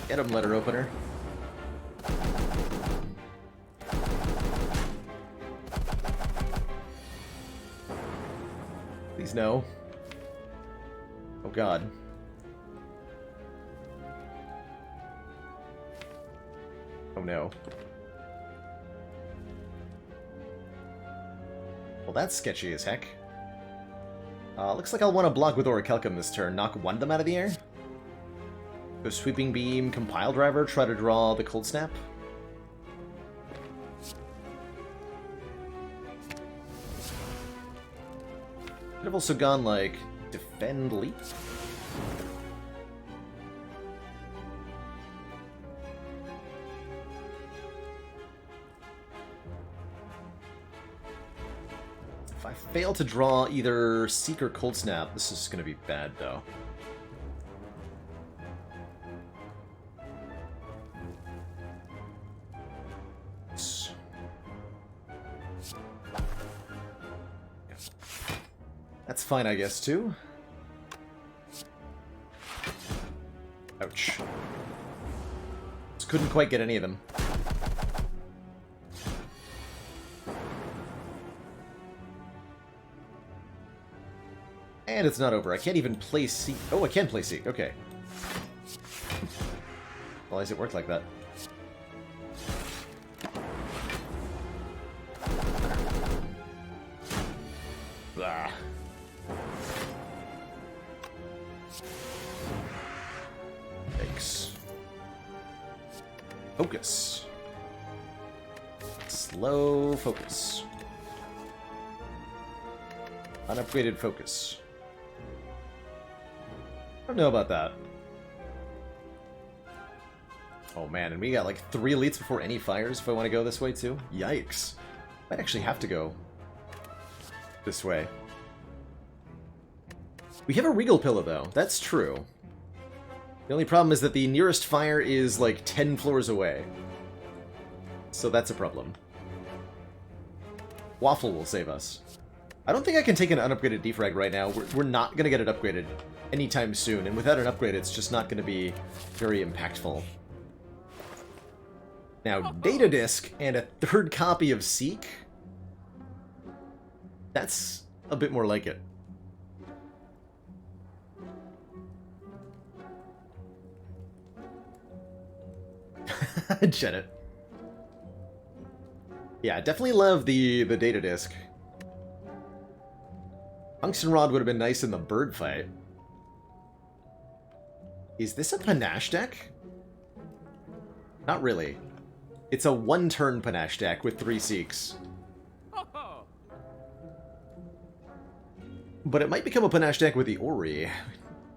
Get him, Letter Opener. Please no. Oh god. Oh no. Well, that's sketchy as heck. Looks like I'll want to block with Orichalcum this turn. Knock one of them out of the air. Go Sweeping Beam, Compile Driver, try to draw the Cold Snap. Could have also gone, like, Defend Leap. If I fail to draw either Seek or Cold Snap, this is going to be bad, though. That's fine, I guess, too. Ouch. Just couldn't quite get any of them. And it's not over. I can't even play Seek. Oh, I can play Seek. Okay. Why does it work like that? Blah. Thanks. Focus. Slow focus. Unupgraded focus. I don't know about that. Oh man, and we got like 3 elites before any fires if I want to go this way too? Yikes. Might actually have to go this way. We have a Regal Pillow, though. That's true. The only problem is that the nearest fire is, like, 10 floors away. So that's a problem. Waffle will save us. I don't think I can take an unupgraded defrag right now. We're not going to get it upgraded anytime soon, and without an upgrade, it's just not going to be very impactful. Now, Data Disk and a third copy of Seek? That's a bit more like it. Janet. Yeah, definitely love the Data Disk. Tungsten Rod would have been nice in the bird fight. Is this a Panache deck? Not really. It's a one-turn Panache deck with 3 Seeks. But it might become a Panache deck with the Ori.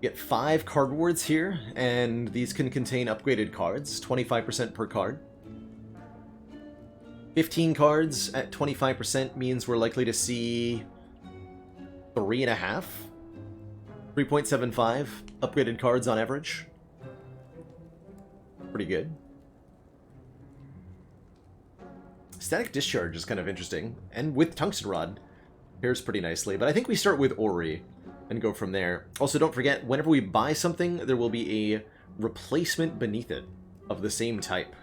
Get 5 card rewards here, and these can contain upgraded cards, 25% per card. 15 cards at 25% means we're likely to see 3.5, 3.75 upgraded cards on average. Pretty good. Static Discharge is kind of interesting, and with Tungsten Rod, pairs pretty nicely. But I think we start with Ori and go from there. Also, don't forget, whenever we buy something, there will be a replacement beneath it of the same type.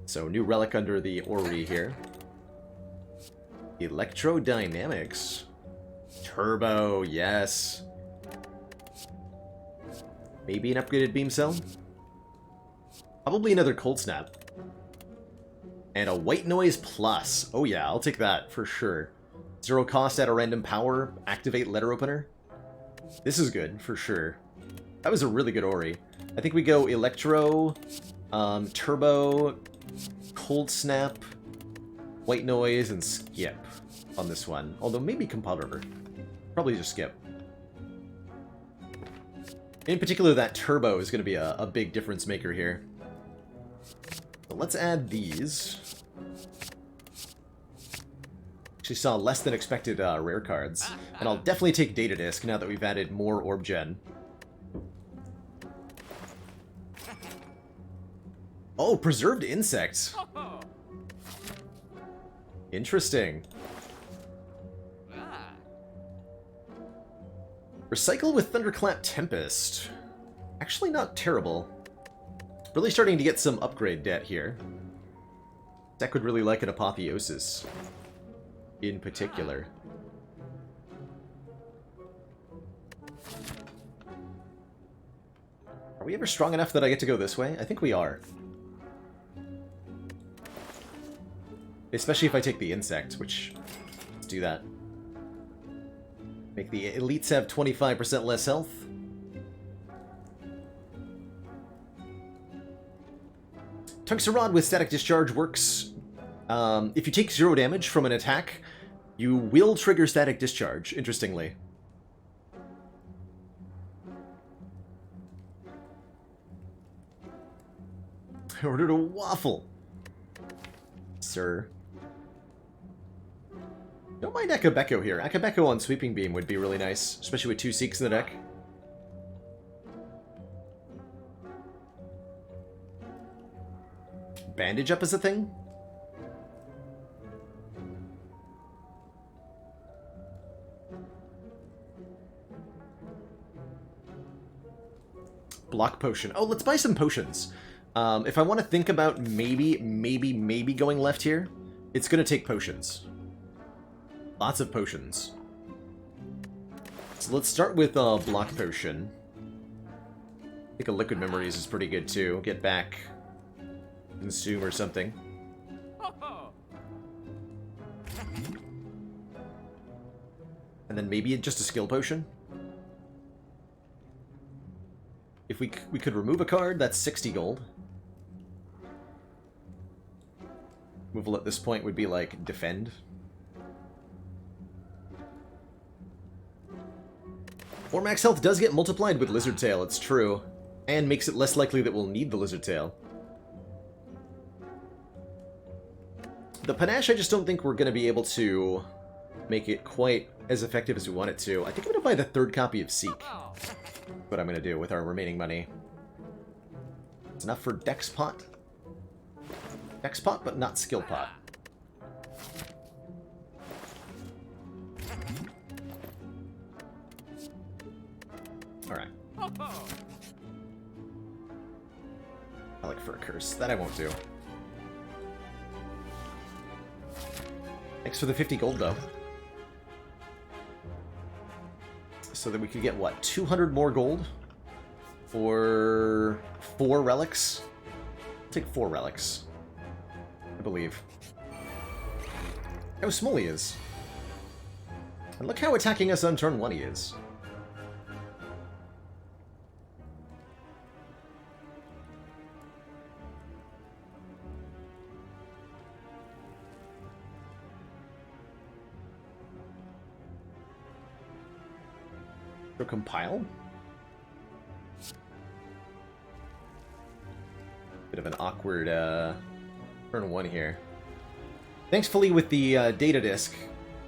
So, new relic under the Ori here. Electrodynamics. Turbo, yes. Maybe an upgraded beam cell? Probably another Cold Snap. And a White Noise Plus. Oh yeah, I'll take that for sure. 0 cost at a random power. Activate letter opener. This is good, for sure. That was a really good Ori. I think we go Electro, Turbo, Cold Snap, White Noise, and Skip on this one. Although maybe Compile River. Probably just Skip. In particular, that Turbo is going to be a big difference maker here. So let's add these. Actually saw less than expected rare cards. And I'll definitely take Data Disk now that we've added more Orb Gen. Oh, Preserved Insect. Interesting. Recycle with Thunderclap Tempest. Actually not terrible. Really starting to get some upgrade debt here. Deck would really like an Apotheosis. In particular. Are we ever strong enough that I get to go this way? I think we are. Especially if I take the Insect, which... Let's do that. Make the elites have 25% less health. Tungsten Rod with Static Discharge works. If you take 0 damage from an attack, you will trigger Static Discharge, interestingly. I ordered a waffle. Sir. Don't mind Akabeko here. Akabeko on Sweeping Beam would be really nice, especially with 2 Seeks in the deck. Bandage up is a thing? Block Potion. Oh, let's buy some potions. If I want to think about maybe going left here, it's going to take potions. Lots of potions. So let's start with Block Potion. I think a Liquid Memories is pretty good too. Get back... Consume or something. And then maybe just a skill potion. If we could remove a card, that's 60 gold. Removal at this point would be like defend. Or max health does get multiplied with Lizard Tail, it's true. And makes it less likely that we'll need the Lizard Tail. The Panache, I just don't think we're going to be able to make it quite as effective as we want it to. I think I'm going to buy the 3rd copy of Seek. What I'm going to do with our remaining money. It's enough for Dex Pot. Dex Pot, but not Skill Pot. Alright. I like for a curse. That I won't do. Thanks for the 50 gold, though. So that we could get, what, 200 more gold? For 4 relics? I'll take 4 relics. I believe. How small he is. And look how attacking us on turn 1 he is. So compile? Bit of an awkward turn 1 here. Thankfully, with the data disc,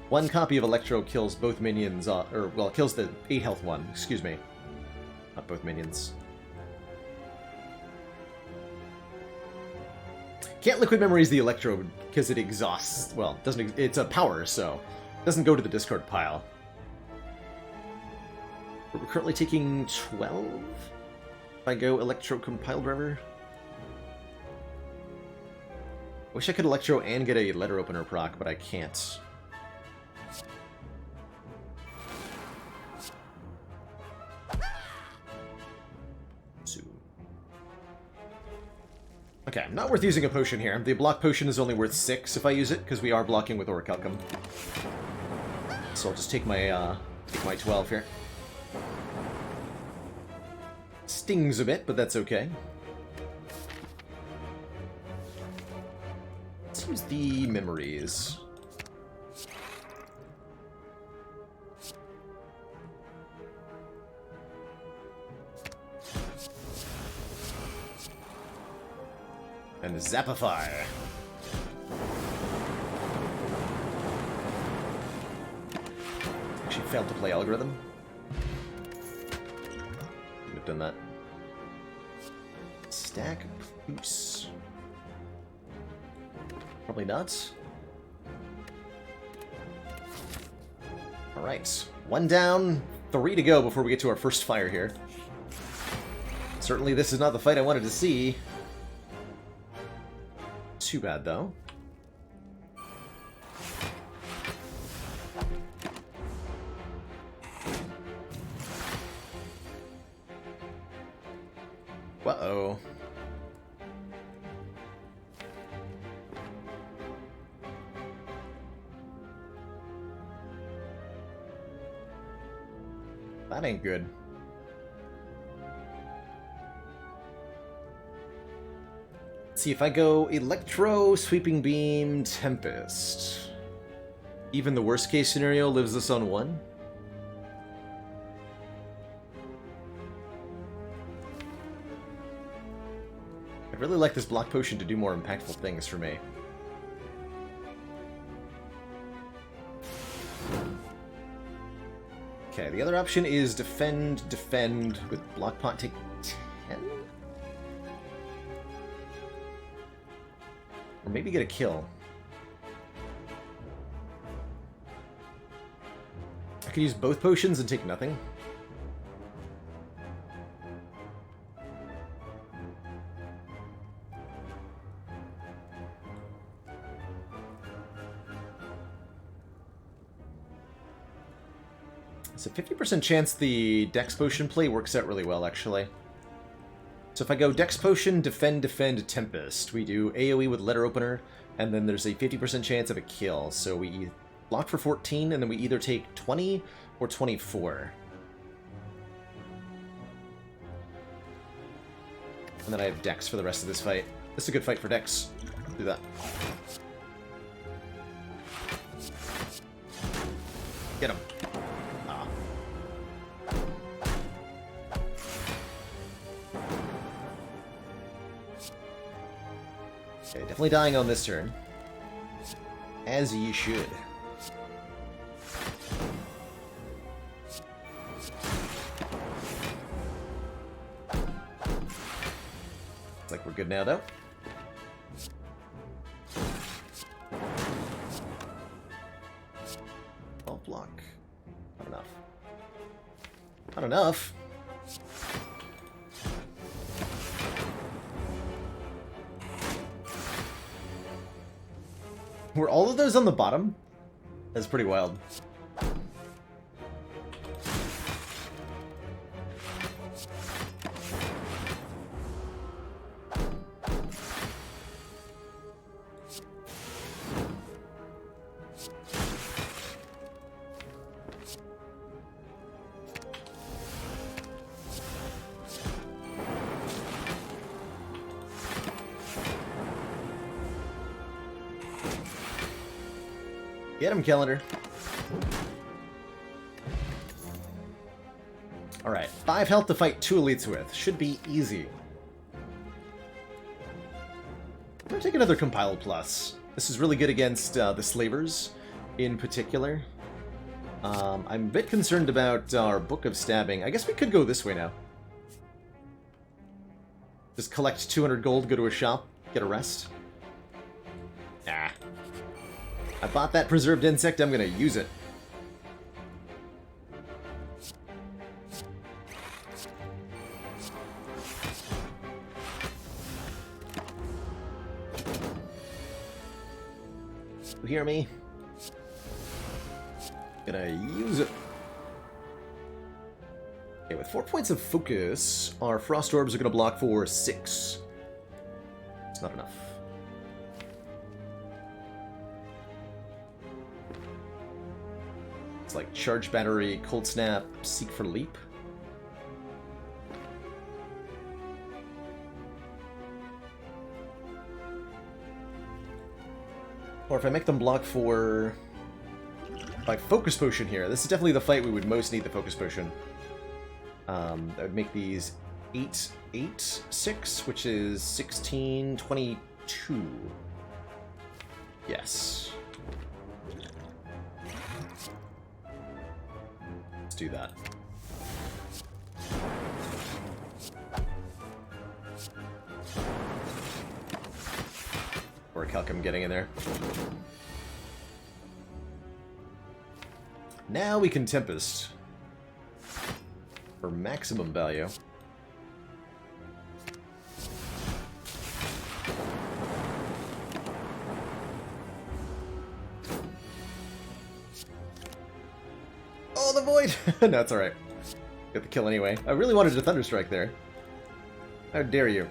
1 copy of Electro kills both minions, or, well, kills the 8 health one, excuse me. Not both minions. Can't liquid memories the Electro because it exhausts, well, doesn't, it's a power, so it doesn't go to the discard pile. We're currently taking 12? If I go Electro Compile Driver? Wish I could Electro and get a letter opener proc, but I can't. Okay, not worth using a potion here. The block potion is only worth 6 if I use it, because we are blocking with Orichalcum. So I'll just take my 12 here. Stings a bit, but that's okay. Let's use the memories. And Zapify. Actually failed to play algorithm. Could have done that. Stack Poos. Probably not. Alright. 1 down, 3 to go before we get to our first fire here. Certainly this is not the fight I wanted to see. Too bad, though. Uh-oh. That ain't good. See, if I go Electro, Sweeping Beam, Tempest. Even the worst case scenario lives us on 1? I'd really like this block potion to do more impactful things for me. Okay, the other option is defend with block pot take 10? Or maybe get a kill. I could use both potions and take nothing. It's a 50% chance the Dex Potion play works out really well, actually. So if I go Dex Potion, Defend, Tempest, we do AoE with Letter Opener, and then there's a 50% chance of a kill. So we block for 14, and then we either take 20 or 24. And then I have Dex for the rest of this fight. This is a good fight for Dex. Do that. Get him. Okay, definitely dying on this turn. As ye should. good now, though. Oh, block. Not enough. Not enough? Were all of those on the bottom? That's pretty wild. Get him, Calendar. Alright, 5 health to fight 2 elites with. Should be easy. I'm gonna take another Compile Plus. This is really good against the Slavers in particular. I'm a bit concerned about our Book of Stabbing. I guess we could go this way now. Just collect 200 gold, go to a shop, get a rest. Ah. I bought that preserved insect, I'm gonna use it. You hear me? Gonna use it. Okay, with 4 points of focus, our frost orbs are gonna block for 6. It's not enough. Like charge battery, cold snap, seek for leap. Or if I make them block for like focus potion here, this is definitely the fight we would most need the focus potion. That would make these 8, 8, 6, which is 16, 22. Yes. Do that. Or Calcum getting in there. Now we can Tempest for maximum value. Oh, the void! No, it's alright. Get the kill anyway. I really wanted to Thunderstrike there. How dare you?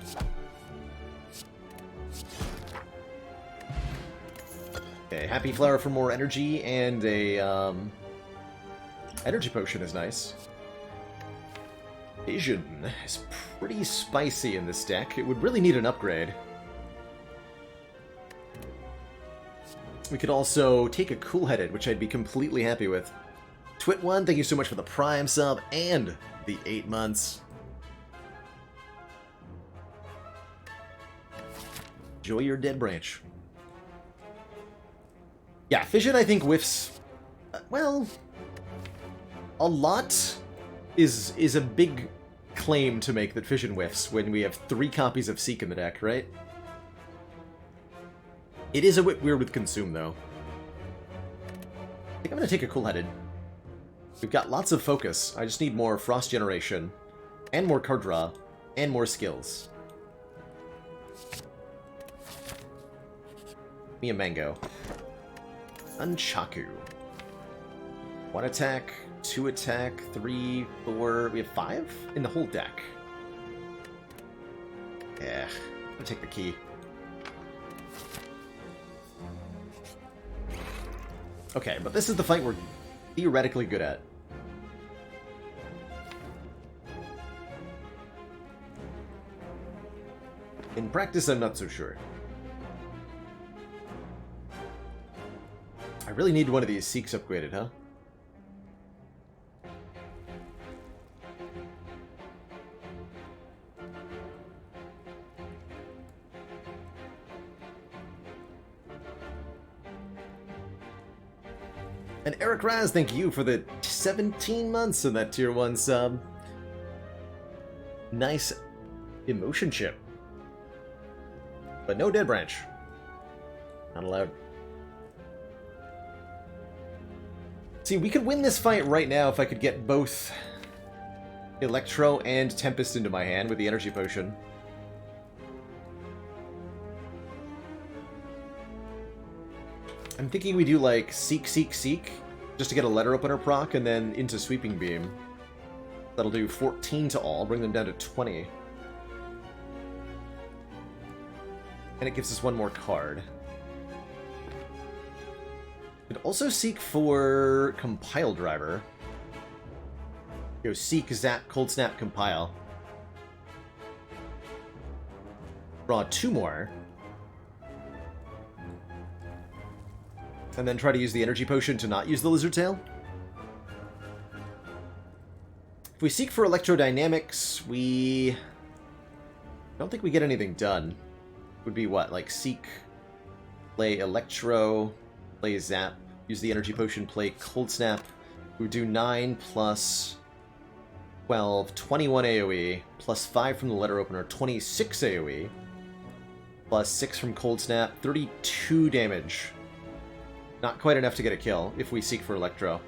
Okay, Happy Flower for more energy, and a, energy potion is nice. Vision is pretty spicy in this deck. It would really need an upgrade. We could also take a Cool-Headed, which I'd be completely happy with. Twit1, thank you so much for the Prime sub and the 8 months. Enjoy your dead branch. Yeah, Fission I think whiffs... well... a lot is a big claim to make that Fission whiffs when we have 3 copies of Seek in the deck, right? It is a bit weird with Consume, though. I think I'm going to take a Cool-Headed. We've got lots of focus. I just need more Frost Generation, and more card draw, and more skills. Me a Mango. Unchaku. 1 attack, 2 attack, 3, 4... we have 5 in the whole deck. Yeah, I'm gonna take the key. Okay, but this is the fight we're theoretically good at. In practice, I'm not so sure. I really need one of these Seeks upgraded, huh? And Eric Raz, thank you for the 17 months of that tier 1 sub. Nice emotion chip. But no dead branch. Not allowed. See, we could win this fight right now if I could get both Electro and Tempest into my hand with the energy potion. I'm thinking we do like Seek, Seek, Seek, just to get a letter opener proc, and then into Sweeping Beam. That'll do 14 to all, bring them down to 20. And it gives us one more card. Could also seek for Compile Driver. Go Seek, Zap, Cold Snap, Compile. Draw 2 more. And then try to use the energy potion to not use the Lizard Tail. If we seek for Electrodynamics, I don't think we get anything done. Would be what? Like Seek, play Electro, play Zap, use the energy potion, play Cold Snap. We would do 9 plus 12, 21 AoE, plus 5 from the letter opener, 26 AoE, plus 6 from Cold Snap, 32 damage. Not quite enough to get a kill if we seek for Electro.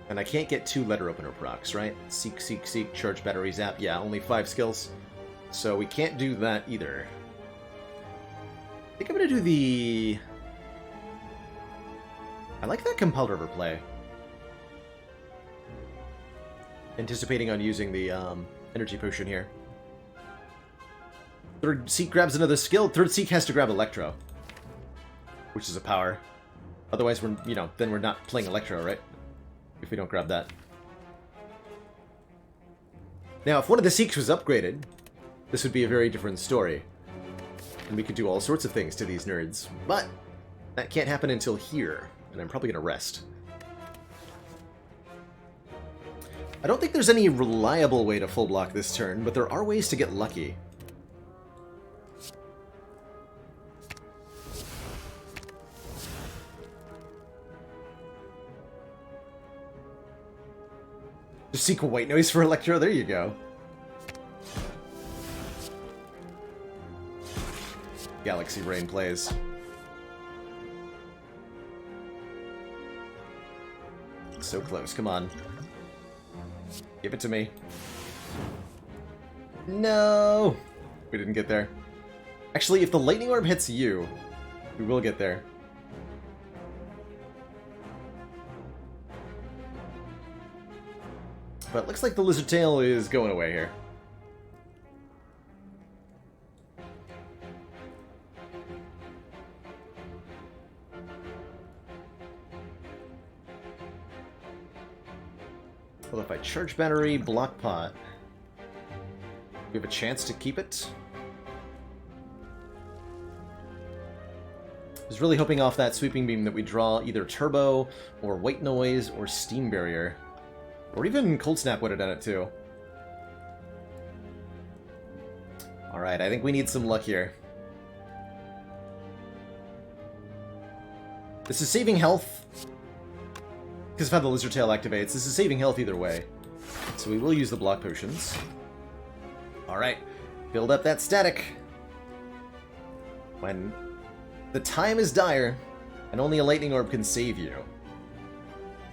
And I can't get 2 letter opener procs, right? Seek, Seek, Seek, Charge, Battery, Zap. Yeah, only 5 skills. So we can't do that either. I think I'm going to do the... I like that Compel Driver play. Anticipating on using the energy potion here. Third Seek grabs another skill. Third Seek has to grab Electro, which is a power. Otherwise, we're then we're not playing Electro, right? If we don't grab that. Now, if one of the Seeks was upgraded, this would be a very different story, and we could do all sorts of things to these nerds. But that can't happen until here, and I'm probably gonna rest. I don't think there's any reliable way to full block this turn, but there are ways to get lucky. Just seek a white noise for Electro, there you go. Galaxy Brain plays. So close, come on. Give it to me. No! We didn't get there. Actually, if the Lightning Orb hits you, we will get there. But it looks like the Lizard Tail is going away here. Well, if I charge battery, block pot, we have a chance to keep it. I was really hoping off that Sweeping Beam that we draw either Turbo, or White Noise, or Steam Barrier. Or even Cold Snap would have done it too. Alright, I think we need some luck here. This is saving health. Because of how the Lizard Tail activates, this is saving health either way. So we will use the block potions. Alright, build up that static. When the time is dire, and only a Lightning Orb can save you.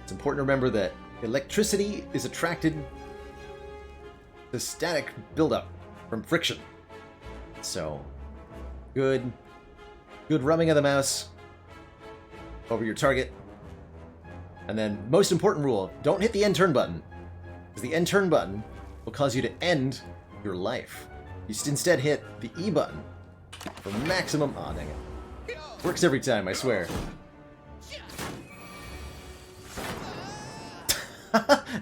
It's important to remember that electricity is attracted to static buildup from friction. So, good rubbing of the mouse over your target. And then, most important rule, don't hit the end turn button. Because the end turn button will cause you to end your life. You should instead hit the E button for maximum... Aw, dang it. Works every time, I swear.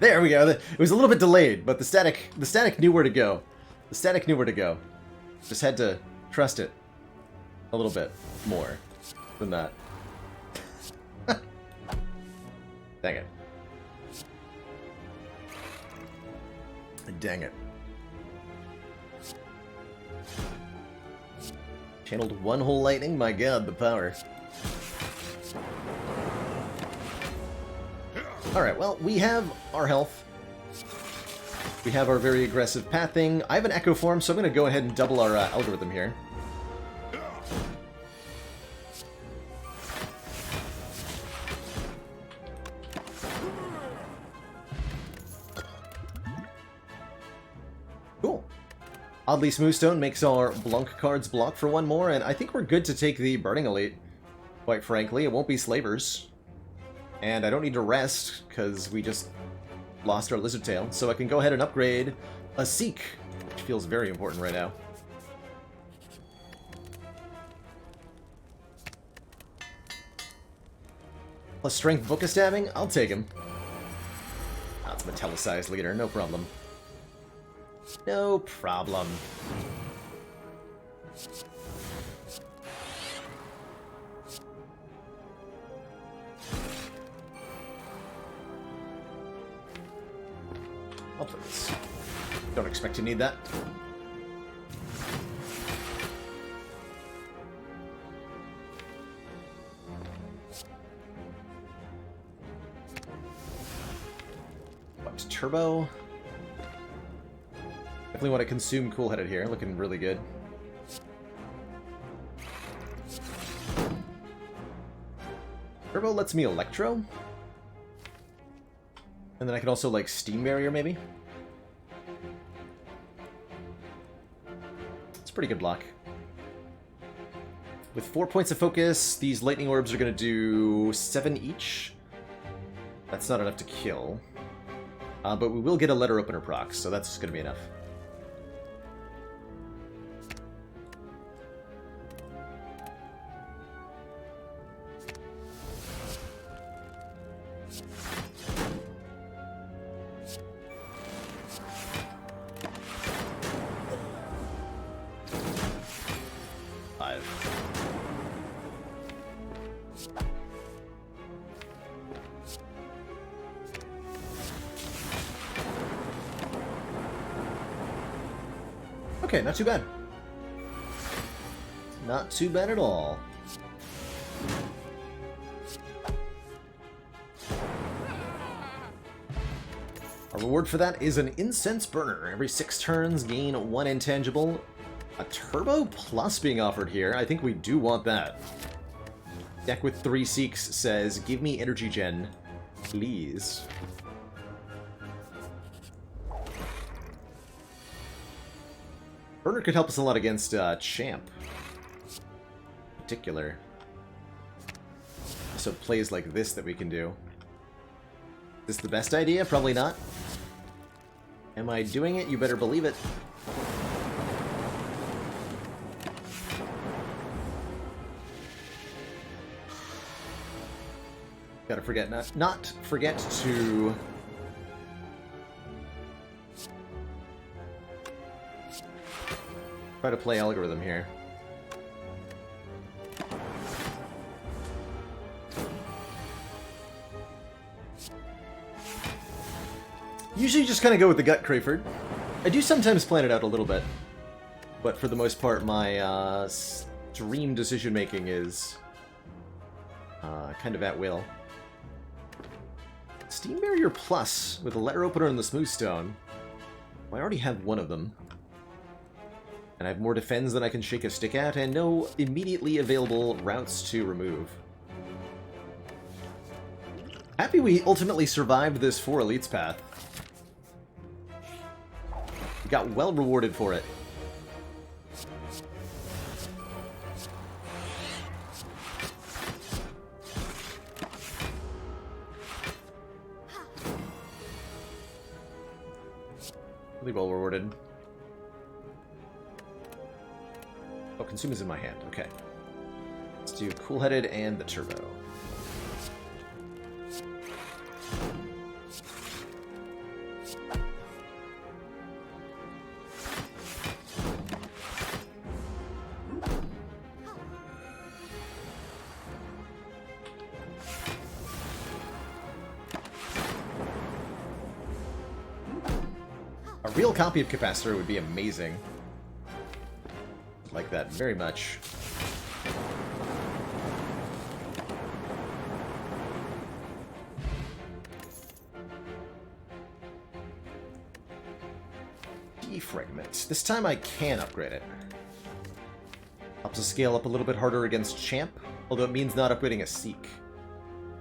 There we go. It was a little bit delayed, but the static knew where to go. The static knew where to go. Just had to trust it a little bit more than that. Dang it. Dang it. Channeled one whole lightning? My god, the power. Alright, well, we have our health. We have our very aggressive pathing. I have an Echo Form, so I'm going to go ahead and double our algorithm here. Cool. Oddly Smoothstone makes our Blanc cards block for one more, and I think we're good to take the Burning Elite. Quite frankly, it won't be Slavers. And I don't need to rest, because we just lost our Lizard Tail, so I can go ahead and upgrade a Seek, which feels very important right now. Plus Strength Book of Stabbing? I'll take him. That's Metallicized Leader, no problem. No problem. I'll play this. Don't expect to need that. What, turbo? Definitely want to consume Cool-Headed here, looking really good. Turbo lets me Electro? And then I can also, like, Steam Barrier, maybe? It's a pretty good block. With 4 points of focus, these Lightning Orbs are going to do 7 each. That's not enough to kill. But we will get a Letter Opener proc, so that's going to be enough. Okay, not too bad. Not too bad at all. Our reward for that is an Incense Burner. Every 6 turns, gain 1 intangible. A Turbo Plus being offered here. I think we do want that. Deck with 3 Seeks says, give me Energy Gen, please. Burner could help us a lot against Champ. In particular. So plays like this that we can do. Is this the best idea? Probably not. Am I doing it? You better believe it. Gotta forget not forget to try to play algorithm here. Usually just kind of go with the gut, Crayford. I do sometimes plan it out a little bit, but for the most part my stream decision making is kind of at will. Steam Barrier Plus with a Letter Opener and the Smoothstone. Well, I already have one of them. And I have more defense than I can shake a stick at, and no immediately available routes to remove. Happy we ultimately survived this 4 Elites path. We got well rewarded for it. Really well rewarded. Oh, Consume is in my hand. Okay. Let's do Cool-Headed and the Turbo. A real copy of Capacitor would be amazing. Like that very much. Fragment. This time I can upgrade it. Helps us scale up a little bit harder against Champ, although it means not upgrading a Seek.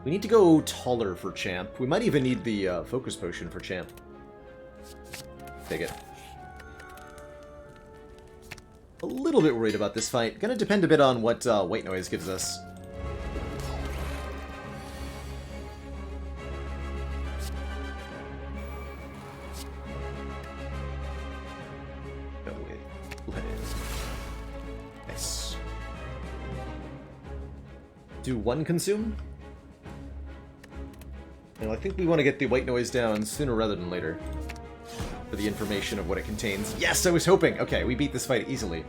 We need to go taller for Champ. We might even need the Focus Potion for Champ. Take it. A little bit worried about this fight. Gonna depend a bit on what White Noise gives us. Nice. Do one consume? Well, I think we want to get the White Noise down sooner rather than later. For the information of what it contains. Yes, I was hoping! Okay, we beat this fight easily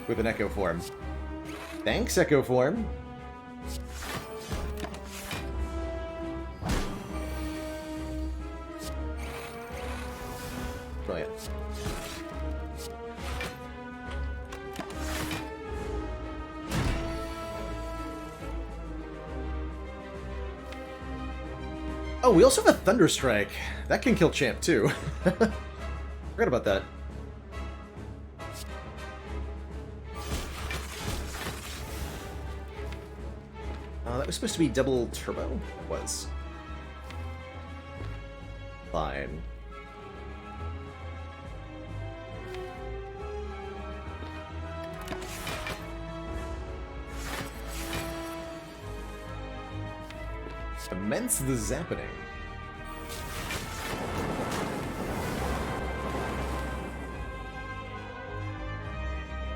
with an Echo Form. Thanks, Echo Form! Brilliant. Oh, we also have a Thunder Strike. That can kill Champ, too. Forgot about that. That was supposed to be double turbo? It was. Fine. Immense the Zappening.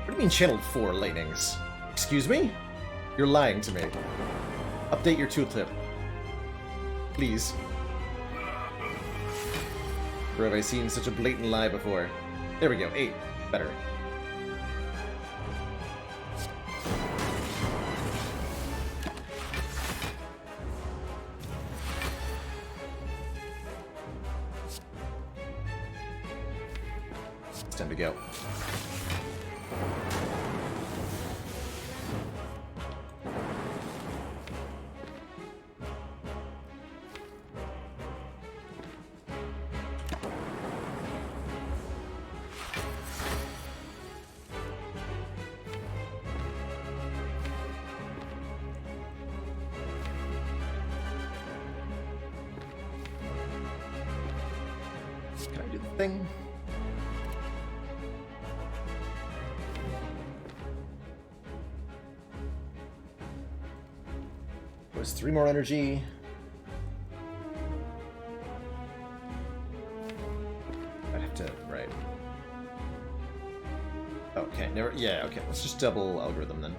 What do you mean channeled 4 lightnings? Excuse me? You're lying to me. Update your tooltip. Please. Where have I seen such a blatant lie before? There we go, 8. Better. It's time to go. Can I do the thing? There's 3 more energy. I'd have to, right. Okay, never, yeah, okay, let's just double algorithm then.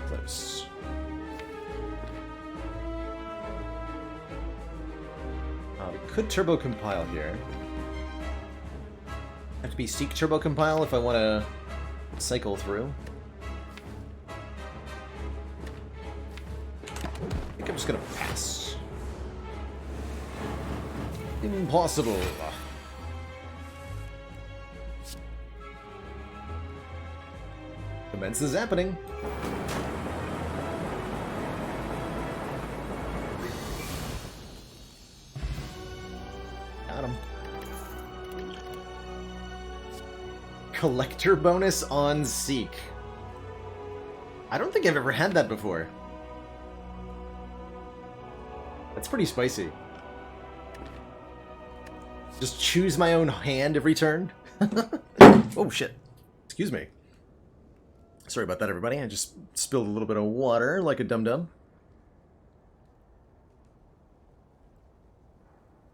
Close. We could turbo compile here. Have to be Seek turbo compile if I want to cycle through. I think I'm just gonna pass. Impossible. Commence the Zappening. Got him. Collector bonus on Seek. I don't think I've ever had that before. That's pretty spicy. Just choose my own hand every turn? Oh shit. Excuse me. Sorry about that, everybody. I just spilled a little bit of water like a dum-dum.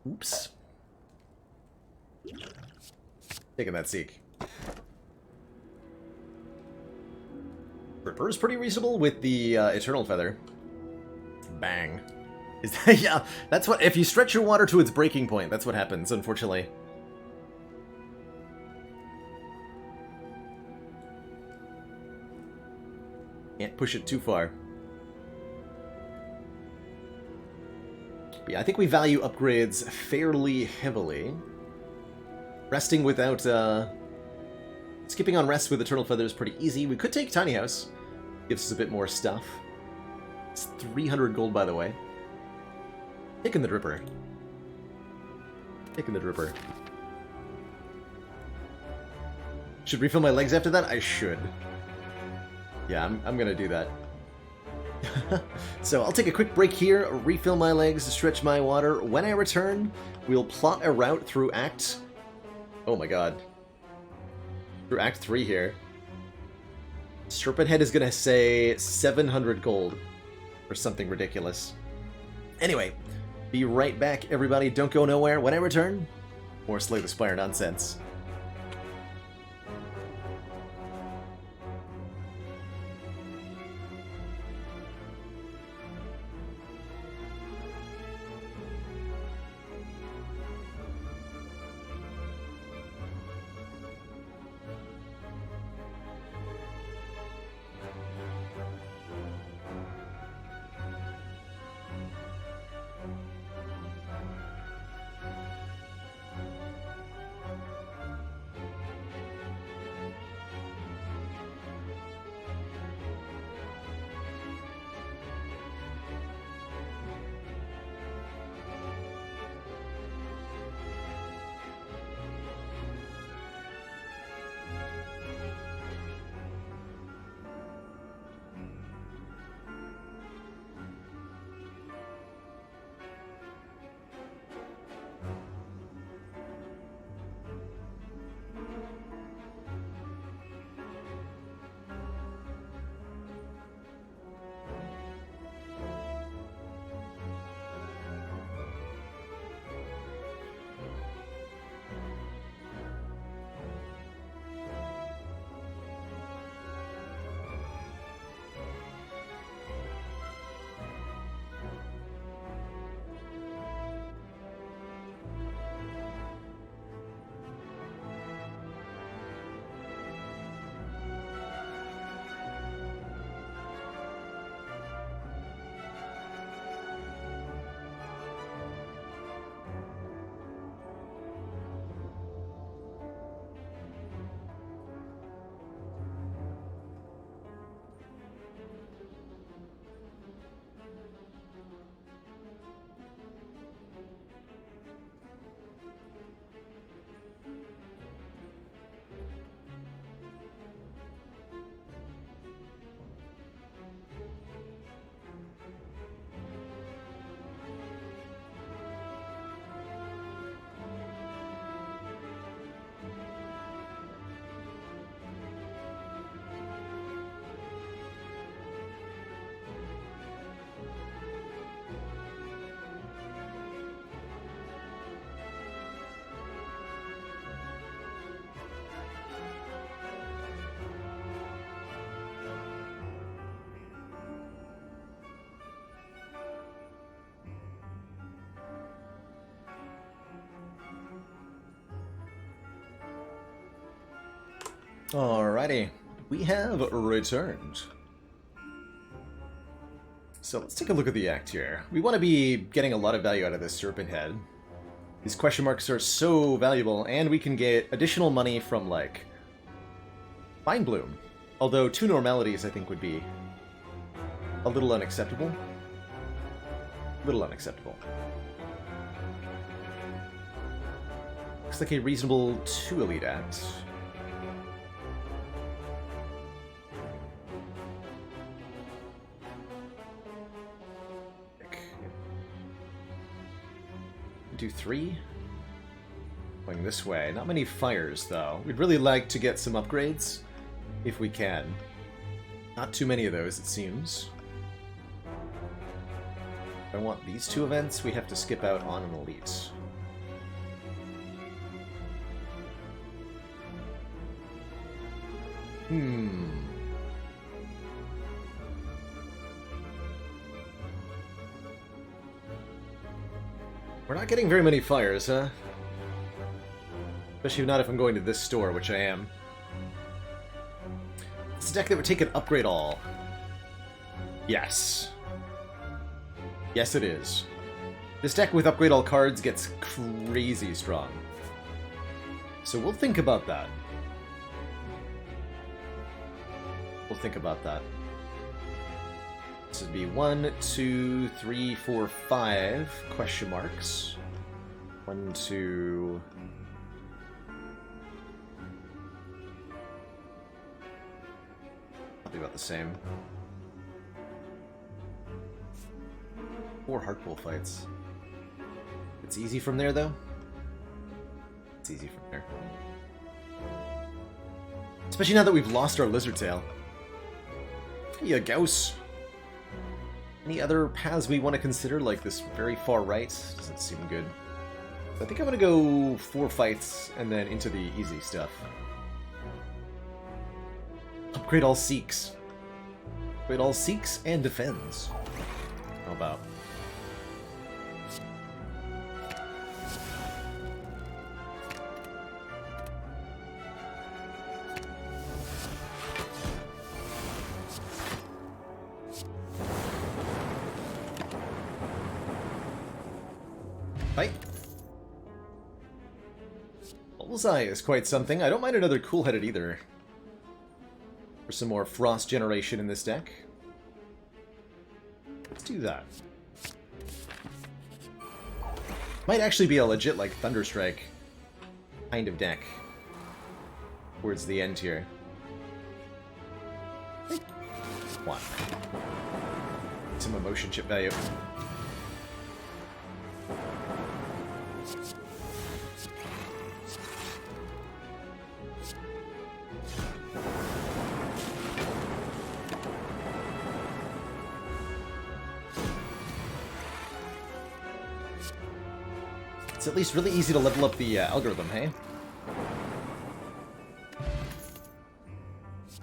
Oops. Taking that Seek. Ripper is pretty reasonable with the Eternal Feather. Bang. Is that, yeah, that's what, if you stretch your water to its breaking point, that's what happens, unfortunately. Can't push it too far. But yeah, I think we value upgrades fairly heavily. Resting without, skipping on rest with Eternal Feather is pretty easy. We could take Tiny House. Gives us a bit more stuff. It's 300 gold, by the way. Taking the dripper. Taking the dripper. Should refill my legs after that? I should. Yeah, I'm gonna do that. So I'll take a quick break here, refill my legs, stretch my water. When I return, we'll plot a route through Act... Oh my god. Through Act 3 here. Serpent Head is gonna say 700 gold. Or something ridiculous. Anyway, be right back, everybody. Don't go nowhere. When I return, more Slay the Spire nonsense. Alrighty, we have returned. So let's take a look at the act here. We want to be getting a lot of value out of this Serpent Head. These question marks are so valuable, and we can get additional money from, like, Vine Bloom. Although 2 normalities, I think, would be a little unacceptable. Unacceptable. Looks like a reasonable 2 elite act. Do 3? Going this way. Not many fires, though. We'd really like to get some upgrades, if we can. Not too many of those, it seems. If I want these 2 events, we have to skip out on an elite. We're not getting very many fires, huh? Especially not if I'm going to this store, which I am. It's a deck that would take an upgrade all. Yes. Yes, it is. This deck with upgrade all cards gets crazy strong. So we'll think about that. We'll think about that. This would be 1, 2, 3, 4, 5 question marks. 1, 2. Probably about the same. 4 hardpool fights. It's easy from there, though. It's easy from there. Especially now that we've lost our lizard tail. Yeah, Gauss. Any other paths we want to consider, like this very far right? Doesn't seem good. I think I'm going to go 4 fights and then into the easy stuff. Upgrade all Seeks. Upgrade all Seeks and defends. How about? Fight. Bullseye is quite something. I don't mind another cool-headed either. For some more frost generation in this deck. Let's do that. Might actually be a legit, like, Thunderstrike kind of deck. Towards the end here. One. Some emotion chip value. It's at least really easy to level up the algorithm, hey?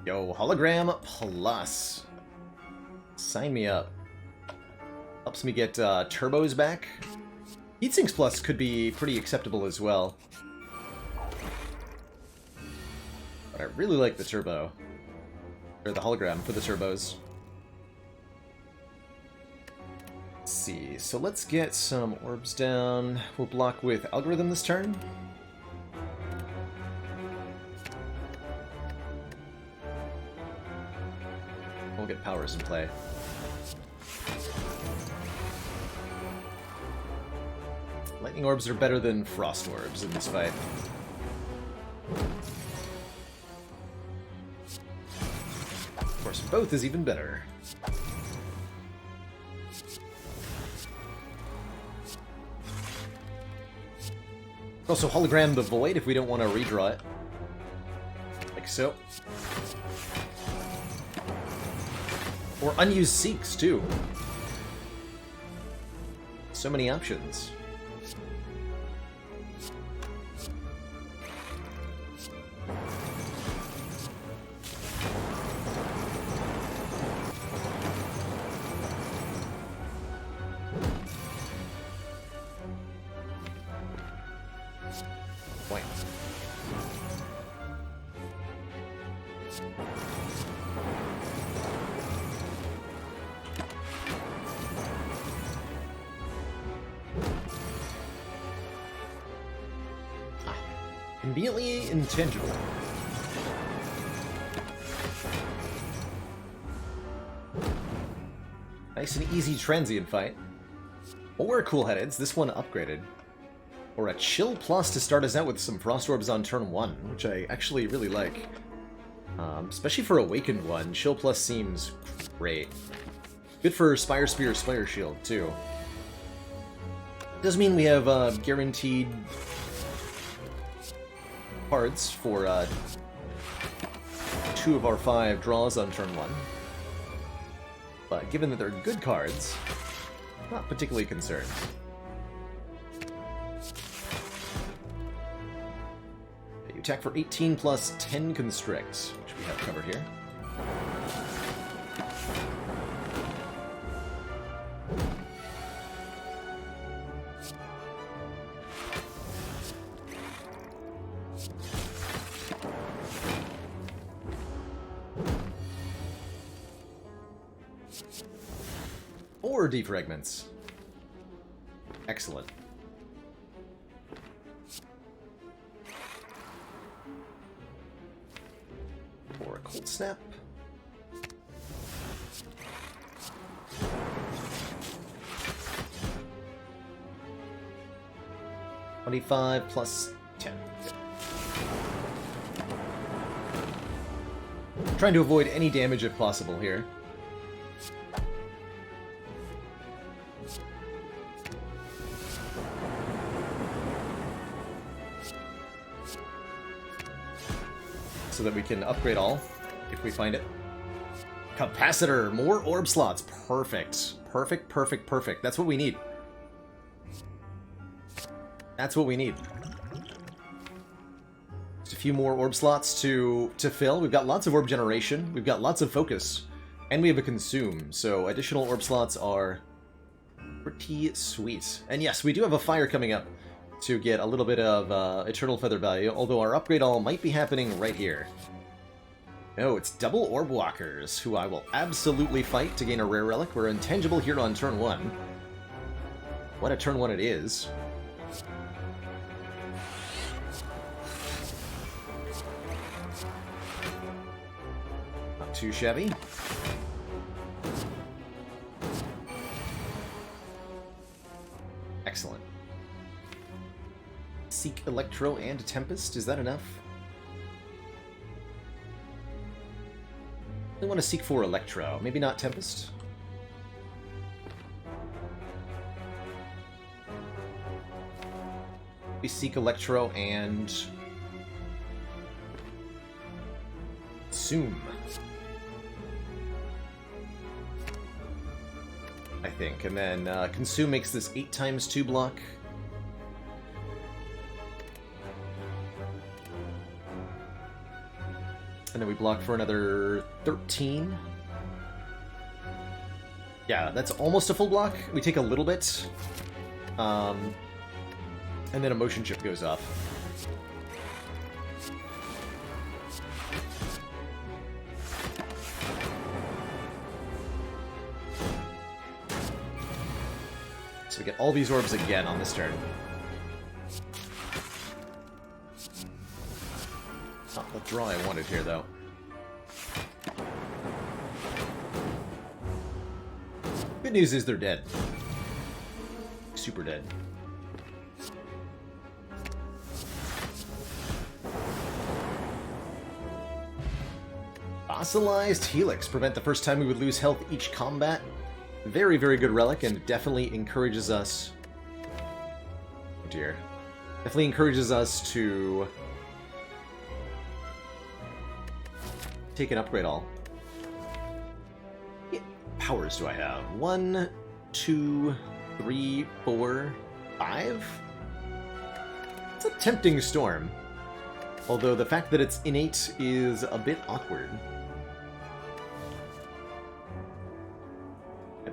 Yo, Hologram Plus. Sign me up. Helps me get turbos back. Heatsinks Plus could be pretty acceptable as well. But I really like the turbo. Or the hologram for the turbos. Let's see, so let's get some orbs down. We'll block with algorithm this turn. We'll get powers in play. Lightning orbs are better than frost orbs in this fight. Of course, both is even better. Also hologram the void if we don't want to redraw it. Like so. Or unused Seeks, too. So many options. Point. Conveniently intangible. Nice and easy transient fight. Or cool-headeds, this one upgraded. Or a Chill Plus to start us out with some Frost Orbs on turn 1, which I actually really like. Especially for Awakened one, Chill Plus seems great. Good for Spire Spear, Spire Shield, too. Does mean we have guaranteed cards for 2 of our 5 draws on turn 1. But given that they're good cards, not particularly concerned. Okay, you attack for 18 plus 10 constricts, which we have covered here. Or defragments. Excellent. Or a cold snap. 25 plus 10. Trying to avoid any damage if possible here. So that we can upgrade all, if we find it. Capacitor! More orb slots! Perfect. Perfect, perfect, perfect. That's what we need. That's what we need. Just a few more orb slots to fill. We've got lots of orb generation. We've got lots of focus. And we have a consume. So additional orb slots are pretty sweet. And yes, we do have a fire coming up to get a little bit of Eternal Feather value, although our upgrade all might be happening right here. Oh, it's double Orb Walkers, who I will absolutely fight to gain a rare relic. We're intangible here on turn 1. What a turn 1 it is. Not too shabby. Excellent. Seek Electro and Tempest, is that enough? I want to seek for Electro, maybe not Tempest? We seek Electro and Consume. I think, and then Consume makes this 8 times 2 block. And then we block for another 13. Yeah, that's almost a full block. We take a little bit. And then a motion chip goes up. So we get all these orbs again on this turn. Not the draw I wanted here, though. Good news is they're dead. Super dead. Fossilized Helix. Prevent the first time we would lose health each combat. Very, very good relic, and definitely encourages us... Oh dear. Definitely encourages us to... take an upgrade all. What powers do I have? 1, 2, 3, 4, 5? It's a tempting storm. Although the fact that it's innate is a bit awkward.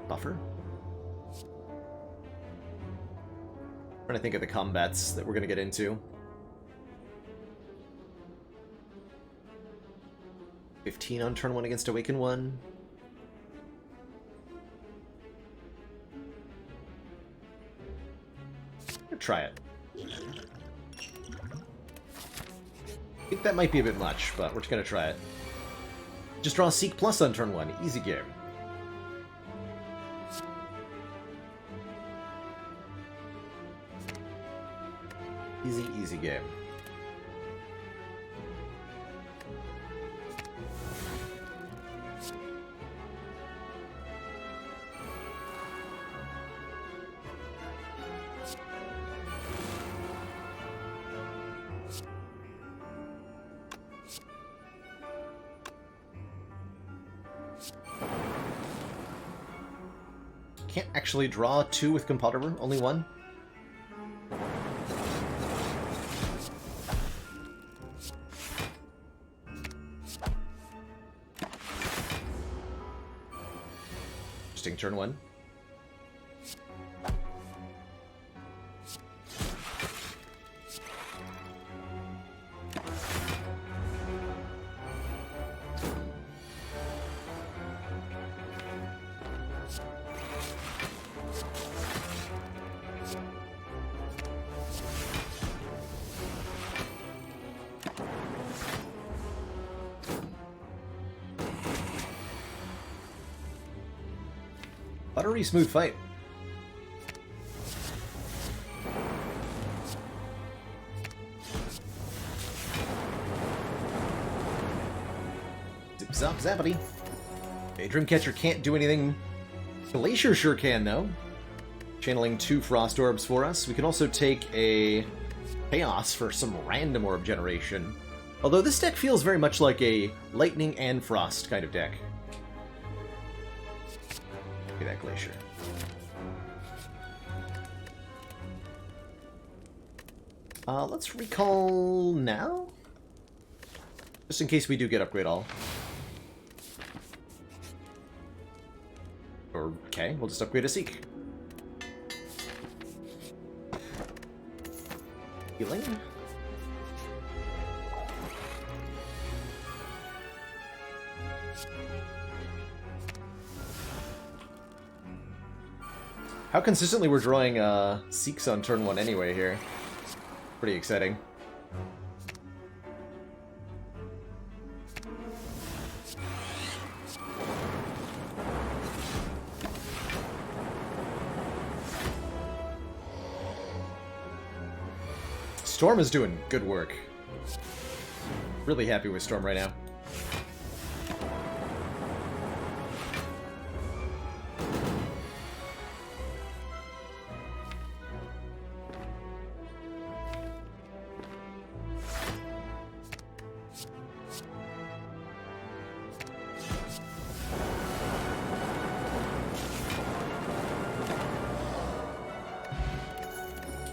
Buffer? I'm trying to think of the combats that we're going to get into. 15 on turn 1 against Awaken 1. I'll try it. I think that might be a bit much, but we're just going to try it. Just draw Seek Plus on turn 1. Easy game. Easy, easy game. Can't actually draw 2 with Compounder, only 1. Interesting, turn 1. Buttery smooth fight. Zip zop zappity. Okay, Dreamcatcher can't do anything. Glacier sure can, though. Channeling 2 Frost Orbs for us. We can also take a Chaos for some random orb generation. Although this deck feels very much like a Lightning and Frost kind of deck. Look at that Glacier. Let's recall now? Just in case we do get Upgrade All. Or, okay, we'll just upgrade a Seek. Healing. How consistently we're drawing Seeks on turn 1 anyway here. Pretty exciting. Storm is doing good work. Really happy with Storm right now.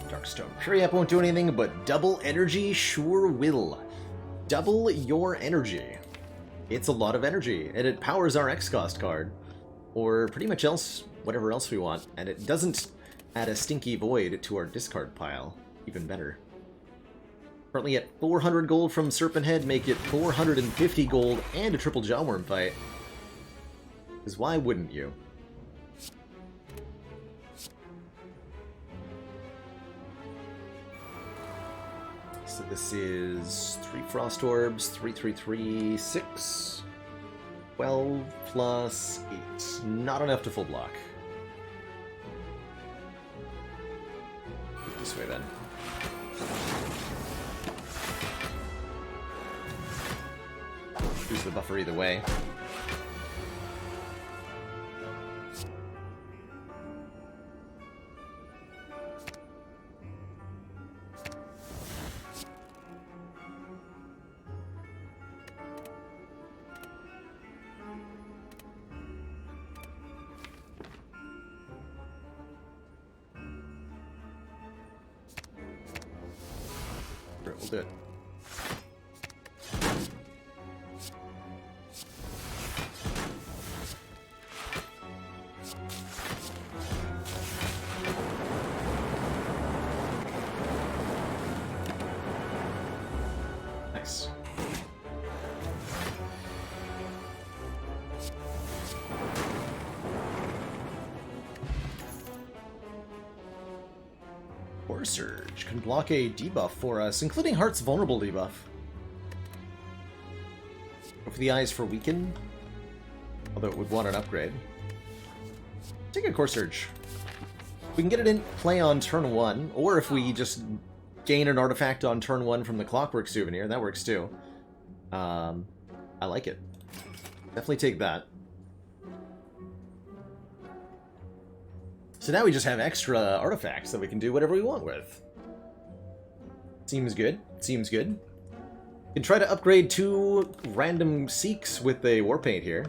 Darkstone Fury Up won't do anything, but double energy sure will. Double your energy. It's a lot of energy, and it powers our X-Cost card. Or pretty much whatever else we want, and it doesn't add a stinky void to our discard pile. Even better. Currently at 400 gold from Serpent Head, make it 450 gold and a triple Jawworm fight. Because why wouldn't you? So this is 3 Frost Orbs, 3, 3, 3, 6, 12 plus 8. Not enough to full block. Move this way then. Use the buffer either way. We'll do it. Nice. Core Surge can block a debuff for us, including Heart's vulnerable debuff. Go for the eyes for weaken, although it would want an upgrade. Take a Core Surge. We can get it in play on turn 1, or if we just gain an artifact on turn 1 from the Clockwork Souvenir, that works too. I like it. Definitely take that. So now we just have extra artifacts that we can do whatever we want with. Seems good. Seems good. We can try to upgrade 2 random Seeks with a Warpaint here.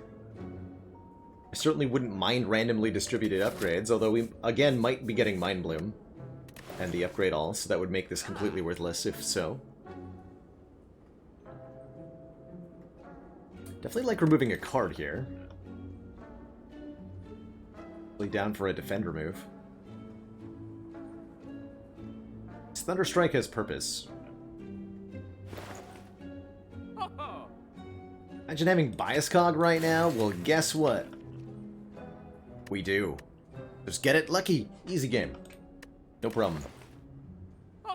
I certainly wouldn't mind randomly distributed upgrades, although we, again, might be getting Mind Bloom and the upgrade all, so that would make this completely worthless if so. Definitely like removing a card here. Down for a defender move. This Thunderstrike has purpose. Imagine having Bias Cog right now? Well, guess what? We do. Just get it lucky. Easy game. No problem. How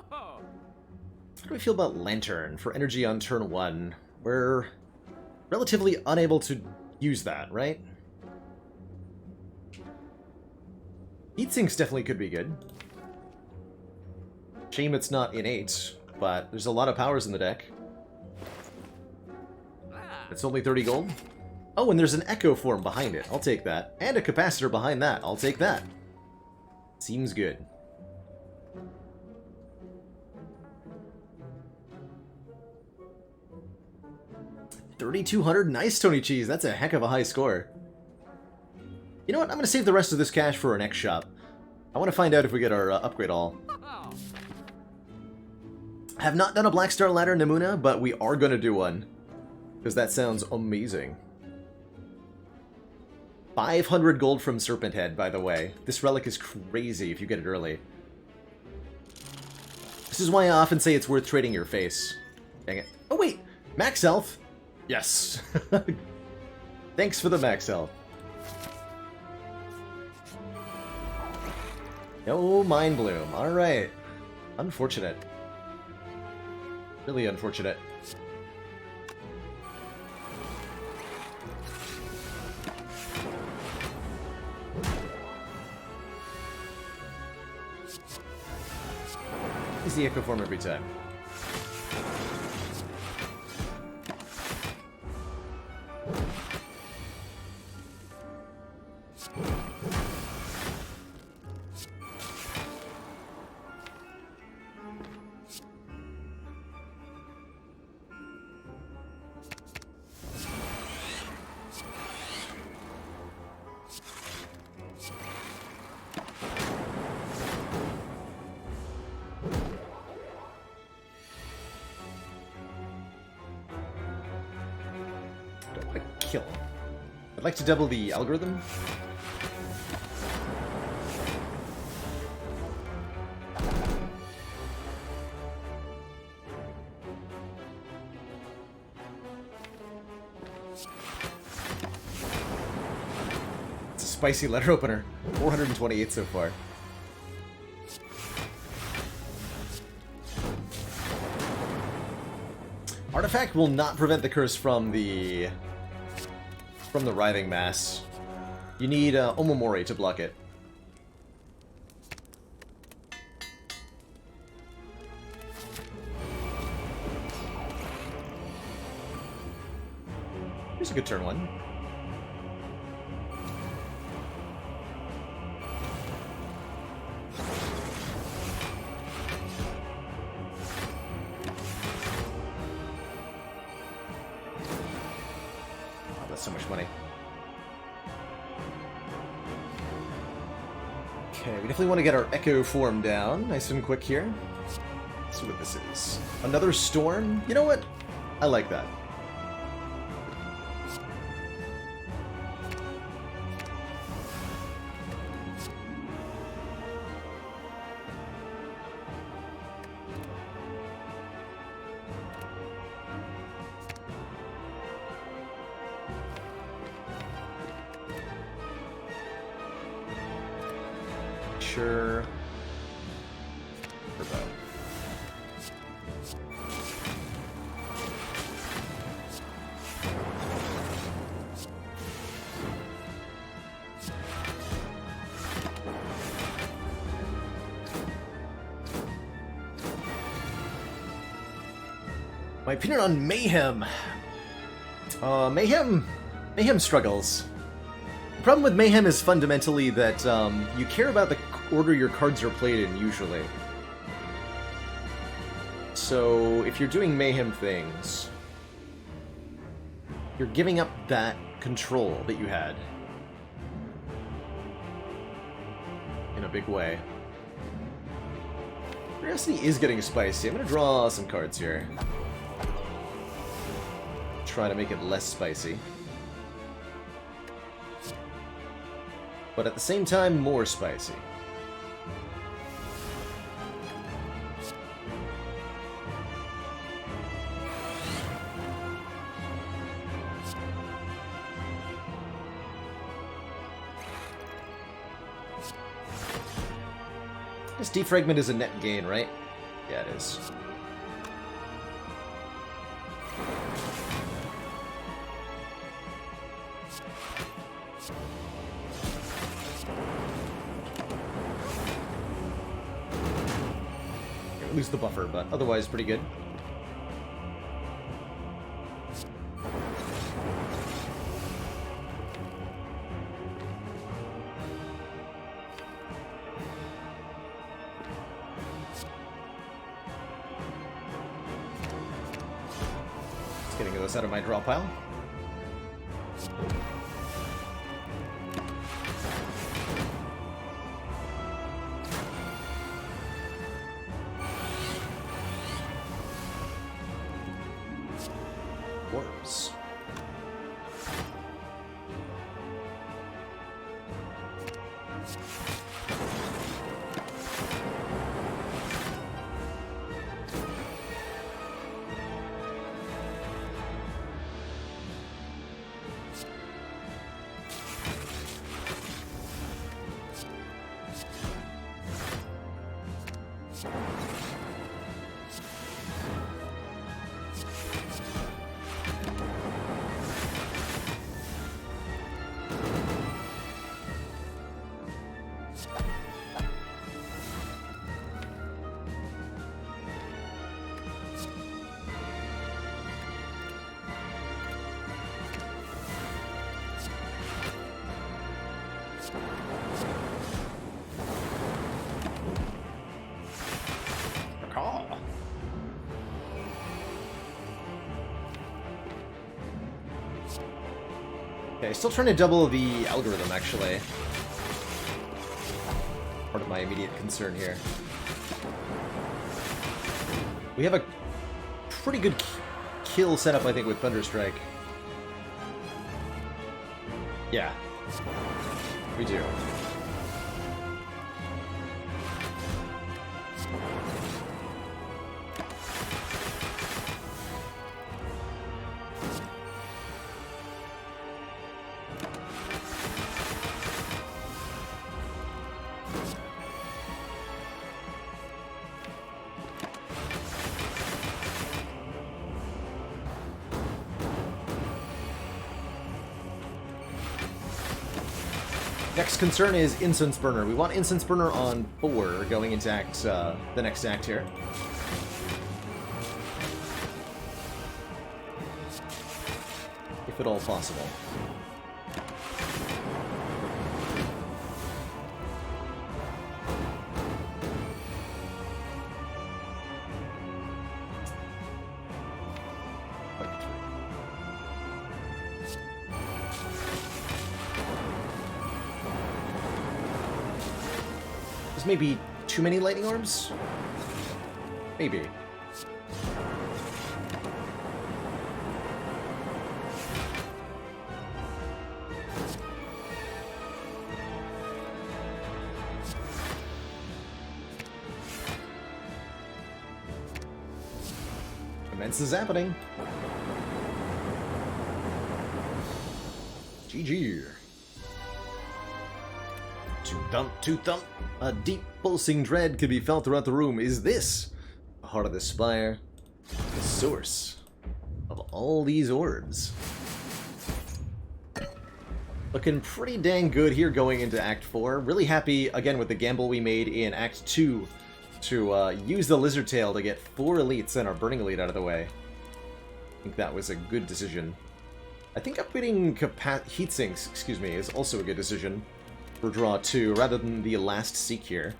do we feel about Lantern for energy on turn 1? We're relatively unable to use that, right? Heatsinks definitely could be good. Shame it's not innate, but there's a lot of powers in the deck. It's only 30 gold? Oh, and there's an echo form behind it. I'll take that. And a capacitor behind that. I'll take that. Seems good. $3,200. Nice, Tony Cheese. That's a heck of a high score. You know what? I'm going to save the rest of this cash for our next shop. I want to find out if we get our upgrade all. I have not done a Black Star Ladder Namuna, but we are going to do one. Because that sounds amazing. 500 gold from Serpent Head, by the way. This relic is crazy if you get it early. This is why I often say it's worth trading your face. Dang it. Oh wait! Max health? Yes. Thanks for the max health. No Mind Bloom. Alright. Unfortunate. Really unfortunate. Is the echo form every time. Kill. I'd like to double the algorithm. It's a spicy letter opener. 428 so far. Artifact will not prevent the curse from the writhing mass. You need Omamori to block it. Here's a good turn one. So much money. Okay, we definitely want to get our echo form down nice and quick here. Let's see what this is. Another storm? You know what? I like that. Sure. Turbo. My opinion on Mayhem. Mayhem struggles. The problem with Mayhem is fundamentally that you care about the order your cards are played in, usually. So, if you're doing Mayhem things, you're giving up that control that you had. In a big way. Curiosity is getting spicy. I'm gonna draw some cards here. Try to make it less spicy. But at the same time, more spicy. This defragment is a net gain, right? Yeah, it is. Lose the buffer, but otherwise pretty good. Getting those out of my draw pile. Orbs. Okay, still trying to double the algorithm, actually. Part of my immediate concern here. We have a pretty good kill setup, I think, with Thunderstrike. Yeah. We do. Next concern is Incense Burner. We want Incense Burner on 4 going into the next act here. If at all possible. Maybe too many lightning orbs? Maybe. Immense is happening. GG. Two thump. A deep pulsing dread can be felt throughout the room. Is this the heart of the Spire? The source of all these orbs? Looking pretty dang good here going into Act 4. Really happy, again, with the gamble we made in Act 2 to use the Lizard Tail to get 4 elites and our Burning Elite out of the way. I think that was a good decision. I think upgrading heat sinks, excuse me, is also a good decision for draw 2, rather than the last Seek here.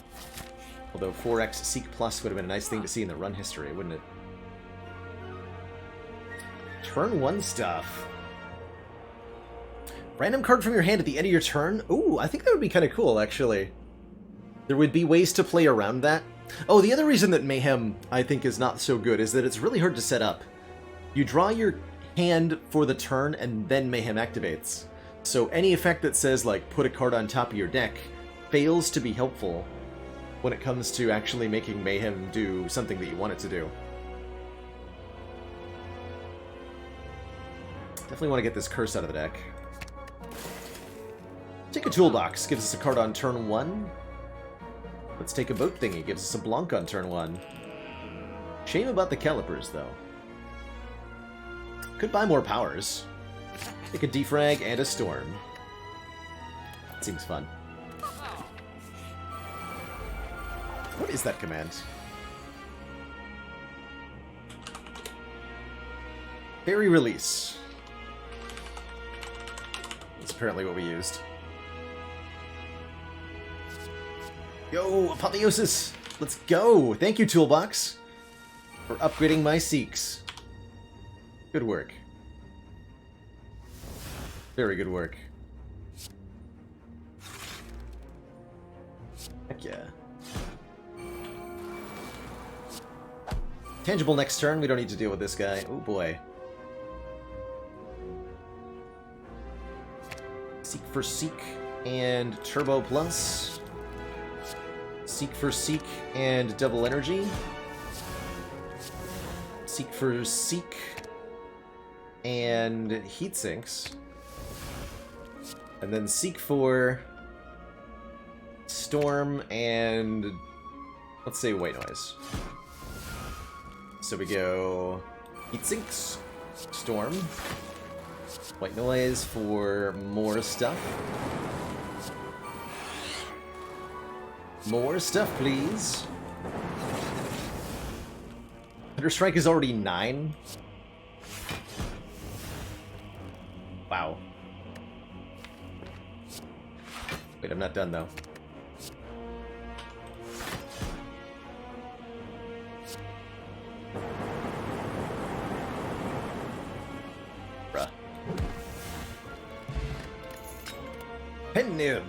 Although 4x Seek Plus would have been a nice thing to see in the run history, wouldn't it? Turn 1 stuff. Random card from your hand at the end of your turn? Ooh, I think that would be kind of cool, actually. There would be ways to play around that. Oh, the other reason that Mayhem, I think, is not so good is that it's really hard to set up. You draw your hand for the turn, and then Mayhem activates. So any effect that says, like, put a card on top of your deck fails to be helpful when it comes to actually making Mayhem do something that you want it to do. Definitely want to get this curse out of the deck. Take a toolbox, gives us a card on turn 1. Let's take a boat thingy, gives us a Blanc on turn 1. Shame about the calipers, though. Could buy more powers. Take a defrag and a storm. Seems fun. What is that command? Fairy Release. That's apparently what we used. Yo, Apotheosis! Let's go! Thank you, Toolbox, for upgrading my Seeks. Good work. Very good work. Heck yeah. Tangible next turn, we don't need to deal with this guy. Oh boy. Seek for Seek and Turbo Plus. Seek for Seek and Double Energy. Seek for Seek and Heat Sinks. And then Seek for Storm and, let's say, White Noise. So we go Heat Sinks, Storm, White Noise for more stuff. More stuff, please. Thunderstrike is already 9. Wow. Wait, I'm not done, though. Bruh. Pen Nib.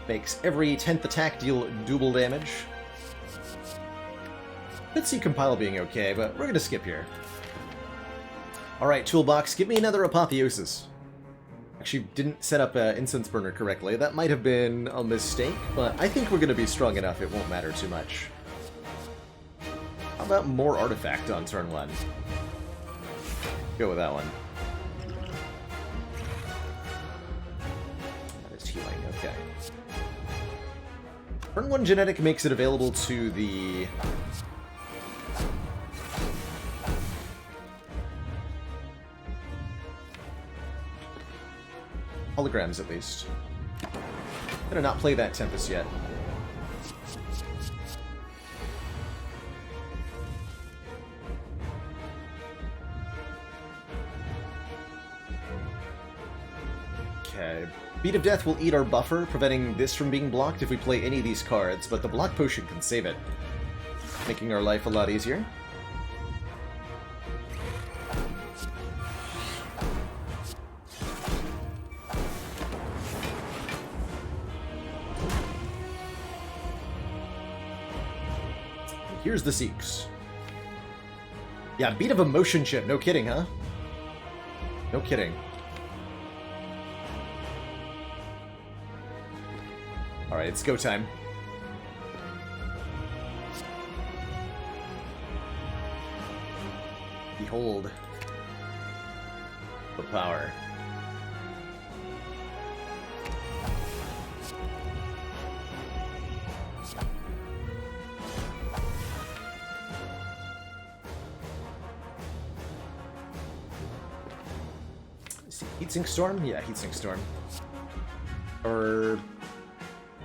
Makes every 10th attack deal double damage. Could see Compile being okay, but we're gonna skip here. Alright, Toolbox, give me another Apotheosis. Actually, didn't set up an Incense Burner correctly. That might have been a mistake, but I think we're gonna be strong enough it won't matter too much. How about more Artifact on turn 1? Go with that one. That is healing, okay. Turn 1 Genetic makes it available to the... holograms, at least. I'm gonna not play that Tempest yet. Okay. Beat of Death will eat our buffer, preventing this from being blocked if we play any of these cards, but the Block Potion can save it, making our life a lot easier. Here's the Seeks. Yeah, Beat of Emotion chip. No kidding, huh? No kidding. Alright, it's go time. Behold the power. Heatsink Storm? Yeah, Heatsink Storm. Or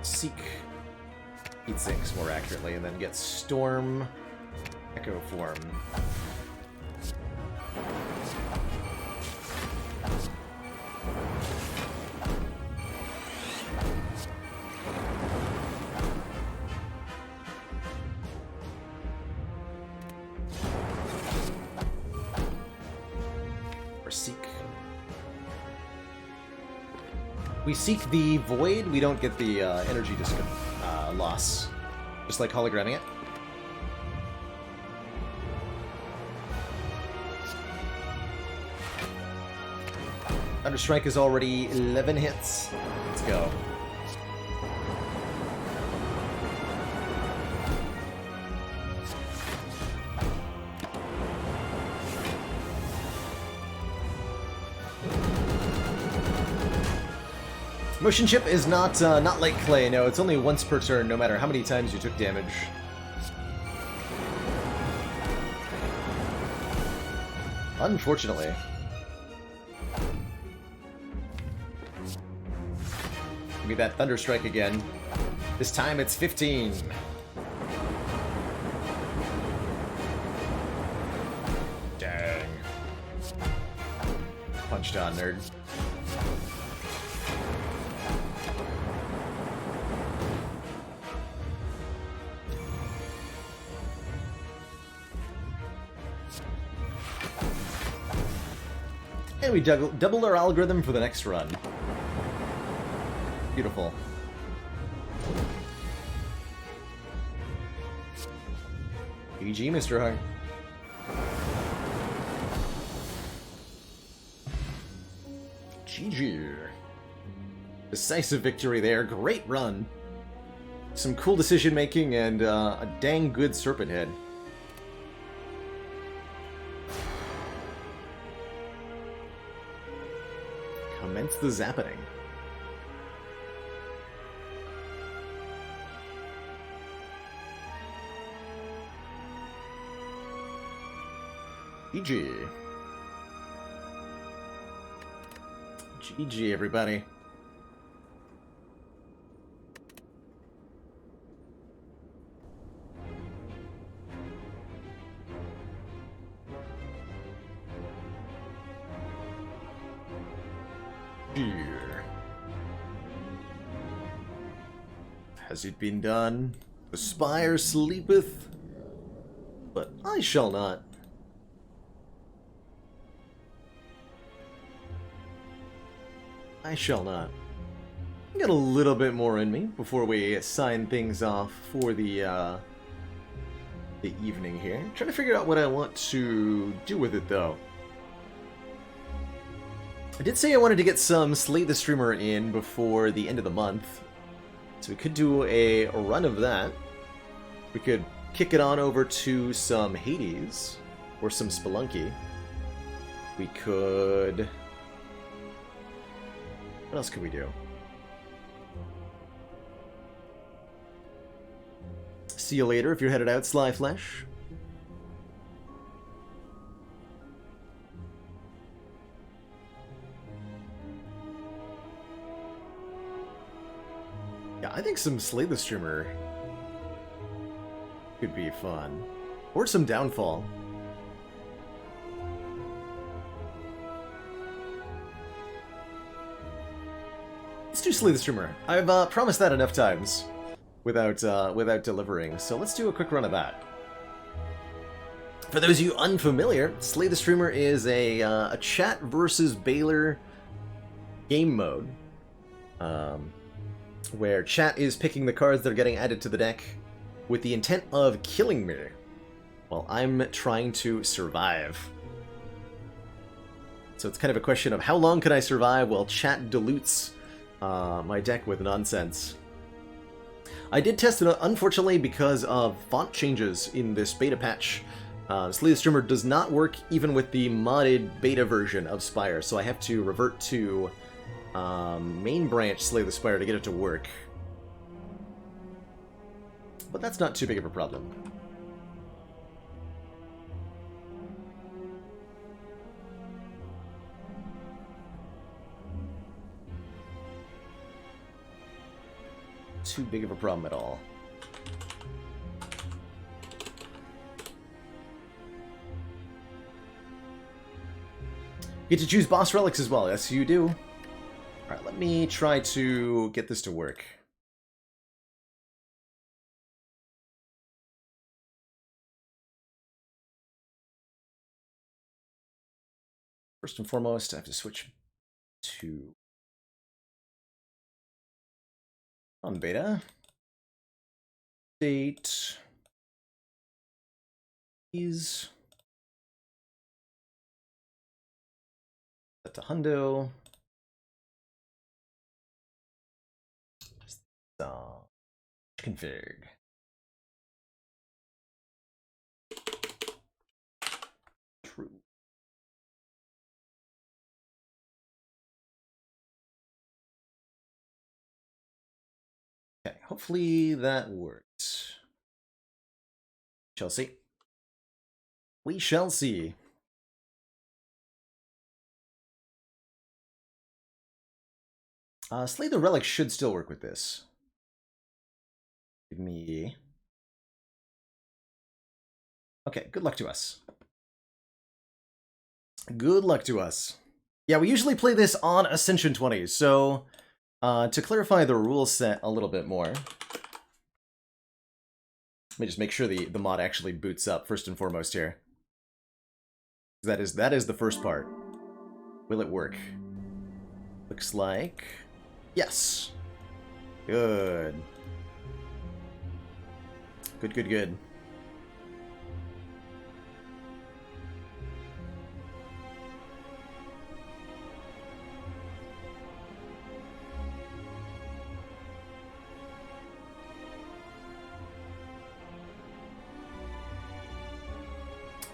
Seek Heatsinks more accurately, and then get Storm Echo Form. Or Seek. We seek the Void, we don't get the energy loss. Just like hologramming it. Thunderstrike is already 11 hits. Let's go. Motion chip is not like Clay, no, it's only once per turn, no matter how many times you took damage. Unfortunately. Give me that Thunderstrike again. This time it's 15. Dang. Punched on, nerd. And we doubled our algorithm for the next run. Beautiful. GG, Mr. Hart. GG. Decisive victory there. Great run. Some cool decision making and a dang good serpent head. Commence the zappening. GG. GG, everybody. Here. Has it been done? The spire sleepeth, but I shall not. I shall not. Get a little bit more in me before we sign things off for the evening here. Trying to figure out what I want to do with it, though. I did say I wanted to get some Slay the Streamer in before the end of the month, so we could do a run of that. We could kick it on over to some Hades, or some Spelunky. We could... What else could we do? See you later if you're headed out, Sly Flesh. Yeah, I think some Slay the Streamer could be fun. Or some Downfall. Let's do Slay the Streamer. I've promised that enough times without delivering, so let's do a quick run of that. For those of you unfamiliar, Slay the Streamer is a chat versus Baylor game mode, where chat is picking the cards that are getting added to the deck with the intent of killing me, while I'm trying to survive. So it's kind of a question of how long can I survive while chat dilutes my deck with nonsense. I did test it, unfortunately, because of font changes in this beta patch. Slay the Streamer does not work even with the modded beta version of Spire, so I have to revert to main branch Slay the Spire to get it to work. But that's not too big of a problem. Too big of a problem at all. Get to choose boss relics as well. Yes, you do. Alright, let me try to get this to work. First and foremost, I have to switch to on beta. Date is set to hundo. Config. True. Okay, hopefully that worked. Shall see. We shall see. Slay the Relic should still work with this. Give me... Okay, good luck to us. Good luck to us. Yeah, we usually play this on Ascension 20, so to clarify the rule set a little bit more, let me just make sure the mod actually boots up first and foremost here. That is the first part. Will it work? Looks like... yes. Good. Good, good, good.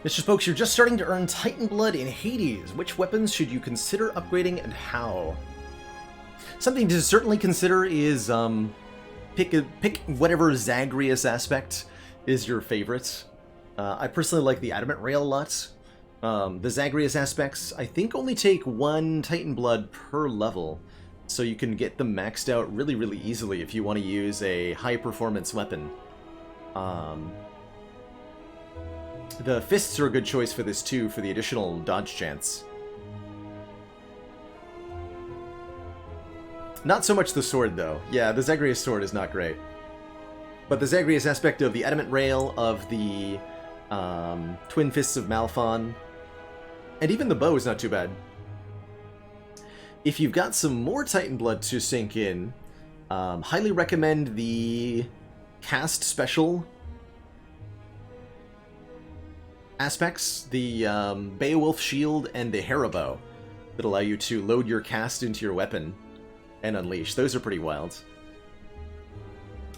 Mr. Spokes, you're just starting to earn Titan Blood in Hades. Which weapons should you consider upgrading and how? Something to certainly consider is pick whatever Zagreus aspect is your favorite. I personally like the Adamant Rail a lot. The Zagreus aspects, I think, only take 1 Titan Blood per level, so you can get them maxed out really, really easily if you want to use a high-performance weapon. The fists are a good choice for this too, for the additional dodge chance. Not so much the sword, though. Yeah, the Zagreus sword is not great. But the Zagreus aspect of the Adamant Rail, of the Twin Fists of Malphon, and even the bow is not too bad. If you've got some more Titan Blood to sink in, highly recommend the cast special aspects, the Beowulf Shield and the Haribo, that allow you to load your cast into your weapon and unleash. Those are pretty wild.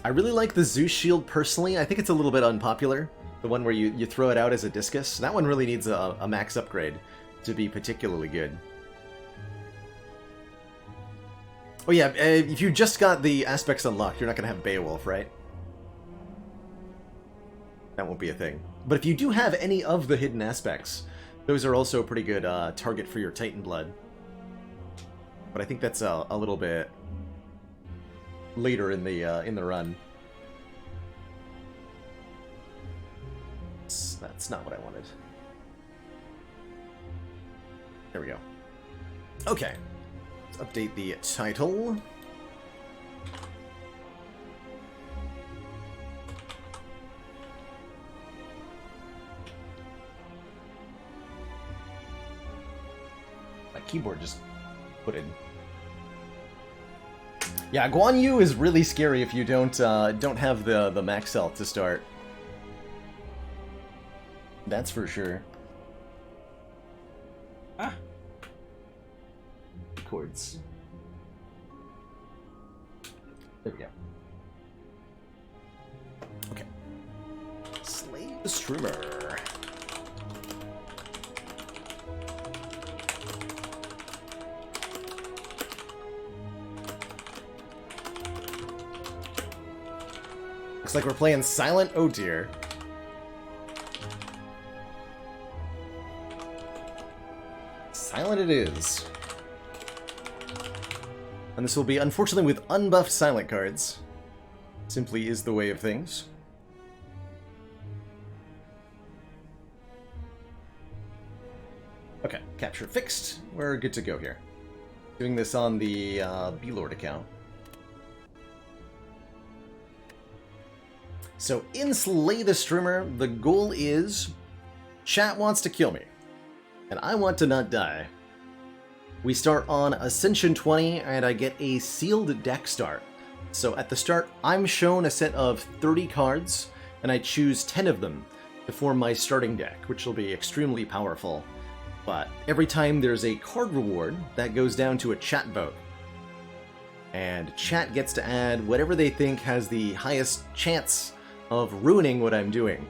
I really like the Zeus Shield personally. I think it's a little bit unpopular. The one where you throw it out as a discus. That one really needs a max upgrade to be particularly good. Oh yeah, if you just got the aspects unlocked, you're not going to have Beowulf, right? That won't be a thing. But if you do have any of the hidden aspects, those are also a pretty good target for your Titan Blood. But I think that's a little bit later in the run. That's not what I wanted. There we go. Okay. Let's update the title. My keyboard just put in. Yeah, Guan Yu is really scary if you don't have the max health to start. That's for sure. Ah. Chords. There we go. Okay. Slay the Streamer. Looks like we're playing Silent Oh Dear. Silent it is. And this will be, unfortunately, with unbuffed Silent cards. Simply is the way of things. Okay, capture fixed. We're good to go here. Doing this on the B-Lord account. So in Slay the Streamer, the goal is chat wants to kill me, and I want to not die. We start on Ascension 20, and I get a sealed deck start. So at the start, I'm shown a set of 30 cards, and I choose 10 of them to form my starting deck, which will be extremely powerful. But every time there's a card reward, that goes down to a chat vote. And chat gets to add whatever they think has the highest chance of ruining what I'm doing.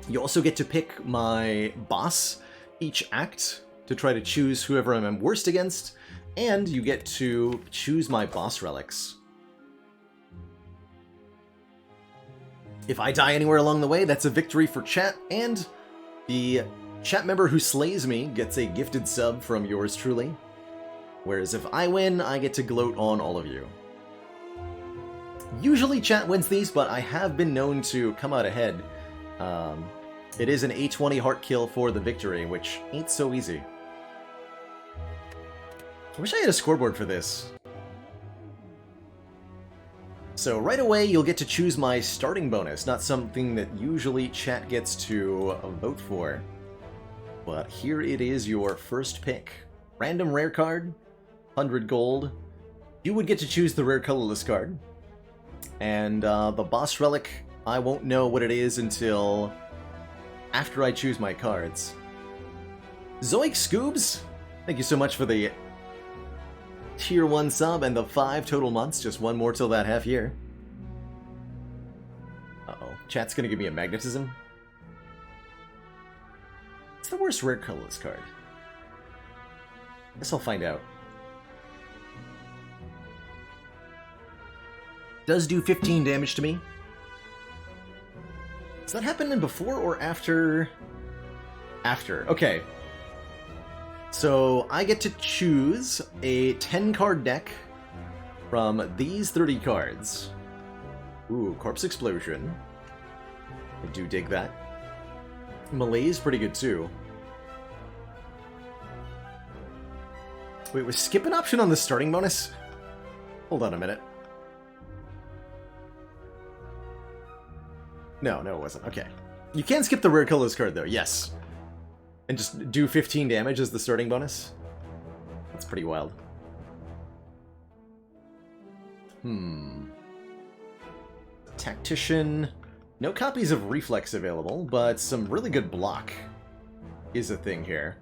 You also get to pick my boss each act to try to choose whoever I'm worst against, and you get to choose my boss relics. If I die anywhere along the way, that's a victory for chat, and the chat member who slays me gets a gifted sub from yours truly. Whereas if I win, I get to gloat on all of you. Usually chat wins these, but I have been known to come out ahead. It is an A20 heart kill for the victory, which ain't so easy. I wish I had a scoreboard for this. So right away, you'll get to choose my starting bonus, not something that usually chat gets to vote for. But here it is, your first pick. Random rare card, 100 gold. You would get to choose the rare colorless card. And the boss relic, I won't know what it is until after I choose my cards. Zoic Scoobs, thank you so much for the tier 1 sub and the 5 total months. Just one more till that half year. Uh-oh. Chat's gonna give me a magnetism. What's the worst rare colorless card? Guess I'll find out. Does do 15 damage to me. Does that happen in before or after? After. Okay. So I get to choose a 10-card deck from these 30 cards. Ooh, Corpse Explosion. I do dig that. Malaise pretty good too. Wait, was skip an option on the starting bonus? Hold on a minute. No, it wasn't. Okay. You can skip the rare colors card though, yes. And just do 15 damage as the starting bonus? That's pretty wild. Tactician. No copies of Reflex available, but some really good block is a thing here.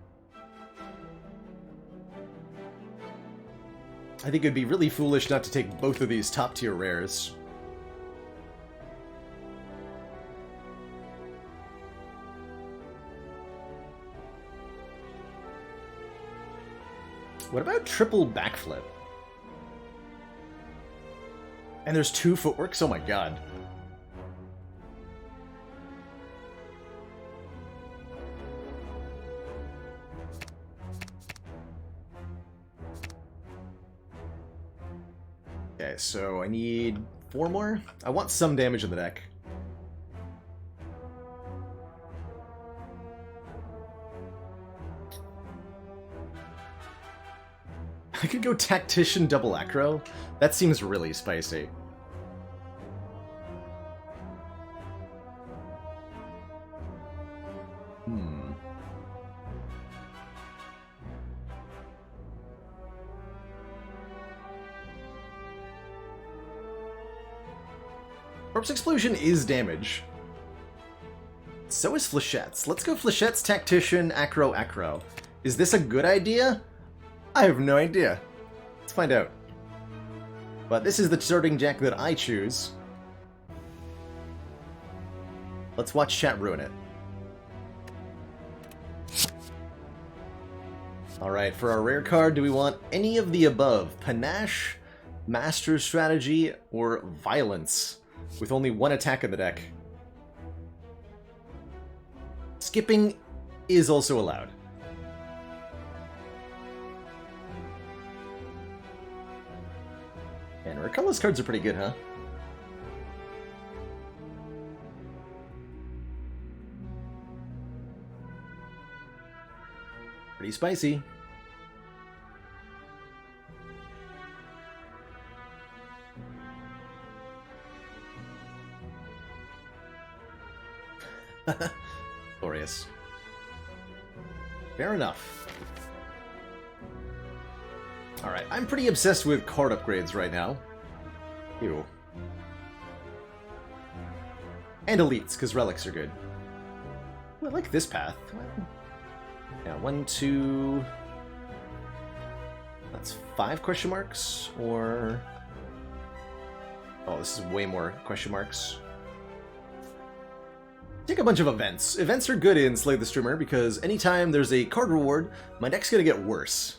I think it'd be really foolish not to take both of these top tier rares. What about triple backflip? And there's 2 footworks? Oh my god. Okay, so I need 4 more? I want some damage in the deck. I could go Tactician double Acro. That seems really spicy. Corpse Explosion is damage. So is Flechettes. Let's go Flechettes, Tactician, Acro, Acro. Is this a good idea? I have no idea. Let's find out. But this is the starting deck that I choose. Let's watch chat ruin it. Alright, for our rare card, do we want any of the above? Panache, Master Strategy, or Violence? With only 1 attack in the deck. Skipping is also allowed. And our colorless cards are pretty good, huh? Pretty spicy. Glorious. Fair enough. Alright, I'm pretty obsessed with card upgrades right now. Ew. And elites, because relics are good. Ooh, I like this path. Yeah, 1, 2... That's 5 question marks, or... Oh, this is way more question marks. Take a bunch of events. Events are good in Slay the Streamer because anytime there's a card reward, my deck's gonna get worse.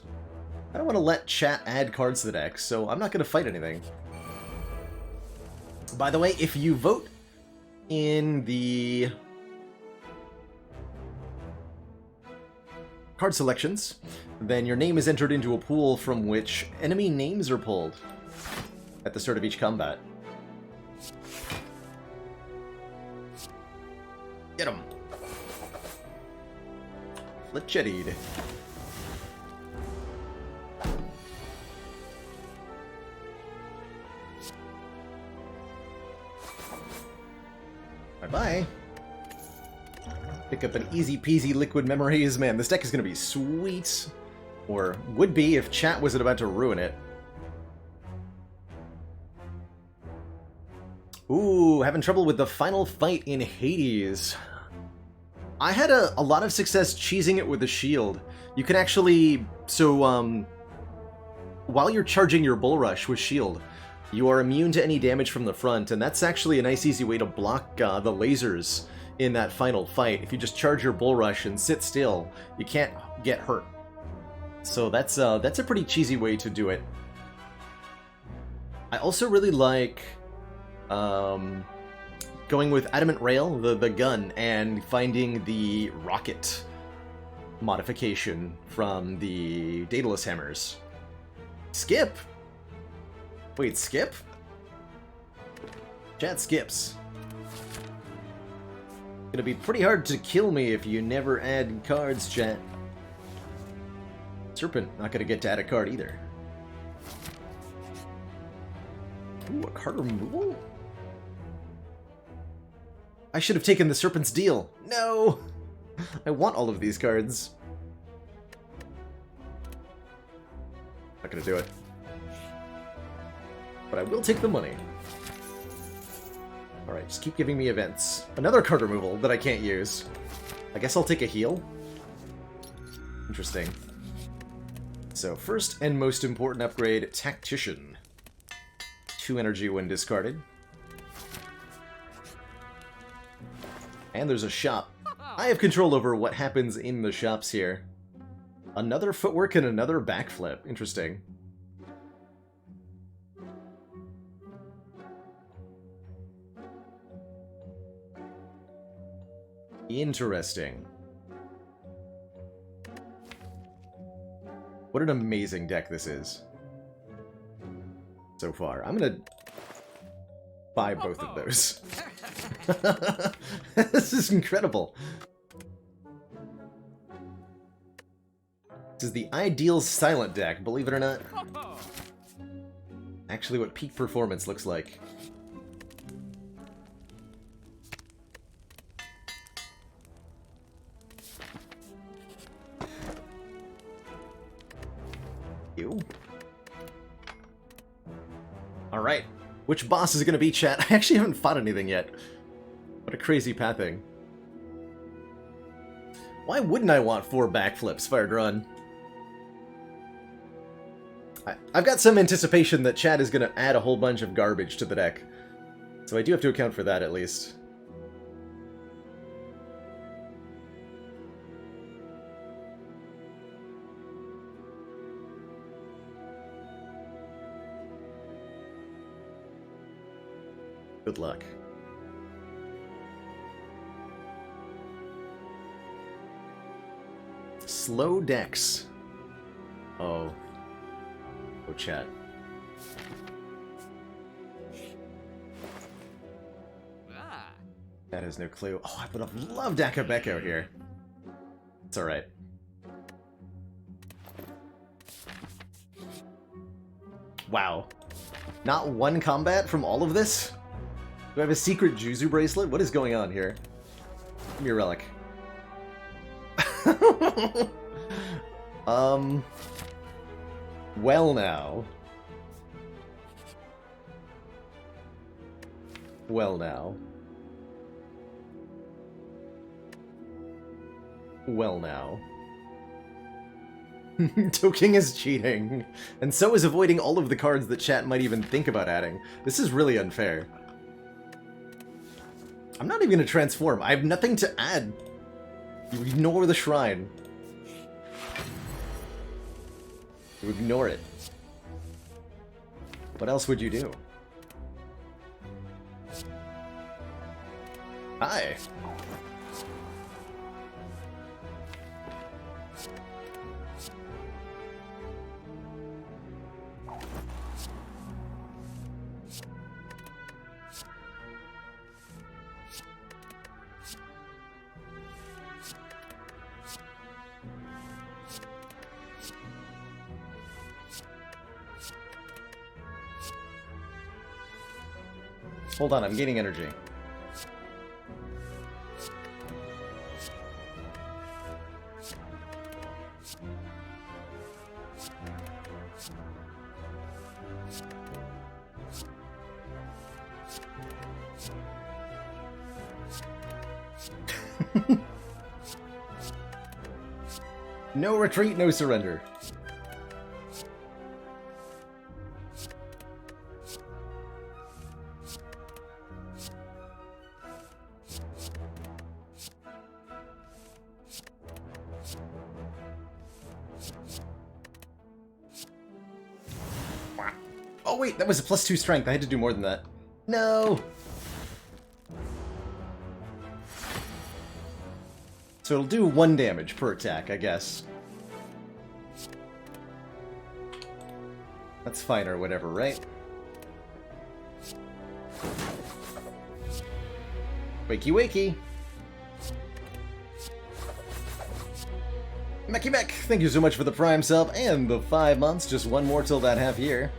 I don't want to let chat add cards to the deck, so I'm not gonna fight anything. By the way, if you vote in the card selections, then your name is entered into a pool from which enemy names are pulled at the start of each combat. Get him! Fletchettied. Bye-bye. Pick up an easy peasy liquid memories. Man, this deck is gonna be sweet. Or would be if chat wasn't about to ruin it. Ooh, having trouble with the final fight in Hades. I had a lot of success cheesing it with the shield. You can actually... So, while you're charging your Bull Rush with shield, you are immune to any damage from the front, and that's actually a nice easy way to block the lasers in that final fight. If you just charge your Bull Rush and sit still, you can't get hurt. So that's a pretty cheesy way to do it. I also really like going with Adamant Rail, the gun, and finding the rocket modification from the Daedalus Hammers. Skip! Wait, skip? Chat skips. Gonna be pretty hard to kill me if you never add cards, chat. Serpent, not gonna get to add a card either. Ooh, a card removal? I should have taken the Serpent's deal. No! I want all of these cards. Not gonna do it. But I will take the money. Alright, just keep giving me events. Another card removal that I can't use. I guess I'll take a heal. Interesting. So, first and most important upgrade, Tactician. 2 energy when discarded. And there's a shop. I have control over what happens in the shops here. Another footwork and another backflip. Interesting. Interesting. What an amazing deck this is. So far. I'm gonna buy both of those. This is incredible. This is the ideal silent deck, believe it or not. Actually what peak performance looks like. Ew. Alright. Which boss is gonna be, chat? I actually haven't fought anything yet. What a crazy pathing. Why wouldn't I want 4 backflips, Fired Run? I've got some anticipation that chat is gonna add a whole bunch of garbage to the deck. So I do have to account for that, at least. Good luck. Slow decks. Oh. Oh, chat. That has no clue. Oh, I would have loved Akabeko here. It's alright. Wow. Not one combat from all of this? Do I have a secret Juzu bracelet? What is going on here? Give me a relic. Well now. Well now. Well now. Toking is cheating. And so is avoiding all of the cards that chat might even think about adding. This is really unfair. I'm not even going to transform. I have nothing to add. You ignore the shrine. You ignore it. What else would you do? Hi. Hold on, I'm gaining energy. No retreat, no surrender. Oh wait, that was a +2 strength. I had to do more than that. No! So it'll do 1 damage per attack, I guess. That's fine or whatever, right? Wakey wakey! Mecky Mech, thank you so much for the Prime sub and the 5 months. Just 1 more till that half year.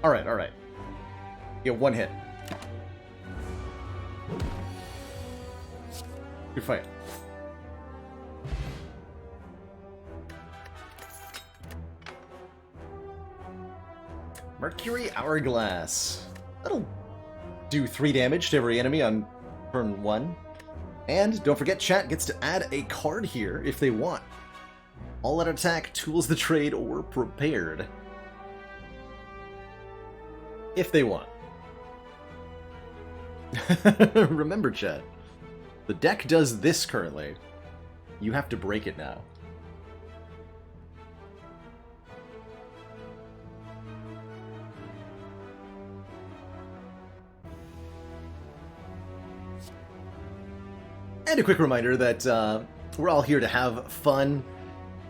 Alright, alright. You get 1 hit. Good fight. Mercury Hourglass. That'll do 3 damage to every enemy on turn 1. And don't forget, chat gets to add a card here if they want. All out attack, tools the trade, or prepared. If they want. Remember, chat, the deck does this currently. You have to break it now. And a quick reminder that we're all here to have fun,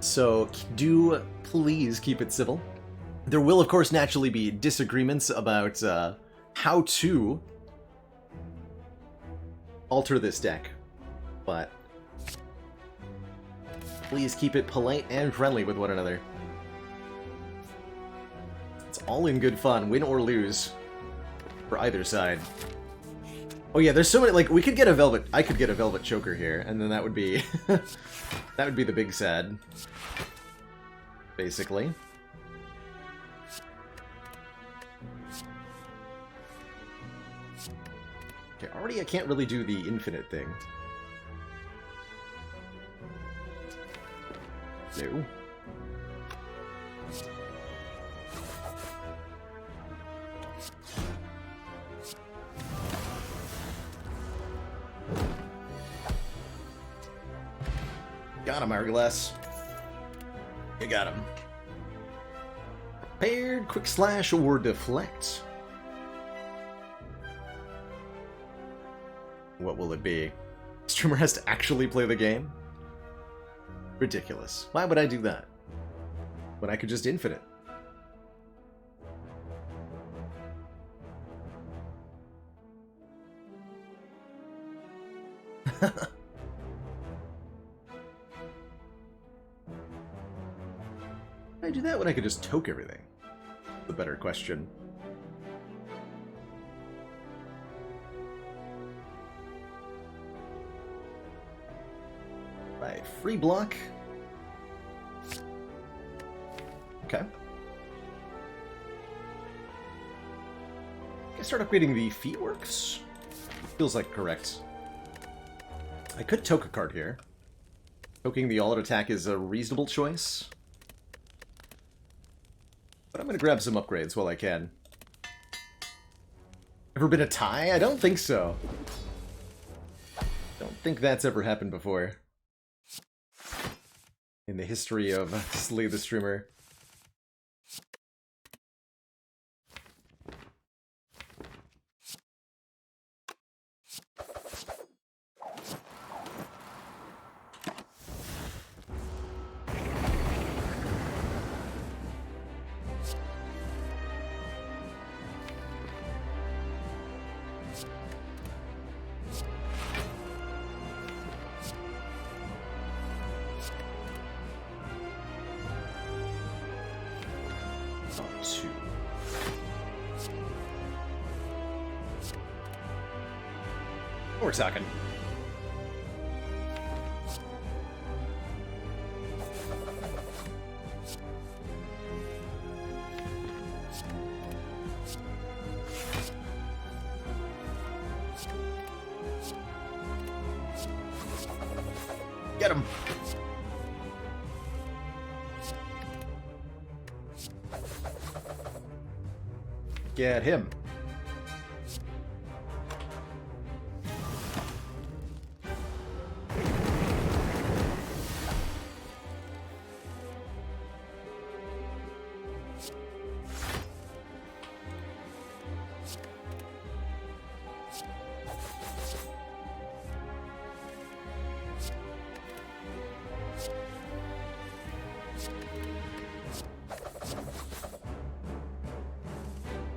so do please keep it civil. There will, of course, naturally be disagreements about how to alter this deck, but please keep it polite and friendly with one another. It's all in good fun, win or lose, for either side. Oh yeah, there's so many, like, we could get a Velvet, I could get a Velvet Choker here, and then that would be, that would be the big sad, basically. Okay, already I can't really do the infinite thing. No. Got him, Hourglass. You got him. Prepared, quick slash, or deflect. What will it be? Streamer has to actually play the game? Ridiculous. Why would I do that? When I could just infinite. If I do that when I could just toke everything? The better question. Right, free block. Okay. Can I start upgrading the feat works? Feels like correct. I could toke a card here. Toking the all-out attack is a reasonable choice. But I'm gonna grab some upgrades while I can. Ever been a tie? I don't think so. Don't think that's ever happened before. In the history of Slay the Streamer. 2. We're talking. Get him. Get him.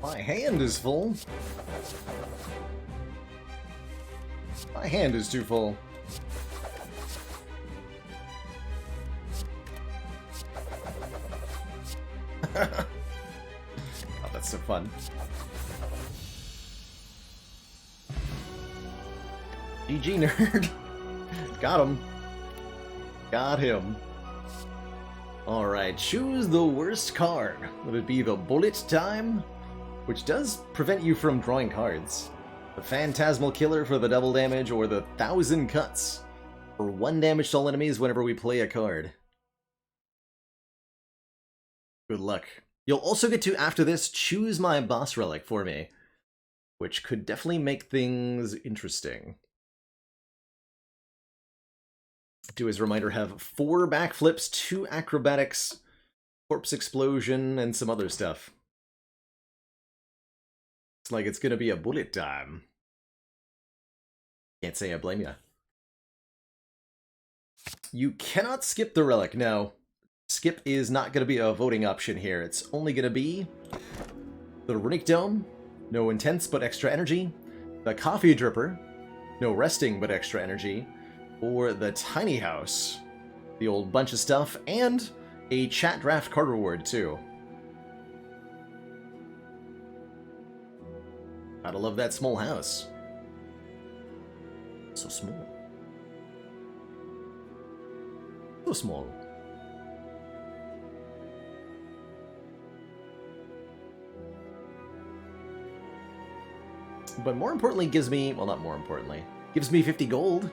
My hand is full. My hand is too full. Oh, that's so fun. GG, nerd. Got him. Got him. Alright, choose the worst card. Would it be the bullet time? Which does prevent you from drawing cards. The Phantasmal Killer for the double damage, or the 1,000 Cuts for 1 damage to all enemies whenever we play a card. Good luck. You'll also get to, after this, choose my boss relic for me, which could definitely make things interesting. Do, as a reminder, have 4 backflips, 2 acrobatics, corpse explosion, and some other stuff. It's like it's gonna be a bullet time. Can't say I blame ya. You cannot skip the relic, no. Skip is not gonna be a voting option here. It's only gonna be the Runic Dome, no intense but extra energy, the Coffee Dripper, no resting but extra energy, or the Tiny House, the old bunch of stuff, and a chat draft card reward too. Gotta love that small house. So small. So small. But more importantly, gives me, well, not more importantly, gives me 50 gold.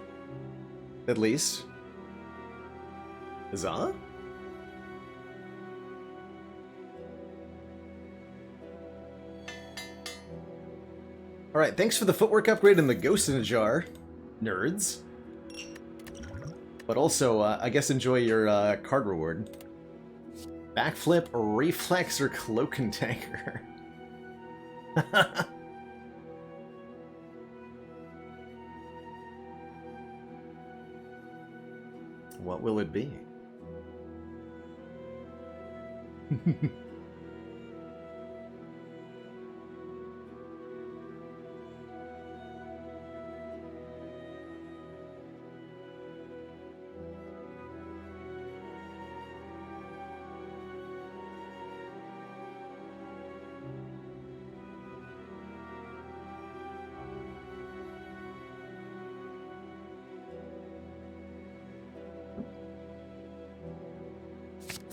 At least. Huzzah? Alright, thanks for the footwork upgrade and the ghost in a jar, nerds. But also, I guess enjoy your card reward. Backflip, reflex, or cloak and dagger. What will it be?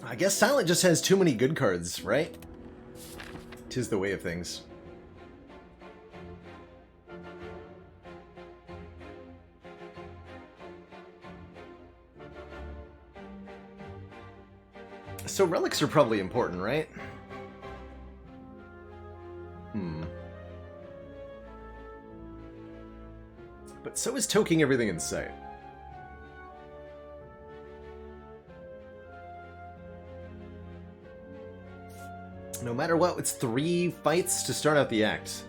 I guess Silent just has too many good cards, right? 'Tis the way of things. So relics are probably important, right? But so is toking everything in sight. No matter what, it's 3 fights to start out the act.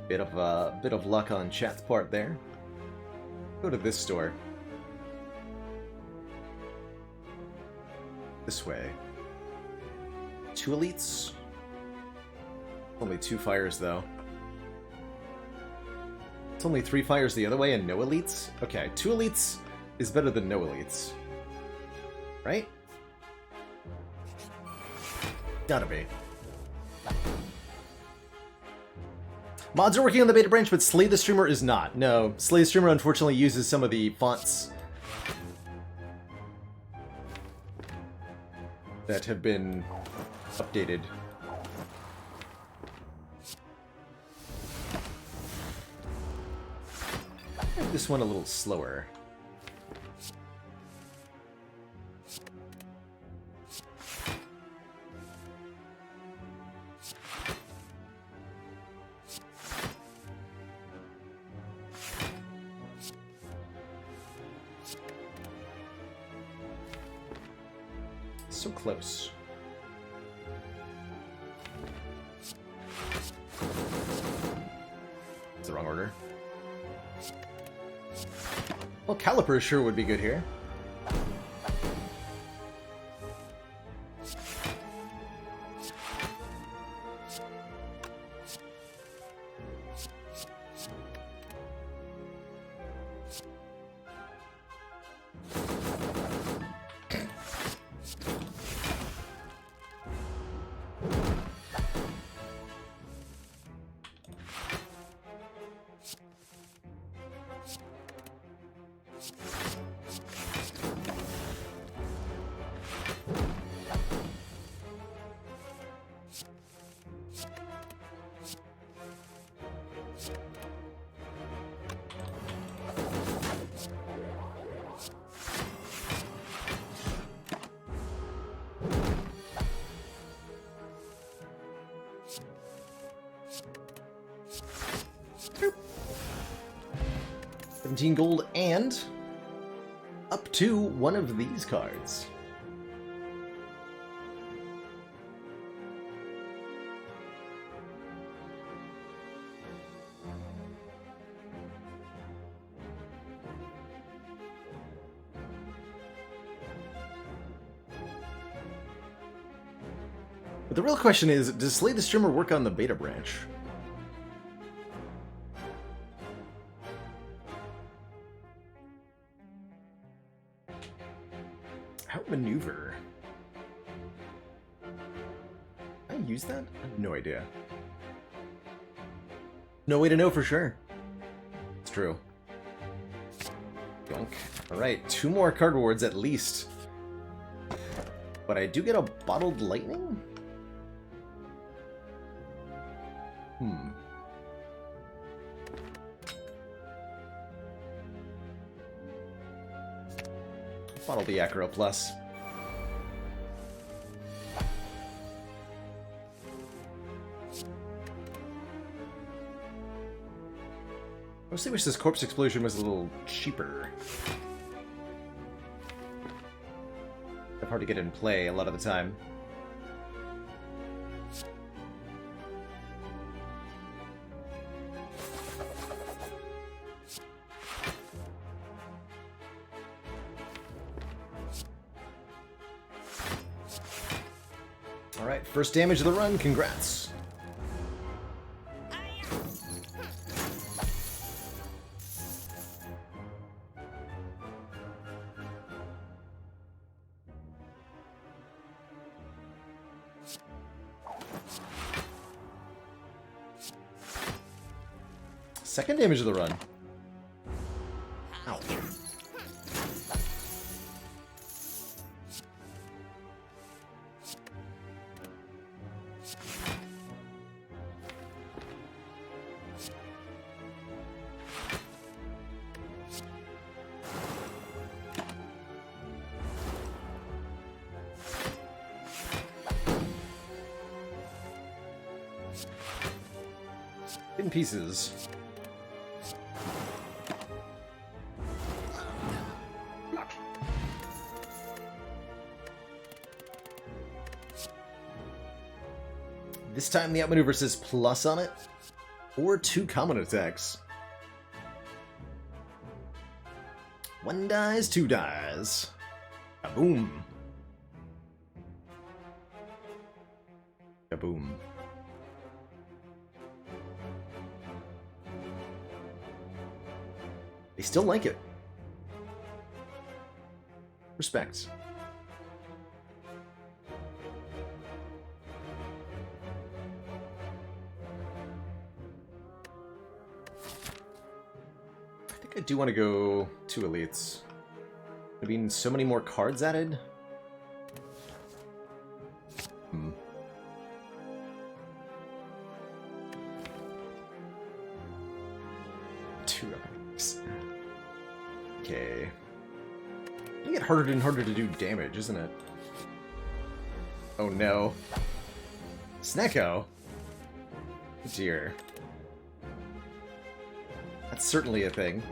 Bit of luck on chat's part there. Go to this store. This way. 2 elites? Only 2 fires, though. It's only 3 fires the other way and no elites? Okay, 2 elites is better than no elites. Right? Gotta be. Mods are working on the beta branch, but Slay the Streamer is not. No, Slay the Streamer unfortunately uses some of the fonts that have been updated. Make this one a little slower. So close. It's the wrong order. Well, Caliper sure would be good here. Boop. 17 gold and up to one of these cards. But the real question is, does Slay the Streamer work on the beta branch? Outmaneuver. Can I use that? I have no idea. No way to know for sure. It's true. Yonk. Alright, 2 more card rewards at least. But I do get a Bottled Lightning? Bottle the Acro Plus. I mostly wish this Corpse Explosion was a little cheaper. It's hard to get in play a lot of the time. Alright, first damage of the run, congrats. Second damage of the run. Ow. In pieces. This time the outmaneuver says plus on it, or 2 common attacks. 1 dies, 2 dies. Kaboom. Kaboom. They still like it. Respect. I do want to go 2 elites. I mean, so many more cards added? Hmm. Two epics. Okay. It's get harder and harder to do damage, isn't it? Oh no. Snecko? Dear. That's certainly a thing.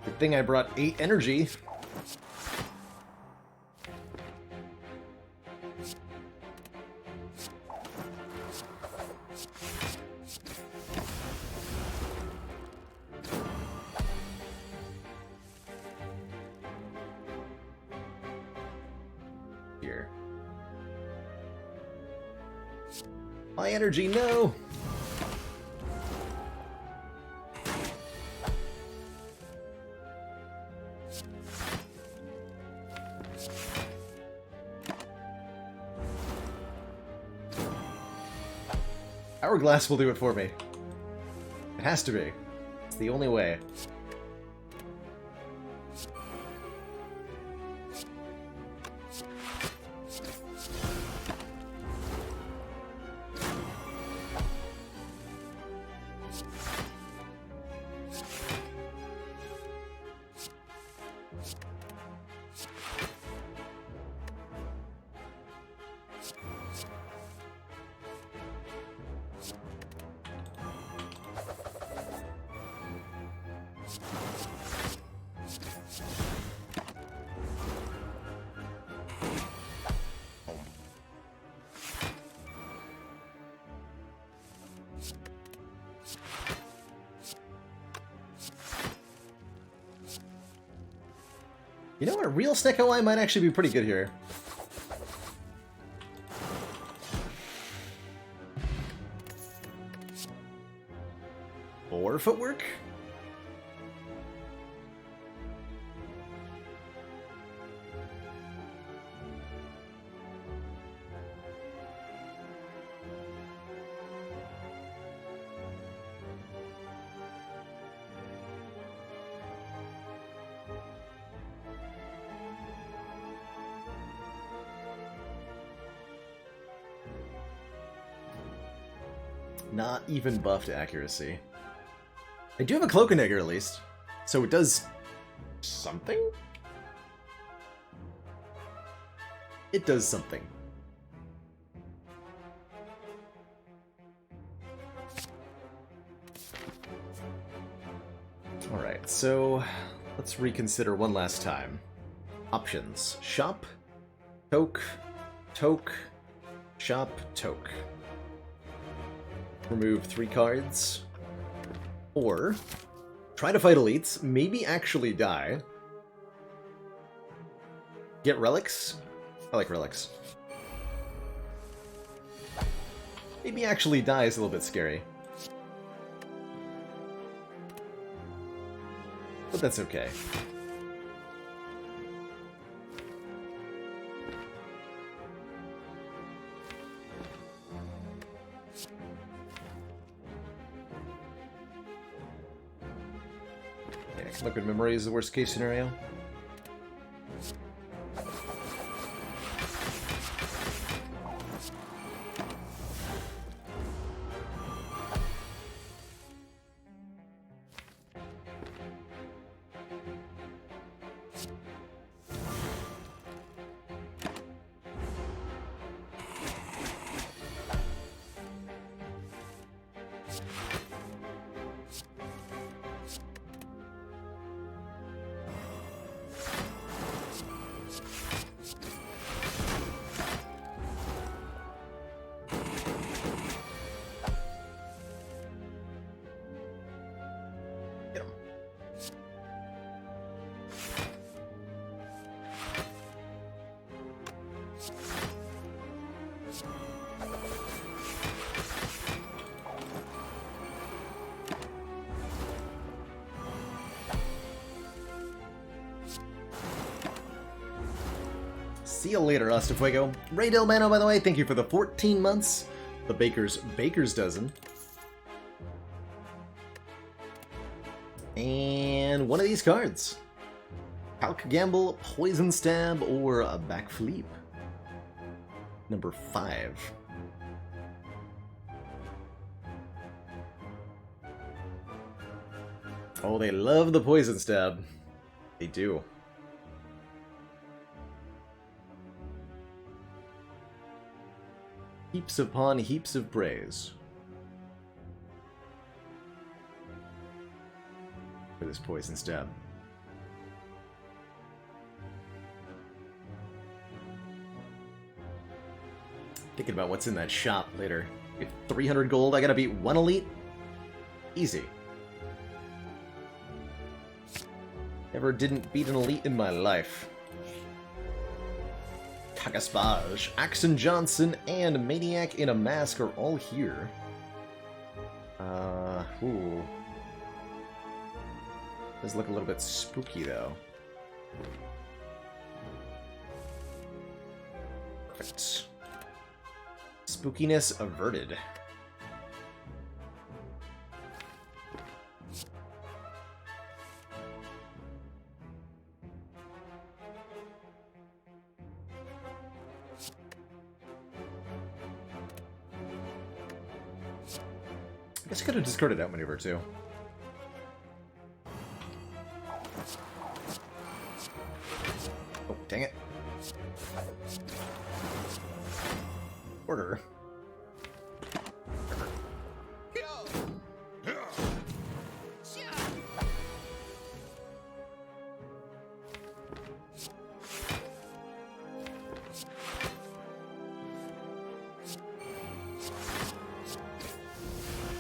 Good thing I brought 8 energy. Here. My energy, no! Hourglass will do it for me. It has to be. It's the only way. You know what? Real Snecko Eye might actually be pretty good here. Or footwork? Not even buffed accuracy. I do have a Cloak and Dagger at least, so it does something? It does something. Alright, so let's reconsider one last time. Options. Shop, Toke, Toke, Shop, Toke. Remove 3 cards. Or try to fight elites, maybe actually die. Get relics? I like relics. Maybe actually die is a little bit scary. But that's okay. Liquid Memory is the worst case scenario. See you later, Ostafuego. Ray Del Mano, by the way, thank you for the 14 months. The Baker's Dozen. And one of these cards. Calc Gamble, Poison Stab, or a Backflip. Number 5. Oh, they love the Poison Stab. They do. Heaps upon heaps of praise for this Poison Stab. Thinking about what's in that shop later. 300 gold, I gotta beat 1 elite? Easy. Never didn't beat an elite in my life. Kagaspage, Axon Johnson, and Maniac in a Mask are all here. Ooh. Does look a little bit spooky, though. Perfect. Spookiness averted. I guess I could have discarded out maneuver too. Oh, dang it. Order.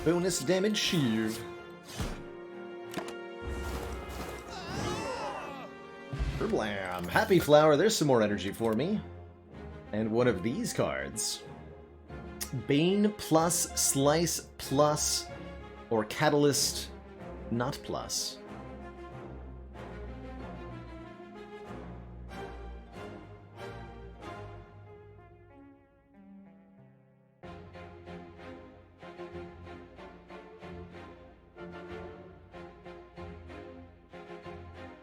Bonus damage shield. Blam! Happy Flower, there's some more energy for me. And one of these cards. Bane plus, Slice plus, or Catalyst not plus.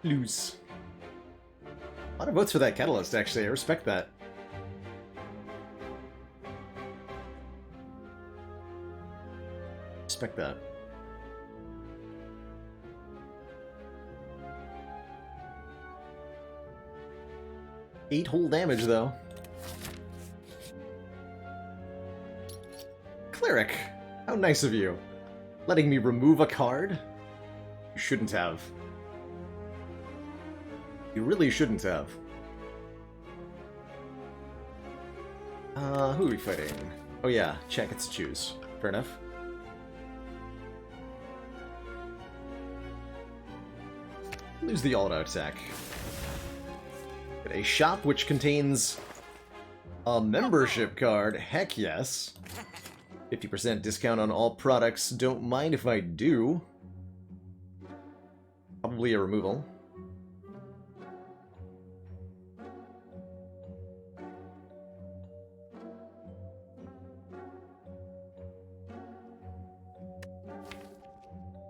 Lose. A lot of votes for that Catalyst, actually. I respect that. Respect that. Eight whole damage, though. Cleric! How nice of you. Letting me remove a card? You shouldn't have. You really shouldn't have. Who are we fighting? Oh yeah, check it's choose. Fair enough. Lose the auto attack. Get a shop which contains a membership card. Heck yes. 50% discount on all products. Don't mind if I do. Probably a removal.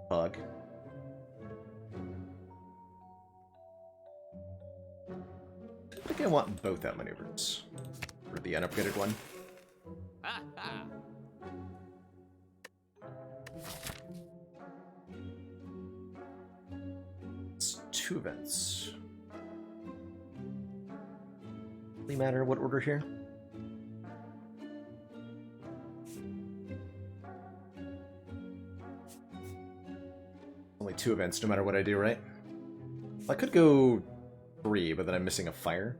Bug. I think I want both outmaneuvers for the unupgraded one. It's 2 events. Really matter what order here? Only 2 events no matter what I do, right? I could go 3, but then I'm missing a fire.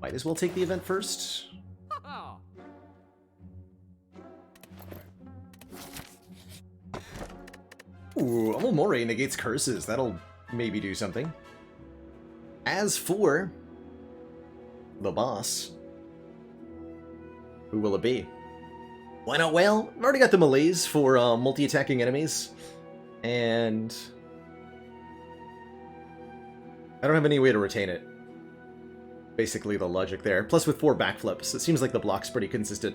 Might as well take the event first. Ooh, Omomori negates curses. That'll maybe do something. As for the boss, who will it be? Why not whale? I've already got the malaise for multi-attacking enemies. And I don't have any way to retain it. Basically the logic there. Plus with 4 backflips, it seems like the block's pretty consistent.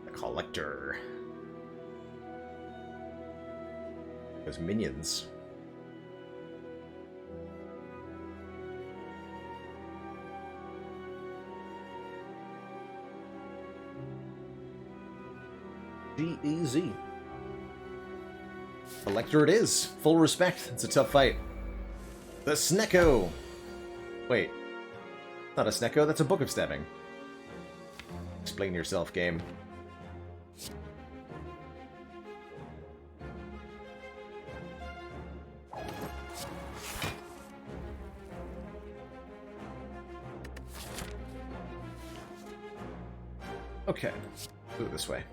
The Collector. Those minions. G-E-Z. Collector it is. Full respect. It's a tough fight. The Snecko! Wait. Not a Snecko, that's a Book of Stabbing. Explain yourself, game. Okay. Do it this way.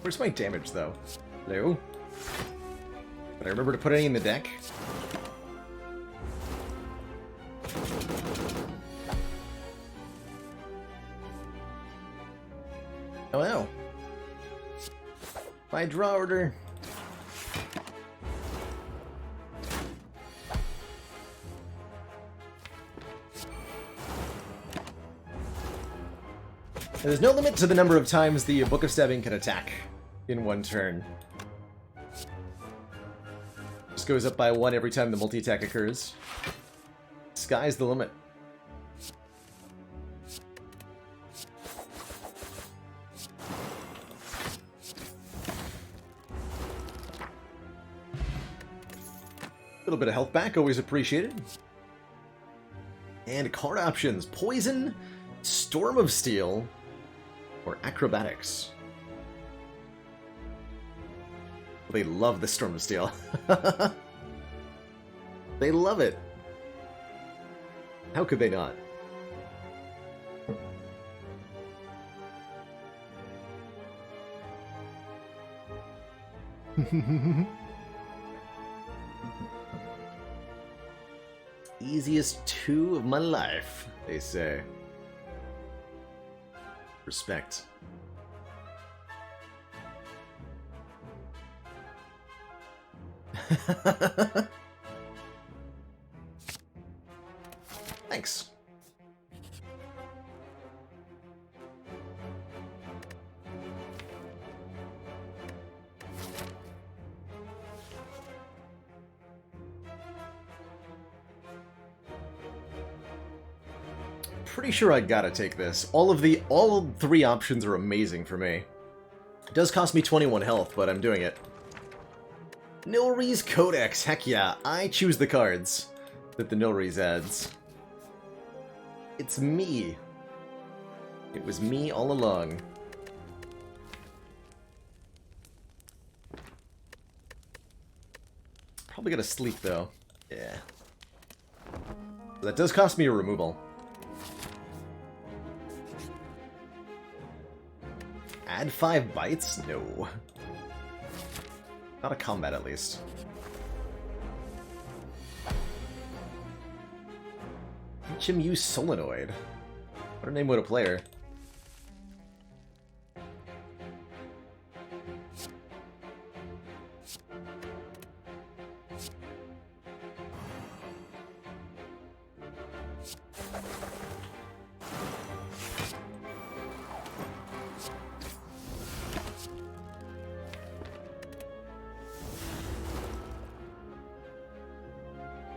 Where's my damage, though? Hello? Did I remember to put any in the deck? Oh no. My draw order. There's no limit to the number of times the Book of Stabbing can attack in one turn. Just goes up by 1 every time the multi-attack occurs. Sky's the limit. A little bit of health back, always appreciated. And card options. Poison, Storm of Steel, or Acrobatics. They love the Storm of Steel. They love it. How could they not? Easiest 2 of my life, they say. Respect. Thanks. Pretty sure I gotta take this. All 3 options are amazing for me. It does cost me 21 health, but I'm doing it. Nilree's Codex, heck yeah, I choose the cards that the Nilree's adds. It's me. It was me all along. Probably gotta sleep though. Yeah. That does cost me a removal. Add 5 bites? No. Not a combat, at least. HMU Solenoid. What a name, what a player.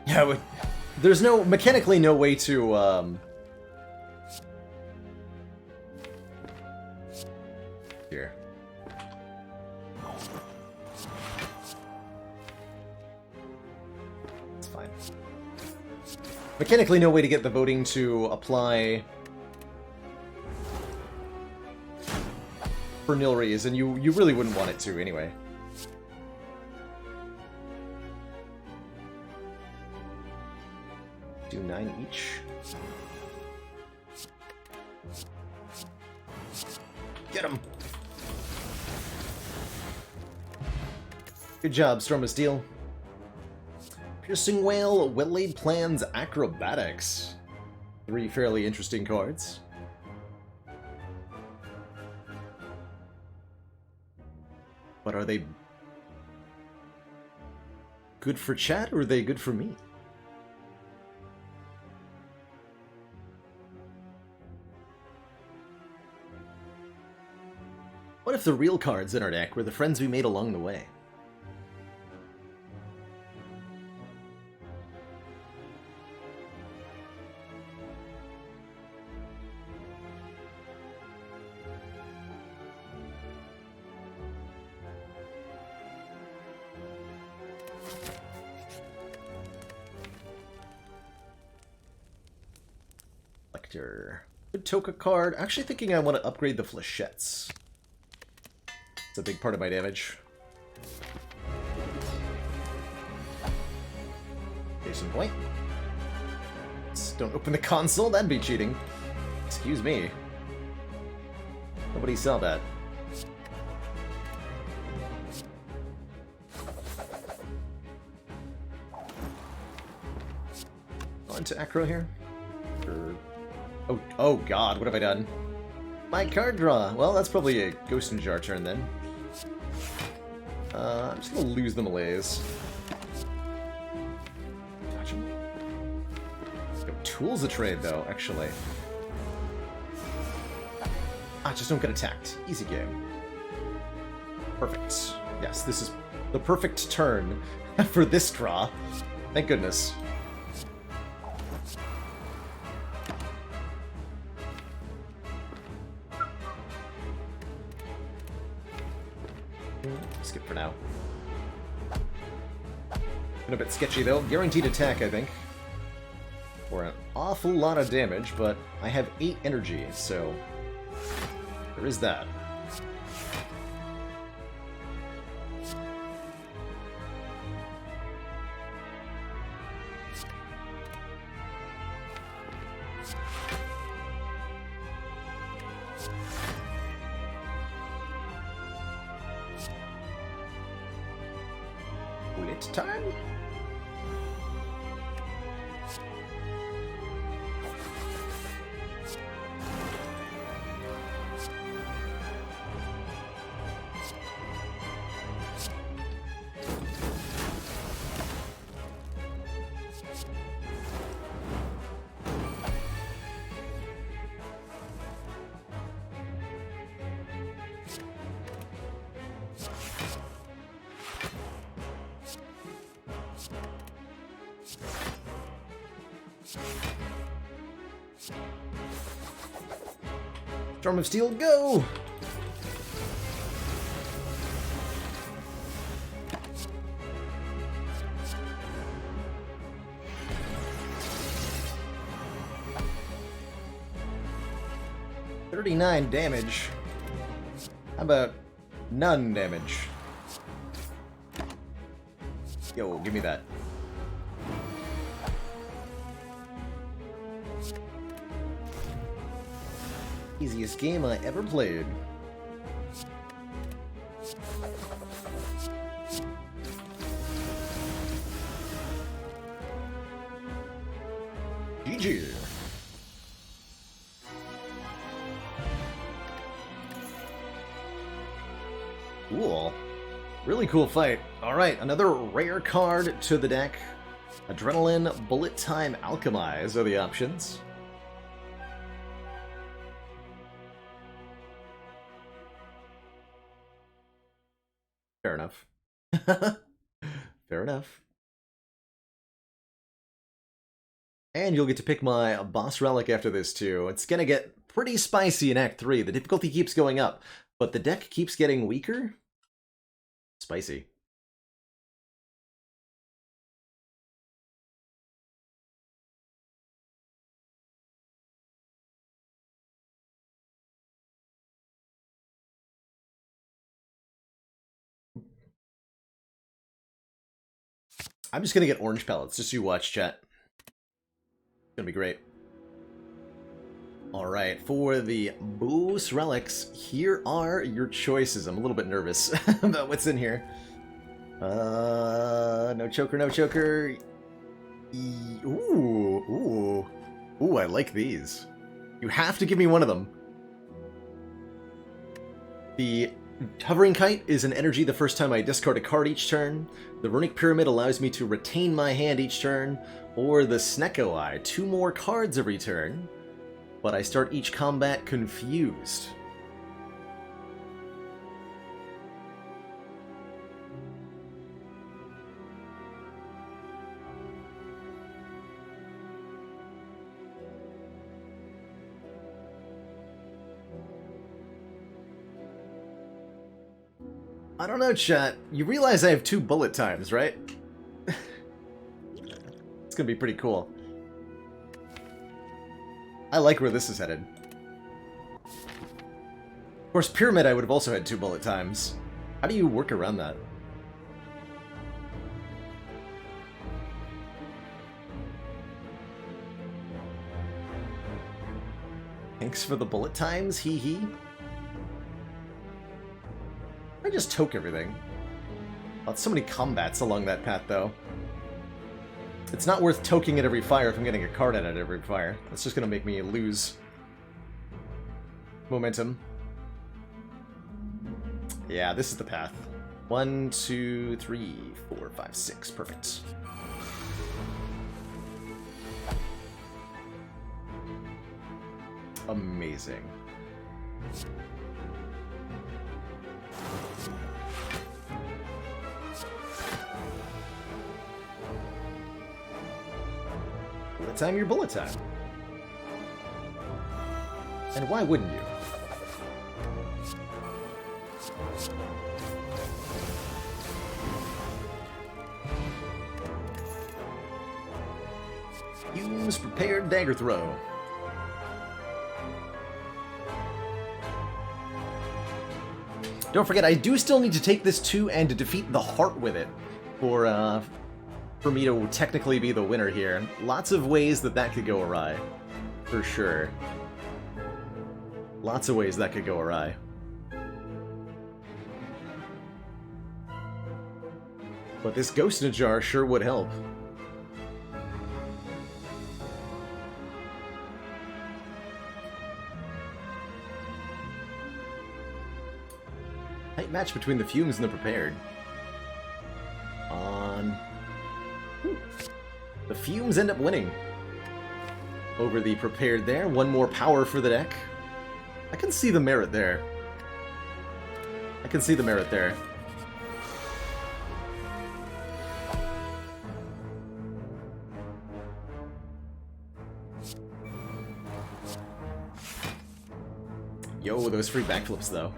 Yeah, there's mechanically no way to, Here. It's fine. Mechanically, no way to get the voting to apply for Nilries, and you really wouldn't want it to anyway. Do 9 each. Get him! Good job, Storm of Steel. Piercing Whale, Well-Laid Plans, Acrobatics. 3 fairly interesting cards. But are they good for chat, or are they good for me? What if the real cards in our deck were the friends we made along the way? Good Toka card. Actually thinking I want to upgrade the flechettes. It's a big part of my damage. Case in point. Don't open the console, that'd be cheating. Excuse me. Nobody saw that. On to Acro here. Oh god, what have I done? My card draw! Well, that's probably a Ghost in Jar turn then. I'm just gonna lose the malaise. Touch him. Tools a trade though, actually. Just don't get attacked. Easy game. Perfect. Yes, this is the perfect turn for this draw. Thank goodness. Skip for now. Been a bit sketchy though. Guaranteed attack, I think. For an awful lot of damage, but I have 8 energy, so there is that. Bullet time? Storm of Steel, go! $39 damage. How about none damage? Yo, give me that. Easiest game I ever played. GG. Cool. Really cool fight. Alright, another rare card to the deck. Adrenaline, Bullet Time, Alchemize are the options. Fair enough. Fair enough. And you'll get to pick my boss relic after this too. It's gonna get pretty spicy in Act 3. The difficulty keeps going up, but the deck keeps getting weaker. Spicy. I'm just gonna get orange pellets, just you watch, chat. It's gonna be great. Alright, for the Boost Relics, here are your choices. I'm a little bit nervous about what's in here. No choker, no choker. Ooh, I like these. You have to give me one of them. The Hovering Kite is an energy the first time I discard a card each turn. The Runic Pyramid allows me to retain my hand each turn. Or the Snecko Eye, 2 more cards every turn. But I start each combat confused. I don't know, chat. You realize I have 2 bullet times, right? It's gonna be pretty cool. I like where this is headed. Of course, Pyramid I would have also had 2 bullet times. How do you work around that? Thanks for the bullet times, hee hee. I just toke everything. Oh, so many combats along that path, though. It's not worth toking at every fire if I'm getting a card at it every fire. That's just gonna make me lose momentum. Yeah, this is the path. 1, 2, 3, 4, 5, 6. Perfect. Amazing. Bullet time your bullet time. And why wouldn't you? Use prepared dagger throw. Don't forget, I do still need to take this too and to defeat the heart with it for me to technically be the winner here. Lots of ways that could go awry, for sure. Lots of ways that could go awry. But this ghost in a jar sure would help. Tight match between the fumes and the prepared. The fumes end up winning over the prepared there. 1 more power for the deck. I can see the merit there. I can see the merit there. Yo, those free backflips though.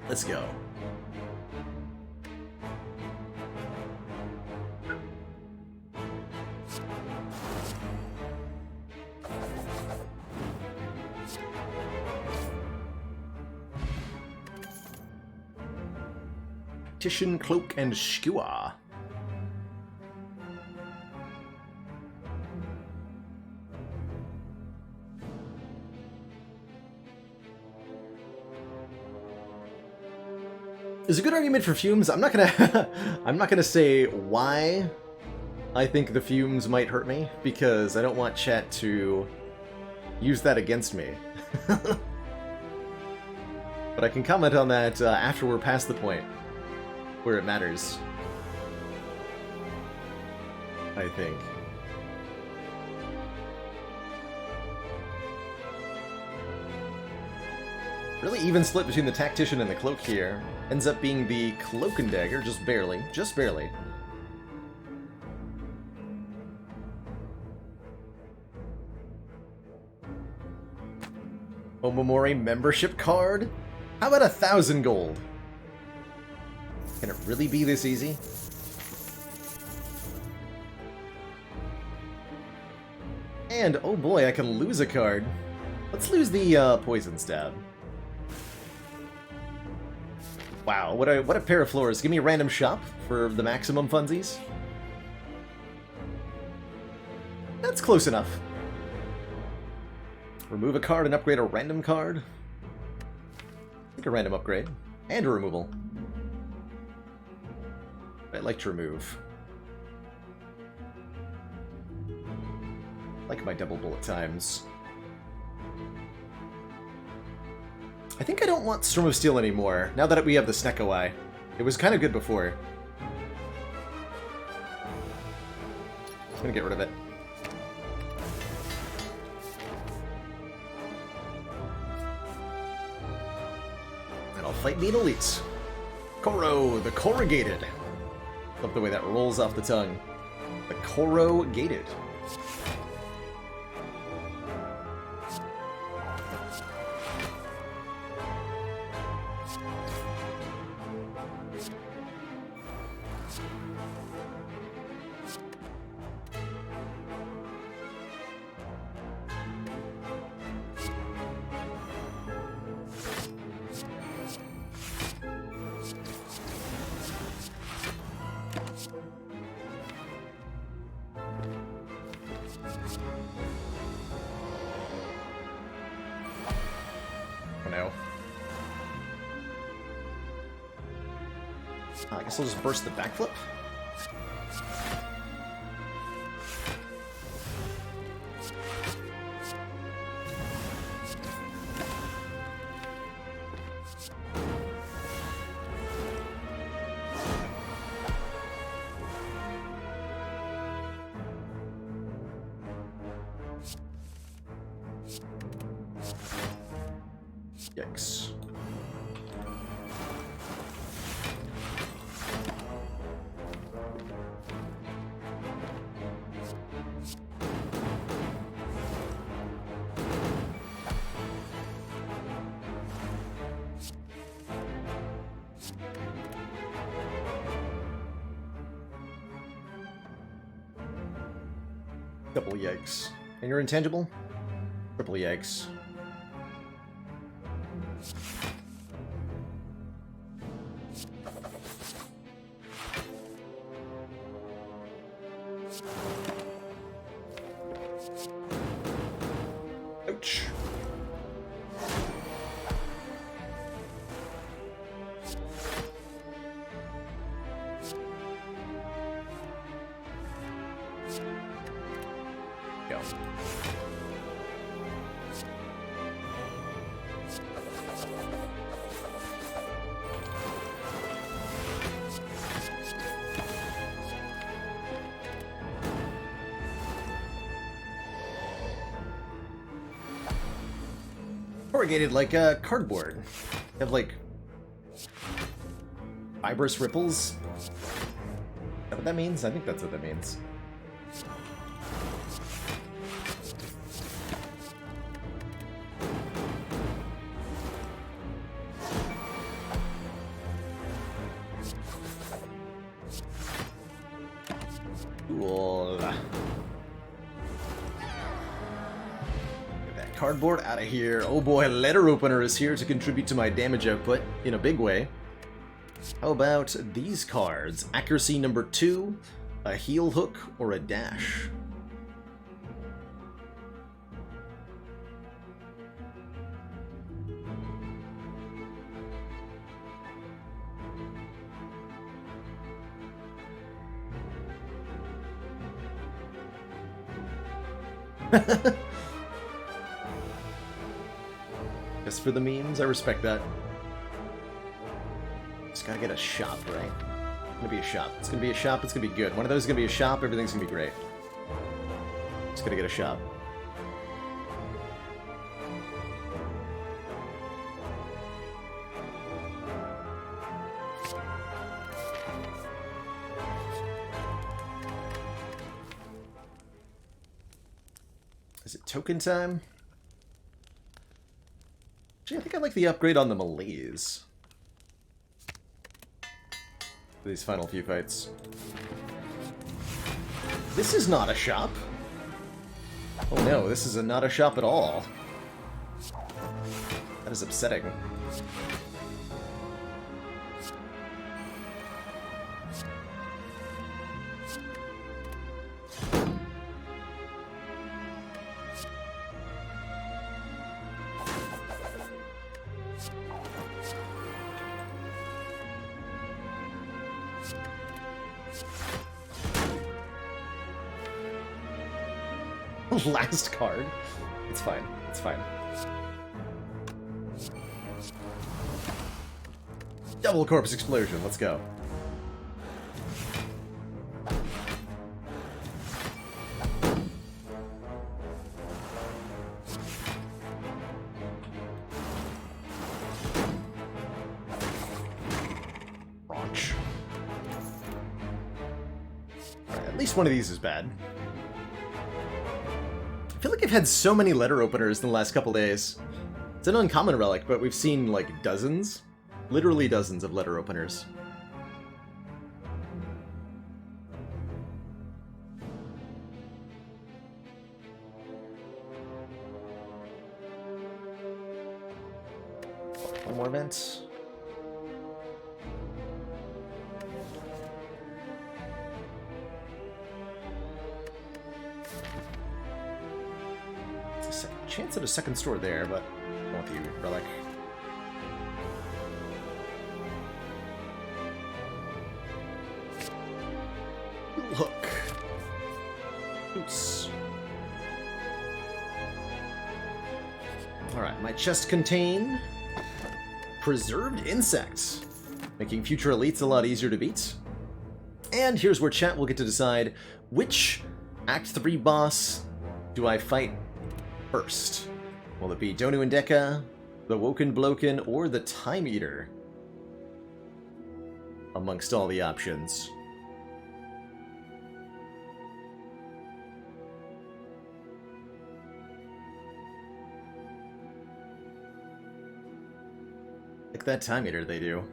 Let's go. Titian, Cloak, and Skewer. There's a good argument for fumes. I'm not gonna I'm not gonna say why I think the fumes might hurt me, because I don't want chat to use that against me. But I can comment on that after we're past the point where it matters, I think. Really even split between the Tactician and the Cloak here. Ends up being the Cloak and Dagger, just barely. Just barely. Omamori membership card? How about 1,000 gold? Can it really be this easy? And, oh boy, I can lose a card. Let's lose the Poison Stab. Wow, what a pair of floors. Give me a random shop for the maximum funsies. That's close enough. Remove a card and upgrade a random card. I think a random upgrade. And a removal. I'd like to remove. I like my double bullet times. I think I don't want Storm of Steel anymore, now that we have the Snecko Eye. It was kind of good before. I'm gonna get rid of it. And I'll fight the elites. Koro, the Corrugated. Love the way that rolls off the tongue. The Corrugated. I guess I'll just burst the backflip. Yikes. Double yikes. And you're intangible? Triple yikes. Ouch. Go. Corrugated like cardboard. They have like fibrous ripples. Is that what that means? I think that's what that means. Cool. Get that cardboard out of here. Oh boy, letter opener is here to contribute to my damage output in a big way. How about these cards? Accuracy number 2, a heel hook, or a dash? Just for the memes, I respect that. Just gotta get a shop, right? It's gonna be a shop. It's gonna be a shop, it's gonna be good. One of those is gonna be a shop, everything's gonna be great. Just gotta get a shop. Is it token time? Actually, I think I like the upgrade on the Malaise. For these final few fights. This is not a shop. Oh no, this is not a shop at all. That is upsetting. Last card. It's fine. It's fine. Double corpse explosion. Let's go. Launch. Alright, at least one of these is bad. I feel like I've had so many letter openers in the last couple days. It's an uncommon relic, but we've seen, like, dozens. Literally dozens of letter openers. One more event. Chance at a second store there, but I want the relic. Look. Oops. Alright, my chests contain preserved insects, making future elites a lot easier to beat. And here's where chat will get to decide which Act 3 boss do I fight first. Will it be Donu and Deka, the Woken Bloken, or the Time Eater? Amongst all the options. Like that Time Eater they do.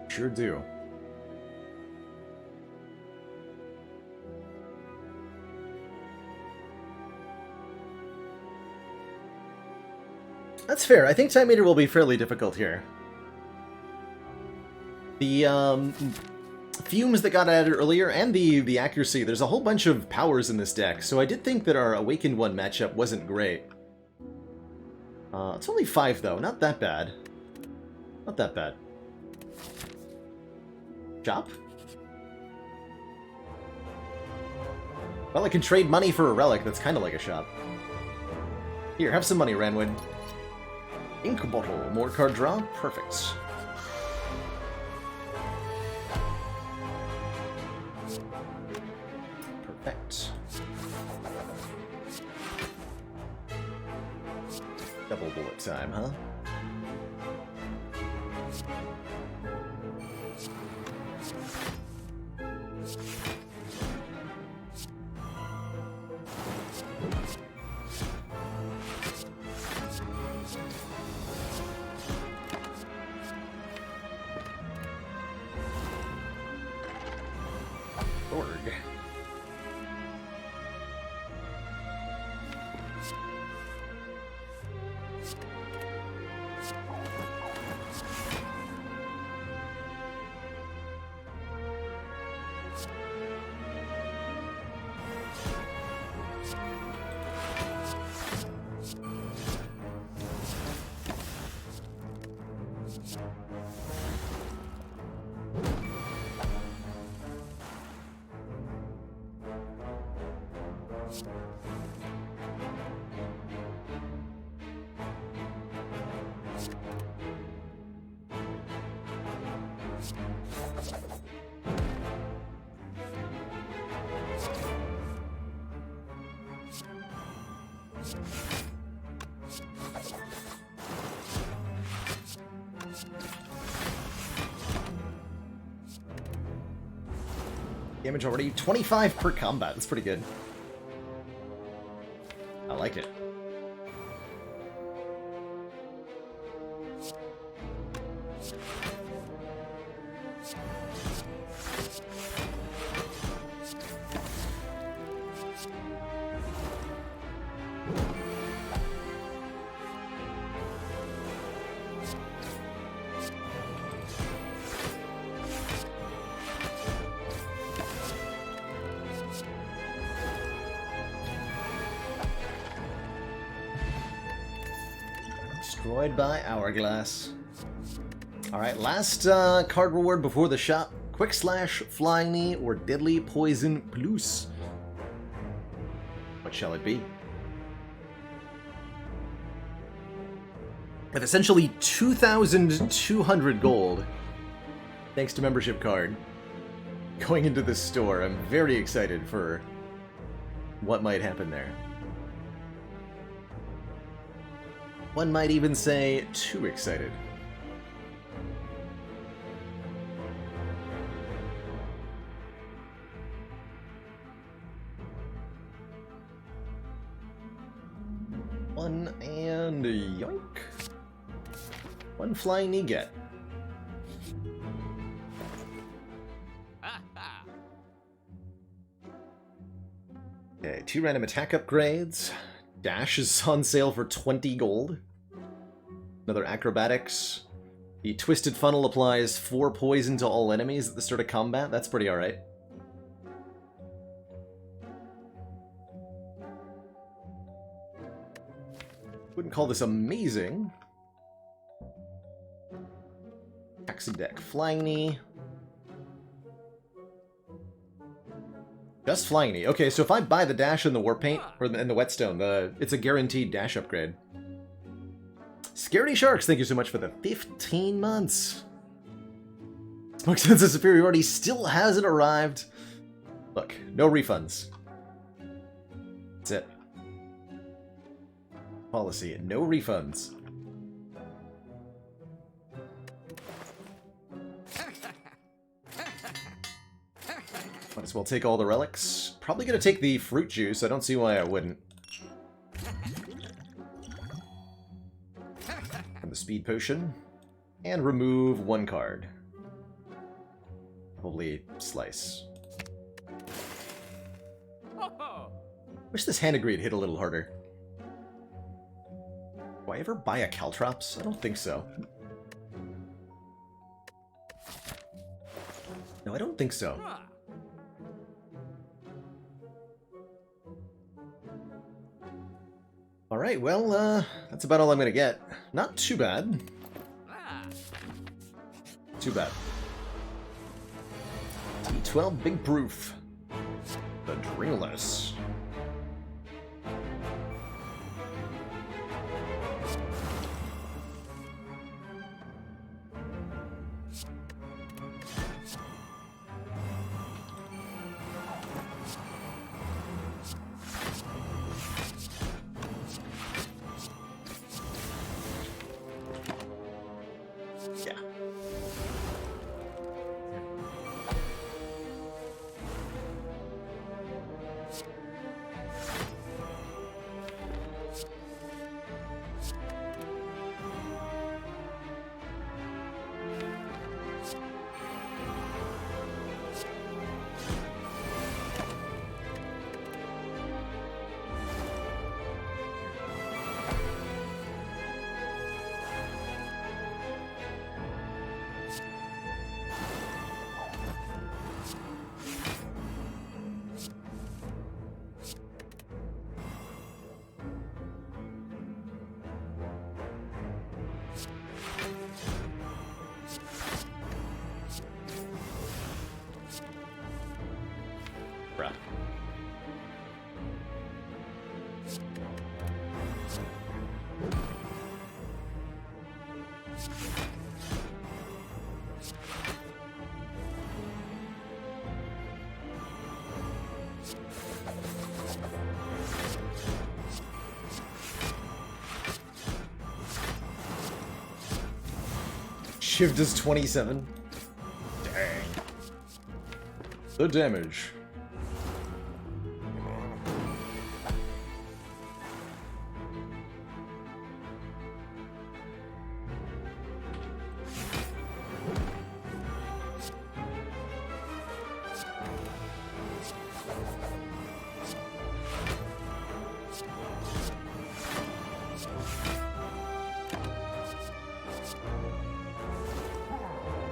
Sure do. That's fair. I think Time Eater will be fairly difficult here. The fumes that got added earlier and the accuracy, there's a whole bunch of powers in this deck, so I did think that our Awakened One matchup wasn't great. It's only 5 though, not that bad. Not that bad. Chop? Well, I can trade money for a relic, that's kind of like a shop. Here, have some money, Ranwood. Ink bottle, more card draw, perfect. Perfect. Double bullet time, huh? Damage already 25 per combat. That's pretty good. I like it. Destroyed by Hourglass. Alright, last card reward before the shop. Quick Slash, Flying Knee, or Deadly Poison Plus. What shall it be? With essentially 2,200 gold, thanks to membership card, going into this store, I'm very excited for what might happen there. One might even say too excited. One and yoink. One flying knee get. Okay, 2 random attack upgrades. Dash is on sale for 20 gold. Another acrobatics. The Twisted Funnel applies 4 poison to all enemies at the start of combat. That's pretty alright. Wouldn't call this amazing. Taxi deck, Flying Knee. Just Flying Knee. Okay, so if I buy the dash and the war paint, or and the whetstone, it's a guaranteed dash upgrade. Scaredy Sharks, thank you so much for the 15 months. Smoke Sense of Superiority still hasn't arrived. Look, no refunds. That's it. Policy, no refunds. Might as well take all the relics. Probably gonna take the fruit juice, I don't see why I wouldn't. And the speed potion. And remove 1 card. Probably slice. Wish this hand greed hit a little harder. Do I ever buy a Caltrops? I don't think so. No, I don't think so. Alright, well, that's about all I'm gonna get. Not too bad. Too bad. T12 Big Proof. The Dreamless. Shiv does 27. Dang. The damage.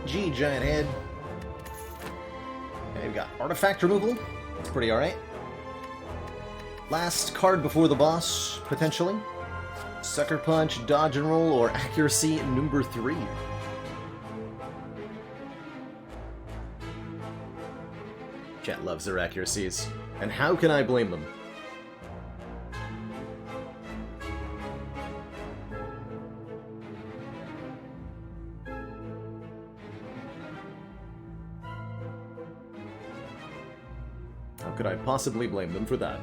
G, giant head. Okay, we've got artifact removal. That's pretty alright. Last card before the boss, potentially. Sucker Punch, dodge and roll, or accuracy number 3. Chat loves their accuracies. And how can I blame them? How could I possibly blame them for that?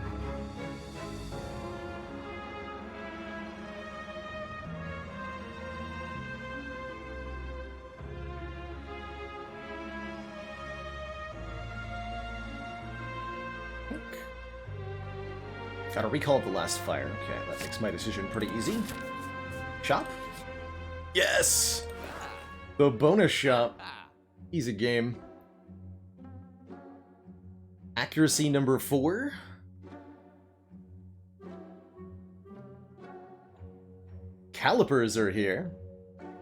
Gotta recall the last fire. Okay, that makes my decision pretty easy. Shop? Yes! The bonus shop. Easy game. Accuracy number 4. Calipers are here.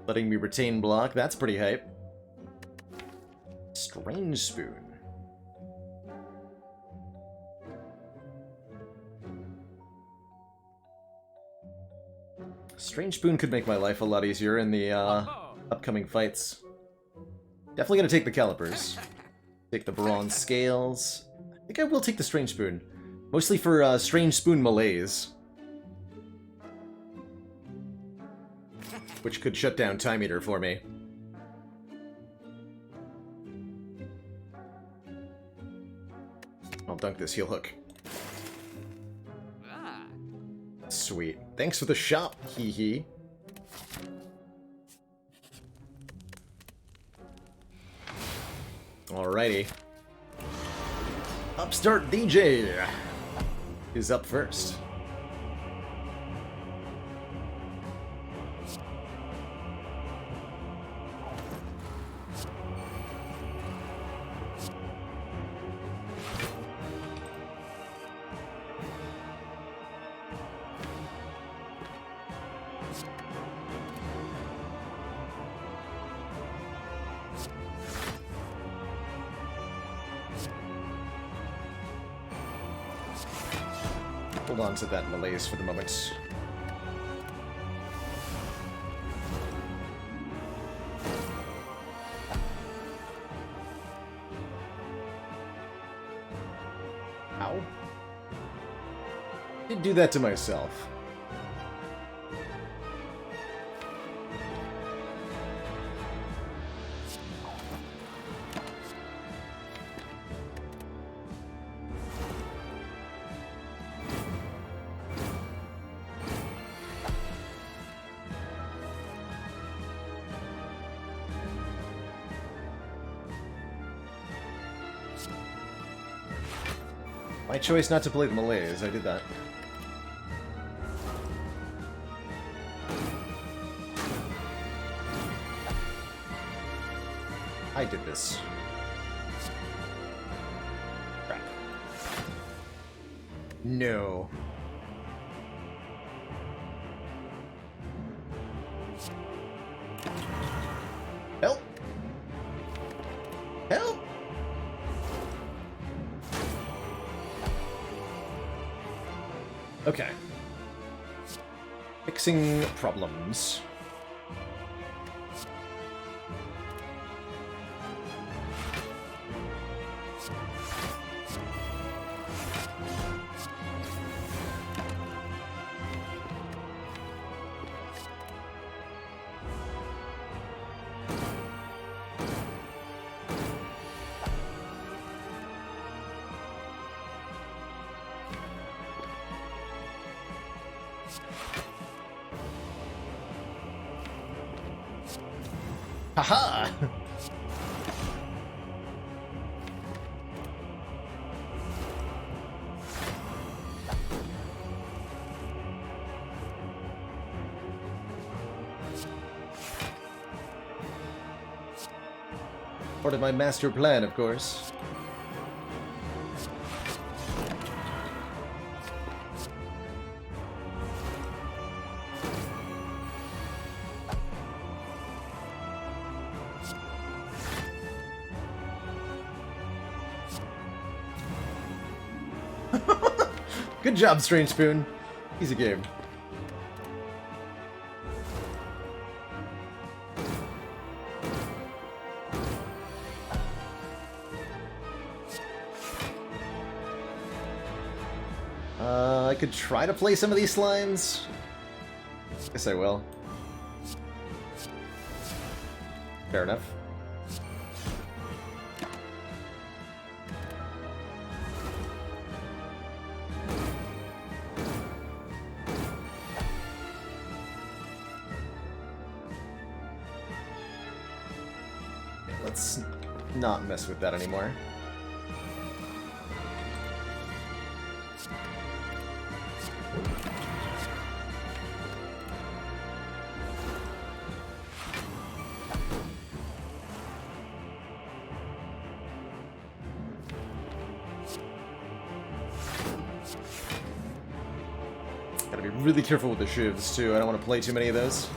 Letting me retain block. That's pretty hype. Strange Spoon. Strange Spoon could make my life a lot easier in the upcoming fights. Definitely gonna take the Calipers. Take the Bronze Scales. I think I will take the Strange Spoon. Mostly for Strange Spoon malaise. Which could shut down Time Eater for me. I'll dunk this heel hook. Sweet. Thanks for the shop, hee hee. Alrighty. Upstart DJ is up first. Hold on to that malaise for the moment. Ow. Did do that to myself. My choice not to play the malaise, I did that. I did this. Crap. No. Help! Help! Okay. Fixing problems. Haha! Part of my master plan, of course. Good job, Strange Spoon. Easy game. I could try to play some of these slimes. Guess I will. Fair enough. Let's not mess with that anymore. Gotta be really careful with the shivs, too. I don't want to play too many of those.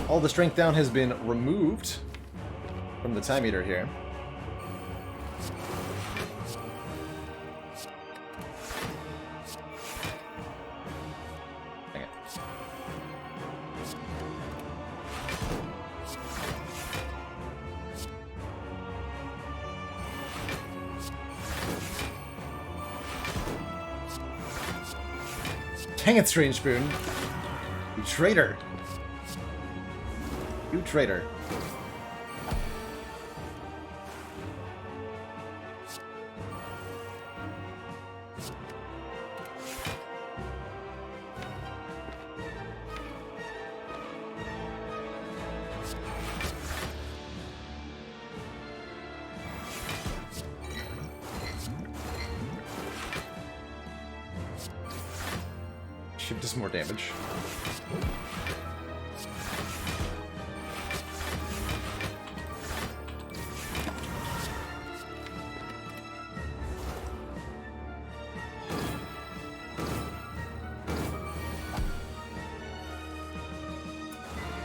All the strength down has been removed from the time meter here. Dang it. Dang it, Strange Spoon. You traitor. You traitor. Should do some more damage.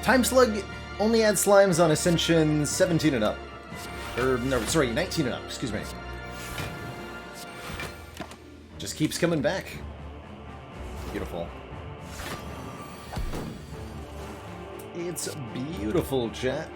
Time Slug only adds slimes on Ascension 17 and up. Or, no, sorry, 19 and up, excuse me. Just keeps coming back. Beautiful. It's beautiful, chat.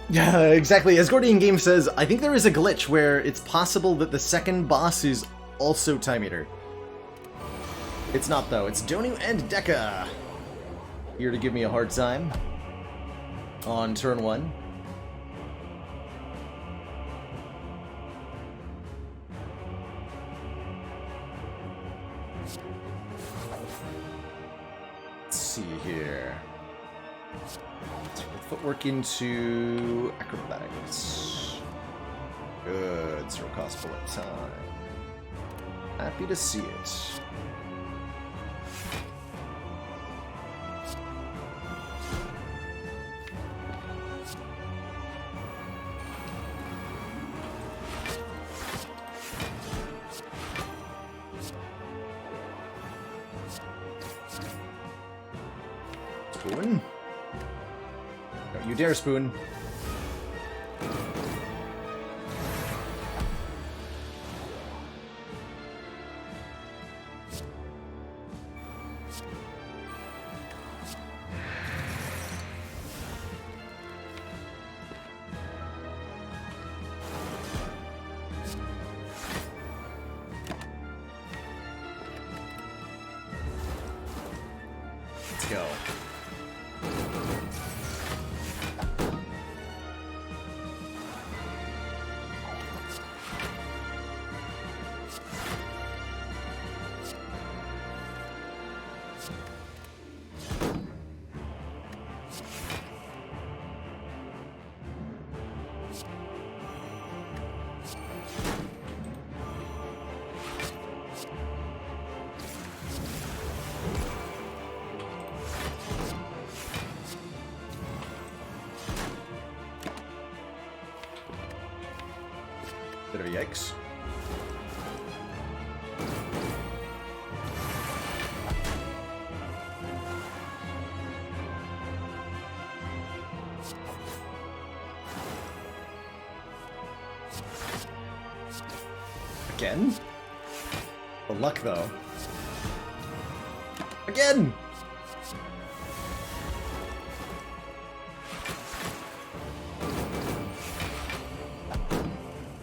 Yeah, exactly. As Gordian Game says, I think there is a glitch where it's possible that the second boss is also Time Eater. It's not, though. It's Donu and Dekka here to give me a hard time on turn 1. Let's see here. Footwork into acrobatics. Good. Zero cost bullet time. Happy to see it. Spoon. Don't you dare, Spoon. go. Bit of a yikes. Again? The luck, though. Again!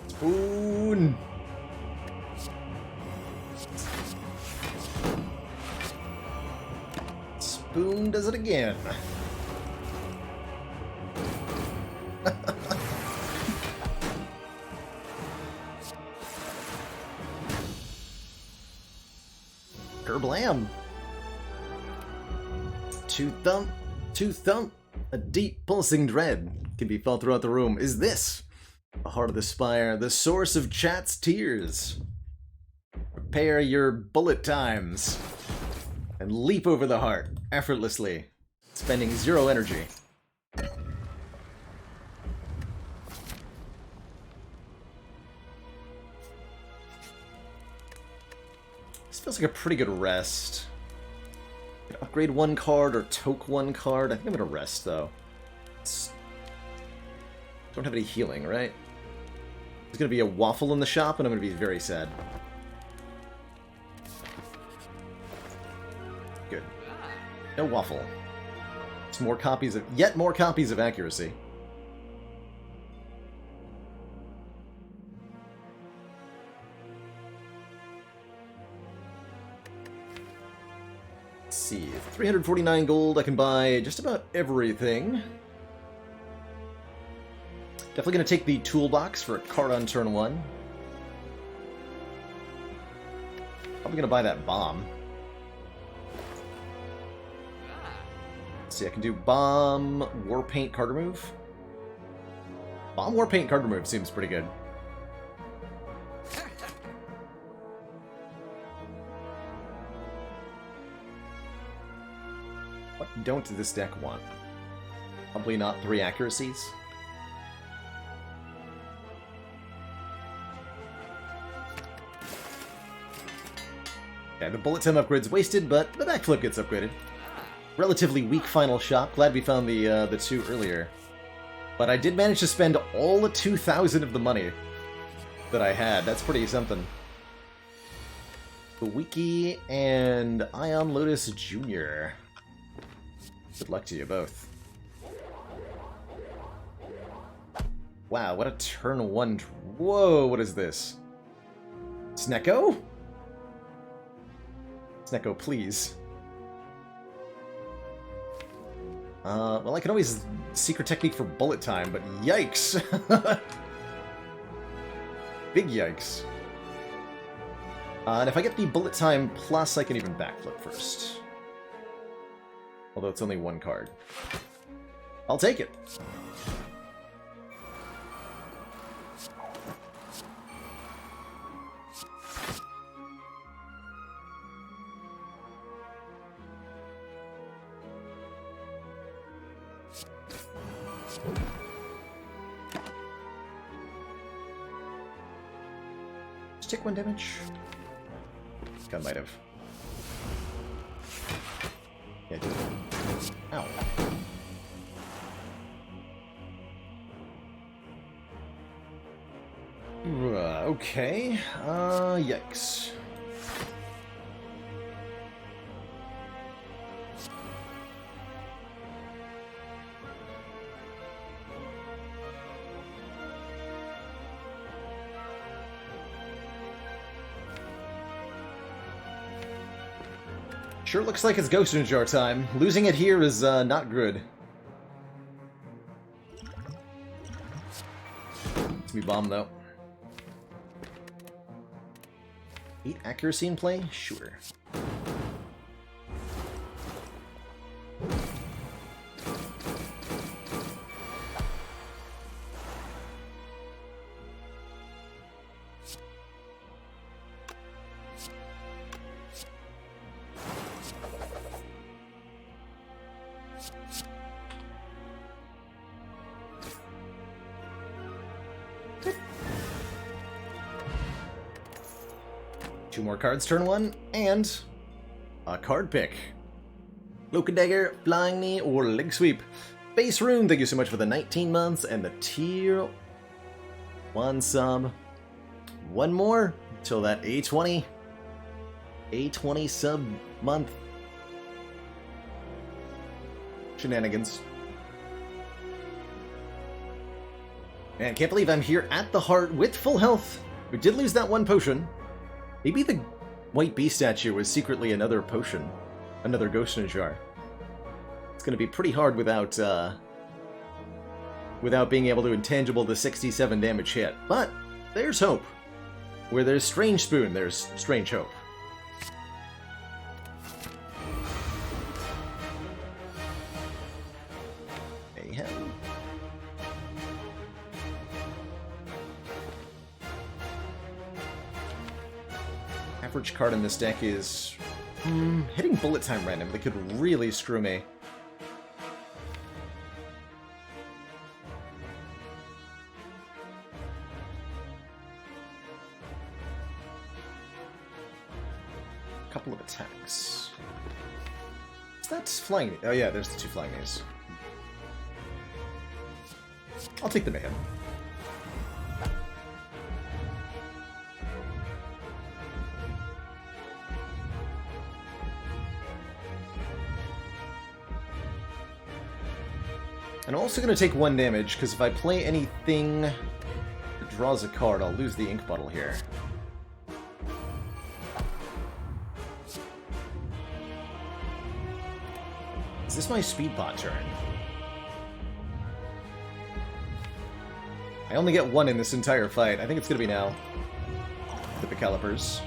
Spoon! Spoon does it again. Kerblam! Two thump, a deep pulsing dread can be felt throughout the room. Is this the heart of the Spire, the source of chat's tears? Prepare your bullet times and leap over the heart effortlessly, spending 0 energy. This feels like a pretty good rest. Upgrade 1 card or toke 1 card. I think I'm gonna rest though. Don't have any healing, right? There's gonna be a waffle in the shop, and I'm gonna be very sad. Good. No waffle. It's more copies of yet more copies of accuracy. Let's see, 349 gold. I can buy just about everything. Definitely going to take the toolbox for a card on turn 1. Probably going to buy that bomb. Let's see, I can do bomb, warpaint, card remove. Bomb, warpaint, card remove seems pretty good. What don't this deck want? Probably not 3 accuracies. Yeah, the bullet time upgrade's wasted, but the backflip gets upgraded. Relatively weak final shop. Glad we found the 2 earlier. But I did manage to spend all the 2,000 of the money that I had. That's pretty something. The Wiki and Ion Lotus Jr. Good luck to you both. Wow, what a turn 1. Whoa, what is this? Snecko? Snecko, please. Well, I can always secret technique for bullet time, but yikes! Big yikes. And if I get the bullet time plus, I can even backflip first. Although it's only 1 card. I'll take it. Just take 1 damage. Gun might have. Yeah, I did. Ow. Okay. Yikes. Sure looks like it's Ghost in a Jar time. Losing it here is not good. Let's be bomb though. 8 accuracy in play? Sure. Two more cards turn 1, and a card pick. Cloak and Dagger, Flying Knee, or Leg Sweep. Base Rune, thank you so much for the 19 months, and the tier 1 sub. One more, till that A20 sub month. Shenanigans. Man, can't believe I'm here at the heart with full health. We did lose that one potion. Maybe the White Bee statue was secretly another potion. Another Ghost in a Jar. It's going to be pretty hard without being able to intangible the 67 damage hit. But there's hope. Where there's Strange Spoon, there's strange hope. Mayhem. Average card in this deck is... hitting bullet time randomly could really screw me. Couple of attacks. Is that flying? Oh yeah, there's the 2 flying knees. I'll take the mayhem. And I'm also going to take 1 damage, because if I play anything that draws a card, I'll lose the ink bottle here. Is this my speed pot turn? I only get 1 in this entire fight. I think it's going to be now. The calipers.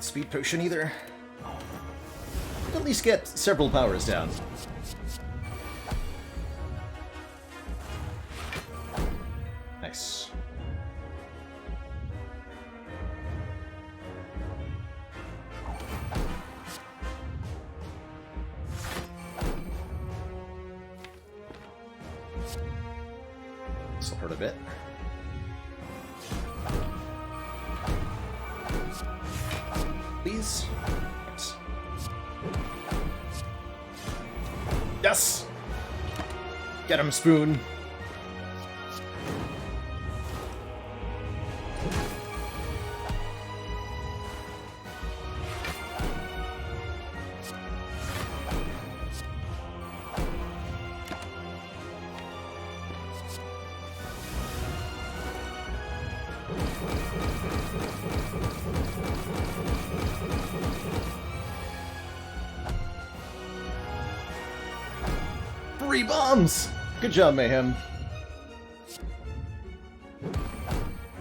Speed potion either. Could at least get several powers down. Nice. This'll hurt a bit. Please. Yes. Yes! Get him, Spoon. Three bombs! Good job, Mayhem.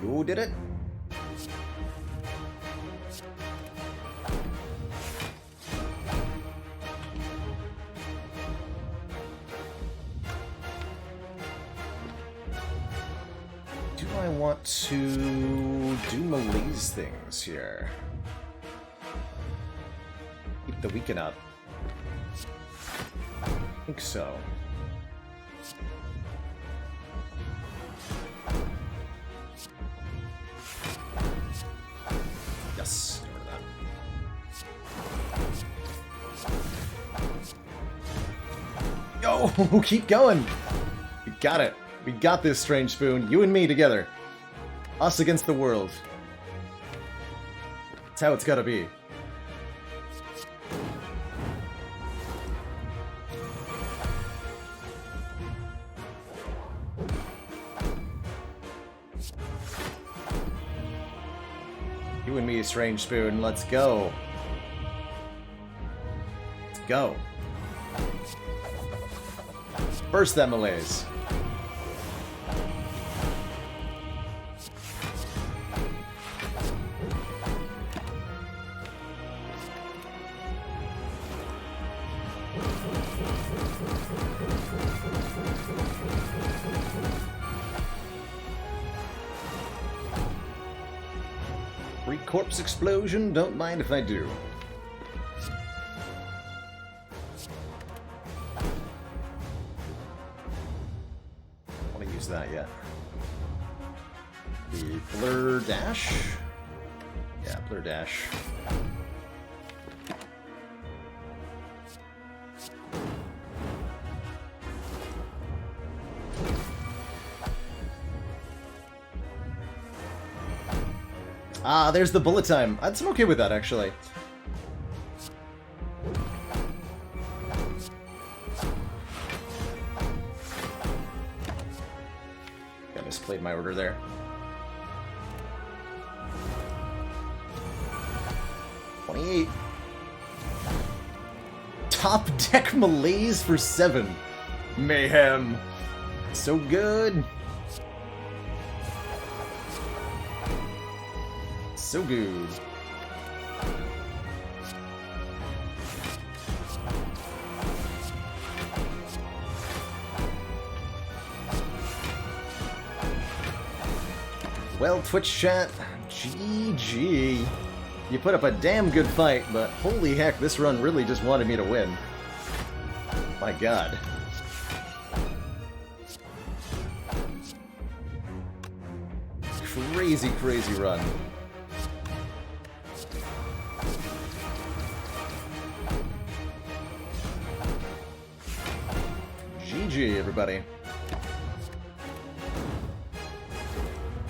Who did it? Do I want to do malaise things here? Keep the weaken up. I think so. go! Keep going! We got it. We got this, Strange Spoon. You and me together. Us against the world. That's how it's gotta be. You and me, Strange Spoon. Let's go. Let's go. Burst that malaise. Free corpse explosion, don't mind if I do. I want to use that yet. The Blur Dash? Yeah, Blur Dash. Ah, there's the bullet time. I'm okay with that, actually. I misplayed my order there. $28. Top deck malaise for 7. Mayhem. So good. So good. Well, Twitch chat, GG. You put up a damn good fight, but holy heck, this run really just wanted me to win. My god. Crazy, crazy run. GG, everybody.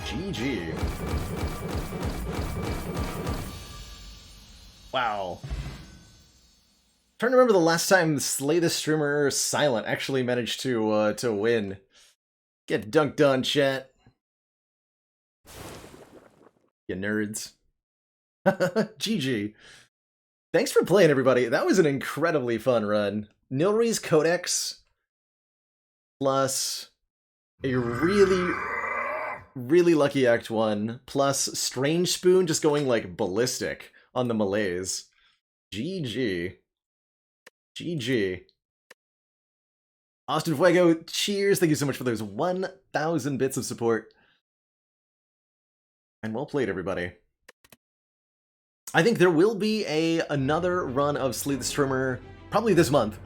GG. Wow. Trying to remember the last time Slay the Streamer Silent actually managed to win. Get dunked on, chat. You nerds. GG. Thanks for playing, everybody. That was an incredibly fun run. Nilri's Codex plus a really, really lucky Act 1 plus Strange Spoon just going like ballistic on the malaise. GG. GG. Austin Fuego, cheers. Thank you so much for those 1,000 bits of support. And well played, everybody. I think there will be another run of Slay the Streamer probably this month.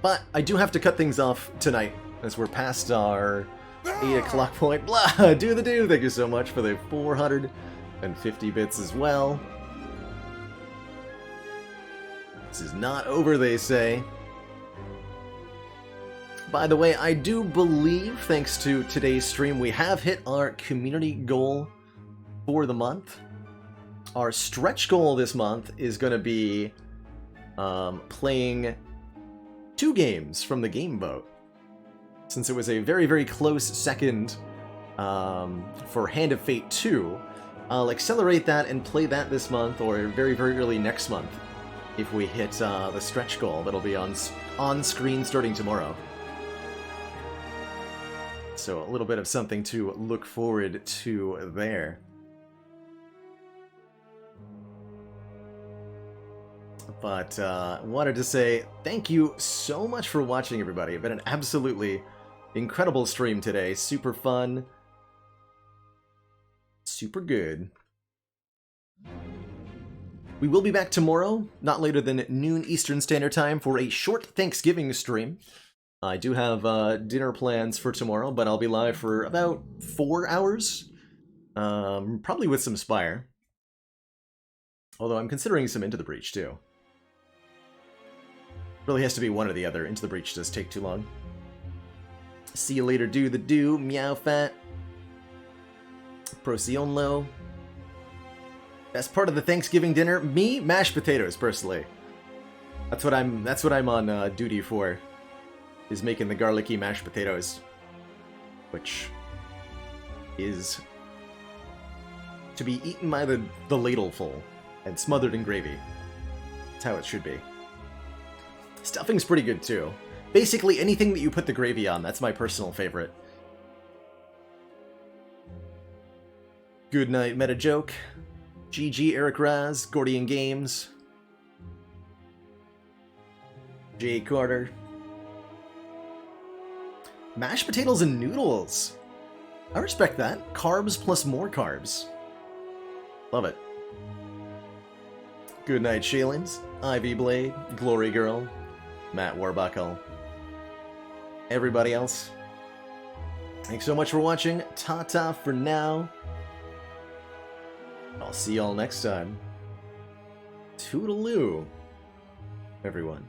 But I do have to cut things off tonight as we're past our 8 o'clock point. Blah! Do the do! Thank you so much for the 450 bits as well. This is not over, they say. By the way, I do believe, thanks to today's stream, we have hit our community goal for the month. Our stretch goal this month is going to be playing 2 games from the Game Boat. Since it was a very, very close second for Hand of Fate 2, I'll accelerate that and play that this month, or very, very early next month, if we hit the stretch goal that'll be on screen starting tomorrow. So a little bit of something to look forward to there. But wanted to say thank you so much for watching, everybody. It's been an absolutely incredible stream today. Super fun. Super good. We will be back tomorrow, not later than noon Eastern Standard Time, for a short Thanksgiving stream. I do have dinner plans for tomorrow, but I'll be live for about 4 hours. Probably with some Spire. Although I'm considering some Into the Breach, too. Really has to be one or the other. Into the Breach does take too long. See you later, do the do. Meow fat. Procionlo. Best part of the Thanksgiving dinner? Me? Mashed potatoes, personally. That's what I'm on duty for. Is making the garlicky mashed potatoes. Which is to be eaten by the ladleful and smothered in gravy. That's how it should be. Stuffing's pretty good too. Basically anything that you put the gravy on, that's my personal favorite. Good night, Meta Joke. GG, Eric Raz, Gordian Games. Jay Carter. Mashed potatoes and noodles. I respect that. Carbs plus more carbs. Love it. Good night, Shaylins, Ivy Blade, Glory Girl, Matt Warbuckle, everybody else. Thanks so much for watching. Ta-ta for now. I'll see y'all next time. Toodaloo, everyone.